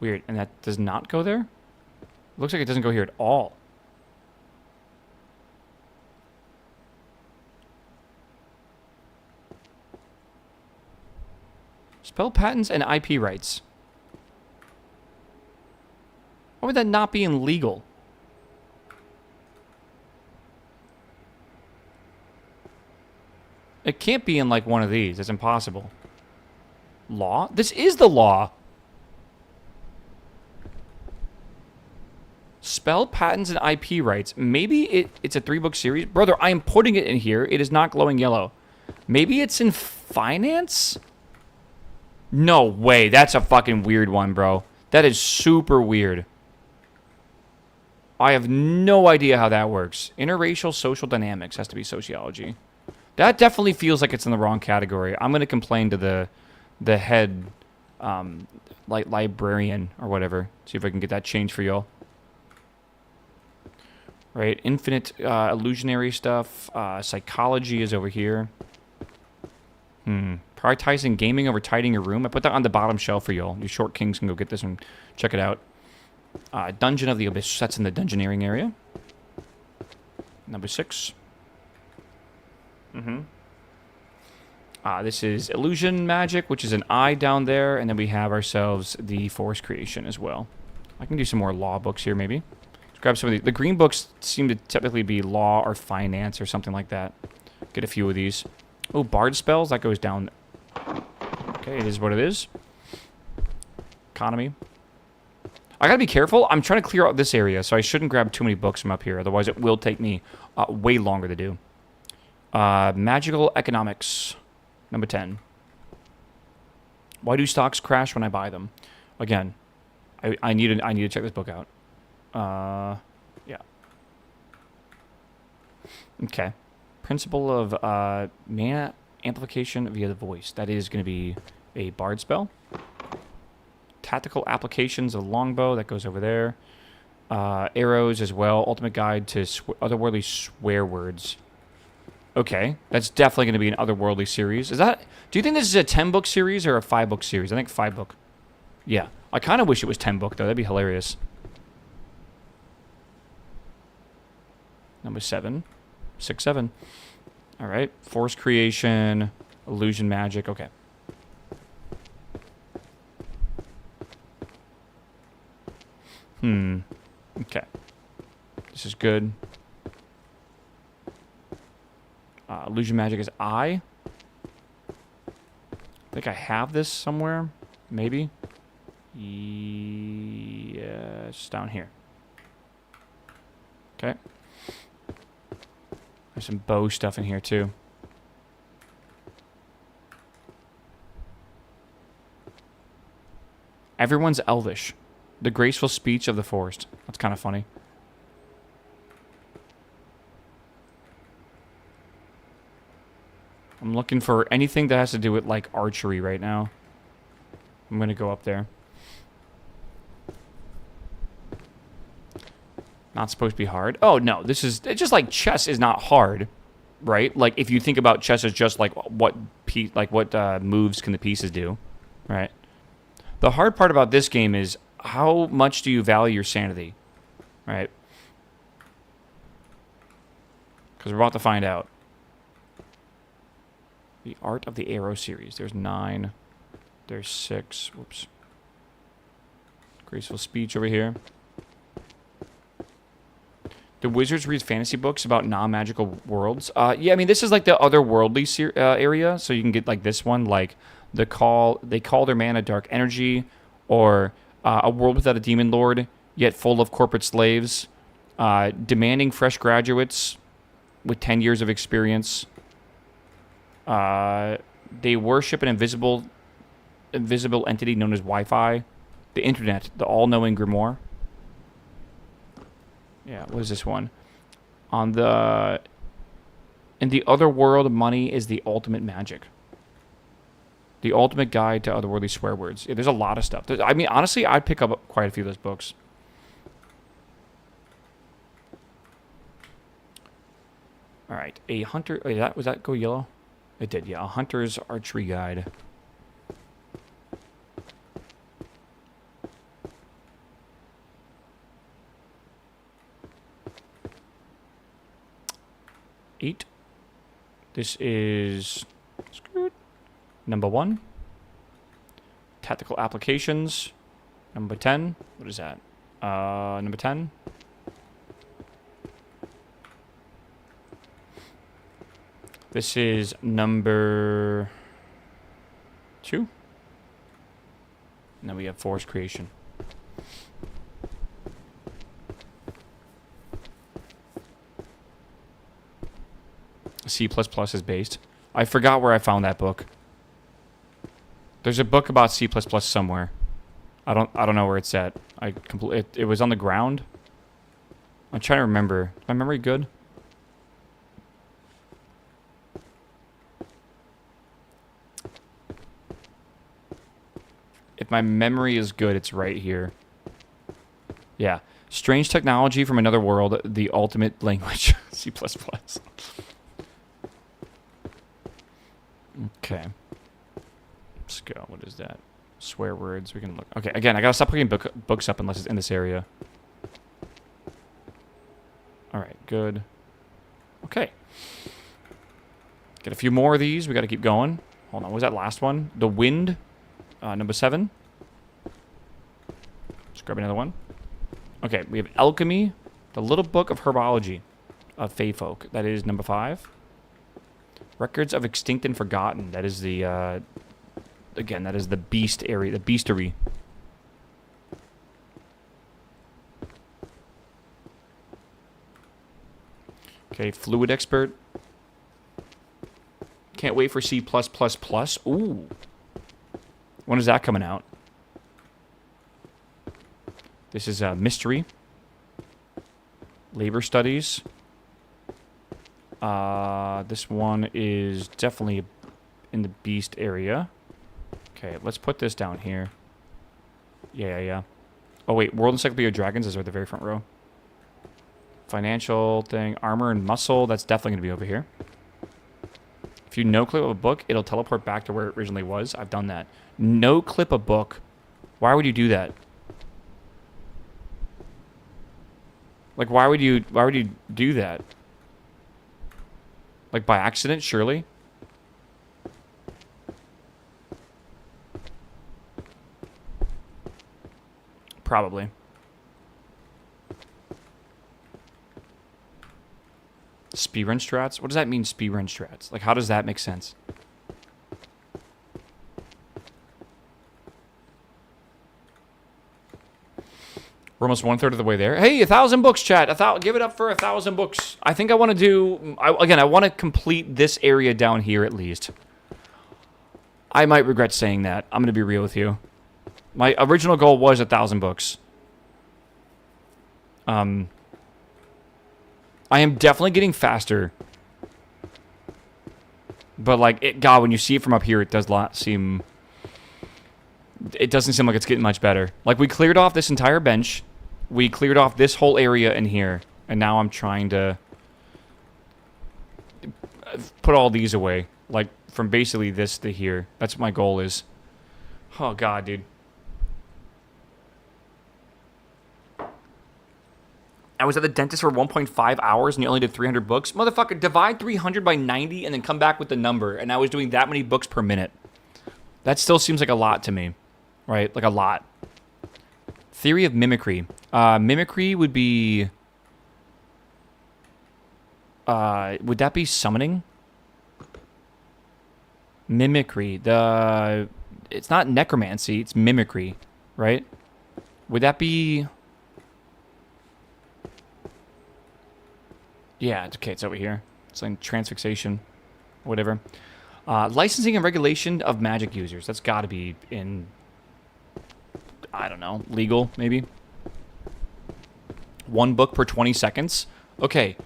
Weird. And that does not go there? Looks like it doesn't go here at all. Spell patents and IP rights. Why would that not be illegal? It can't be in, like, one of these. It's impossible. Law? This is the law. Spell patents and IP rights. Maybe it's a 3-book series. Brother, I am putting it in here. It is not glowing yellow. Maybe it's in finance? No way. That's a fucking weird one, bro. That is super weird. I have no idea how that works. Interracial social dynamics has to be sociology. That definitely feels like it's in the wrong category. I'm going to complain to the head like librarian or whatever. See if I can get that changed for y'all. Right, infinite illusionary stuff. Psychology is over here. Prioritizing gaming over tidying your room. I put that on the bottom shelf for y'all. You short kings can go get this and check it out. Dungeon of the Abyss. That's in the dungeoneering area. Number 6. This is illusion magic, which is an eye down there, and then we have ourselves the forest creation as well. I can do some more law books here, maybe. Let's grab some of these. The green books seem to typically be law or finance or something like that. Get a few of these. Oh, bard spells. That goes down. Okay, it is what it is. Economy. I gotta be careful. I'm trying to clear out this area, so I shouldn't grab too many books from up here. Otherwise, it will take me way longer to do. Magical economics. Number 10. Why do stocks crash when I buy them? Again, I need to check this book out. Yeah. Okay. Principle of mana amplification via the voice. That is going to be a bard spell. Tactical applications of longbow. That goes over there. Arrows as well. Ultimate guide to otherworldly swear words. Okay, that's definitely going to be an otherworldly series. Do you think this is a 10-book series or a 5-book series? I think 5-book. Yeah. I kind of wish it was 10-book, though. That'd be hilarious. Number 7. 6, 7. All right. Force creation. Illusion magic. Okay. Okay. This is good. Illusion magic is I. think I have this somewhere. Maybe. Yes, down here. Okay. There's some bow stuff in here too. Everyone's elvish. The graceful speech of the forest. That's kind of funny. I'm looking for anything that has to do with, like, archery right now. I'm going to go up there. Not supposed to be hard. Oh, no. This is... It's just like chess is not hard, right? Like, if you think about chess as just, like, what moves can the pieces do, right? The hard part about this game is how much do you value your sanity, right? Because we're about to find out. The Art of the Arrow series. There's 9. There's 6. Whoops. Graceful speech over here. The Wizards read fantasy books about non-magical worlds. Yeah, I mean, this is like the otherworldly area. So you can get like this one, like they call their mana dark energy, or a world without a demon lord, yet full of corporate slaves, demanding fresh graduates with 10 years of experience. They worship an invisible entity known as Wi-Fi, the internet, the all-knowing grimoire. Yeah, what is this one? In the other world, money is the ultimate magic. The ultimate guide to otherworldly swear words. Yeah, there's a lot of stuff. I mean, honestly, I'd pick up quite a few of those books. All right, a hunter. Wait, was that go yellow? It did, yeah. A hunter's archery guide. Eight. This is number 1. Tactical applications. Number 10. What is that? Number 10. This is number 2. And then we have forest creation. C++ is based. I forgot where I found that book. There's a book about C++ somewhere. I don't know where it's at. It was on the ground. I'm trying to remember. Is my memory good? If my memory is good, it's right here. Yeah. Strange technology from another world, the ultimate language. C++. Okay. Let's go. What is that? Swear words. We can look. Okay, again, I gotta stop picking books up unless it's in this area. Alright, good. Okay. Get a few more of these. We gotta keep going. Hold on, what was that last one? The Wind. Number 7. Let's grab another one. Okay, we have Alchemy. The Little Book of Herbology of Fey Folk. That is number 5. Records of Extinct and Forgotten. That is the, again, that is the beast area, the beastery. Okay, Fluid Expert. Can't wait for C+++. Ooh. When is that coming out? This is Mystery. Labor Studies. This one is definitely in the beast area. Okay, let's put this down here. Yeah. Oh, wait. World Encyclopedia of Dragons is right at the very front row. Financial thing. Armor and Muscle. That's definitely going to be over here. If you no-clip a book, it'll teleport back to where it originally was. I've done that. No-clip a book. Why would you do that? Like, why would you do that? Like, by accident, surely? Probably. Speedrun strats? What does that mean, speedrun strats? Like, how does that make sense? We're almost 1/3 of the way there. Hey, 1,000 books, chat. Give it up for 1,000 books. I think I want to do... Again, I want to complete this area down here at least. I might regret saying that. I'm going to be real with you. My original goal was 1,000 books. I am definitely getting faster. But, like, God, when you see it from up here, it does not seem... It doesn't seem like it's getting much better. Like, we cleared off this entire bench. We cleared off this whole area in here. And now I'm trying to put all these away. Like, from basically this to here. That's what my goal is. Oh, God, dude. I was at the dentist for 1.5 hours and you only did 300 books? Motherfucker, divide 300 by 90 and then come back with the number. And I was doing that many books per minute. That still seems like a lot to me. Right? Like a lot. Theory of mimicry. Mimicry would be... would that be summoning? Mimicry. It's not necromancy, it's mimicry. Right? Would that be... Yeah, okay, it's over here. It's like transfixation. Whatever. Licensing and regulation of magic users. That's got to be in... I don't know. Legal, maybe? 1 book per 20 seconds? Okay.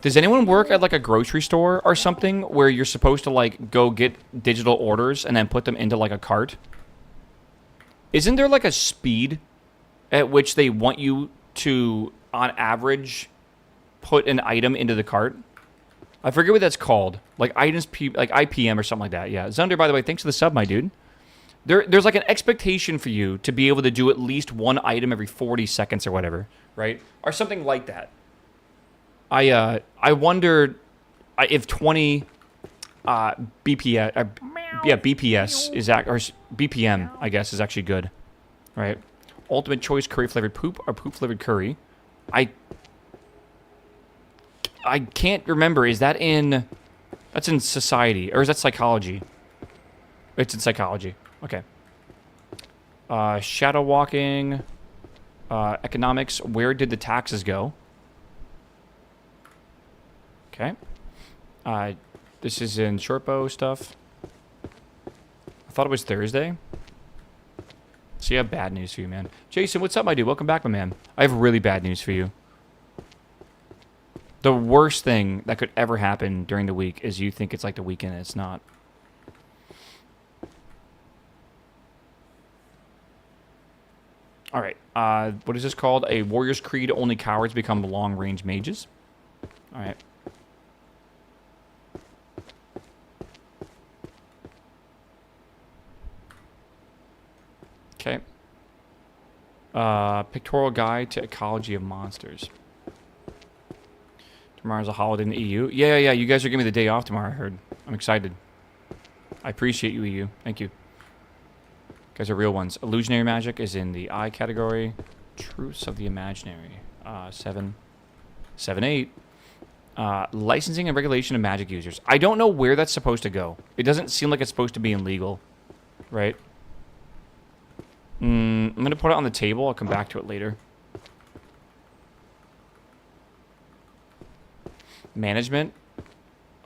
Does anyone work at, like, a grocery store or something where you're supposed to, like, go get digital orders and then put them into, like, a cart? Isn't there, like, a speed at which they want you to, on average, put an item into the cart? I forget what that's called. Like, items, like IPM or something like that. Yeah. Zunder, by the way, thanks for the sub, my dude. There's like an expectation for you to be able to do at least 1 item every 40 seconds or whatever, right? Or something like that. I wonder if 20 BPS, BPS is or BPM, I guess, is actually good, right? Ultimate choice curry flavored poop or poop flavored curry. I can't remember. Is that in... That's in society. Or is that psychology? It's in psychology. Okay. Shadow walking. Economics. Where did the taxes go? Okay. This is in short bow stuff. I thought it was Thursday. So you have bad news for you, man. Jason, what's up, my dude? Welcome back, my man. I have really bad news for you. The worst thing that could ever happen during the week is you think it's like the weekend and it's not. All right. What is this called? A Warrior's Creed. Only cowards become long-range mages. All right. Okay. Pictorial Guide to Ecology of Monsters. Tomorrow's a holiday in the EU. Yeah. You guys are giving me the day off tomorrow, I heard. I'm excited. I appreciate you, EU. Thank you. You guys are real ones. Illusionary magic is in the I category. Truths of the imaginary. 7. 8. Licensing and regulation of magic users. I don't know where that's supposed to go. It doesn't seem like it's supposed to be illegal. Right? I'm going to put it on the table. I'll come back to it later. Management.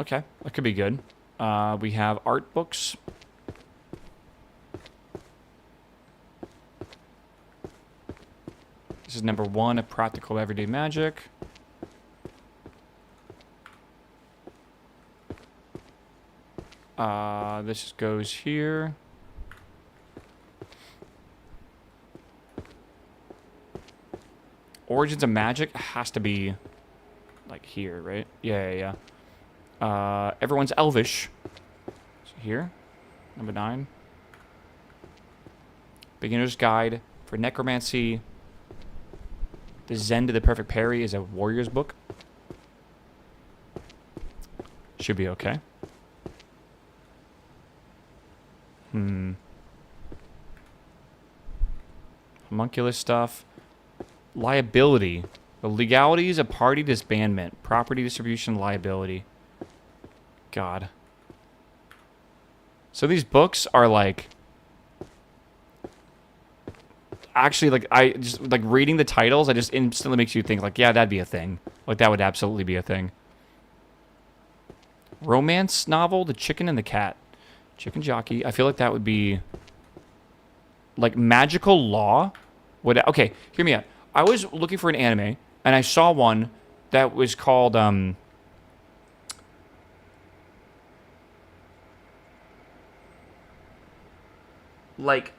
Okay, that could be good. We have art books. This is number 1 of practical everyday magic. This goes here. Origins of Magic has to be like here, right? Yeah. Everyone's Elvish. So here, number 9. Beginner's Guide for Necromancy. The Zen to the Perfect Parry is a warrior's book. Should be okay. Homunculus stuff. Liability. The legalities of party disbandment. Property distribution liability. God. So these books are like... Actually, like, I just, like, reading the titles, I just instantly makes you think, like, yeah, that'd be a thing. Like, that would absolutely be a thing. Romance novel, The Chicken and the Cat. Chicken Jockey. I feel like that would be... Like, magical law? Okay, hear me out. I was looking for an anime, and I saw one that was called, like...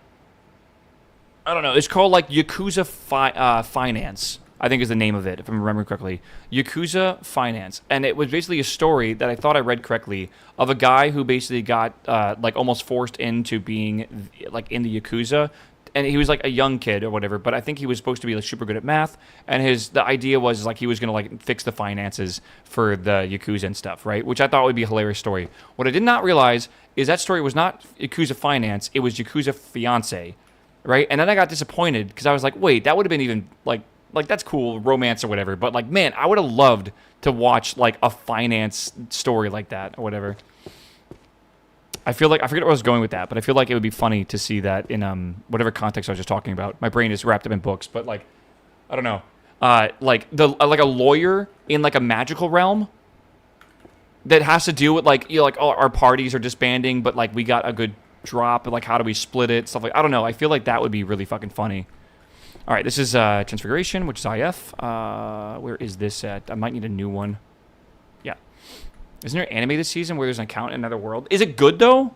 I don't know. It's called, like, Yakuza Finance, I think is the name of it, if I'm remembering correctly. Yakuza Finance. And it was basically a story that I thought I read correctly of a guy who basically got, like, almost forced into being, like, in the Yakuza. And he was, like, a young kid or whatever, but I think he was supposed to be, like, super good at math. And the idea was, like, he was going to, like, fix the finances for the Yakuza and stuff, right? Which I thought would be a hilarious story. What I did not realize is that story was not Yakuza Finance. It was Yakuza Fiance. Right? And then I got disappointed because I was like, wait, that would have been even, like that's cool, romance or whatever. But, like, man, I would have loved to watch, like, a finance story like that or whatever. I feel like, I forget where I was going with that, but I feel like it would be funny to see that in whatever context I was just talking about. My brain is wrapped up in books, but, like, I don't know. Like a lawyer in, like, a magical realm that has to do with, like, you know, like, oh, our parties are disbanding, but, like, we got a good drop, like, how do we split it, stuff like, I don't know, I feel like that would be really fucking funny. All right, this is Transfiguration, which is IF. Where is this at? I might need a new one. Yeah. Isn't there an anime this season where there's an account in another world? Is it good, though?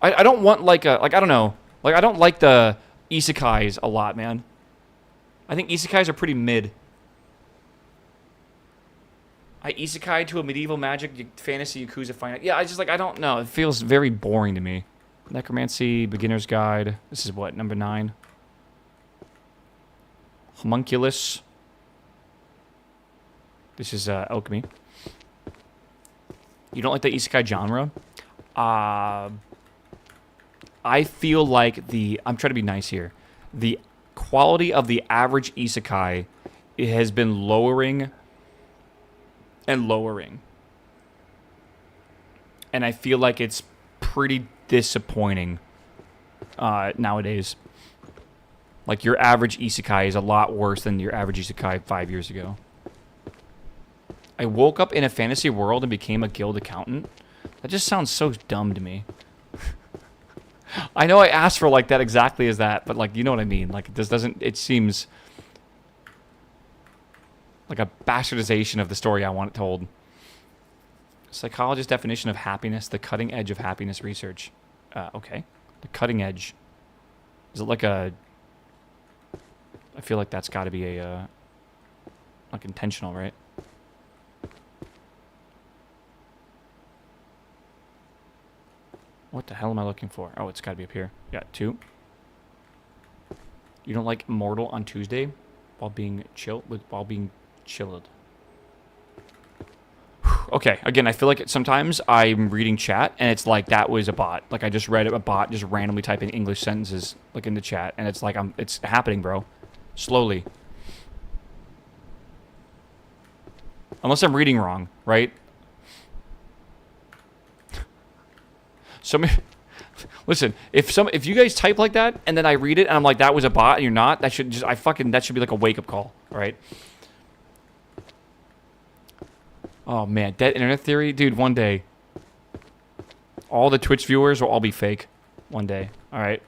I don't want, like, I don't know. Like, I don't like the isekais a lot, man. I think isekais are pretty mid. I isekai to a medieval magic fantasy Yakuza finance. Yeah, I just, like, I don't know. It feels very boring to me. Necromancy, Beginner's Guide. This is what, number 9? Homunculus. This is Alchemy. You don't like the isekai genre? I feel like I'm trying to be nice here. The quality of the average isekai has been lowering and lowering. And I feel like it's pretty disappointing nowadays. Like, your average isekai is a lot worse than your average isekai 5 years ago. I woke up in a fantasy world and became a guild accountant. That just sounds so dumb to me. I know I asked for, like, that exactly as that, but, like, you know what I mean. Like, this doesn't... It seems like a bastardization of the story I want it told. Psychologist's definition of happiness, the cutting edge of happiness research. Okay. The cutting edge. Is it like a... I feel like that's got to be a... like, intentional, right? What the hell am I looking for? Oh, it's got to be up here. Yeah, 2. You don't like Immortal on Tuesday while being chilled. Okay, again, I feel like sometimes I'm reading chat and it's like that was a bot. Like I just read a bot just randomly typing English sentences like in the chat, and it's like it's happening, bro. Slowly. Unless I'm reading wrong, right? Listen, if you guys type like that and then I read it and I'm like that was a bot and you're not, that should be like a wake up call, all right? Oh man, dead internet theory, dude. One day, all the Twitch viewers will all be fake. One day, all right.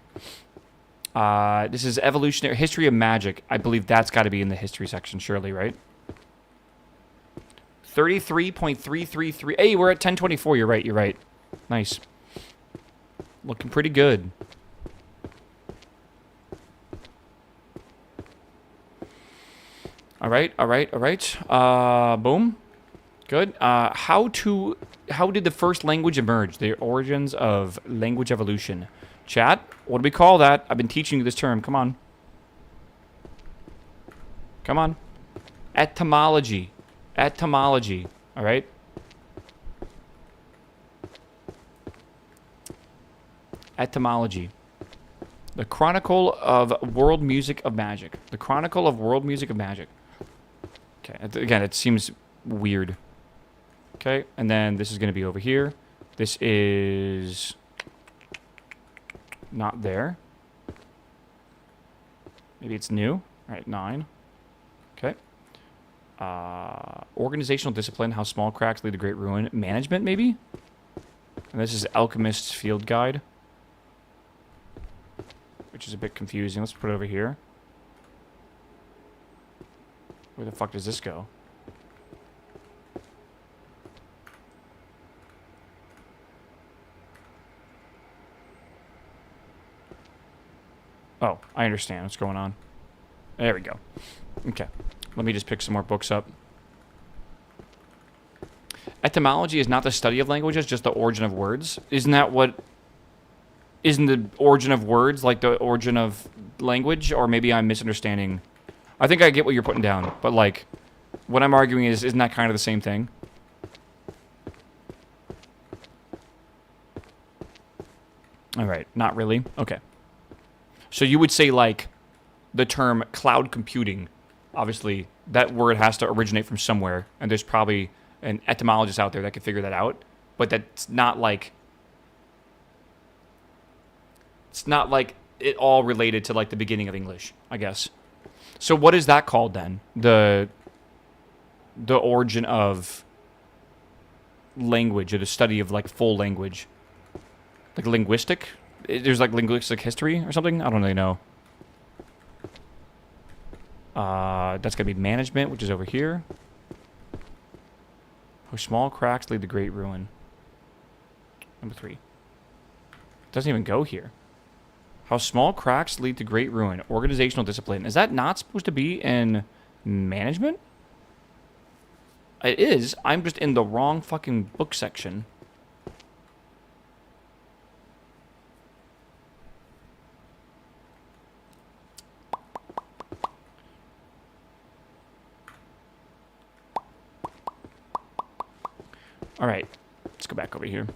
This is evolutionary history of magic. I believe that's got to be in the history section, surely, right? 33.333. Hey, we're at 1024. You're right. You're right. Nice. Looking pretty good. All right. All right. All right. Boom. Good. How did the first language emerge? The origins of language evolution. Chat, what do we call that? I've been teaching you this term. Come on. Come on. Etymology. Etymology. All right? Etymology. The Chronicle of World Music of Magic. The Chronicle of World Music of Magic. Okay. Again, it seems weird. Okay, and then this is going to be over here. This is not there. Maybe it's new. All right, 9. Okay. Organizational discipline, how small cracks lead to great ruin. Management, maybe? And this is Alchemist's Field Guide, which is a bit confusing. Let's put it over here. Where the fuck does this go? Oh, I understand what's going on. There we go. Okay. Let me just pick some more books up. Etymology is not the study of languages, just the origin of words. Isn't the origin of words like the origin of language? Or maybe I'm misunderstanding. I think I get what you're putting down, but like, what I'm arguing is, isn't that kind of the same thing? All right, not really. Okay. So you would say, like, the term cloud computing, obviously, that word has to originate from somewhere, and there's probably an etymologist out there that could figure that out, but that's not like... It's not like it all related to, like, the beginning of English, I guess. So what is that called, then? The origin of language, or the study of, like, full language. Like, linguistic? There's like linguistic history or something? I don't really know. That's going to be management, which is over here. How small cracks lead to great ruin. Number 3. Doesn't even go here. How small cracks lead to great ruin. Organizational discipline. Is that not supposed to be in management? It is. I'm just in the wrong fucking book section. All right, let's go back over here.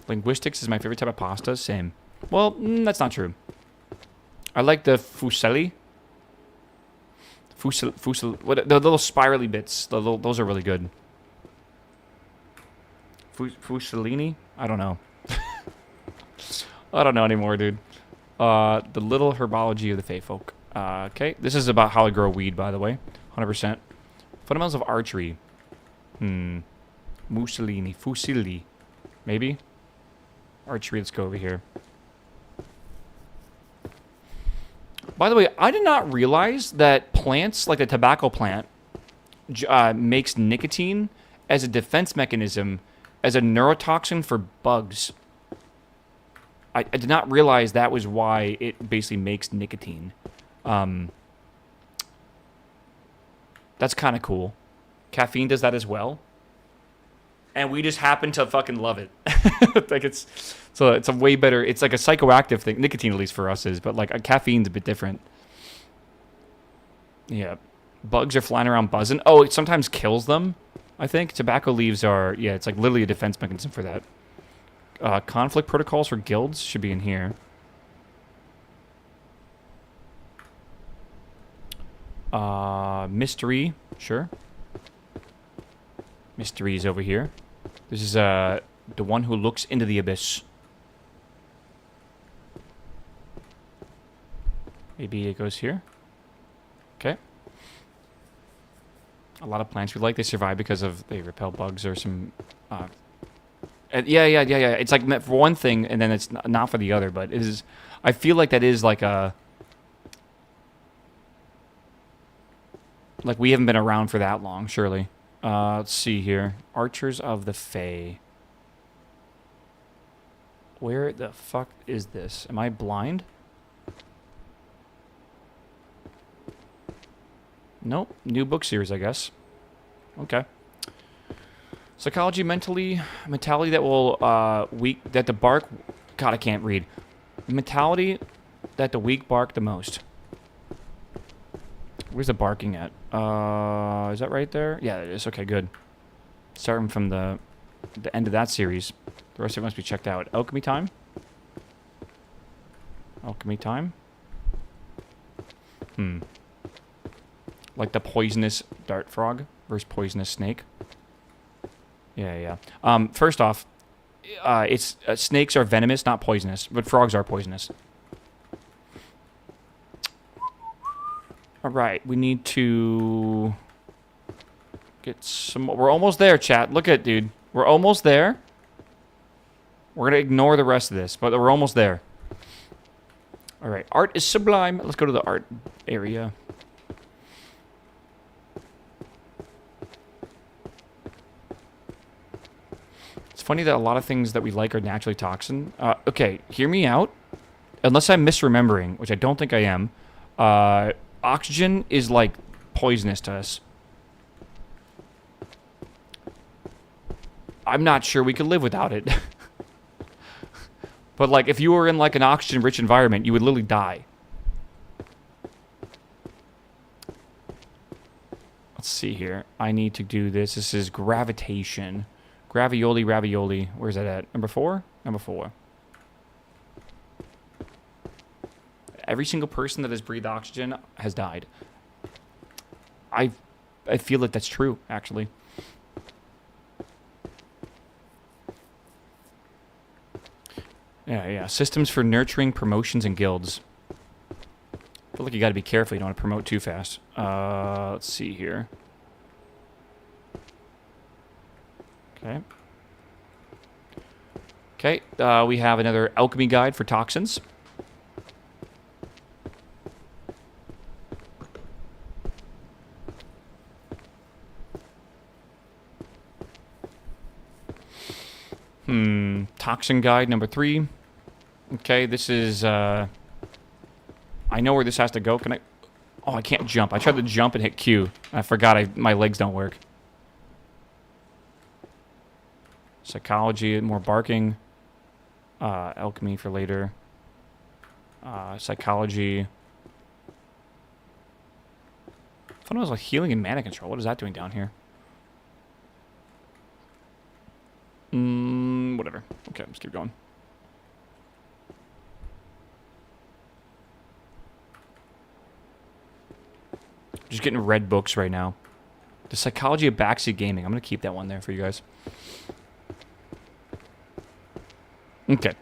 Linguistics is my favorite type of pasta. Same. Well, that's not true. I like the fusilli. What, the little spirally bits. Those are really good. Fusellini? I don't know. I don't know anymore, dude. The little herbology of the Fey folk. Okay, this is about how I grow weed, by the way. 100%. Fundamentals of archery. Mussolini. Fusilli. Maybe? Archery, let's go over here. By the way, I did not realize that plants, like the tobacco plant, makes nicotine as a defense mechanism, as a neurotoxin for bugs. I did not realize that was why it basically makes nicotine. That's kind of cool. Caffeine does that as well. And we just happen to fucking love it. Like it's a way better. It's like a psychoactive thing. Nicotine, at least for us, is, but like a caffeine's a bit different. Yeah, bugs are flying around buzzing. Oh, it sometimes kills them. I think tobacco leaves are, yeah, it's like literally a defense mechanism for that. Conflict protocols for guilds should be in here. Mystery, sure. Mystery is over here. This is the one who looks into the abyss. Maybe it goes here. Okay. A lot of plants we like. They survive because they repel bugs or some. Yeah. It's like meant for one thing, and then it's not for the other. But it is. I feel like that is like a. Like we haven't been around for that long, surely. Let's see here. Archers of the Fae. Where the fuck is this? Am I blind? Nope. New book series, I guess. Okay. Psychology, mentality that will that the bark. God, I can't read. Mentality that the weak bark the most. Where's the barking at? Is that right there? Yeah, it is. Okay, good. Starting from the end of that series. The rest of it must be checked out. Alchemy time? Alchemy time? Like the poisonous dart frog versus poisonous snake. Yeah. First off, it's snakes are venomous, not poisonous, but frogs are poisonous. All right, we need to get some. We're almost there, chat. Look at it, dude. We're almost there. We're gonna ignore the rest of this, but we're almost there. All right, art is sublime. Let's go to the art area. It's funny that a lot of things that we like are naturally toxin. Okay, hear me out. Unless I'm misremembering, which I don't think I am. Oxygen is like poisonous to us. I'm not sure we could live without it. But like if you were in like an oxygen rich environment, you would literally die. Let's see here. I need to do this. This is gravitation. Ravioli. Where's that at? Number 4? Number 4. Every single person that has breathed oxygen has died. I feel like that's true, actually. Yeah. Systems for nurturing promotions and guilds. I feel like you got to be careful. You don't want to promote too fast. Let's see here. Okay. We have another alchemy guide for toxins. Toxin guide number 3. Okay, this is, I know where this has to go. Can I? Oh, I can't jump. I tried to jump and hit Q. I forgot my legs don't work. Psychology, more barking. Alchemy for later. Psychology. Fundamentals of healing and mana control. What is that doing down here? Whatever. Okay, let's keep going. Just getting red books right now. The Psychology of Backseat Gaming. I'm going to keep that one there for you guys. Okay.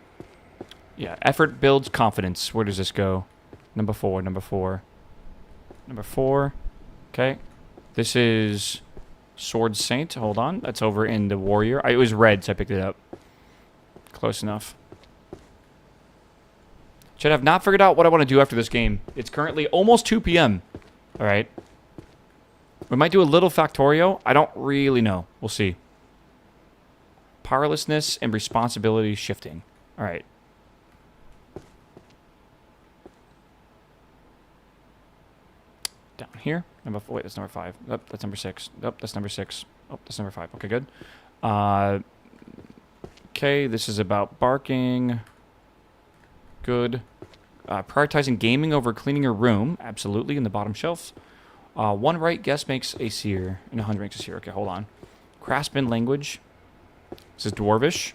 Yeah, effort builds confidence. Where does this go? Number 4. Okay. This is Sword Saint. Hold on. That's over in the Warrior. It was red, so I picked it up. Close enough. Chat, I've not figured out what I want to do after this game. It's currently almost 2 p.m. All right. We might do a little Factorio. I don't really know. We'll see. Powerlessness and responsibility shifting. All right. Down here. Wait, that's number 5. Oh, that's number 6. Oh, that's number 6. Oh, that's number 5. Okay, good. Okay, this is about barking. Good. Prioritizing gaming over cleaning your room. Absolutely, in the bottom shelf. One right guess makes a seer, and 100 makes a seer. Okay, hold on. Craftsman language. This is Dwarvish.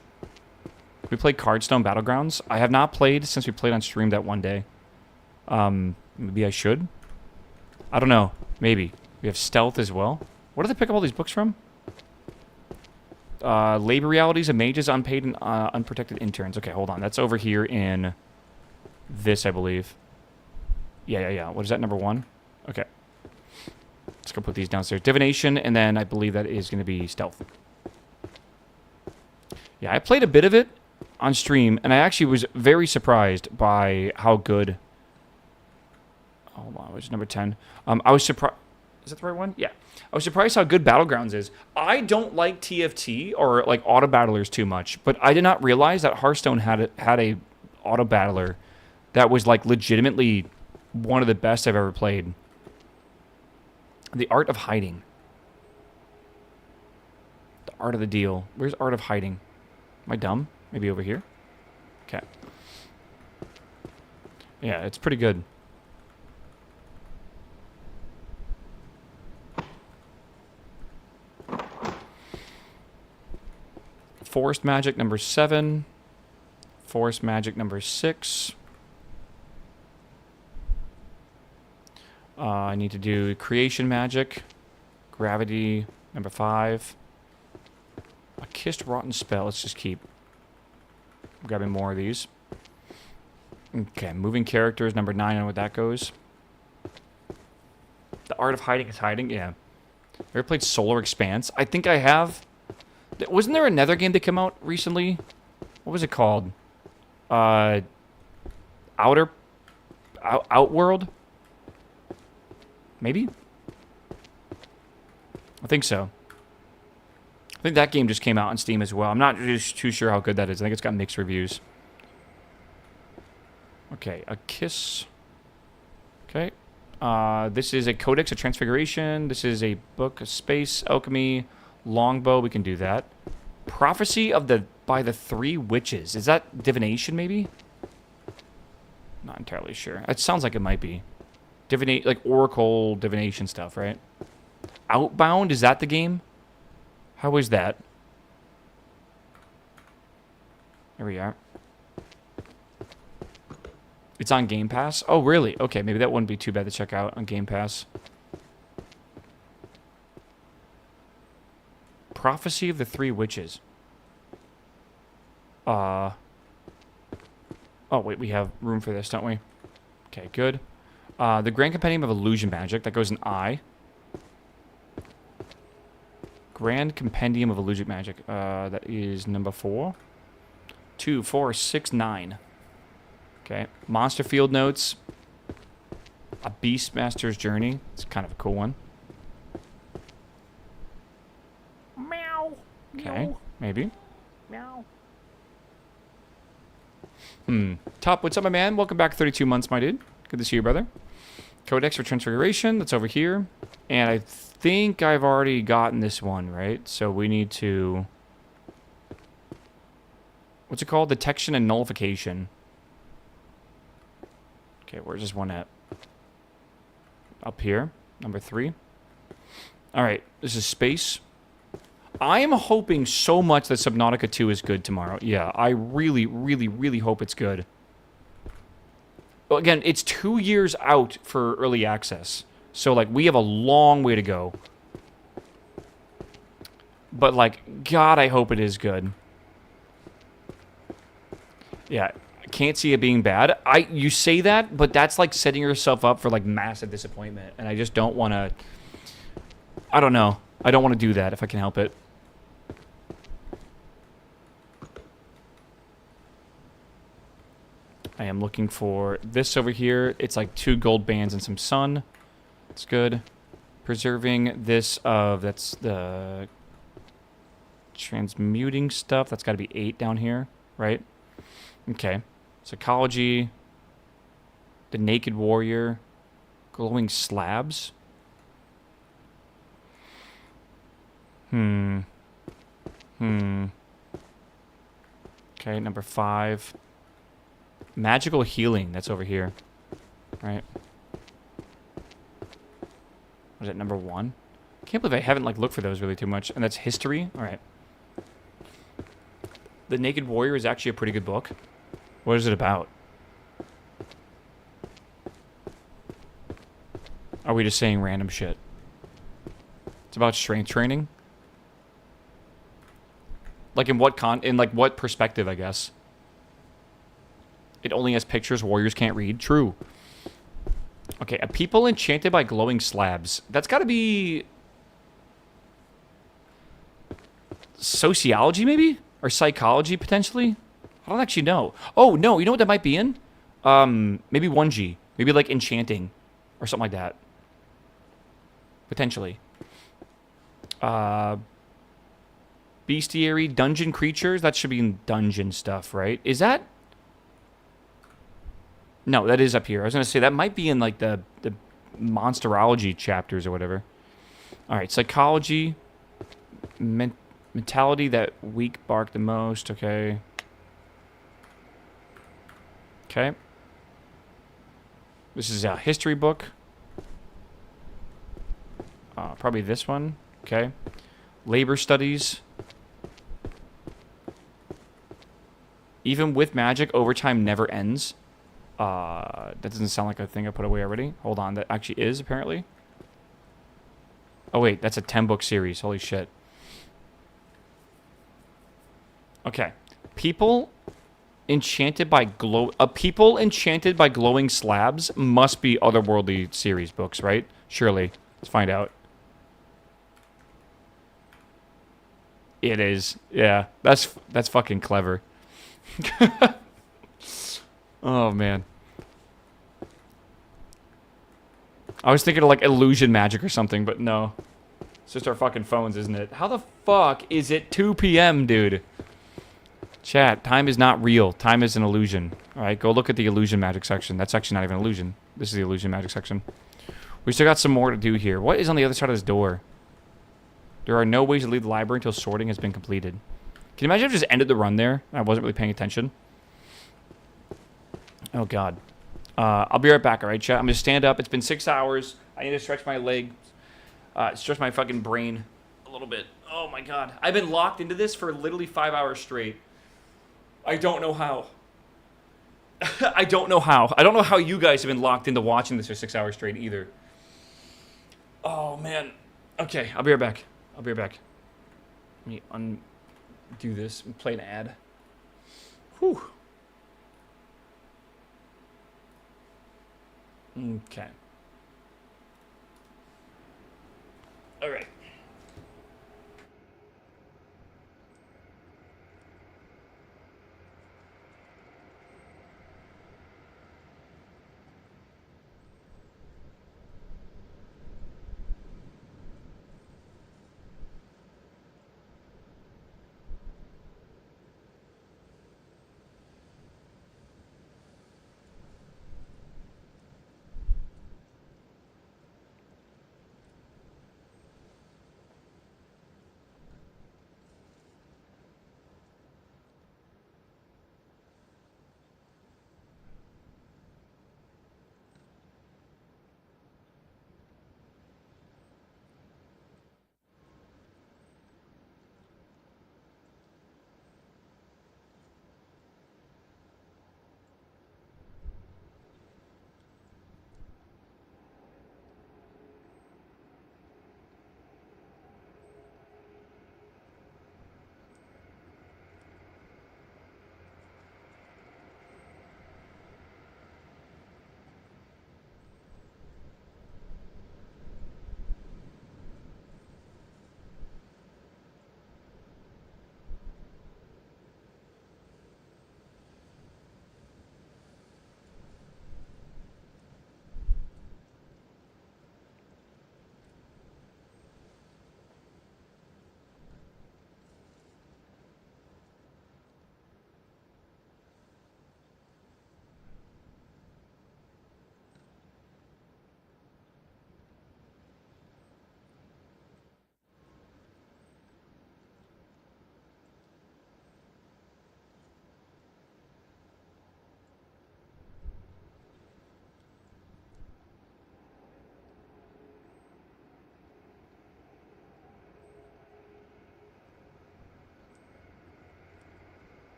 We played Cardstone Battlegrounds. I have not played since we played on stream that one day. Maybe I should. I don't know. Maybe. We have Stealth as well. Where did they pick up all these books from? Labor Realities of Mages, Unpaid and Unprotected Interns. Okay, hold on. That's over here in this, I believe. Yeah. What is that, number 1? Okay. Let's go put these downstairs. Divination, and then I believe that is going to be Stealth. Yeah, I played a bit of it on stream, and I actually was very surprised by how good... Hold on, which is number 10? I was surprised... Is that the right one? Yeah. I was surprised how good Battlegrounds is. I don't like TFT or like auto battlers too much, but I did not realize that Hearthstone had a auto battler that was like legitimately one of the best I've ever played. The Art of Hiding. The Art of the Deal. Where's Art of Hiding? Am I dumb? Maybe over here? Okay. Yeah, it's pretty good. Forest Magic number 7. Forest Magic number 6. I need to do Creation Magic. Gravity number 5. A Kissed Rotten Spell. Let's just keep grabbing more of these. Okay, Moving Characters number 9. I know what that goes. The Art of Hiding is Hiding. Yeah. Ever played Solar Expanse? I think I have. Wasn't there another game that came out recently? What was it called? Outworld? Maybe? I think so. I think that game just came out on Steam as well. I'm not just too sure how good that is. I think it's got mixed reviews. Okay, A Kiss. Okay. This is a Codex of Transfiguration. This is a Book of Space, Alchemy, Longbow. We can do that. Prophecy of the by the Three Witches. Is that divination, maybe? Not entirely sure. It sounds like it might be. Divinate, like oracle divination stuff, right? Outbound, is that the game? How is that? There we are. It's on Game Pass? Oh, really? Okay, maybe that wouldn't be too bad to check out on Game Pass. Prophecy of the Three Witches. Oh, wait, we have room for this, don't we? Okay, good. The Grand Compendium of Illusion Magic. That goes in I. Grand Compendium of Illusion Magic. That is number 4. 2, 4, 6, 9. Okay. Monster Field Notes. A Beastmaster's Journey. It's kind of a cool one. Meow. Okay, maybe. Meow. Top, what's up, my man? Welcome back 32 months, my dude. Good to see you, brother. Codex for Transfiguration. That's over here. And I think I've already gotten this one, right? So we need to... What's it called? Detection and Nullification. Okay, where's this one at? Up here. Number 3. Alright, this is Space. I am hoping so much that Subnautica 2 is good tomorrow. Yeah, I really, really, really hope it's good. Well, again, it's 2 years out for early access. So, like, we have a long way to go. But, like, God, I hope it is good. Yeah, I can't see it being bad. You say that, but that's, like, setting yourself up for, like, massive disappointment. And I just don't want to... I don't know. I don't want to do that if I can help it. I am looking for this over here. It's like 2 gold bands and some sun. It's good. Preserving this of... That's the... Transmuting stuff. That's got to be 8 down here, right? Okay. Psychology. The Naked Warrior. Glowing Slabs. Okay, number 5. Magical healing. That's over here. Right. Was it number 1? Can't believe I haven't like looked for those really too much. And that's history. All right. The Naked Warrior is actually a pretty good book. What is it about? Are we just saying random shit? It's about strength training. Like in what perspective, I guess. It only has pictures warriors can't read. True. Okay, a people enchanted by glowing slabs. That's got to be sociology, maybe? Or psychology, potentially? I don't actually know. Oh, no, you know what that might be in? Maybe 1G. Maybe, like, enchanting. Or something like that. Potentially. Bestiary, dungeon creatures. That should be in dungeon stuff, right? Is that... No, that is up here. I was going to say, that might be in, like, the monsterology chapters or whatever. All right, psychology. Mentality that weak bark the most. Okay. Okay. This is a history book. Probably this one. Okay. Labor studies. Even with magic, overtime never ends. That doesn't sound like a thing I put away already. Hold on, that actually is, apparently. Oh, wait, that's a 10-book series. Holy shit. Okay. People enchanted by people enchanted by glowing slabs must be otherworldly series books, right? Surely. Let's find out. It is. Yeah. That's fucking clever. Oh, man. I was thinking of, like, illusion magic or something, but no. It's just our fucking phones, isn't it? How the fuck is it 2 p.m., dude? Chat, time is not real. Time is an illusion. All right, go look at the illusion magic section. That's actually not even illusion. This is the illusion magic section. We still got some more to do here. What is on the other side of this door? There are no ways to leave the library until sorting has been completed. Can you imagine if I just ended the run there? I wasn't really paying attention. Oh, God. I'll be right back, all right, chat? I'm going to stand up. It's been 6 hours. I need to stretch my legs. Stretch my fucking brain a little bit. Oh, my God. I've been locked into this for literally 5 hours straight. I don't know how. I don't know how. I don't know how you guys have been locked into watching this for 6 hours straight either. Oh, man. Okay, I'll be right back. I'll be right back. Let me undo this and play an ad. Whew. Okay. All right.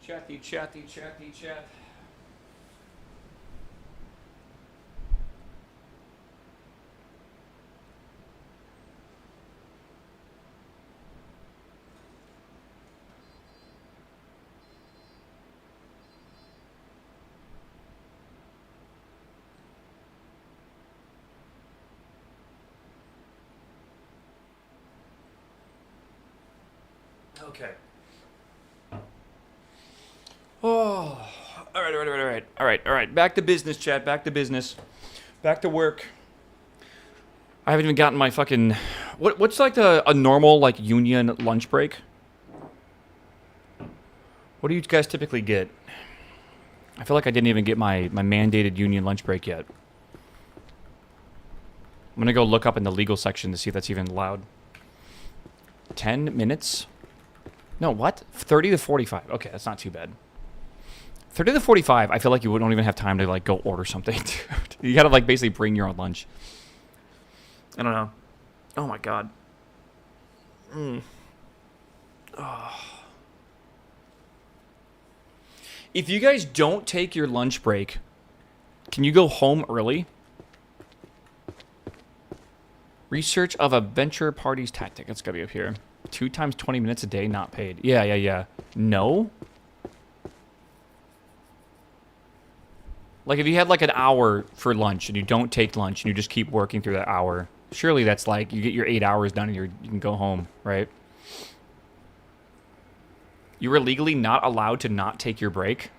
Chatty, chatty, chatty, chat. Okay. Oh, all right. Back to business, chat. Back to business. Back to work. I haven't even gotten my fucking. What's like a normal like union lunch break? What do you guys typically get? I feel like I didn't even get my mandated union lunch break yet. I'm gonna go look up in the legal section to see if that's even allowed. 10 minutes? No, what? 30 to 45. Okay, that's not too bad. 30 to 45, I feel like you don't even have time to, like, go order something. You gotta, like, basically bring your own lunch. I don't know. Oh, my God. Oh. If you guys don't take your lunch break, can you go home early? Research of a venture party's tactic. It's gotta be up here. 2 times 20 minutes a day, not paid. Yeah. No? Like, if you had, like, an hour for lunch and you don't take lunch and you just keep working through that hour, surely that's, like, you get your 8 hours done and you can go home, right? You were legally not allowed to not take your break?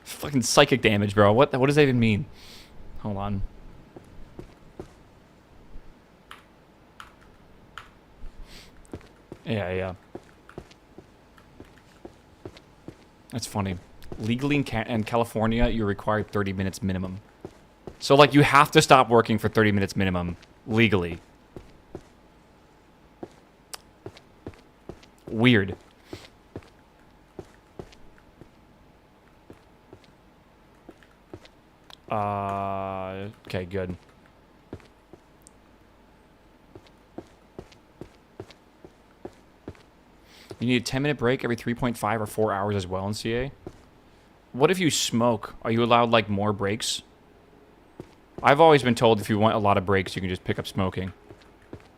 Fucking psychic damage, bro. What does that even mean? Hold on. Yeah. That's funny. Legally in California, you're required 30 minutes minimum. So, like, you have to stop working for 30 minutes minimum, legally. Weird. Okay, good. You need a 10-minute break every 3.5 or 4 hours as well in CA. What if you smoke? Are you allowed, like, more breaks? I've always been told if you want a lot of breaks, you can just pick up smoking.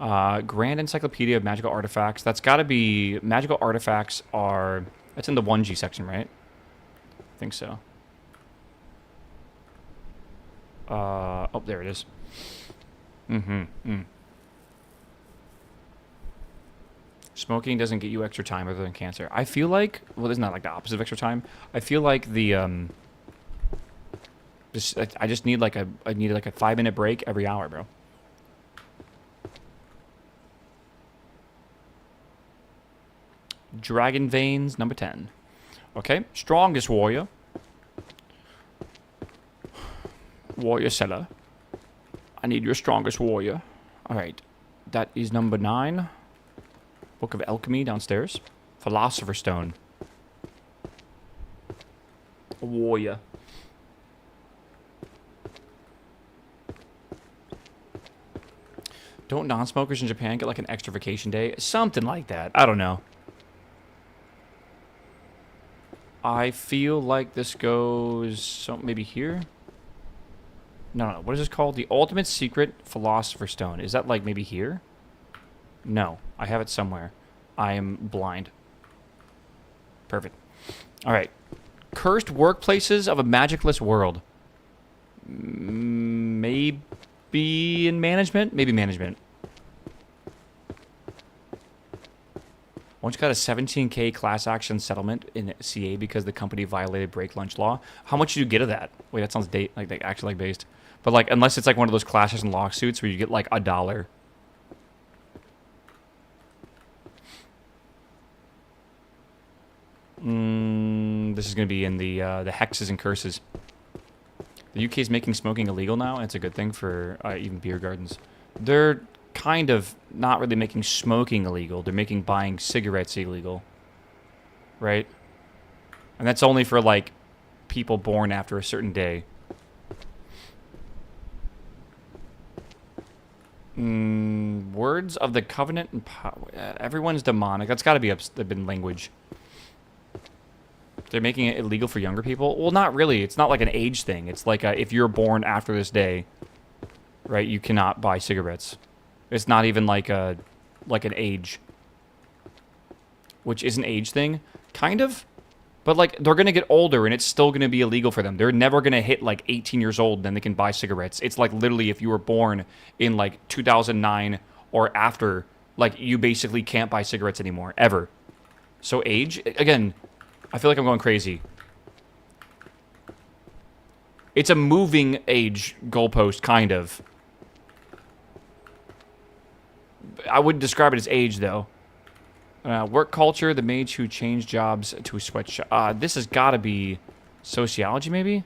Grand Encyclopedia of Magical Artifacts. That's got to be... Magical Artifacts are... That's in the 1G section, right? I think so. Oh, there it is. Smoking doesn't get you extra time other than cancer. I feel like... Well, it's not like the opposite of extra time. I feel like the... I just need like a 5-minute break every hour, bro. Dragon Veins, number 10. Okay. Strongest warrior. Warrior seller. I need your strongest warrior. Alright. That is number 9. Book of Alchemy downstairs. Philosopher's Stone. A warrior. Don't non-smokers in Japan get like an extra vacation day? Something like that. I don't know. I feel like this goes... maybe here? No. What is this called? The Ultimate Secret Philosopher's Stone. Is that like maybe here? No. I have it somewhere. I am blind. Perfect. Alright. Cursed workplaces of a magicless world. Maybe in management? Maybe management. Once got a 17K class action settlement in CA because the company violated break lunch law. How much did you get of that? Wait, that sounds like actually like based. But like, unless it's like one of those class action lawsuits where you get like $1. This is going to be in the hexes and curses. The UK is making smoking illegal now, and it's a good thing for even beer gardens. They're kind of not really making smoking illegal. They're making buying cigarettes illegal. Right? And that's only for, like, people born after a certain day. Words of the Covenant and everyone's demonic. That's got to be been language. They're making it illegal for younger people. Well, not really. It's not like an age thing. It's like if you're born after this day, right? You cannot buy cigarettes. It's not even like an age, which is an age thing, kind of. But like they're gonna get older, and it's still gonna be illegal for them. They're never gonna hit like 18 years old, and then they can buy cigarettes. It's like literally if you were born in like 2009 or after, like you basically can't buy cigarettes anymore ever. So age again, I feel like I'm going crazy. It's a moving age goalpost, kind of. I wouldn't describe it as age, though. Work culture, the mage who changed jobs to a sweatshop. This has got to be sociology, maybe?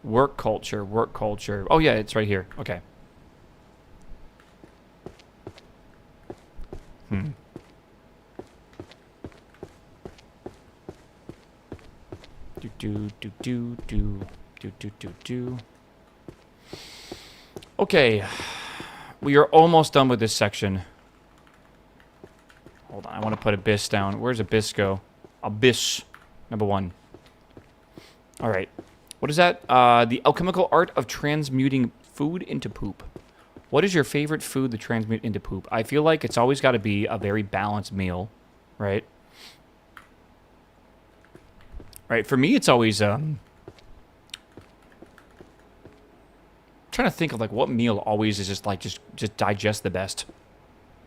Work culture, work culture. Oh, yeah, it's right here. Okay. Okay. We are almost done with this section. Hold on, I want to put Abyss down. Where's Abyss go? Abyss, number 1. All right. What is that? The alchemical art of transmuting food into poop. What is your favorite food to transmute into poop? I feel like it's always got to be a very balanced meal, right? Right, for me, it's always, trying to think of, like, what meal always is just, like, just digest the best.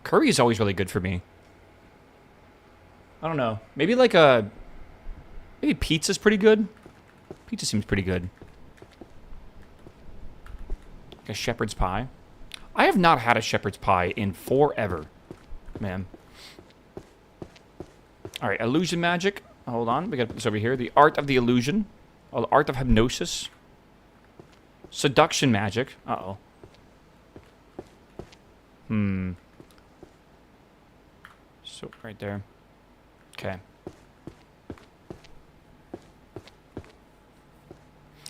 Curry is always really good for me. I don't know. Maybe, like, maybe pizza's pretty good. Pizza seems pretty good. Like a shepherd's pie. I have not had a shepherd's pie in forever, man. All right, illusion magic. Hold on, we got to put this over here. The art of the illusion. Oh, the art of hypnosis. Seduction magic. Uh-oh. So, right there. Okay.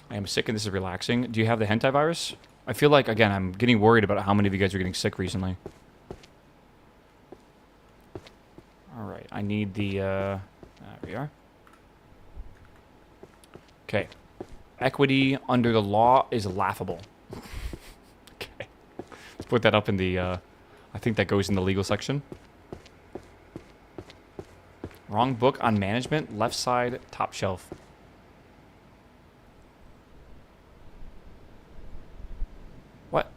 I am sick and this is relaxing. Do you have the hentai virus? I feel like, again, I'm getting worried about how many of you guys are getting sick recently. Alright, I need the, there we are. Okay. Equity under the law is laughable. Okay. Let's put that up in the, I think that goes in the legal section. Wrong book on management, left side, top shelf. What?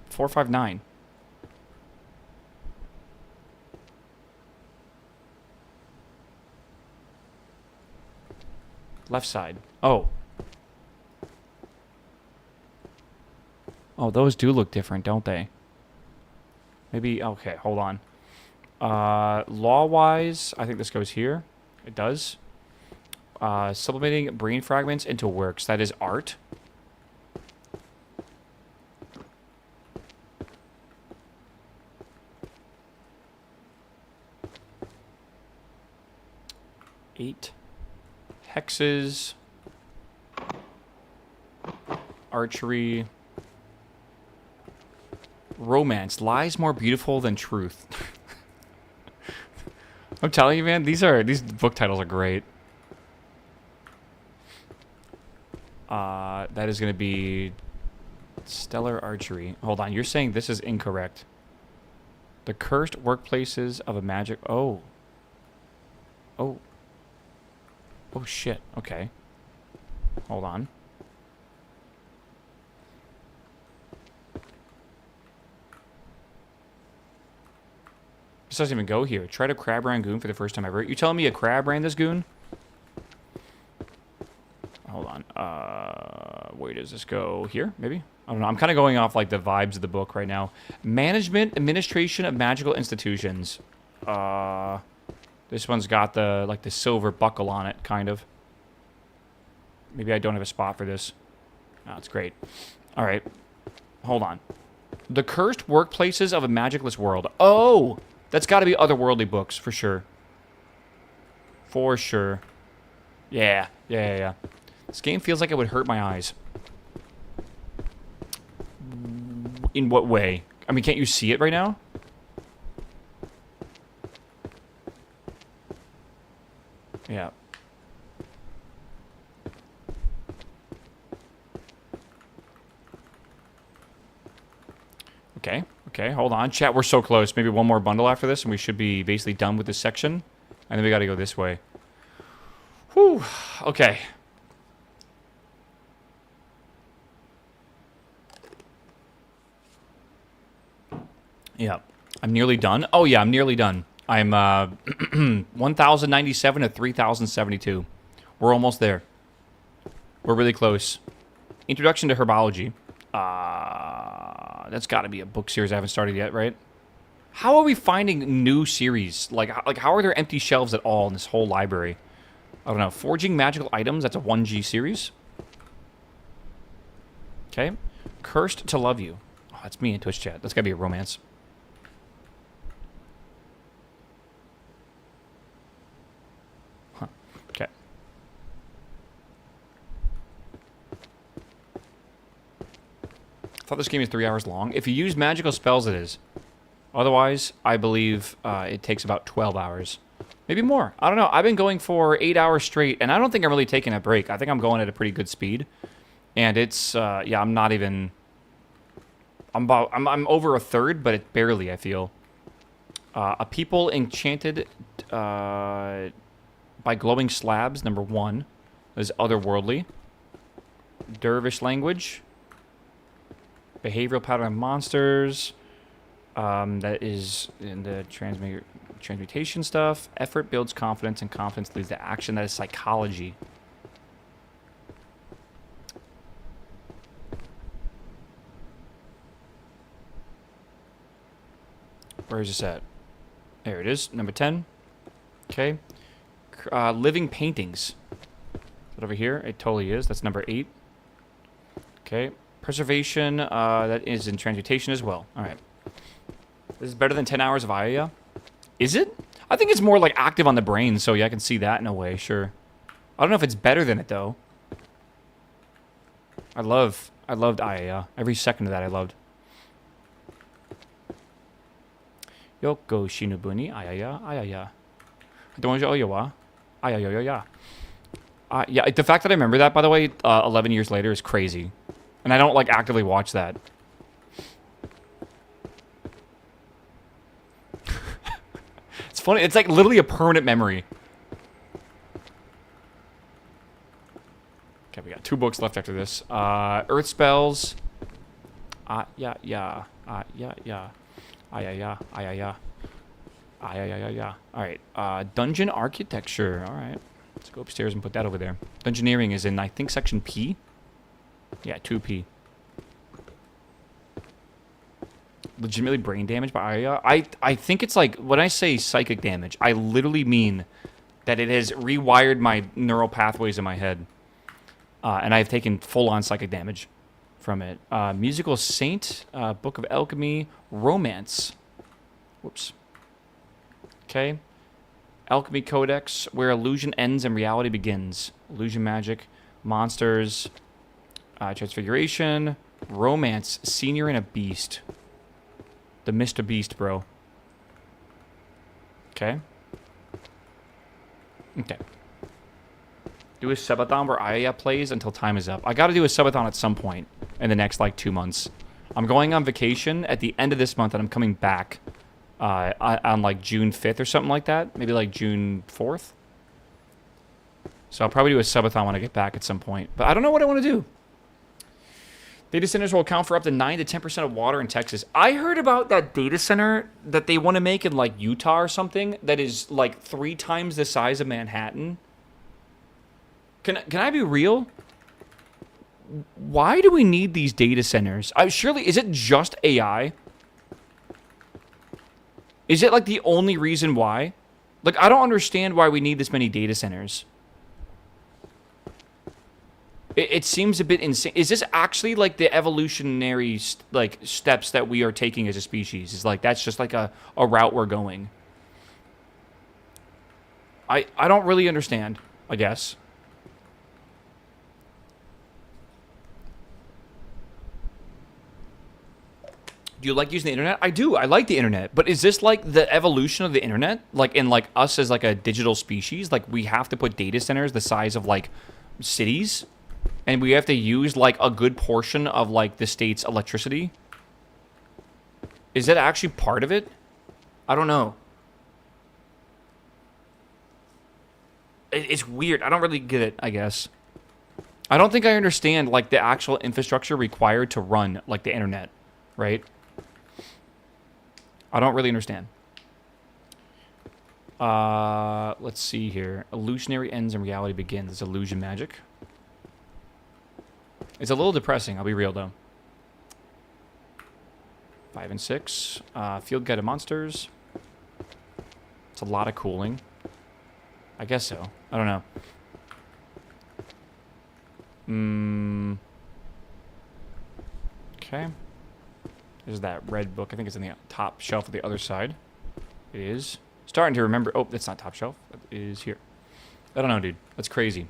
459. Left side. Oh. Oh, those do look different, don't they? Maybe, okay, hold on. Law-wise, I think this goes here. It does. Sublimating brain fragments into works. That is art. Eight. Hexes. Archery. Romance. Lies more beautiful than truth. I'm telling you, man, these book titles are great. That is going to be Stellar Archery. Hold on, you're saying this is incorrect. The cursed workplaces of a magic... Oh. Oh. Oh, shit. Okay. Hold on. This doesn't even go here. Try to crab ran goon for the first time ever. You telling me a crab ran this goon? Hold on. Where does this go? Here, maybe? I don't know. I'm kind of going off like the vibes of the book right now. Management, administration of magical institutions. This one's got the like the silver buckle on it, kind of. Maybe I don't have a spot for this. Oh, it's great. All right. Hold on. The cursed workplaces of a magicless world. Oh! That's got to be otherworldly books, for sure. For sure. Yeah. This game feels like it would hurt my eyes. In what way? I mean, can't you see it right now? Yeah. Okay. Okay, hold on. Chat, we're so close. Maybe one more bundle after this, and we should be basically done with this section. And then we got to go this way. Whew. Okay. Yeah. I'm nearly done. Oh, yeah, I'm nearly done. I'm 1,097 to 3,072. We're almost there. We're really close. Introduction to Herbology. That's got to be a book series I haven't started yet, right? How are we finding new series? Like how are there empty shelves at all in this whole library? I don't know. Forging Magical Items. That's a 1G series. Okay. Cursed to Love You. Oh, that's me in Twitch chat. That's got to be a romance. Huh. Okay. I thought this game is 3 hours long. If you use magical spells, it is. Otherwise, I believe it takes about 12 hours. Maybe more. I don't know. I've been going for 8 hours straight, and I don't think I'm really taking a break. I think I'm going at a pretty good speed. And it's, yeah, I'm not even... I'm over a third, but it barely, I feel. A people enchanted by glowing slabs, number 1. Is otherworldly. Dervish language. Behavioral pattern of monsters. That is in the transmutation stuff. Effort builds confidence, and confidence leads to action. That is psychology. Where is this at? There it is, number 10. Okay. Living paintings. Is that over here? It totally is. That's number 8. Okay. Preservation. That is in transmutation as well. All right. This is better than 10 hours of Aya. Is it? I think it's more like active on the brain, so yeah, I can see that in a way, sure. I don't know if it's better than it though. I loved Aya. Every second of that I loved. Yoko Shinobuni, Ayaya, Ayaya. Don't you Oyawa? Ayaya. Yeah, the fact that I remember that, by the way, 11 years later is crazy. And I don't like actively watch that. It's funny. It's like literally a permanent memory. Okay, we got 2 books left after this. Earth spells. Yeah. Alright. Dungeon architecture. Alright. Let's go upstairs and put that over there. Dungeoneering is in, I think, section P. Yeah, 2P. Legitimately brain damage by Aya. I think it's like, when I say psychic damage, I literally mean that it has rewired my neural pathways in my head. And I've taken full-on psychic damage from it. Musical Saint, Book of Alchemy, Romance. Whoops. Okay. Alchemy Codex, where illusion ends and reality begins. Illusion magic, monsters, transfiguration, romance, senior and a beast. The Mr. Beast, bro. Okay. Okay. Do a subathon where Aya plays until time is up. I gotta do a subathon at some point in the next, like, 2 months. I'm going on vacation at the end of this month, and I'm coming back on like, June 5th or something like that. Maybe, like, June 4th. So I'll probably do a subathon when I get back at some point. But I don't know what I want to do. Data centers will account for up to 9 to 10% of water in Texas. I heard about that data center that they want to make in, like, Utah or something that is, like, 3 times the size of Manhattan. Can I be real? Why do we need these data centers? Surely, is it just AI? Is it, like, the only reason why? Like, I don't understand why we need this many data centers. It seems a bit insane. Is this actually, like, the evolutionary, like, steps that we are taking as a species? Is, like, that's just, like, a route we're going? I don't really understand, I guess. Do you like using the internet? I do. I like the internet. But is this like the evolution of the internet? Like in like us as like a digital species? Like we have to put data centers the size of like cities? And we have to use like a good portion of like the state's electricity? Is that actually part of it? I don't know. It's weird. I don't really get it, I guess. I don't think I understand like the actual infrastructure required to run like the internet, right? I don't really understand. Let's see here. Illusionary ends and reality begins. It's illusion magic. It's a little depressing, I'll be real though. 5 and 6. Field guided monsters. It's a lot of cooling. I guess so. I don't know. Okay. There's that red book. I think it's in the top shelf of the other side. It is. Starting to remember. Oh, that's not top shelf. It is here. I don't know, dude. That's crazy.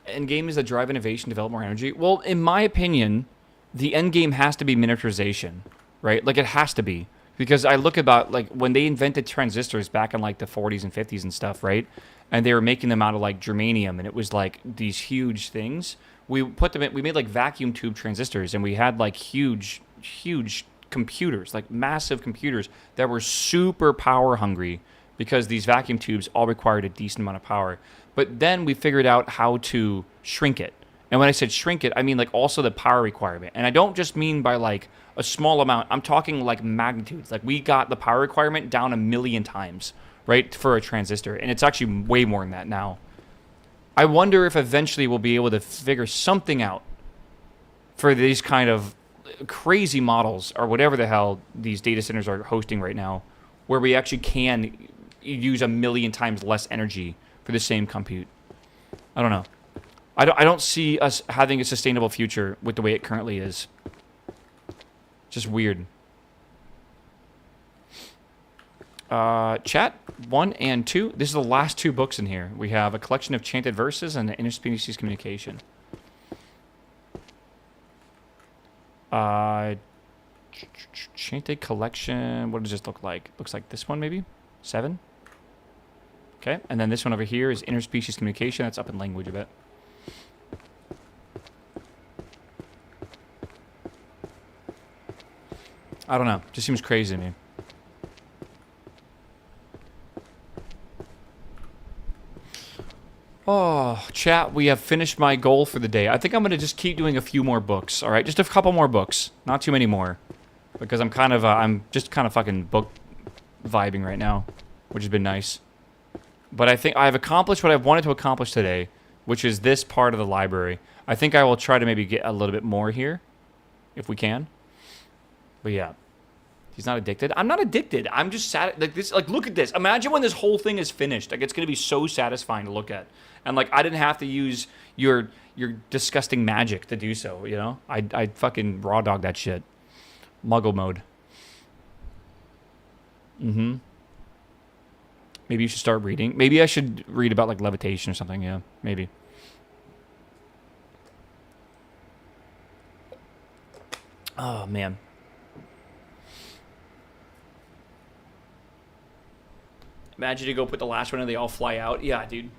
Endgame is the drive innovation, develop more energy. Well, in my opinion, the end game has to be miniaturization, right? Like it has to be, because I look about like when they invented transistors back in like the 40s and 50s and stuff, right? And they were making them out of like germanium, and it was like these huge things. We put them in, we made like vacuum tube transistors, and we had like huge computers, like massive computers that were super power hungry because these vacuum tubes all required a decent amount of power. But then we figured out how to shrink it. And when I said shrink it, I mean like also the power requirement. And I don't just mean by like a small amount. I'm talking like magnitudes. Like we got the power requirement down 1,000,000 times, right, for a transistor. And it's actually way more than that now. I wonder if eventually we'll be able to figure something out for these kind of crazy models or whatever the hell these data centers are hosting right now, where we actually can use 1,000,000 times less energy for the same compute. I don't know. I don't see us having a sustainable future with the way it currently is. Just weird. Chat 1 and 2. This is the last 2 books in here. We have a collection of chanted verses and an interspecies communication. Chanted collection. What does this look like? Looks like this one maybe? 7. Okay, and then this one over here is interspecies communication. That's up in language a bit. I don't know. Just seems crazy to me. Oh, chat, we have finished my goal for the day. I think I'm going to just keep doing a few more books, all right? Just a couple more books. Not too many more. Because I'm kind of, I'm just kind of fucking book vibing right now, which has been nice. But I think I've accomplished what I've wanted to accomplish today, which is this part of the library. I think I will try to maybe get a little bit more here, if we can. But yeah. He's not addicted. I'm not addicted. I'm just sad. Like this. Like look at this. Imagine when this whole thing is finished. Like it's gonna be so satisfying to look at. And like I didn't have to use your disgusting magic to do so. You know. I fucking raw dog that shit. Muggle mode. Mm-hmm. Maybe you should start reading. Maybe I should read about like levitation or something. Yeah. Maybe. Oh man. Imagine you go put the last one and they all fly out. Yeah, dude.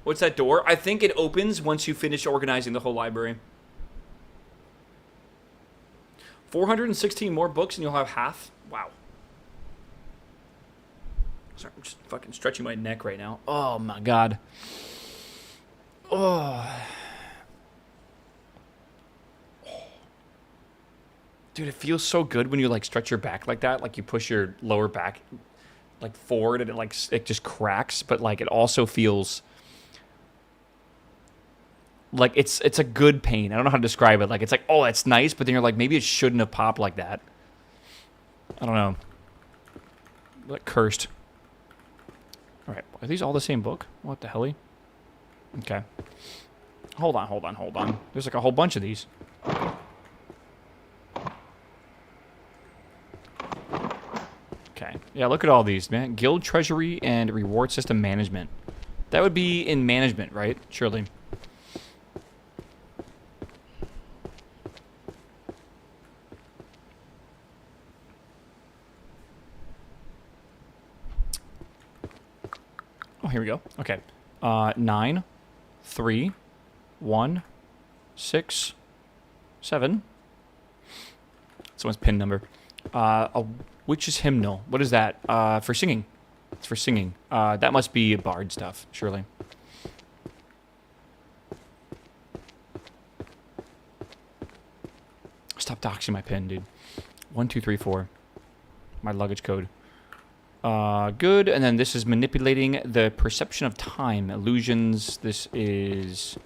What's that door? I think it opens once you finish organizing the whole library. 416 more books and you'll have half? Wow. Sorry, I'm just fucking stretching my neck right now. Oh my god. Oh. Dude, it feels so good when you like stretch your back like that. Like you push your lower back like forward and it just cracks, but like it also feels like it's a good pain. I don't know how to describe it. Like it's like, oh, that's nice, but then you're like, maybe it shouldn't have popped like that. I don't know. Like cursed. All right, are these all the same book? What the hell? Okay. Hold on. There's like a whole bunch of these. Okay. Yeah, look at all these, man. Guild treasury and reward system management. That would be in management, right? Surely. Oh, here we go. Okay. 9, 3, 1, 6, 7. Someone's pin number. A witch's hymnal. What is that? For singing. It's for singing. That must be bard stuff, surely. Stop doxing my pin, dude. 1, 2, 3, 4. My luggage code. Good. And then this is manipulating the perception of time. Illusions. This is...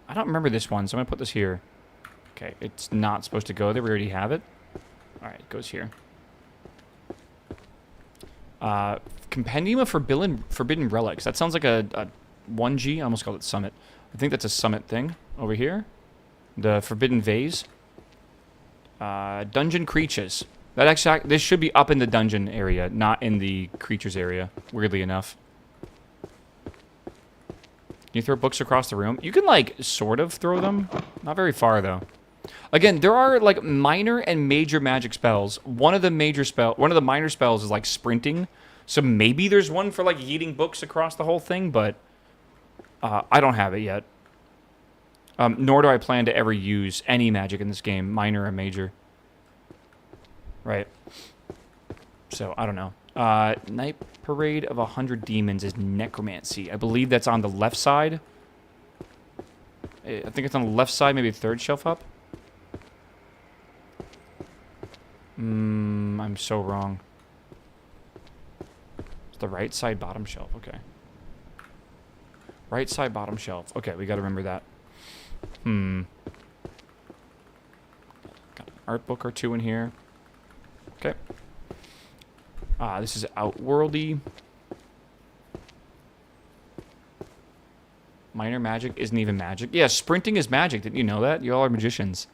I don't remember this one, so I'm going to put this here. Okay, it's not supposed to go there. We already have it. Alright, it goes here. Compendium of Forbidden Relics. That sounds like a 1G. I almost called it Summit. I think that's a Summit thing over here. The Forbidden Vase. Dungeon Creatures. That actually, this should be up in the dungeon area, not in the creatures area, weirdly enough. Can you throw books across the room? You can, like, sort of throw them. Not very far, though. Again, there are, like, minor and major magic spells. One of the minor spells is, like, sprinting. So maybe there's one for, like, yeeting books across the whole thing, but I don't have it yet. Nor do I plan to ever use any magic in this game, minor or major. Right. So, I don't know. Night Parade of 100 Demons is Necromancy. I believe that's on the left side. I think it's on the left side, maybe the third shelf up. I'm so wrong. It's the right side bottom shelf. Okay. Right side bottom shelf. Okay, we gotta remember that. Got an art book or two in here. Okay. This is Outworldy. Minor magic isn't even magic. Yeah, sprinting is magic. Didn't you know that? You all are magicians.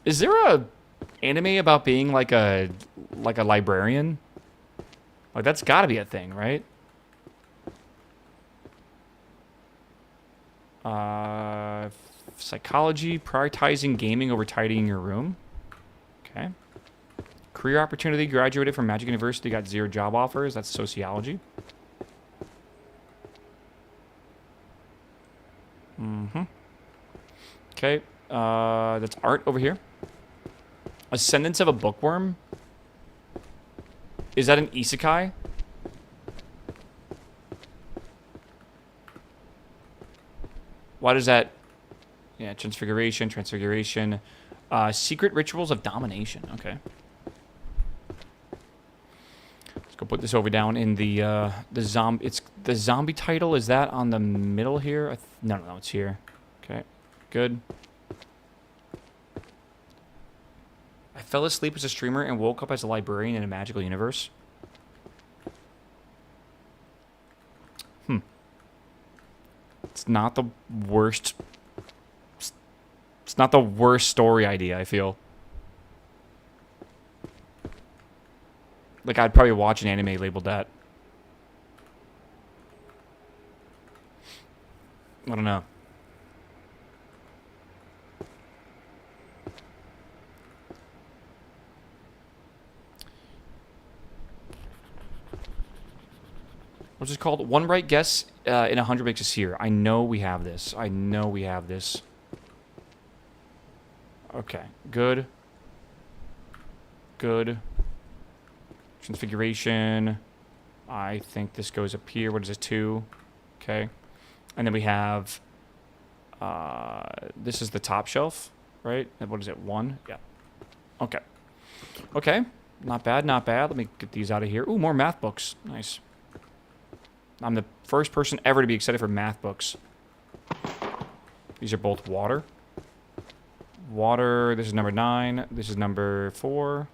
Is there a anime about being like a librarian? Like, that's gotta be a thing, right? Psychology, prioritizing gaming over tidying your room. Okay. Career opportunity, graduated from Magic University, got 0 job offers. That's sociology. Okay. That's art over here. Ascendance of a Bookworm. Is that an isekai? Why does that... Yeah, transfiguration. Secret rituals of domination. Okay. Let's go put this over down in the zombie... It's the zombie title. Is that on the middle here? No, it's here. Okay, good. I fell asleep as a streamer and woke up as a librarian in a magical universe. It's not the worst... It's not the worst story idea, I feel. Like, I'd probably watch an anime labeled that. I don't know. What's this called? One right guess in 100 makes us here. I know we have this. Okay, good. Good. Transfiguration. I think this goes up here. What is it, 2? Okay. And then we have... this is the top shelf, right? And what is it, 1? Yeah. Okay. Okay. Not bad, not bad. Let me get these out of here. Ooh, more math books. Nice. I'm the first person ever to be excited for math books. These are both water. Water, this is number 9. This is number 4.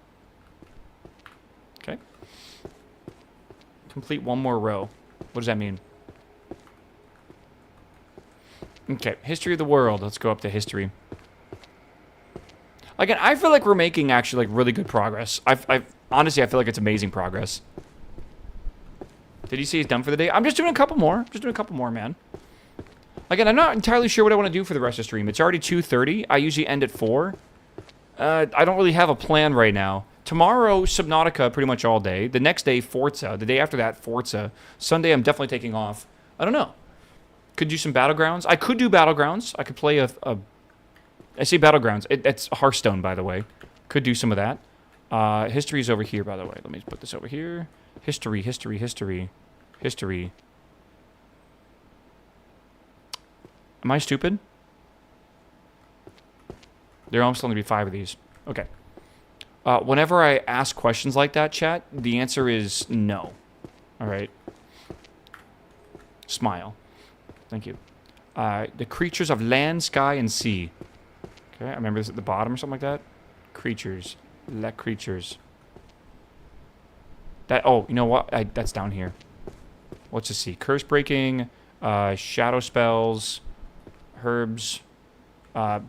Okay. Complete one more row. What does that mean? Okay, history of the world. Let's go up to history. Again, I feel like we're making actually like really good progress. Honestly, I feel like it's amazing progress. Did he say he's done for the day? I'm just doing a couple more. Just doing a couple more, man. Again, I'm not entirely sure what I want to do for the rest of the stream. It's already 2:30. I usually end at 4. I don't really have a plan right now. Tomorrow, Subnautica pretty much all day. The next day, Forza. The day after that, Forza. Sunday, I'm definitely taking off. I don't know. Could do some Battlegrounds. I could do Battlegrounds. I could play I say Battlegrounds. It's Hearthstone, by the way. Could do some of that. History is over here, by the way. Let me put this over here. History. Am I stupid? There almost only be 5 of these. Okay. Whenever I ask questions like that, chat, the answer is no. All right. Smile. Thank you. The creatures of land, sky, and sea. Okay, I remember this at the bottom or something like that. Creatures. Let creatures. That. Oh, you know what? That's down here. What's the sea? Curse breaking. Shadow spells. Herbs.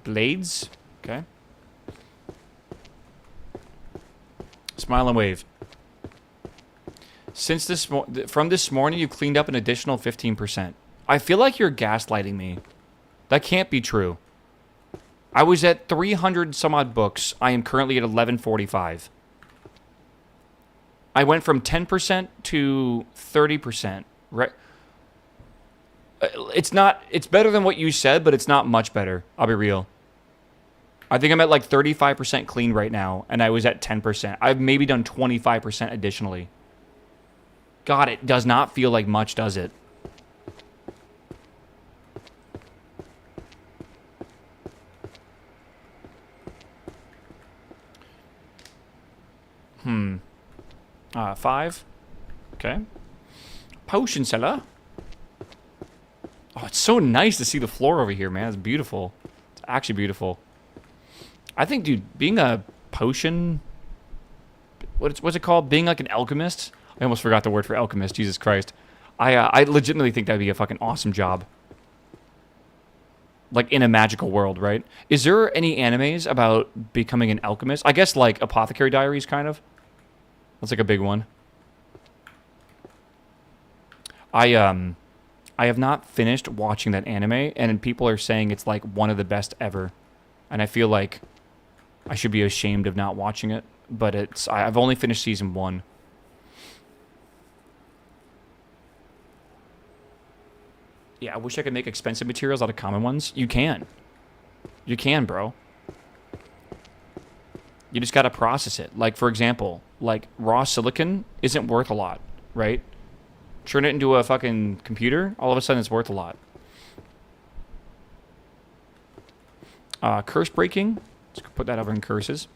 Blades. Okay. Smile and wave. Since from this morning, you've cleaned up an additional 15%. I feel like you're gaslighting me. That can't be true. I was at 300 some odd books. I am currently at 1145. I went from 10% to 30%. Right? It's better than what you said, but it's not much better. I'll be real. I think I'm at like 35% clean right now, and I was at 10%. I've maybe done 25% additionally. God, it does not feel like much, does it? Hmm. 5. Okay. Potion seller. Oh, it's so nice to see the floor over here, man. It's beautiful. It's actually beautiful. I think, dude, being a potion... What's it called? Being like an alchemist? I almost forgot the word for alchemist. Jesus Christ. I legitimately think that'd be a fucking awesome job. Like, in a magical world, right? Is there any animes about becoming an alchemist? I guess, like, Apothecary Diaries, kind of. That's, like, a big one. I have not finished watching that anime, and people are saying it's, like, one of the best ever. And I feel like I should be ashamed of not watching it. But I've only finished season 1. Yeah, I wish I could make expensive materials out of common ones. You can. You can, bro. You just gotta process it. Like, for example, like, raw silicon isn't worth a lot, right? Turn it into a fucking computer, all of a sudden it's worth a lot. Curse breaking. Let's put that over in curses.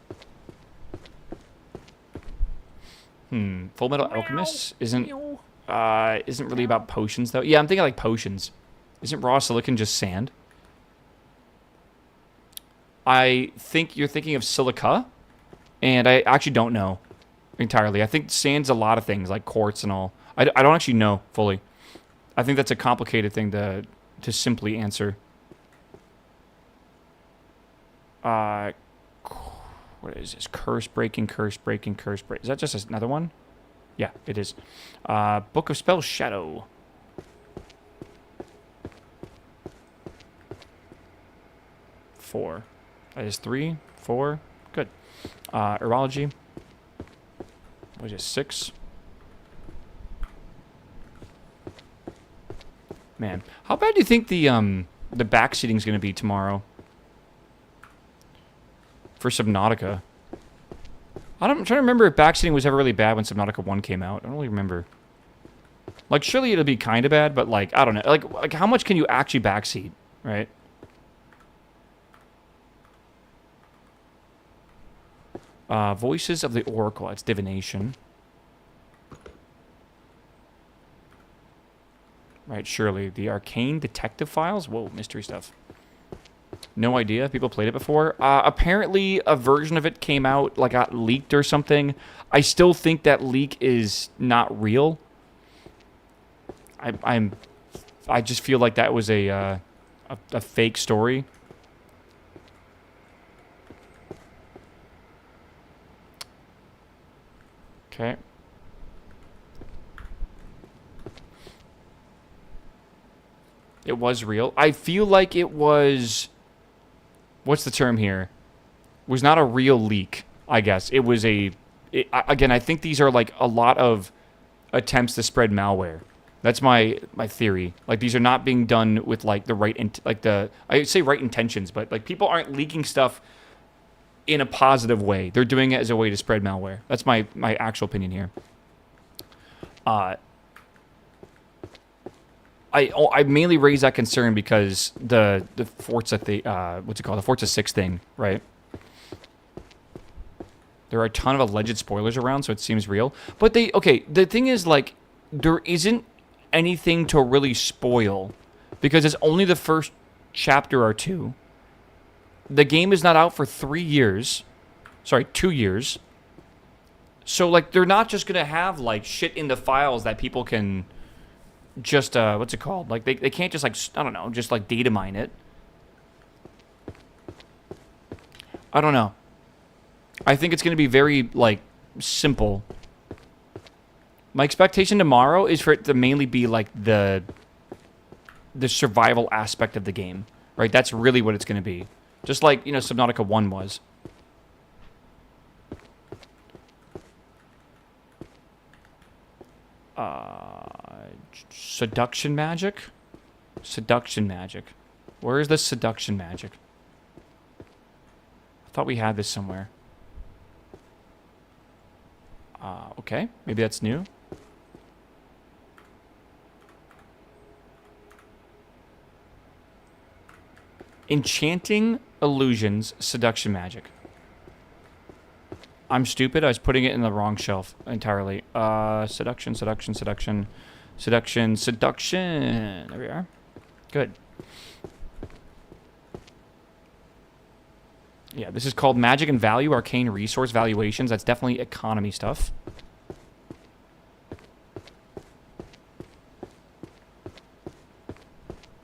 Full Metal Alchemist isn't really about potions, though. Yeah, I'm thinking like potions. Isn't raw silicon just sand? I think you're thinking of silica, and I actually don't know entirely. I think sand's a lot of things, like quartz and all. I don't actually know fully. I think that's a complicated thing to simply answer. What is this? Curse breaking. Is that just another one? Yeah, it is. Book of Spells Shadow. Four. That is 3, 4. Good. Urology. What is it? 6. Man, how bad do you think the backseating is going to be tomorrow? For Subnautica. I'm trying to remember if backseating was ever really bad when Subnautica 1 came out. I don't really remember. Like, surely it'll be kind of bad, but, like, I don't know. Like, how much can you actually backseat, right? Voices of the Oracle. It's divination. Right, surely. The Arcane Detective Files? Whoa, mystery stuff. No idea. People played it before. Apparently, a version of it came out, like, got leaked or something. I still think that leak is not real. I just feel like that was a fake story. Okay. It was real. I feel like it was... What's the term here? Was not a real leak, I guess. It was a... again, I think these are like a lot of attempts to spread malware. That's my theory. Like, these are not being done with like the right... I say right intentions, but like people aren't leaking stuff in a positive way. They're doing it as a way to spread malware. That's my actual opinion here. I mainly raise that concern because the Forza what's it called? The Forza 6 thing, right? There are a ton of alleged spoilers around, so it seems real. But the thing is, like, there isn't anything to really spoil because it's only the first chapter or two. The game is not out for 3 years. Sorry, 2 years. So, like, they're not just going to have, like, shit in the files that people can... just what's it called? Like they can't just like I don't know, just like data mine it. I don't know. I think it's going to be very like simple. My expectation tomorrow is for it to mainly be like the survival aspect of the game, right? That's really what it's going to be. Just like, you know, Subnautica 1 was. Seduction magic? Seduction magic. Where is the seduction magic? I thought we had this somewhere. Okay. Maybe that's new. Enchanting illusions, seduction magic. I'm stupid. I was putting it in the wrong shelf entirely. Seduction. There we are. Good. Yeah, this is called Magic and Value, Arcane Resource Valuations. That's definitely economy stuff.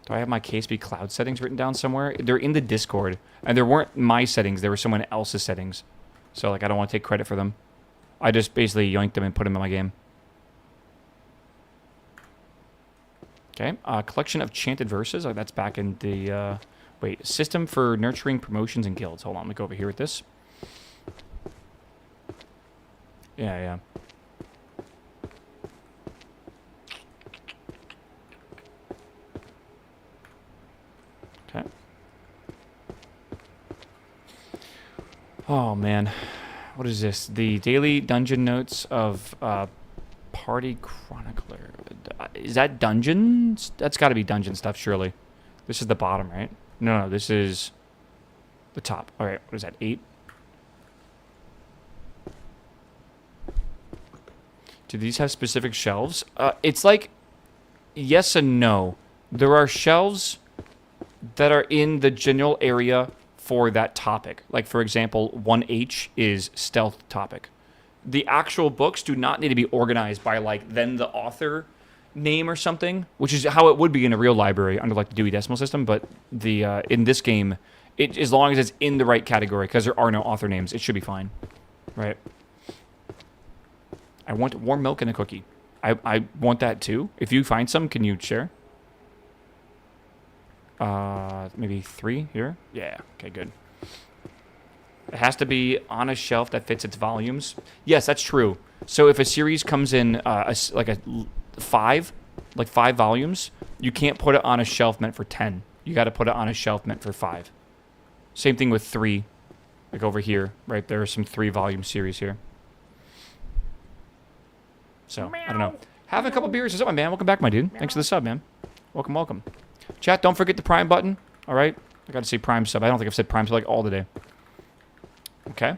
Do I have my KSP cloud settings written down somewhere? They're in the Discord. And they weren't my settings. They were someone else's settings. So, like, I don't want to take credit for them. I just basically yoinked them and put them in my game. Okay. Collection of chanted verses. Oh, that's back in the... wait. System for nurturing promotions and guilds. Hold on. Let me go over here with this. Yeah. Okay. Oh, man. What is this? The daily dungeon notes of Party Chronicler. Is that dungeons? That's got to be dungeon stuff, surely. This is the bottom, right? No, this is the top. All right, what is that, 8? Do these have specific shelves? It's like yes and no. There are shelves that are in the general area for that topic. Like, for example, 1H is stealth topic. The actual books do not need to be organized by, like, then the author name or something, which is how it would be in a real library under, like, the Dewey Decimal System. But the in this game, as long as it's in the right category, because there are no author names, it should be fine. Right? I want warm milk and a cookie. I want that, too. If you find some, can you share? Maybe 3 here? Yeah, okay, good. It has to be on a shelf that fits its volumes. Yes, that's true. So if a series comes in like 5 volumes, you can't put it on a shelf meant for 10. You got to put it on a shelf meant for 5. Same thing with 3. Like over here, right? There are some 3-volume series here. So, I don't know. Having a couple beers. What's up, my man? Welcome back, my dude. Thanks for the sub, man. Welcome. Chat, don't forget the Prime button. All right? I got to say Prime sub. I don't think I've said Prime sub like all today. Okay.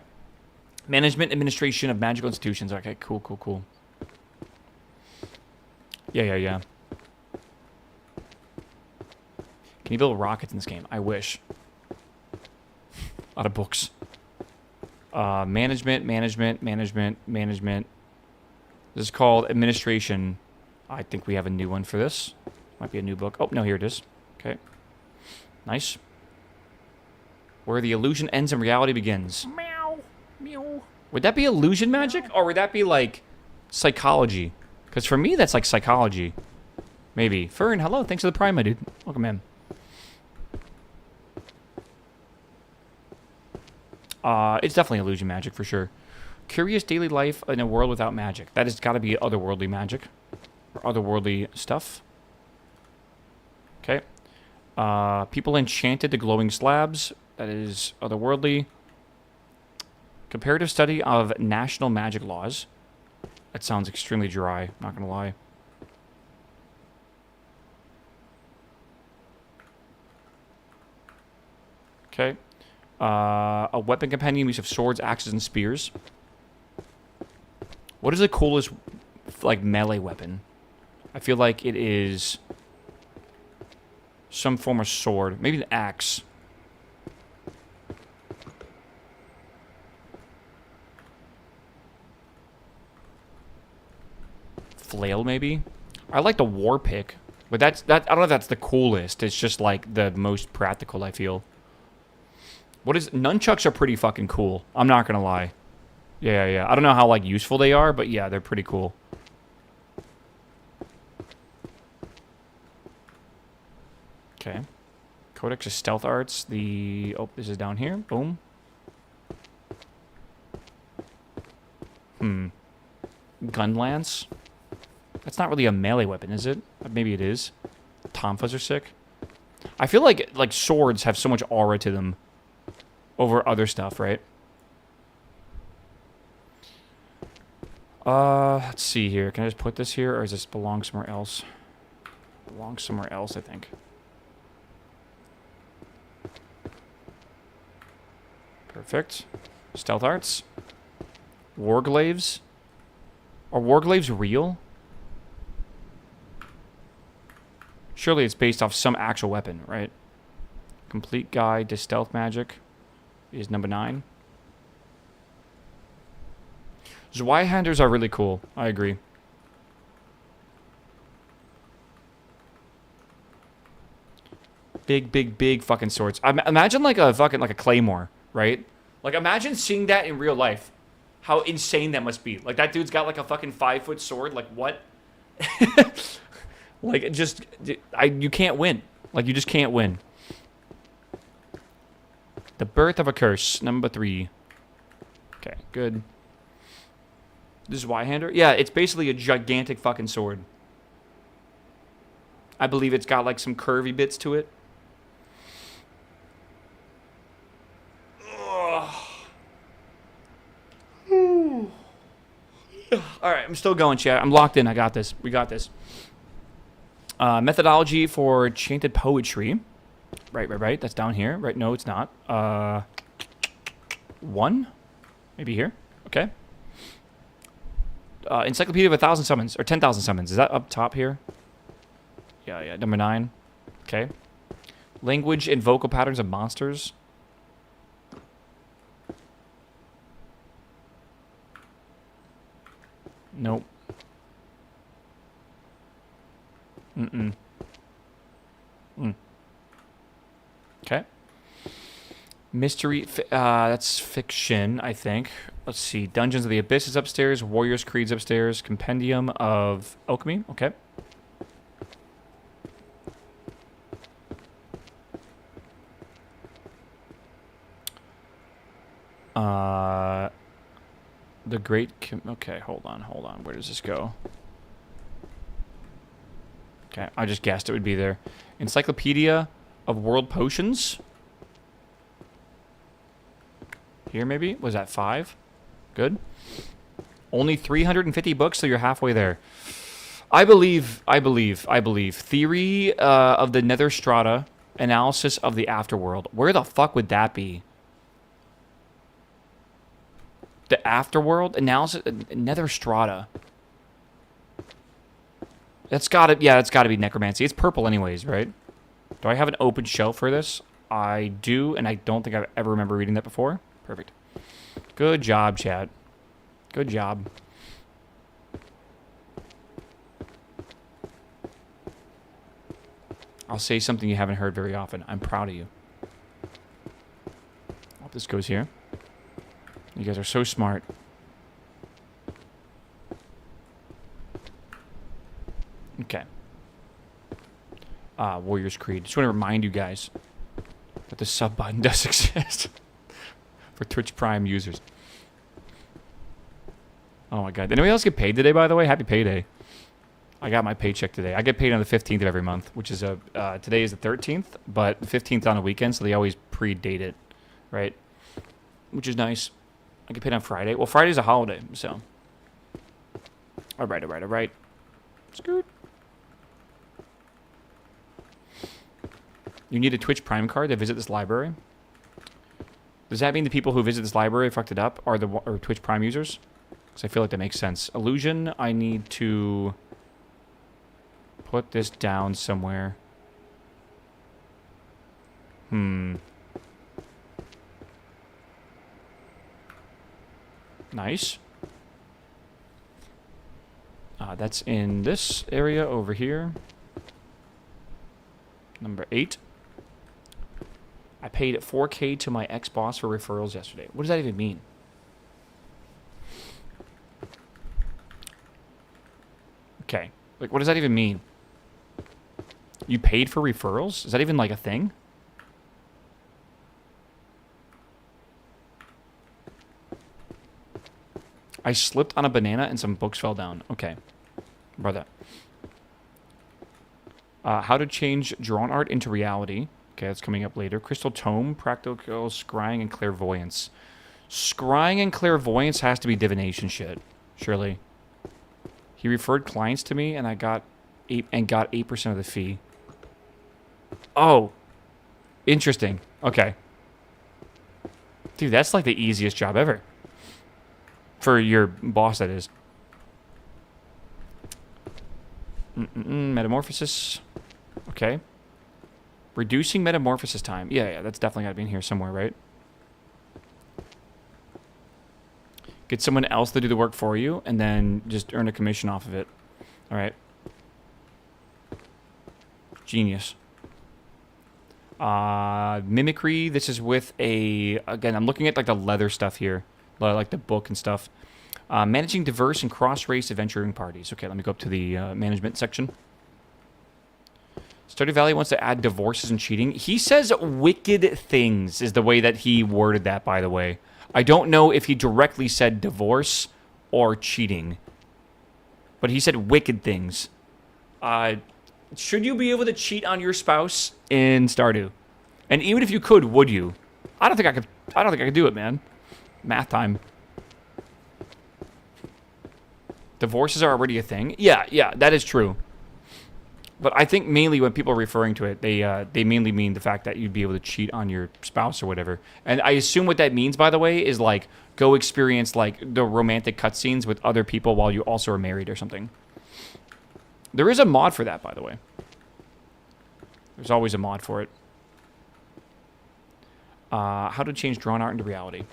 Management administration of magical institutions. Okay, cool. Yeah. Can you build rockets in this game? I wish. A lot of books. Management. This is called administration. I think we have a new one for this. Might be a new book. Oh, no, here it is. Okay. Nice. Where the illusion ends and reality begins. Meow. Would that be illusion magic? Or would that be, like, psychology? Because for me, that's, like, psychology. Maybe. Fern, hello. Thanks for the prime, my dude. Welcome in. It's definitely illusion magic for sure. Curious daily life in a world without magic. That has got to be otherworldly magic. Or otherworldly stuff. Okay. People enchanted to glowing slabs. That is otherworldly. Comparative study of national magic laws. That sounds extremely dry, not gonna lie. Okay. A weapon companion, use of swords, axes, and spears. What is the coolest, like, melee weapon? I feel like it is some form of sword. Maybe an axe. Flail, maybe? I like the war pick. But I don't know if that's the coolest. It's just, like, the most practical, I feel. Nunchucks are pretty fucking cool. I'm not gonna lie. Yeah. I don't know how, like, useful they are, but yeah, they're pretty cool. Okay. Codex of Stealth Arts. Oh, this is down here. Boom. Gun Lance. That's not really a melee weapon, is it? Maybe it is. Tonfas are sick. I feel like swords have so much aura to them over other stuff, right? Let's see here. Can I just put this here, or does this belong somewhere else? Belongs somewhere else, I think. Perfect. Stealth Arts. Warglaives. Are Warglaives real? Surely it's based off some actual weapon, right? Complete Guide to Stealth Magic is number 9. Zweihanders are really cool. I agree. Big fucking swords. Imagine like a claymore, right? Like imagine seeing that in real life. How insane that must be. Like that dude's got like a fucking 5-foot sword. Like what? Like you can't win. Like you just can't win. The Birth of a Curse, number 3. Okay, good. This is Zweihander? Yeah, it's basically a gigantic fucking sword. I believe it's got like some curvy bits to it. Alright, I'm still going, chat. I'm locked in. I got this. We got this. Methodology for chanted poetry. Right. That's down here. Right, no, it's not. 1? Maybe here. Okay. Encyclopedia of 1,000 Summons. Or 10,000 Summons. Is that up top here? Yeah. Number 9. Okay. Language and vocal patterns of monsters. Nope. Okay. Mystery, that's fiction, I think. Let's see. Dungeons of the Abyss is upstairs. Warriors Creed's upstairs. Compendium of Alchemy. Okay. The Great... Okay, hold on. Where does this go? Okay, I just guessed it would be there. Encyclopedia of World Potions. Here, maybe? Was that 5? Good. Only 350 books, so you're halfway there. I believe. Theory of the Nether Strata. Analysis of the Afterworld. Where the fuck would that be? The Afterworld? Analysis... Nether Strata. That's gotta be necromancy. It's purple anyways, right? Do I have an open shelf for this? I do, and I don't think I've ever remember reading that before. Perfect. Good job, chat. Good job. I'll say something you haven't heard very often. I'm proud of you. Oh, this goes here. You guys are so smart. Okay. Warriors Creed. Just want to remind you guys that the sub button does exist for Twitch Prime users. Oh my god. Did anybody else get paid today, by the way? Happy payday. I got my paycheck today. I get paid on the 15th of every month, which is today is the 13th, but the 15th on a weekend, so they always predate it, right? Which is nice. I get paid on Friday. Well, Friday's a holiday, so. All right. Scoot. You need a Twitch Prime card to visit this library? Does that mean the people who visit this library fucked it up are Twitch Prime users? Because I feel like that makes sense. Illusion, I need to put this down somewhere. Nice. That's in this area over here. Number 8. I paid $4K to my ex-boss for referrals yesterday. What does that even mean? Okay. Like, what does that even mean? You paid for referrals? Is that even, like, a thing? I slipped on a banana and some books fell down. Okay. Brother. How to change drawn art into reality. Okay, that's coming up later. Crystal Tome, practical scrying, and clairvoyance. Scrying and clairvoyance has to be divination shit. Surely. He referred clients to me, and I got 8% of the fee. Oh. Interesting. Okay. Dude, that's like the easiest job ever. For your boss, that is. Metamorphosis. Okay. Reducing metamorphosis time. Yeah, that's definitely got to be in here somewhere, right? Get someone else to do the work for you, and then just earn a commission off of it. All right. Genius. Mimicry. This is with a... Again, I'm looking at like the leather stuff here. Like the book and stuff. Managing diverse and cross-race adventuring parties. Okay, let me go up to the management section. Stardew Valley wants to add divorces and cheating. He says wicked things is the way that he worded that, by the way. I don't know if he directly said divorce or cheating. But he said wicked things. Should you be able to cheat on your spouse in Stardew? And even if you could, would you? I don't think I could do it, man. Math time. Divorces are already a thing. Yeah, that is true. But I think mainly when people are referring to it, they mainly mean the fact that you'd be able to cheat on your spouse or whatever. And I assume what that means, by the way, is like go experience like the romantic cutscenes with other people while you also are married or something. There is a mod for that, by the way. There's always a mod for it. How to change drawn art into reality.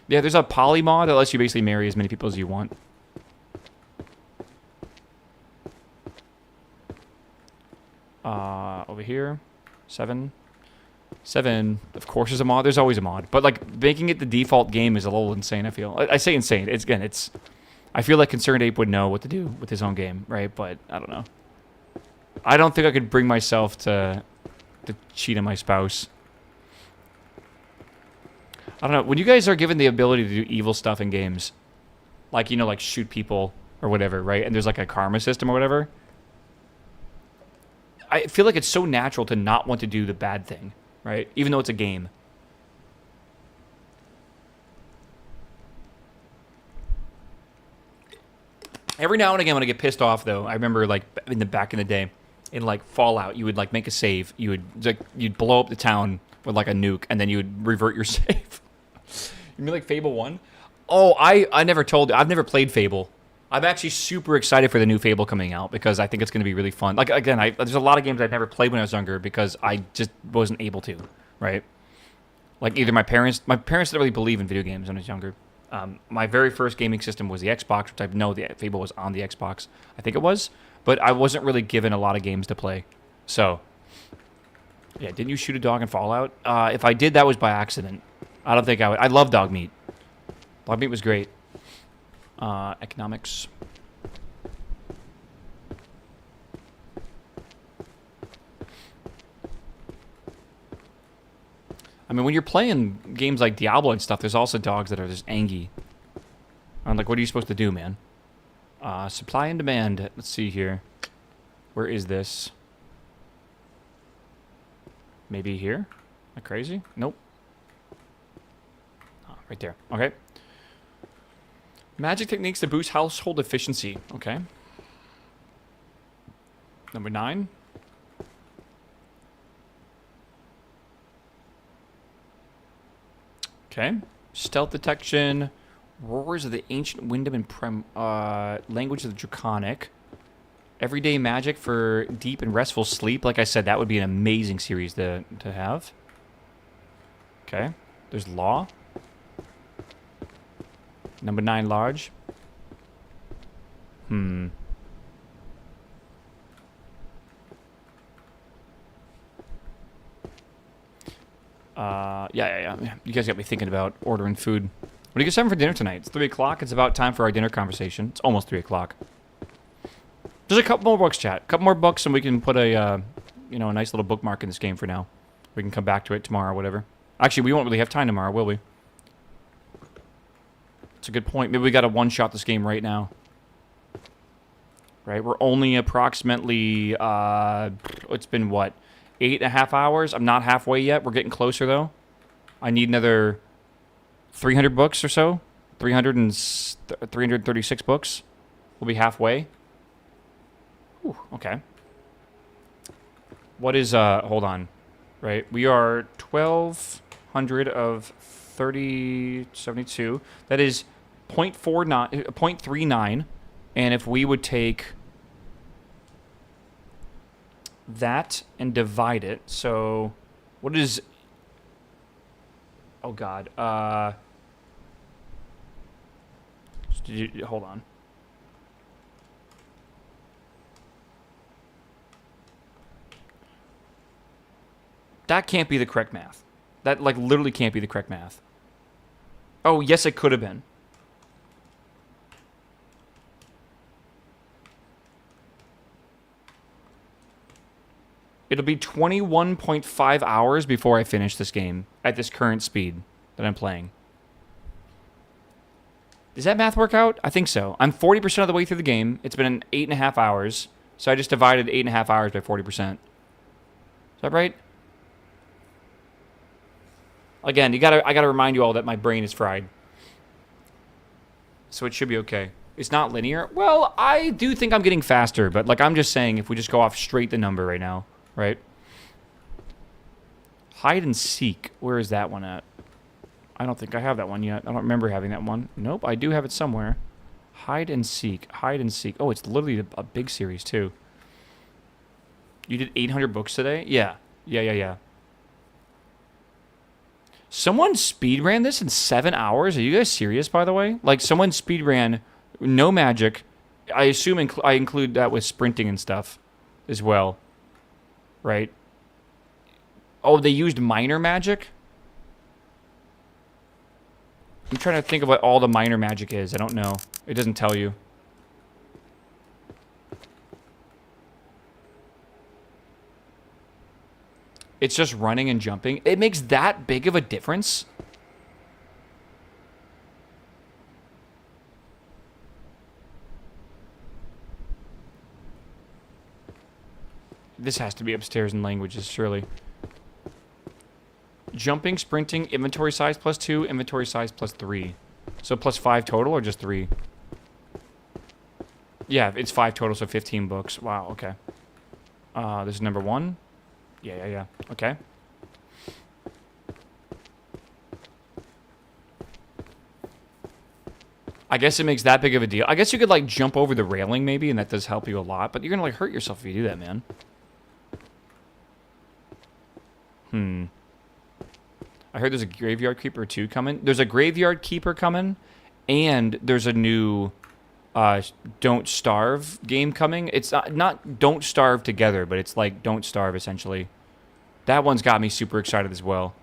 Yeah, there's a poly mod that lets you basically marry as many people as you want. Over here. 7. Of course there's a mod. There's always a mod. But, like, making it the default game is a little insane, I feel. I say insane. It's... I feel like Concerned Ape would know what to do with his own game, right? But, I don't know. I don't think I could bring myself to cheat on my spouse. I don't know. When you guys are given the ability to do evil stuff in games, like, you know, like shoot people or whatever, right? And there's like a karma system or whatever. I feel like it's so natural to not want to do the bad thing, right? Even though it's a game. Every now and again when I get pissed off, though, I remember like back in the day, in like Fallout, you would like make a save. You'd blow up the town with like a nuke, and then you would revert your save. You mean like Fable 1? Oh, I never told you. I've never played Fable. I'm actually super excited for the new Fable coming out because I think it's going to be really fun. Like, again, there's a lot of games I'd never played when I was younger because I just wasn't able to, right? Like, either my parents didn't really believe in video games when I was younger. My very first gaming system was the Xbox, which I know the Fable was on the Xbox. I think it was. But I wasn't really given a lot of games to play. So, yeah, didn't you shoot a dog in Fallout? If I did, that was by accident. I don't think I would. I love dog meat. Dog meat was great. Economics. I mean, when you're playing games like Diablo and stuff, there's also dogs that are just angry. I'm like, what are you supposed to do, man? Supply and demand. Let's see here. Where is this? Maybe here? Am I crazy? Nope. Oh, right there. Okay. Magic techniques to boost household efficiency. Okay. Number 9. Okay. Stealth detection. Roars of the ancient Wyndham and language of the Draconic. Everyday magic for deep and restful sleep. Like I said, that would be an amazing series to have. Okay. There's law. Number 9, large. Yeah. You guys got me thinking about ordering food. What do you guys having for dinner tonight? It's 3 o'clock. It's about time for our dinner conversation. It's almost 3 o'clock. There's a couple more books, chat. A couple more books, and we can put a nice little bookmark in this game for now. We can come back to it tomorrow or whatever. Actually, we won't really have time tomorrow, will we? It's a good point. Maybe we got to one-shot this game right now. Right? We're only approximately, it's been, what, 8.5 hours? I'm not halfway yet. We're getting closer, though. I need another 300 books or so. 336 books. We'll be halfway. Ooh, okay. What is, hold on. Right? We are 1,200 of 3072. That is 0.39. And if we would take that and divide it, so what is... Oh, God. Hold on. That can't be the correct math. That, like, literally can't be the correct math. Oh, yes, it could have been. It'll be 21.5 hours before I finish this game at this current speed that I'm playing. Does that math work out? I think so. I'm 40% of the way through the game. It's been 8.5 hours. So I just divided 8.5 hours by 40%. Is that right? Again, I gotta remind you all that my brain is fried. So it should be okay. It's not linear. Well, I do think I'm getting faster, but like I'm just saying, if we just go off straight the number right now, right? Hide and seek. Where is that one at? I don't think I have that one yet. I don't remember having that one. Nope, I do have it somewhere. Hide and seek. Hide and seek. Oh, it's literally a big series too. You did 800 books today? Yeah. Yeah. Someone speedran this in 7 hours? Are you guys serious, by the way? Like, someone speedran no magic. I assume I include that with sprinting and stuff as well. Right? Oh, they used minor magic? I'm trying to think of what all the minor magic is. I don't know. It doesn't tell you. It's just running and jumping. It makes that big of a difference? This has to be upstairs in languages, surely. Jumping, sprinting, inventory size +2, inventory size +3. So +5 total or just 3? Yeah, it's 5 total, so 15 books. Wow, okay. This is number 1. Yeah. Okay. I guess it makes that big of a deal. I guess you could, like, jump over the railing, maybe, and that does help you a lot. But you're gonna, like, hurt yourself if you do that, man. I heard there's a Graveyard Keeper 2 coming. There's a Graveyard Keeper coming, and there's a new Don't Starve game coming. It's not Don't Starve together, but it's like Don't Starve, essentially. That one's got me super excited as well.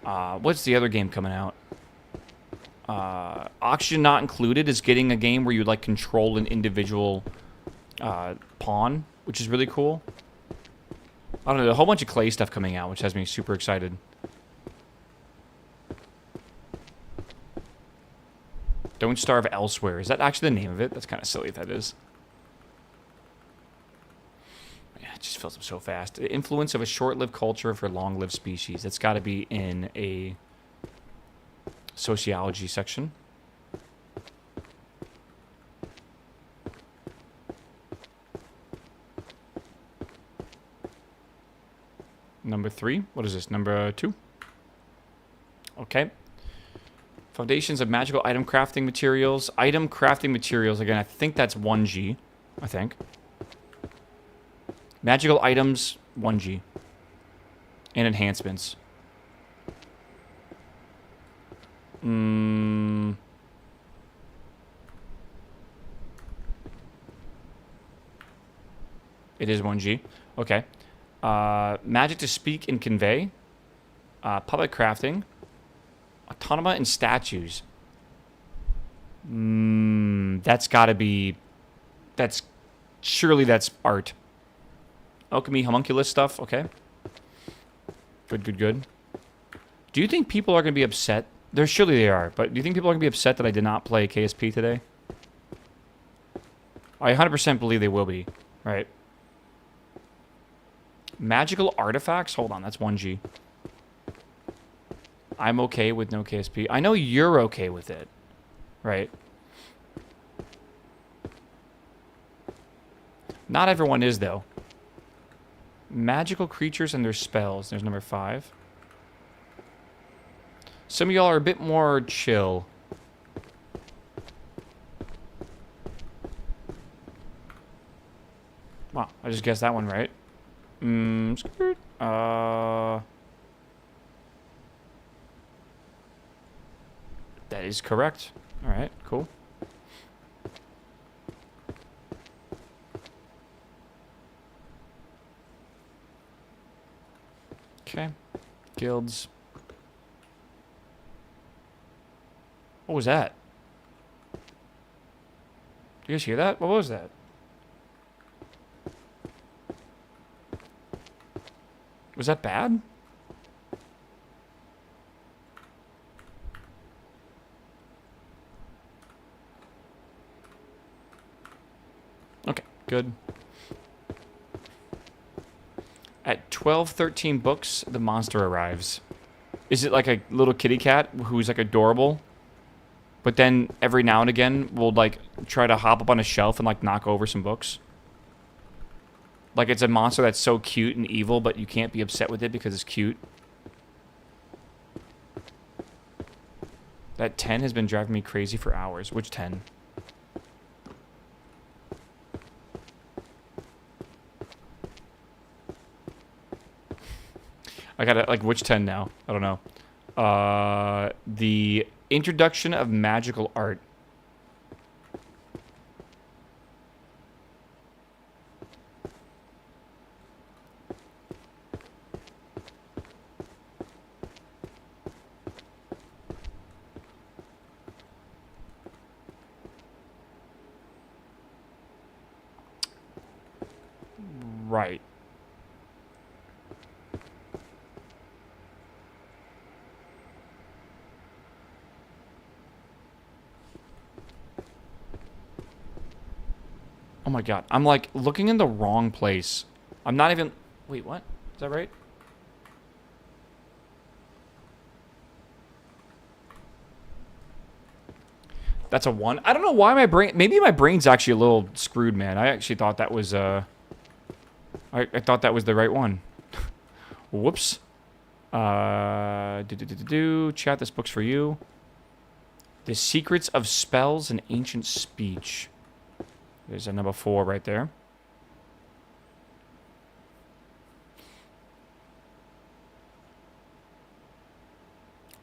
What's the other game coming out? Oxygen Not Included is getting a game where you, like, control an individual pawn, which is really cool. I don't know, a whole bunch of clay stuff coming out, which has me super excited. Don't starve elsewhere. Is that actually the name of it? That's kind of silly if that is. Yeah, it just fills up so fast. The influence of a short-lived culture for long-lived species. That's got to be in a sociology section. Number 3. What is this? Number 2. Okay. Foundations of magical item crafting materials. Item crafting materials. Again, I think that's 1G. I think. Magical items, 1G. And enhancements. It is 1G. Okay. Magic to speak and convey. Public crafting. Autonoma and statues. That's gotta be... Surely that's art. Alchemy, homunculus stuff. Okay. Good. Do you think people are gonna be upset? Surely they are, but do you think people are gonna be upset that I did not play KSP today? I 100% believe they will be. Right. Magical artifacts? Hold on, that's 1G. I'm okay with no KSP. I know you're okay with it. Right? Not everyone is, though. Magical creatures and their spells. There's number 5. Some of y'all are a bit more chill. Wow, I just guessed that one right. That is correct. Alright, cool. Okay. Guilds. What was that? Did you guys hear that? What was that? Was that bad? Okay, good. At 12-13 books, the monster arrives. Is it like a little kitty cat who's like adorable? But then every now and again will like try to hop up on a shelf and like knock over some books? Like it's a monster that's so cute and evil, but you can't be upset with it because it's cute. That 10 has been driving me crazy for hours. Which 10? I gotta, like, which 10 now? I don't know. The introduction of magical art. Right. Oh my god. I'm like looking in the wrong place. I'm not even... Wait, what? Is that right? That's a 1. I don't know why my brain... Maybe my brain's actually a little screwed, man. I actually thought that was... I thought that was the right one. Whoops. Chat, this book's for you. The Secrets of Spells and Ancient Speech. There's a number 4 right there.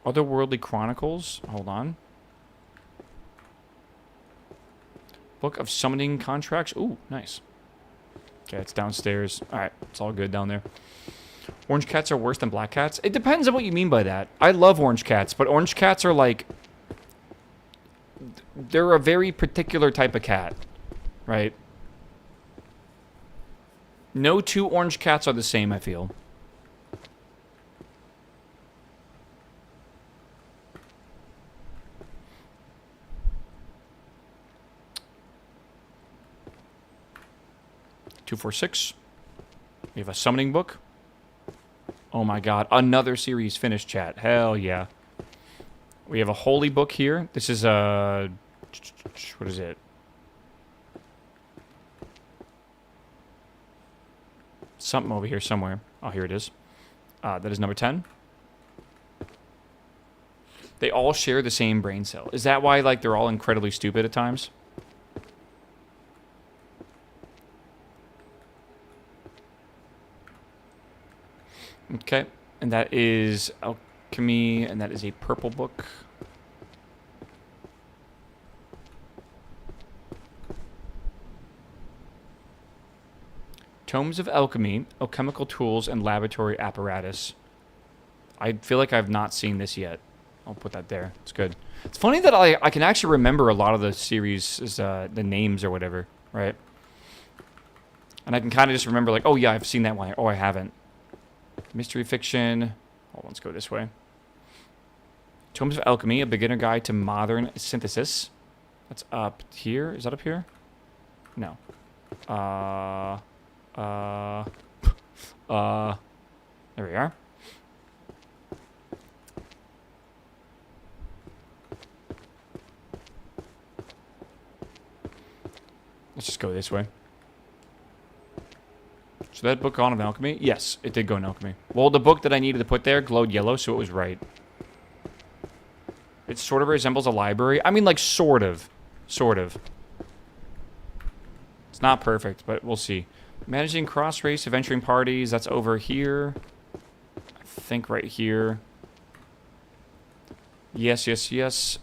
Otherworldly Chronicles. Hold on. Book of Summoning Contracts. Ooh, nice. Okay, it's downstairs. Alright, it's all good down there. Orange cats are worse than black cats? It depends on what you mean by that. I love orange cats, but orange cats are like... They're a very particular type of cat. Right? No two orange cats are the same, I feel. Two, 4, 6. We have a summoning book. Oh my god, another series finished, chat. Hell yeah. We have a holy book here. This is a... What is it? Something over here somewhere. Oh, here it is. That is number 10. They all share the same brain cell. Is that why, like, they're all incredibly stupid at times? Okay. And that is alchemy, and that is a purple book. Tomes of Alchemy, Alchemical Tools, and Laboratory Apparatus. I feel like I've not seen this yet. I'll put that there. It's good. It's funny that I can actually remember a lot of the series, the names or whatever, right? And I can kind of just remember, like, oh yeah, I've seen that one. Oh, I haven't. Mystery fiction. Oh, let's go this way. Tomes of Alchemy, A Beginner Guide to Modern Synthesis. That's up here. Is that up here? No. There we are. Let's just go this way. So that book on alchemy? Yes, it did go in alchemy. Well, the book that I needed to put there glowed yellow, so it was right. It sort of resembles a library. I mean, like, sort of. Sort of. It's not perfect, but we'll see. Managing cross-race adventuring parties. That's over here. I think right here. Yes, yes, yes.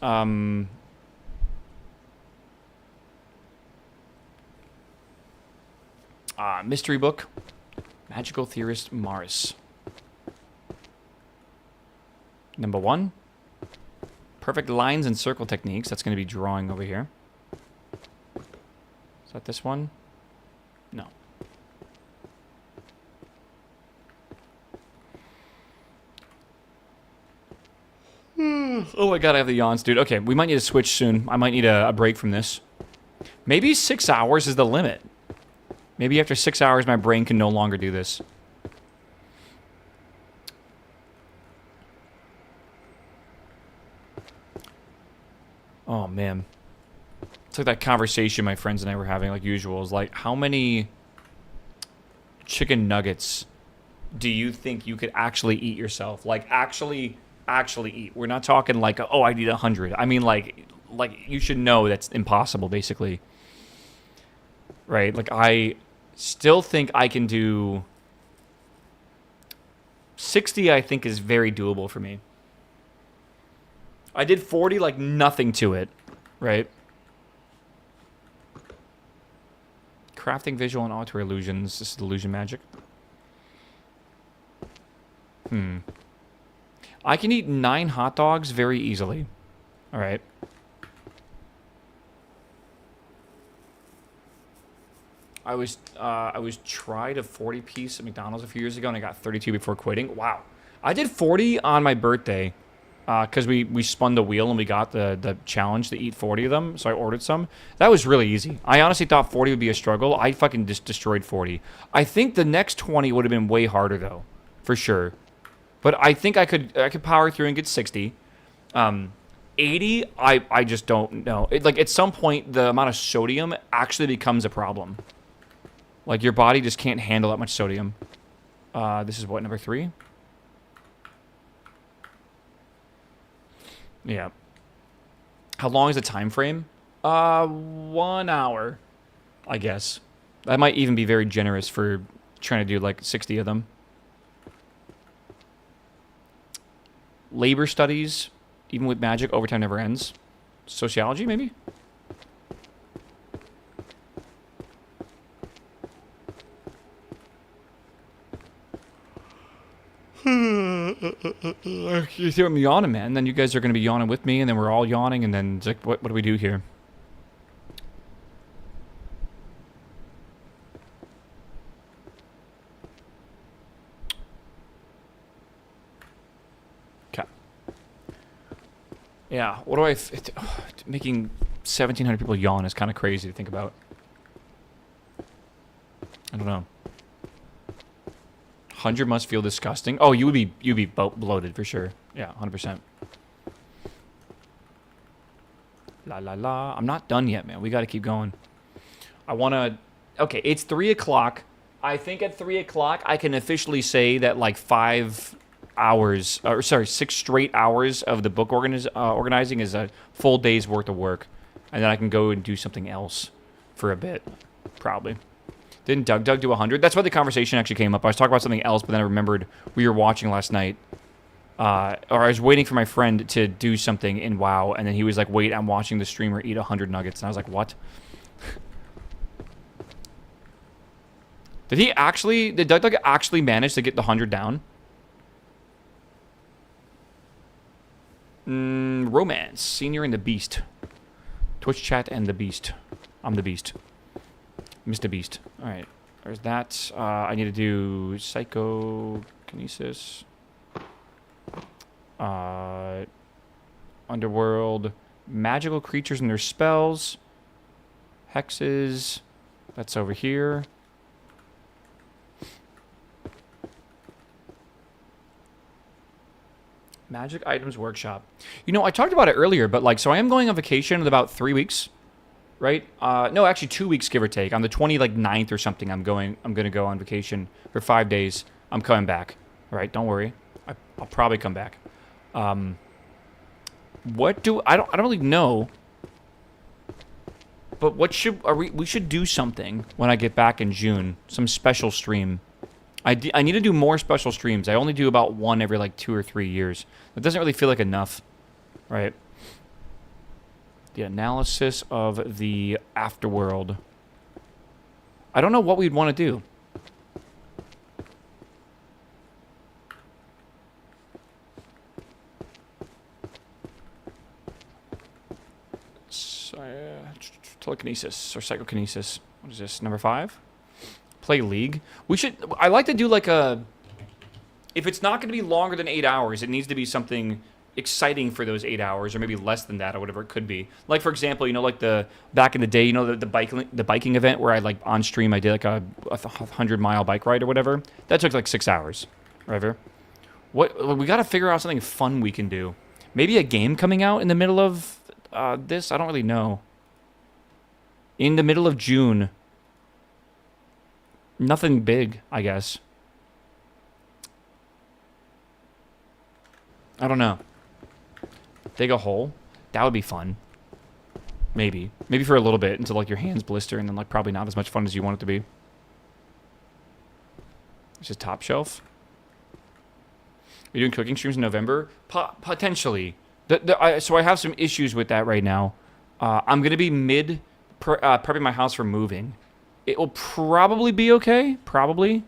Mystery book. Magical Theorist Mars. Number 1. Perfect lines and circle techniques. That's going to be drawing over here. Is that this one? No. Oh my god, I have the yawns, dude. Okay, we might need to switch soon. I might need a break from this. Maybe 6 hours is the limit. Maybe after 6 hours, my brain can no longer do this. Oh, man. It's like that conversation my friends and I were having, like usual. Is like, how many chicken nuggets do you think you could actually eat yourself? Like, actually eat. We're not talking like, oh, I need 100. I mean, like you should know that's impossible, basically. Right? Like, I still think I can do 60. I think is very doable for me. I did 40, like nothing to it, right? Crafting visual and auditory illusions. This is illusion magic. I can eat 9 hot dogs very easily. All right. I was tried a 40-piece at McDonald's a few years ago, and I got 32 before quitting. Wow. I did 40 on my birthday because we spun the wheel and we got the challenge to eat 40 of them, so I ordered some. That was really easy. I honestly thought 40 would be a struggle. I fucking just destroyed 40. I think the next 20 would have been way harder, though, for sure. But I think I could power through and get 60. 80, I just don't know. Like, at some point, the amount of sodium actually becomes a problem. Like, your body just can't handle that much sodium. This is what, number 3? Yeah. How long is the time frame? 1 hour, I guess. That might even be very generous for trying to do, like, 60 of them. Labor studies, even with magic, overtime never ends. Sociology, maybe? You hear I'm yawning, man. Then you guys are going to be yawning with me, and then we're all yawning, and then it's like, what do we do here? Yeah, what do I... making 1,700 people yawn is kind of crazy to think about. I don't know. 100 must feel disgusting. Oh, you'd be bloated for sure. Yeah, 100%. La la la. I'm not done yet, man. We got to keep going. I want to... Okay, it's 3 o'clock. I think at 3 o'clock I can officially say that like 5 hours, or sorry, 6 straight hours of the book organizing is a full day's worth of work. And then I can go and do something else for a bit, probably. Didn't Doug do 100? That's why the conversation actually came up. I was talking about something else, but then I remembered we were watching last night. Or I was waiting for my friend to do something in WoW, and then he was like, wait, I'm watching the streamer eat 100 nuggets. And I was like, what? Did Doug actually manage to get the 100 down? Romance. Senior and the Beast. Twitch chat and the Beast. I'm the Beast. Mr. Beast. Alright. There's that. I need to do psychokinesis. Underworld. Magical creatures and their spells. Hexes. That's over here. Magic Items Workshop. You know, I talked about it earlier, but like, so I am going on vacation in about 3 weeks, right? No, actually 2 weeks, give or take. On the 29th or something, I'm going to go on vacation for 5 days. I'm coming back. All right, don't worry. I'll probably come back. I don't really know. But we should do something when I get back in June. Some special stream. I need to do more special streams. I only do about one every like 2 or 3 years. That doesn't really feel like enough, right? The analysis of the afterworld. I don't know what we'd want to do. Telekinesis or psychokinesis. What is this? Number 5? Play League. I like to do like a... If it's not going to be longer than 8 hours, it needs to be something exciting for those 8 hours, or maybe less than that, or whatever it could be. Like, for example, you know, like back in the day, you know, the biking event where I, like, on stream, I did like a 100-mile bike ride or whatever. That took like 6 hours, whatever. We got to figure out something fun we can do. Maybe a game coming out in the middle of this? I don't really know. In the middle of June. Nothing big, I guess. I don't know. Dig a hole? That would be fun. Maybe. Maybe for a little bit until like your hands blister and then like probably not as much fun as you want it to be. It's just top shelf. Are you doing cooking streams in November? Potentially. So I have some issues with that right now. I'm going to be prepping my house for moving. It will probably be okay. Probably.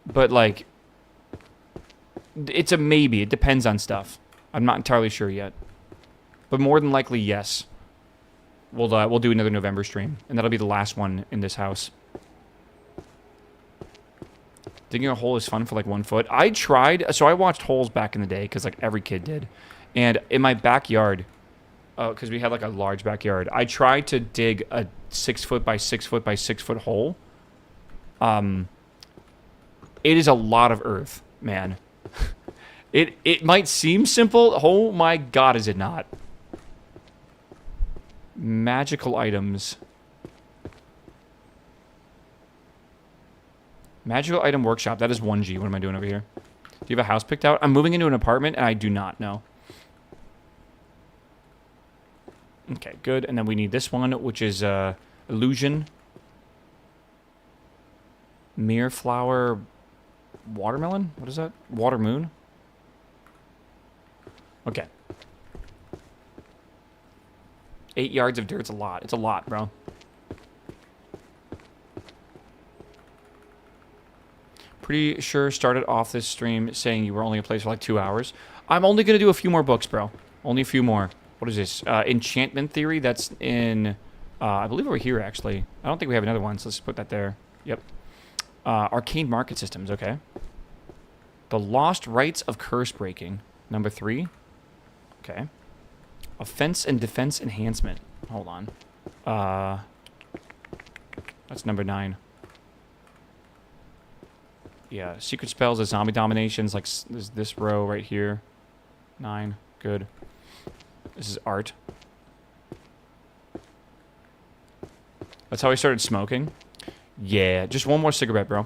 But, like, it's a maybe. It depends on stuff. I'm not entirely sure yet. But more than likely, yes. We'll do another November stream. And that'll be the last one in this house. Digging a hole is fun for, like, 1 foot. I tried... So I watched holes back in the day, because, like, every kid did. And in my backyard... because we had like a large backyard. I tried to dig a 6 foot by 6 foot by 6 foot hole. It is a lot of earth, man. It might seem simple. Oh my god, is it not? Magical items. Magical item workshop. That is 1G. What am I doing over here? Do you have a house picked out? I'm moving into an apartment and I do not know. Okay, good. And then we need this one, which is Illusion. Mere Flower Watermelon? What is that? Water Moon? Okay. 8 yards of dirt's a lot. It's a lot, bro. Pretty sure started off this stream saying you were only in place for like 2 hours. I'm only going to do a few more books, bro. Only a few more. What is this? Enchantment Theory. That's in, I believe over here, actually. I don't think we have another one, so let's put that there. Yep. Arcane Market Systems. Okay. The Lost Rites of Curse Breaking. Number 3. Okay. Offense and defense enhancement. Hold on. That's number 9. Yeah, secret spells, the zombie dominations, like there's this row right here. 9, good. This is art. That's how I started smoking. Yeah, just one more cigarette, bro.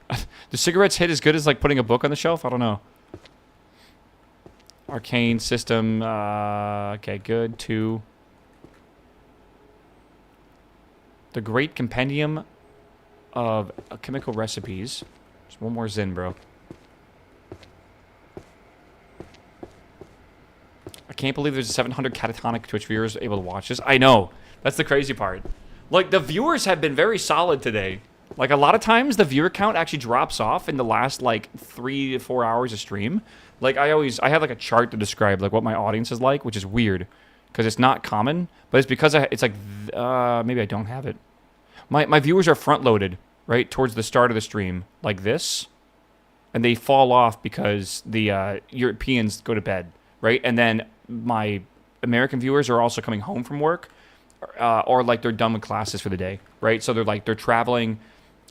Do cigarettes hit as good as like putting a book on the shelf? I don't know. Arcane system. Okay, good. 2. The Great Compendium of Chemical Recipes. Just one more Zen, bro. I can't believe there's 700 catatonic Twitch viewers able to watch this. I know. That's the crazy part. Like, the viewers have been very solid today. Like, a lot of times, the viewer count actually drops off in the last, like, 3 to 4 hours of stream. Like, I have, like, a chart to describe, like, what my audience is like, which is weird. Because it's not common. But it's because it's like, maybe I don't have it. My viewers are front-loaded, right, towards the start of the stream, like this. And they fall off because the Europeans go to bed, right? And then my American viewers are also coming home from work. Or like they're done with classes for the day, right? So they're traveling,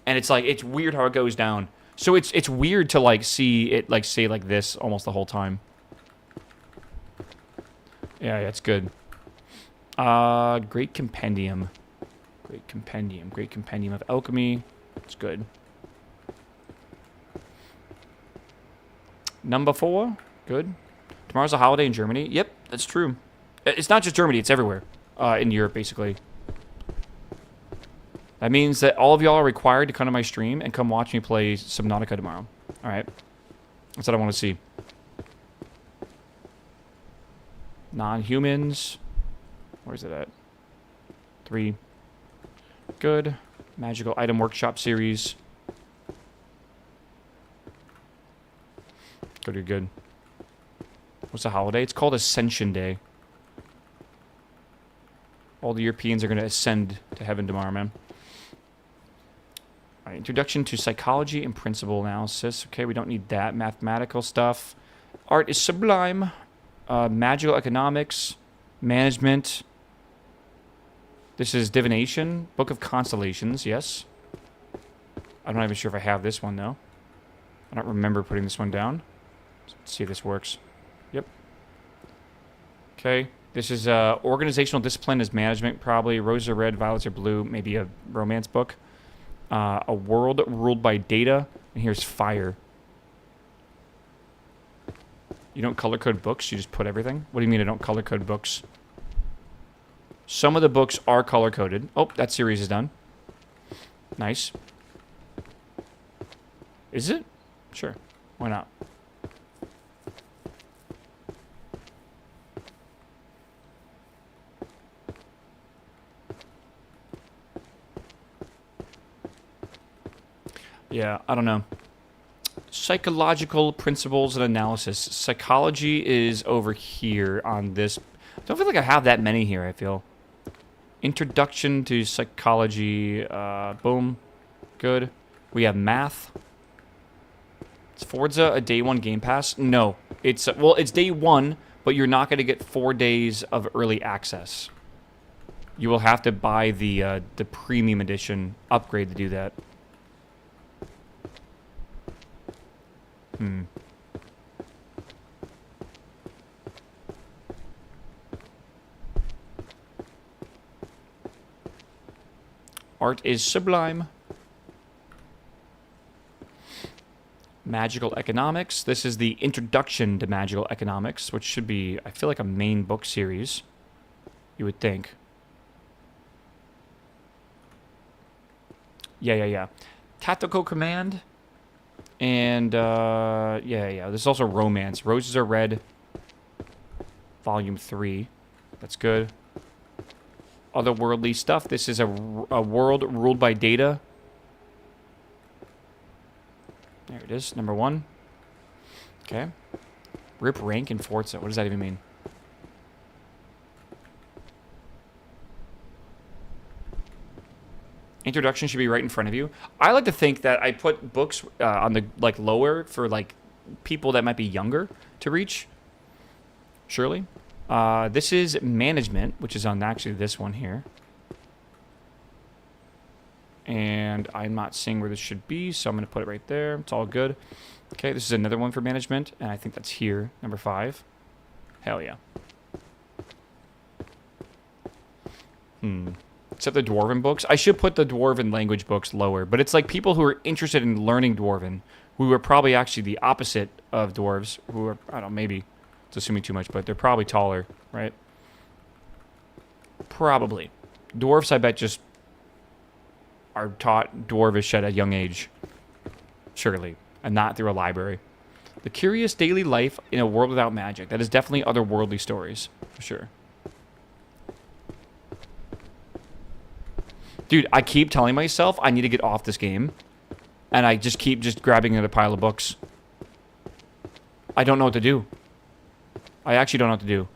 and it's like, it's weird how it goes down. So it's weird to like see it like say like this almost the whole time. Yeah, it's good. Great Compendium of Alchemy. It's good. Number 4, good. Tomorrow's a holiday in Germany. Yep, that's true. It's not just Germany; it's everywhere. In Europe, basically. That means that all of y'all are required to come to my stream and come watch me play Subnautica tomorrow. Alright. That's what I want to see. Non-humans. Where's it at? 3. Good. Magical Item Workshop series. Good, good. What's the holiday? It's called Ascension Day. All the Europeans are going to ascend to heaven tomorrow, man. All right, introduction to psychology and principle analysis. Okay, we don't need that. Mathematical stuff. Art is sublime. Magical economics. Management. This is divination. Book of constellations, yes. I'm not even sure if I have this one, though. I don't remember putting this one down. Let's see if this works. Yep. Okay. This is organizational discipline is management, probably. Roses are red, violets are blue. Maybe a romance book. A world ruled by data. And here's fire. You don't color code books? You just put everything? What do you mean I don't color code books? Some of the books are color coded. Oh, that series is done. Nice. Is it? Sure. Why not? Yeah, I don't know. Psychological principles and analysis. Psychology is over here on this. I don't feel like I have that many here, I feel. Introduction to psychology. Boom. Good. We have math. Is Forza a day 1 Game Pass? No. It's day 1, but you're not going to get 4 days of early access. You will have to buy the premium edition upgrade to do that. Art is sublime. Magical economics. This is the introduction to magical economics, which should be, I feel like, a main book series. You would think. Yeah. Tactical command. And, yeah. There's also romance. Roses are red. Volume 3. That's good. Otherworldly stuff. This is a world ruled by data. There it is. Number 1. Okay. Rip rank in Forza. What does that even mean? Introduction should be right in front of you. I like to think that I put books on the lower for people that might be younger to reach. surely. This is management, which is on actually this one here. And I'm not seeing where this should be, so I'm going to put it right there. It's all good. Okay, this is another one for management, and I think that's here, number 5. Hell yeah. Except the Dwarven books. I should put the Dwarven language books lower, but it's like people who are interested in learning Dwarven, who are probably actually the opposite of dwarves, who are, I don't know, maybe it's assuming too much, but they're probably taller, right? Probably. Dwarves, I bet, just are taught Dwarvish at a young age. Surely. And not through a library. The curious daily life in a world without magic. That is definitely otherworldly stories. For sure. Dude, I keep telling myself I need to get off this game. And I just keep grabbing another pile of books. I don't know what to do. I actually don't know what to do.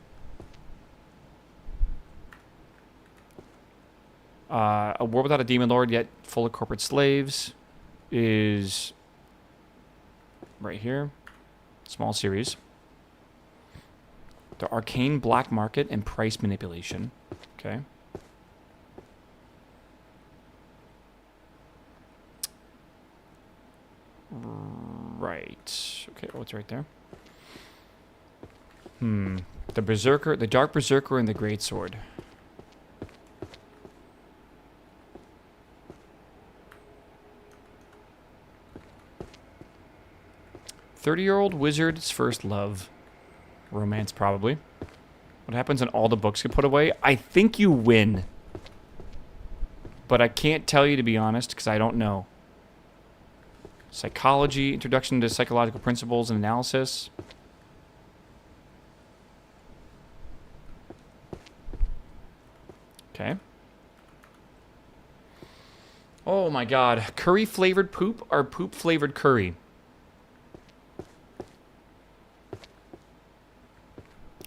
A world without a demon lord, yet full of corporate slaves, is right here. Small series. The Arcane black market and price manipulation. Okay. Right. Okay, what's right there? The Berserker, the Dark Berserker, and the Greatsword. 30-year-old wizard's first love. Romance, probably. What happens when all the books get put away? I think you win. But I can't tell you, to be honest, because I don't know. Psychology, introduction to psychological principles and analysis. Okay. Oh my god. Curry-flavored poop or poop-flavored curry?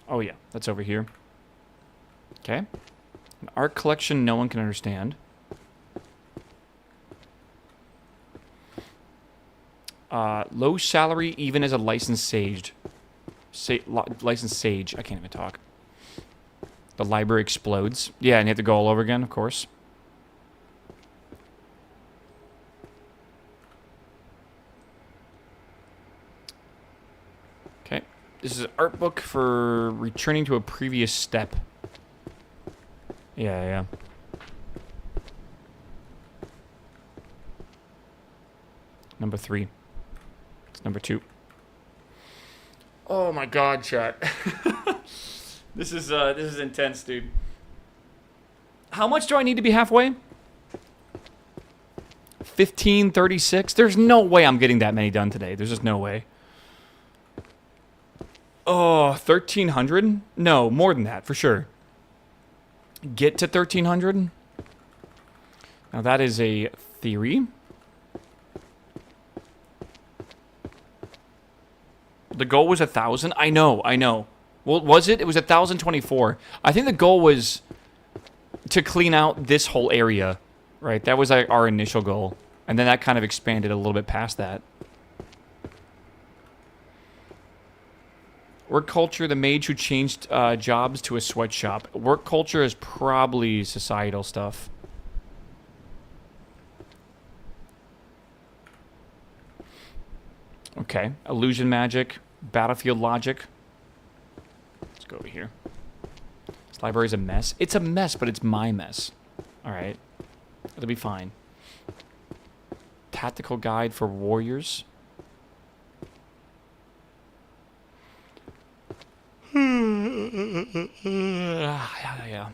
Oh yeah, that's over here. Okay. An art collection no one can understand. Low salary even as a licensed sage. Licensed sage. I can't even talk. The library explodes. Yeah, and you have to go all over again, of course. Okay. This is an art book for returning to a previous step. Yeah. Number 3. It's number 2. Oh my god, chat. This is intense, dude. How much do I need to be halfway? 1536? There's no way I'm getting that many done today. There's just no way. Oh, 1300? No, more than that, for sure. Get to 1300? Now that is a theory. The goal was 1,000? I know. Well, was it? It was 1,024. I think the goal was to clean out this whole area, right? That was our initial goal. And then that kind of expanded a little bit past that. Work culture, the mage who changed jobs to a sweatshop. Work culture is probably societal stuff. Okay. Illusion magic, battlefield logic. Let's go over here. This library's a mess. It's a mess, but it's my mess. Alright. It'll be fine. Tactical guide for warriors. Yeah.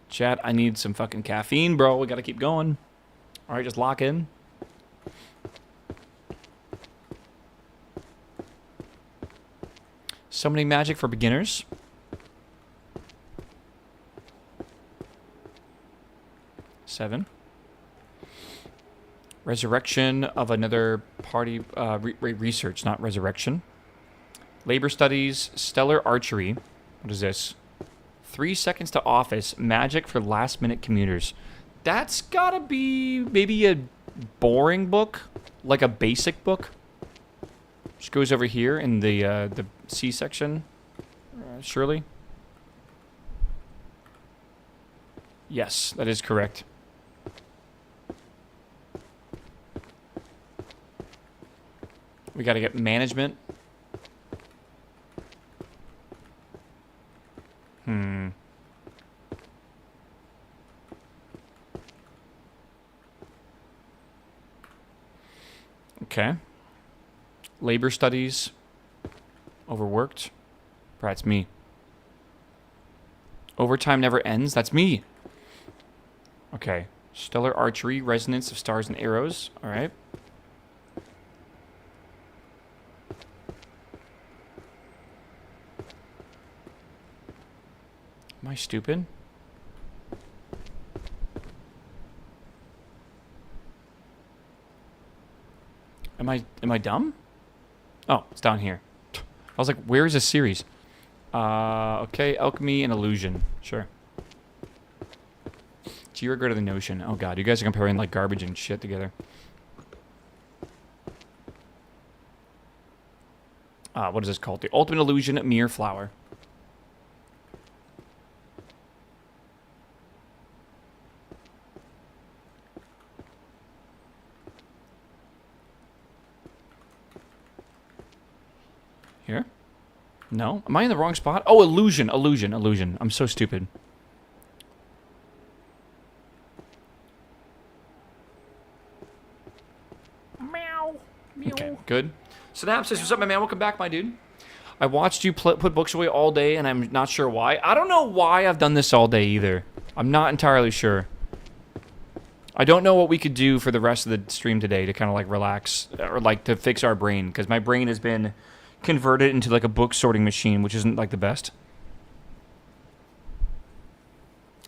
Chat, I need some fucking caffeine, bro. We gotta keep going. Alright, just lock in. Summoning magic for beginners. Seven. Resurrection of another party. Research, not resurrection. Labor studies. Stellar archery. What is this? 3 seconds to office. Magic for last-minute commuters. That's gotta be maybe a boring book, like a basic book. Just goes over here in the C section. Shirley? Yes, that is correct. We got to get management. Okay. Labor studies. Overworked. That's me. Overtime never ends. That's me. Okay. Stellar archery. Resonance of stars and arrows. All right. Am I stupid? Am I dumb? Oh, it's down here. I was like, where is this series? Okay, alchemy and illusion. Sure. Do you regret the notion? Oh god, you guys are comparing like garbage and shit together. What is this called? The ultimate illusion mere flower. Here? No? Am I in the wrong spot? Oh, illusion, illusion, illusion. I'm so stupid. Meow. Meow. Okay, good. Synapsis, what's up, my man? Welcome back, my dude. I watched you put books away all day, and I'm not sure why. I don't know why I've done this all day, either. I'm not entirely sure. I don't know what we could do for the rest of the stream today to kind of, like, relax, or, like, to fix our brain, because my brain has been converted into like a book sorting machine, which isn't like the best.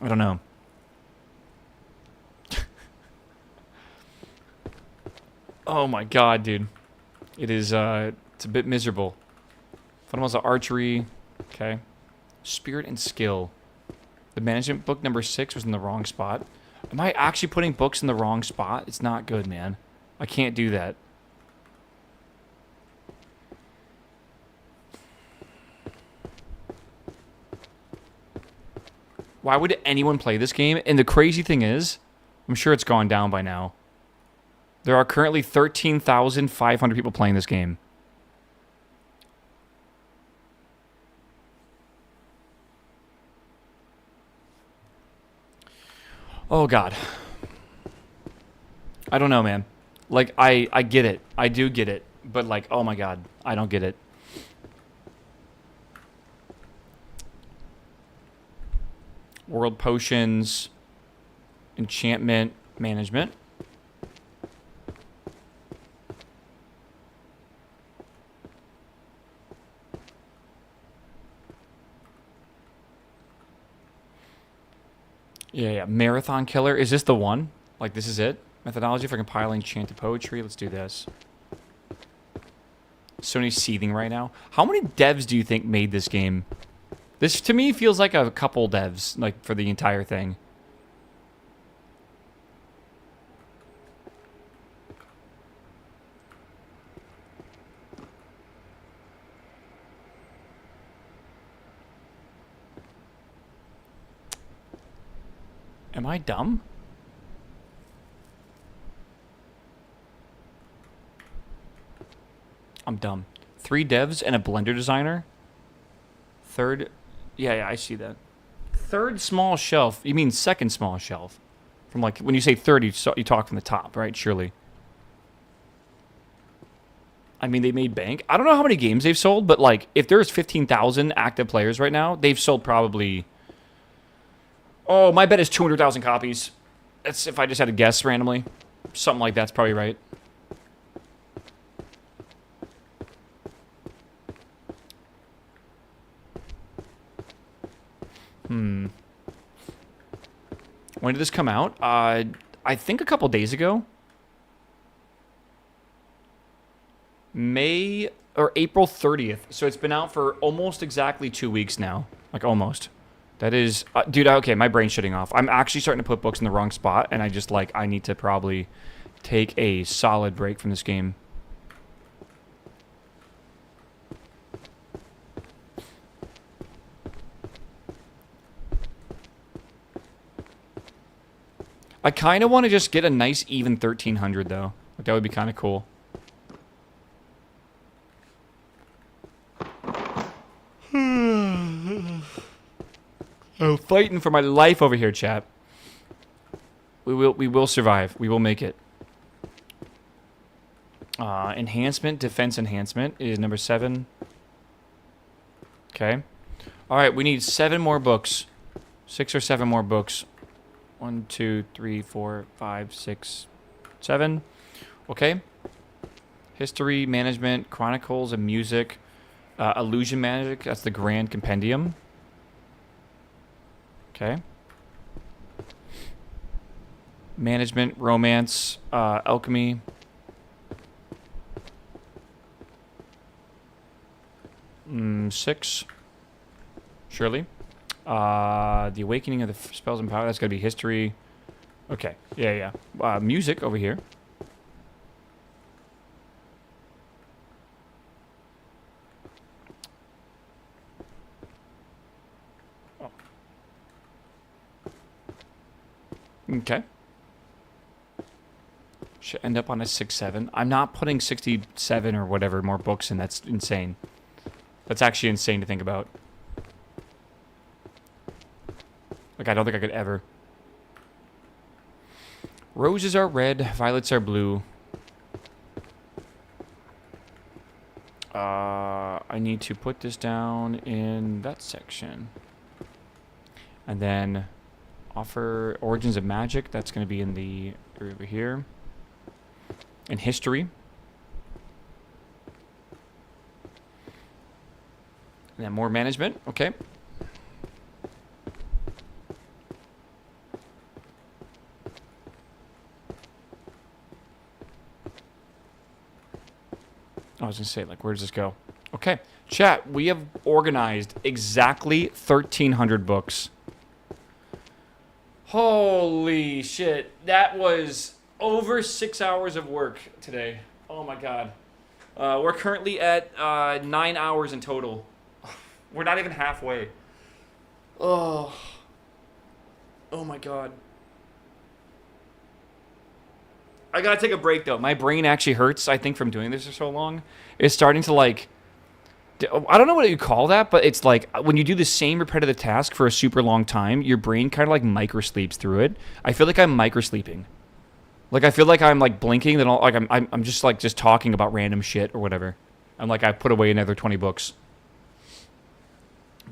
I don't know. Oh my god, dude. It is it's a bit miserable. Fundamentals of archery. Okay. Spirit and skill. The management book number 6 was in the wrong spot. Am I actually putting books in the wrong spot? It's not good, man. I can't do that. Why would anyone play this game? And the crazy thing is, I'm sure it's gone down by now. There are currently 13,500 people playing this game. Oh, God. I don't know, man. Like, I get it. I do get it. But, like, oh, my God. I don't get it. World potions, enchantment, management. Yeah, marathon killer. Is this the one? Like, this is it? Methodology for compiling chanted poetry. Let's do this. Sony's seething right now. How many devs do you think made this game? This, to me, feels like a couple devs, like, for the entire thing. Am I dumb? I'm dumb. 3 devs and a Blender designer. Third... Yeah, I see that. Third small shelf. You mean second small shelf. From, like, when you say third, you talk from the top, right? Surely. I mean, they made bank. I don't know how many games they've sold, but, like, if there's 15,000 active players right now, they've sold probably... Oh, my bet is 200,000 copies. That's if I just had to guess randomly. Something like that's probably right. When did this come out? I think a couple days ago. May or April 30th. So it's been out for almost exactly 2 weeks now. Like, almost. That is... dude, okay, my brain's shutting off. I'm actually starting to put books in the wrong spot, and I just, like, I need to probably take a solid break from this game. I kind of want to just get a nice even 1300 though. Like, that would be kind of cool. Oh, fighting for my life over here, chat. We will survive. We will make it. Enhancement, defense enhancement is number 7. Okay. All right, we need 7 more books. 6 or 7 more books. 1, 2, 3, 4, 5, 6, 7. Okay. History, management, chronicles, and music. Illusion magic, that's the grand compendium. Okay. Management, romance, alchemy. Six. Surely. The awakening of the spells and power, that's gotta be history. Okay. Yeah. Music over here. Okay. Should end up on a 6-7. I'm not putting 67 or whatever more books in. That's insane. That's actually insane to think about. Like, I don't think I could ever. Roses are red, violets are blue. I need to put this down in that section. And then offer origins of magic. That's going to be in the over here. And history. And then more management. Okay. I was going to say, like, where does this go? Okay. Chat, we have organized exactly 1,300 books. Holy shit. That was over 6 hours of work today. Oh, my God. We're currently at 9 hours in total. We're not even halfway. Oh. Oh, my God. I gotta take a break, though. My brain actually hurts, I think, from doing this for so long. It's starting to, like... I don't know what you call that, but it's like when you do the same repetitive task for a super long time, your brain kind of like microsleeps through it. I feel like I'm microsleeping. Like, I feel like I'm, like, blinking, then I'm just, like, just talking about random shit or whatever. I'm like, I put away another 20 books.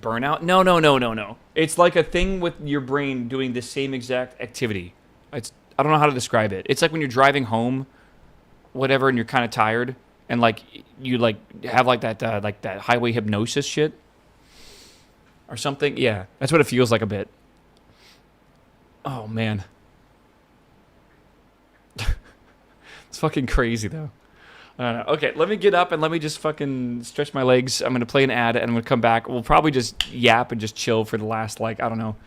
Burnout? No. It's like a thing with your brain doing the same exact activity. I don't know how to describe it. It's like when you're driving home, whatever, and you're kind of tired, and like you like have like that highway hypnosis shit or something. Yeah, that's what it feels like a bit. Oh man, it's fucking crazy though. I don't know. Okay, let me get up and let me just fucking stretch my legs. I'm gonna play an ad and I'm gonna come back. We'll probably just yap and just chill for the last, like, I don't know,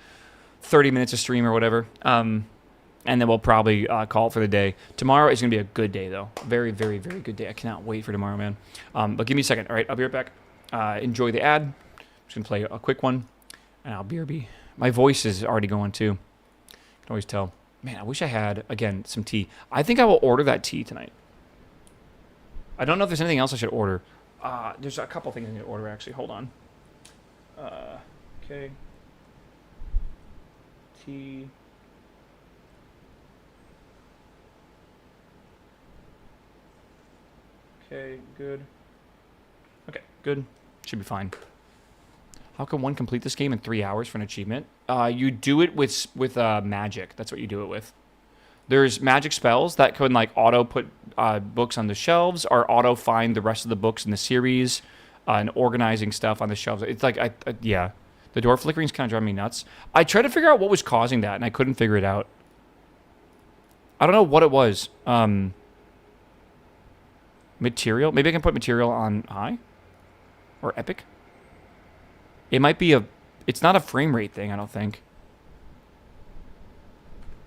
30 minutes of stream or whatever. And then we'll probably call it for the day. Tomorrow is going to be a good day, though. Very, very, very good day. I cannot wait for tomorrow, man. But give me a second. All right, I'll be right back. Enjoy the ad. I'm just going to play a quick one. And I'll BRB. My voice is already going, too. You can always tell. Man, I wish I had, again, some tea. I think I will order that tea tonight. I don't know if there's anything else I should order. There's a couple things I need to order, actually. Hold on. Okay. Tea... Okay, good. Okay, good. Should be fine. How can one complete this game in 3 hours for an achievement? You do it with magic. That's what you do it with. There's magic spells that can like auto put books on the shelves or auto find the rest of the books in the series and organizing stuff on the shelves. It's like, yeah. The door flickering's kind of driving me nuts. I tried to figure out what was causing that, and I couldn't figure it out. I don't know what it was. Material? Maybe I can put material on high? Or epic? It might be a... It's not a frame rate thing, I don't think.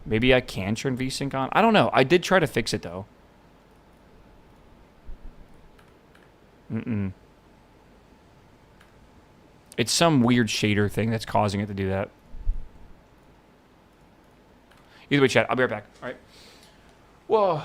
Maybe I can turn VSync on? I don't know. I did try to fix it, though. It's some weird shader thing that's causing it to do that. Either way, chat. I'll be right back. All right. Whoa.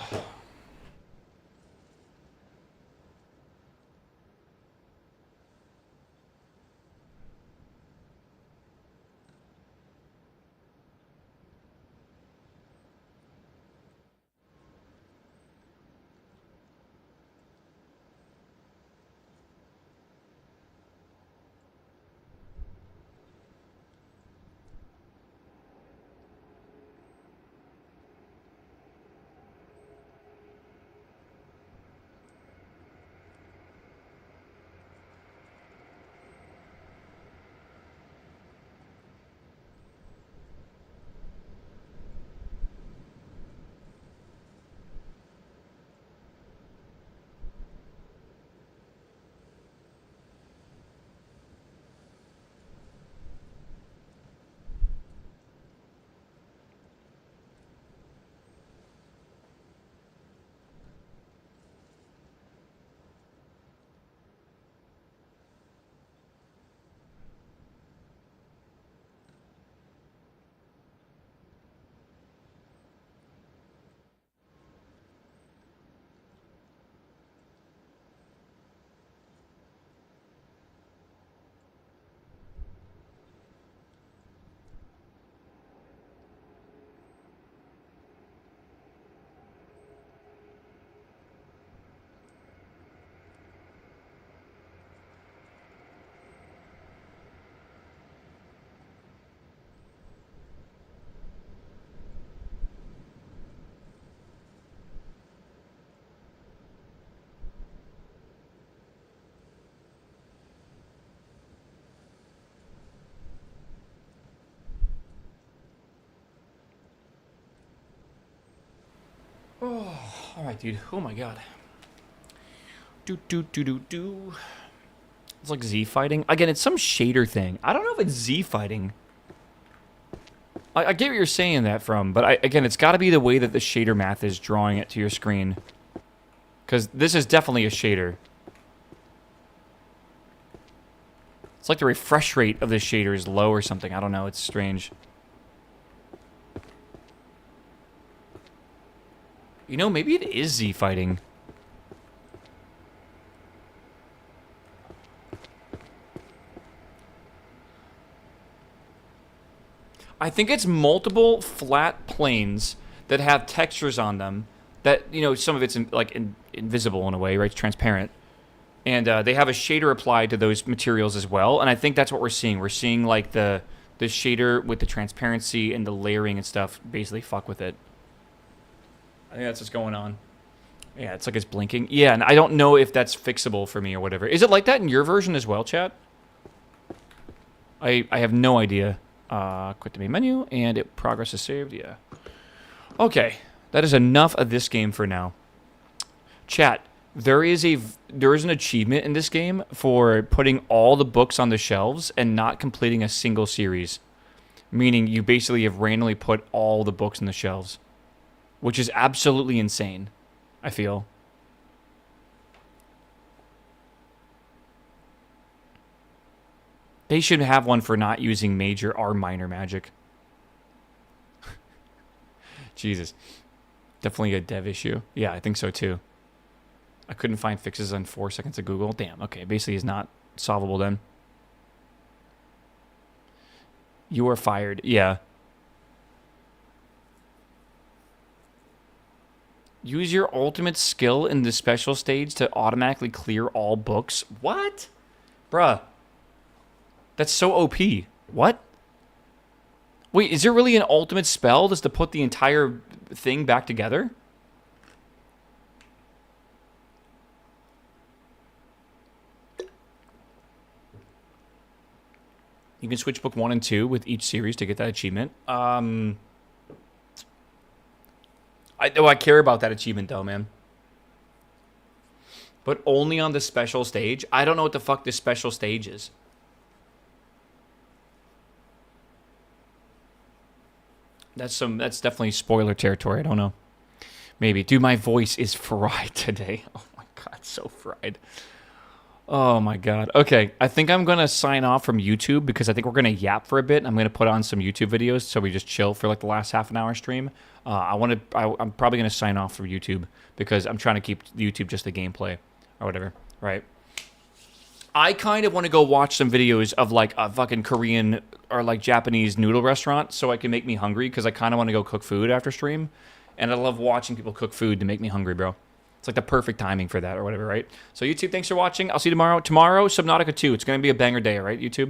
Oh, all right, dude. Oh my god. Do. It's like Z fighting. Again, it's some shader thing. I don't know if it's Z fighting. I get what you're saying that from, but again, it's got to be the way that the shader math is drawing it to your screen. Because this is definitely a shader. It's like the refresh rate of the shader is low or something. I don't know. It's strange. You know, maybe it is Z fighting. I think it's multiple flat planes that have textures on them that, you know, some of it's invisible in a way, right? It's transparent. And they have a shader applied to those materials as well. And I think that's what we're seeing. We're seeing like the shader with the transparency and the layering and stuff basically fuck with it. I think that's what's going on. Yeah, it's like it's blinking. Yeah, and I don't know if that's fixable for me or whatever. Is it like that in your version as well, chat? I have no idea. Quit the main menu, and progress is saved. Yeah. Okay, that is enough of this game for now. Chat, there is an achievement in this game for putting all the books on the shelves and not completing a single series. Meaning you basically have randomly put all the books on the shelves. Which is absolutely insane, I feel. They should have one for not using major or minor magic. Jesus. Definitely a dev issue. Yeah, I think so too. I couldn't find fixes on 4 seconds of Google. Damn, okay. Basically it's not solvable then. You are fired. Yeah. Use your ultimate skill in the special stage to automatically clear all books. What? Bruh. That's so OP. What? Wait, is there really an ultimate spell just to put the entire thing back together? You can switch book 1 and 2 with each series to get that achievement. I care about that achievement, though, man. But only on the special stage? I don't know what the fuck this special stage is. That's definitely spoiler territory. I don't know. Maybe. Dude, my voice is fried today. Oh, my God. So fried. Oh my god. Okay, I think I'm gonna sign off from YouTube because I think we're gonna yap for a bit. I'm gonna put on some YouTube videos so we just chill for like the last half an hour stream. I'm probably gonna sign off from YouTube because I'm trying to keep YouTube just the gameplay or whatever. Right. I kind of want to go watch some videos of like a fucking Korean or like Japanese noodle restaurant so I can make me hungry because I kind of want to go cook food after stream, and I love watching people cook food to make me hungry, bro. It's like the perfect timing for that or whatever, right? So YouTube, thanks for watching. I'll see you tomorrow. Tomorrow, Subnautica 2. It's going to be a banger day, all right, YouTube?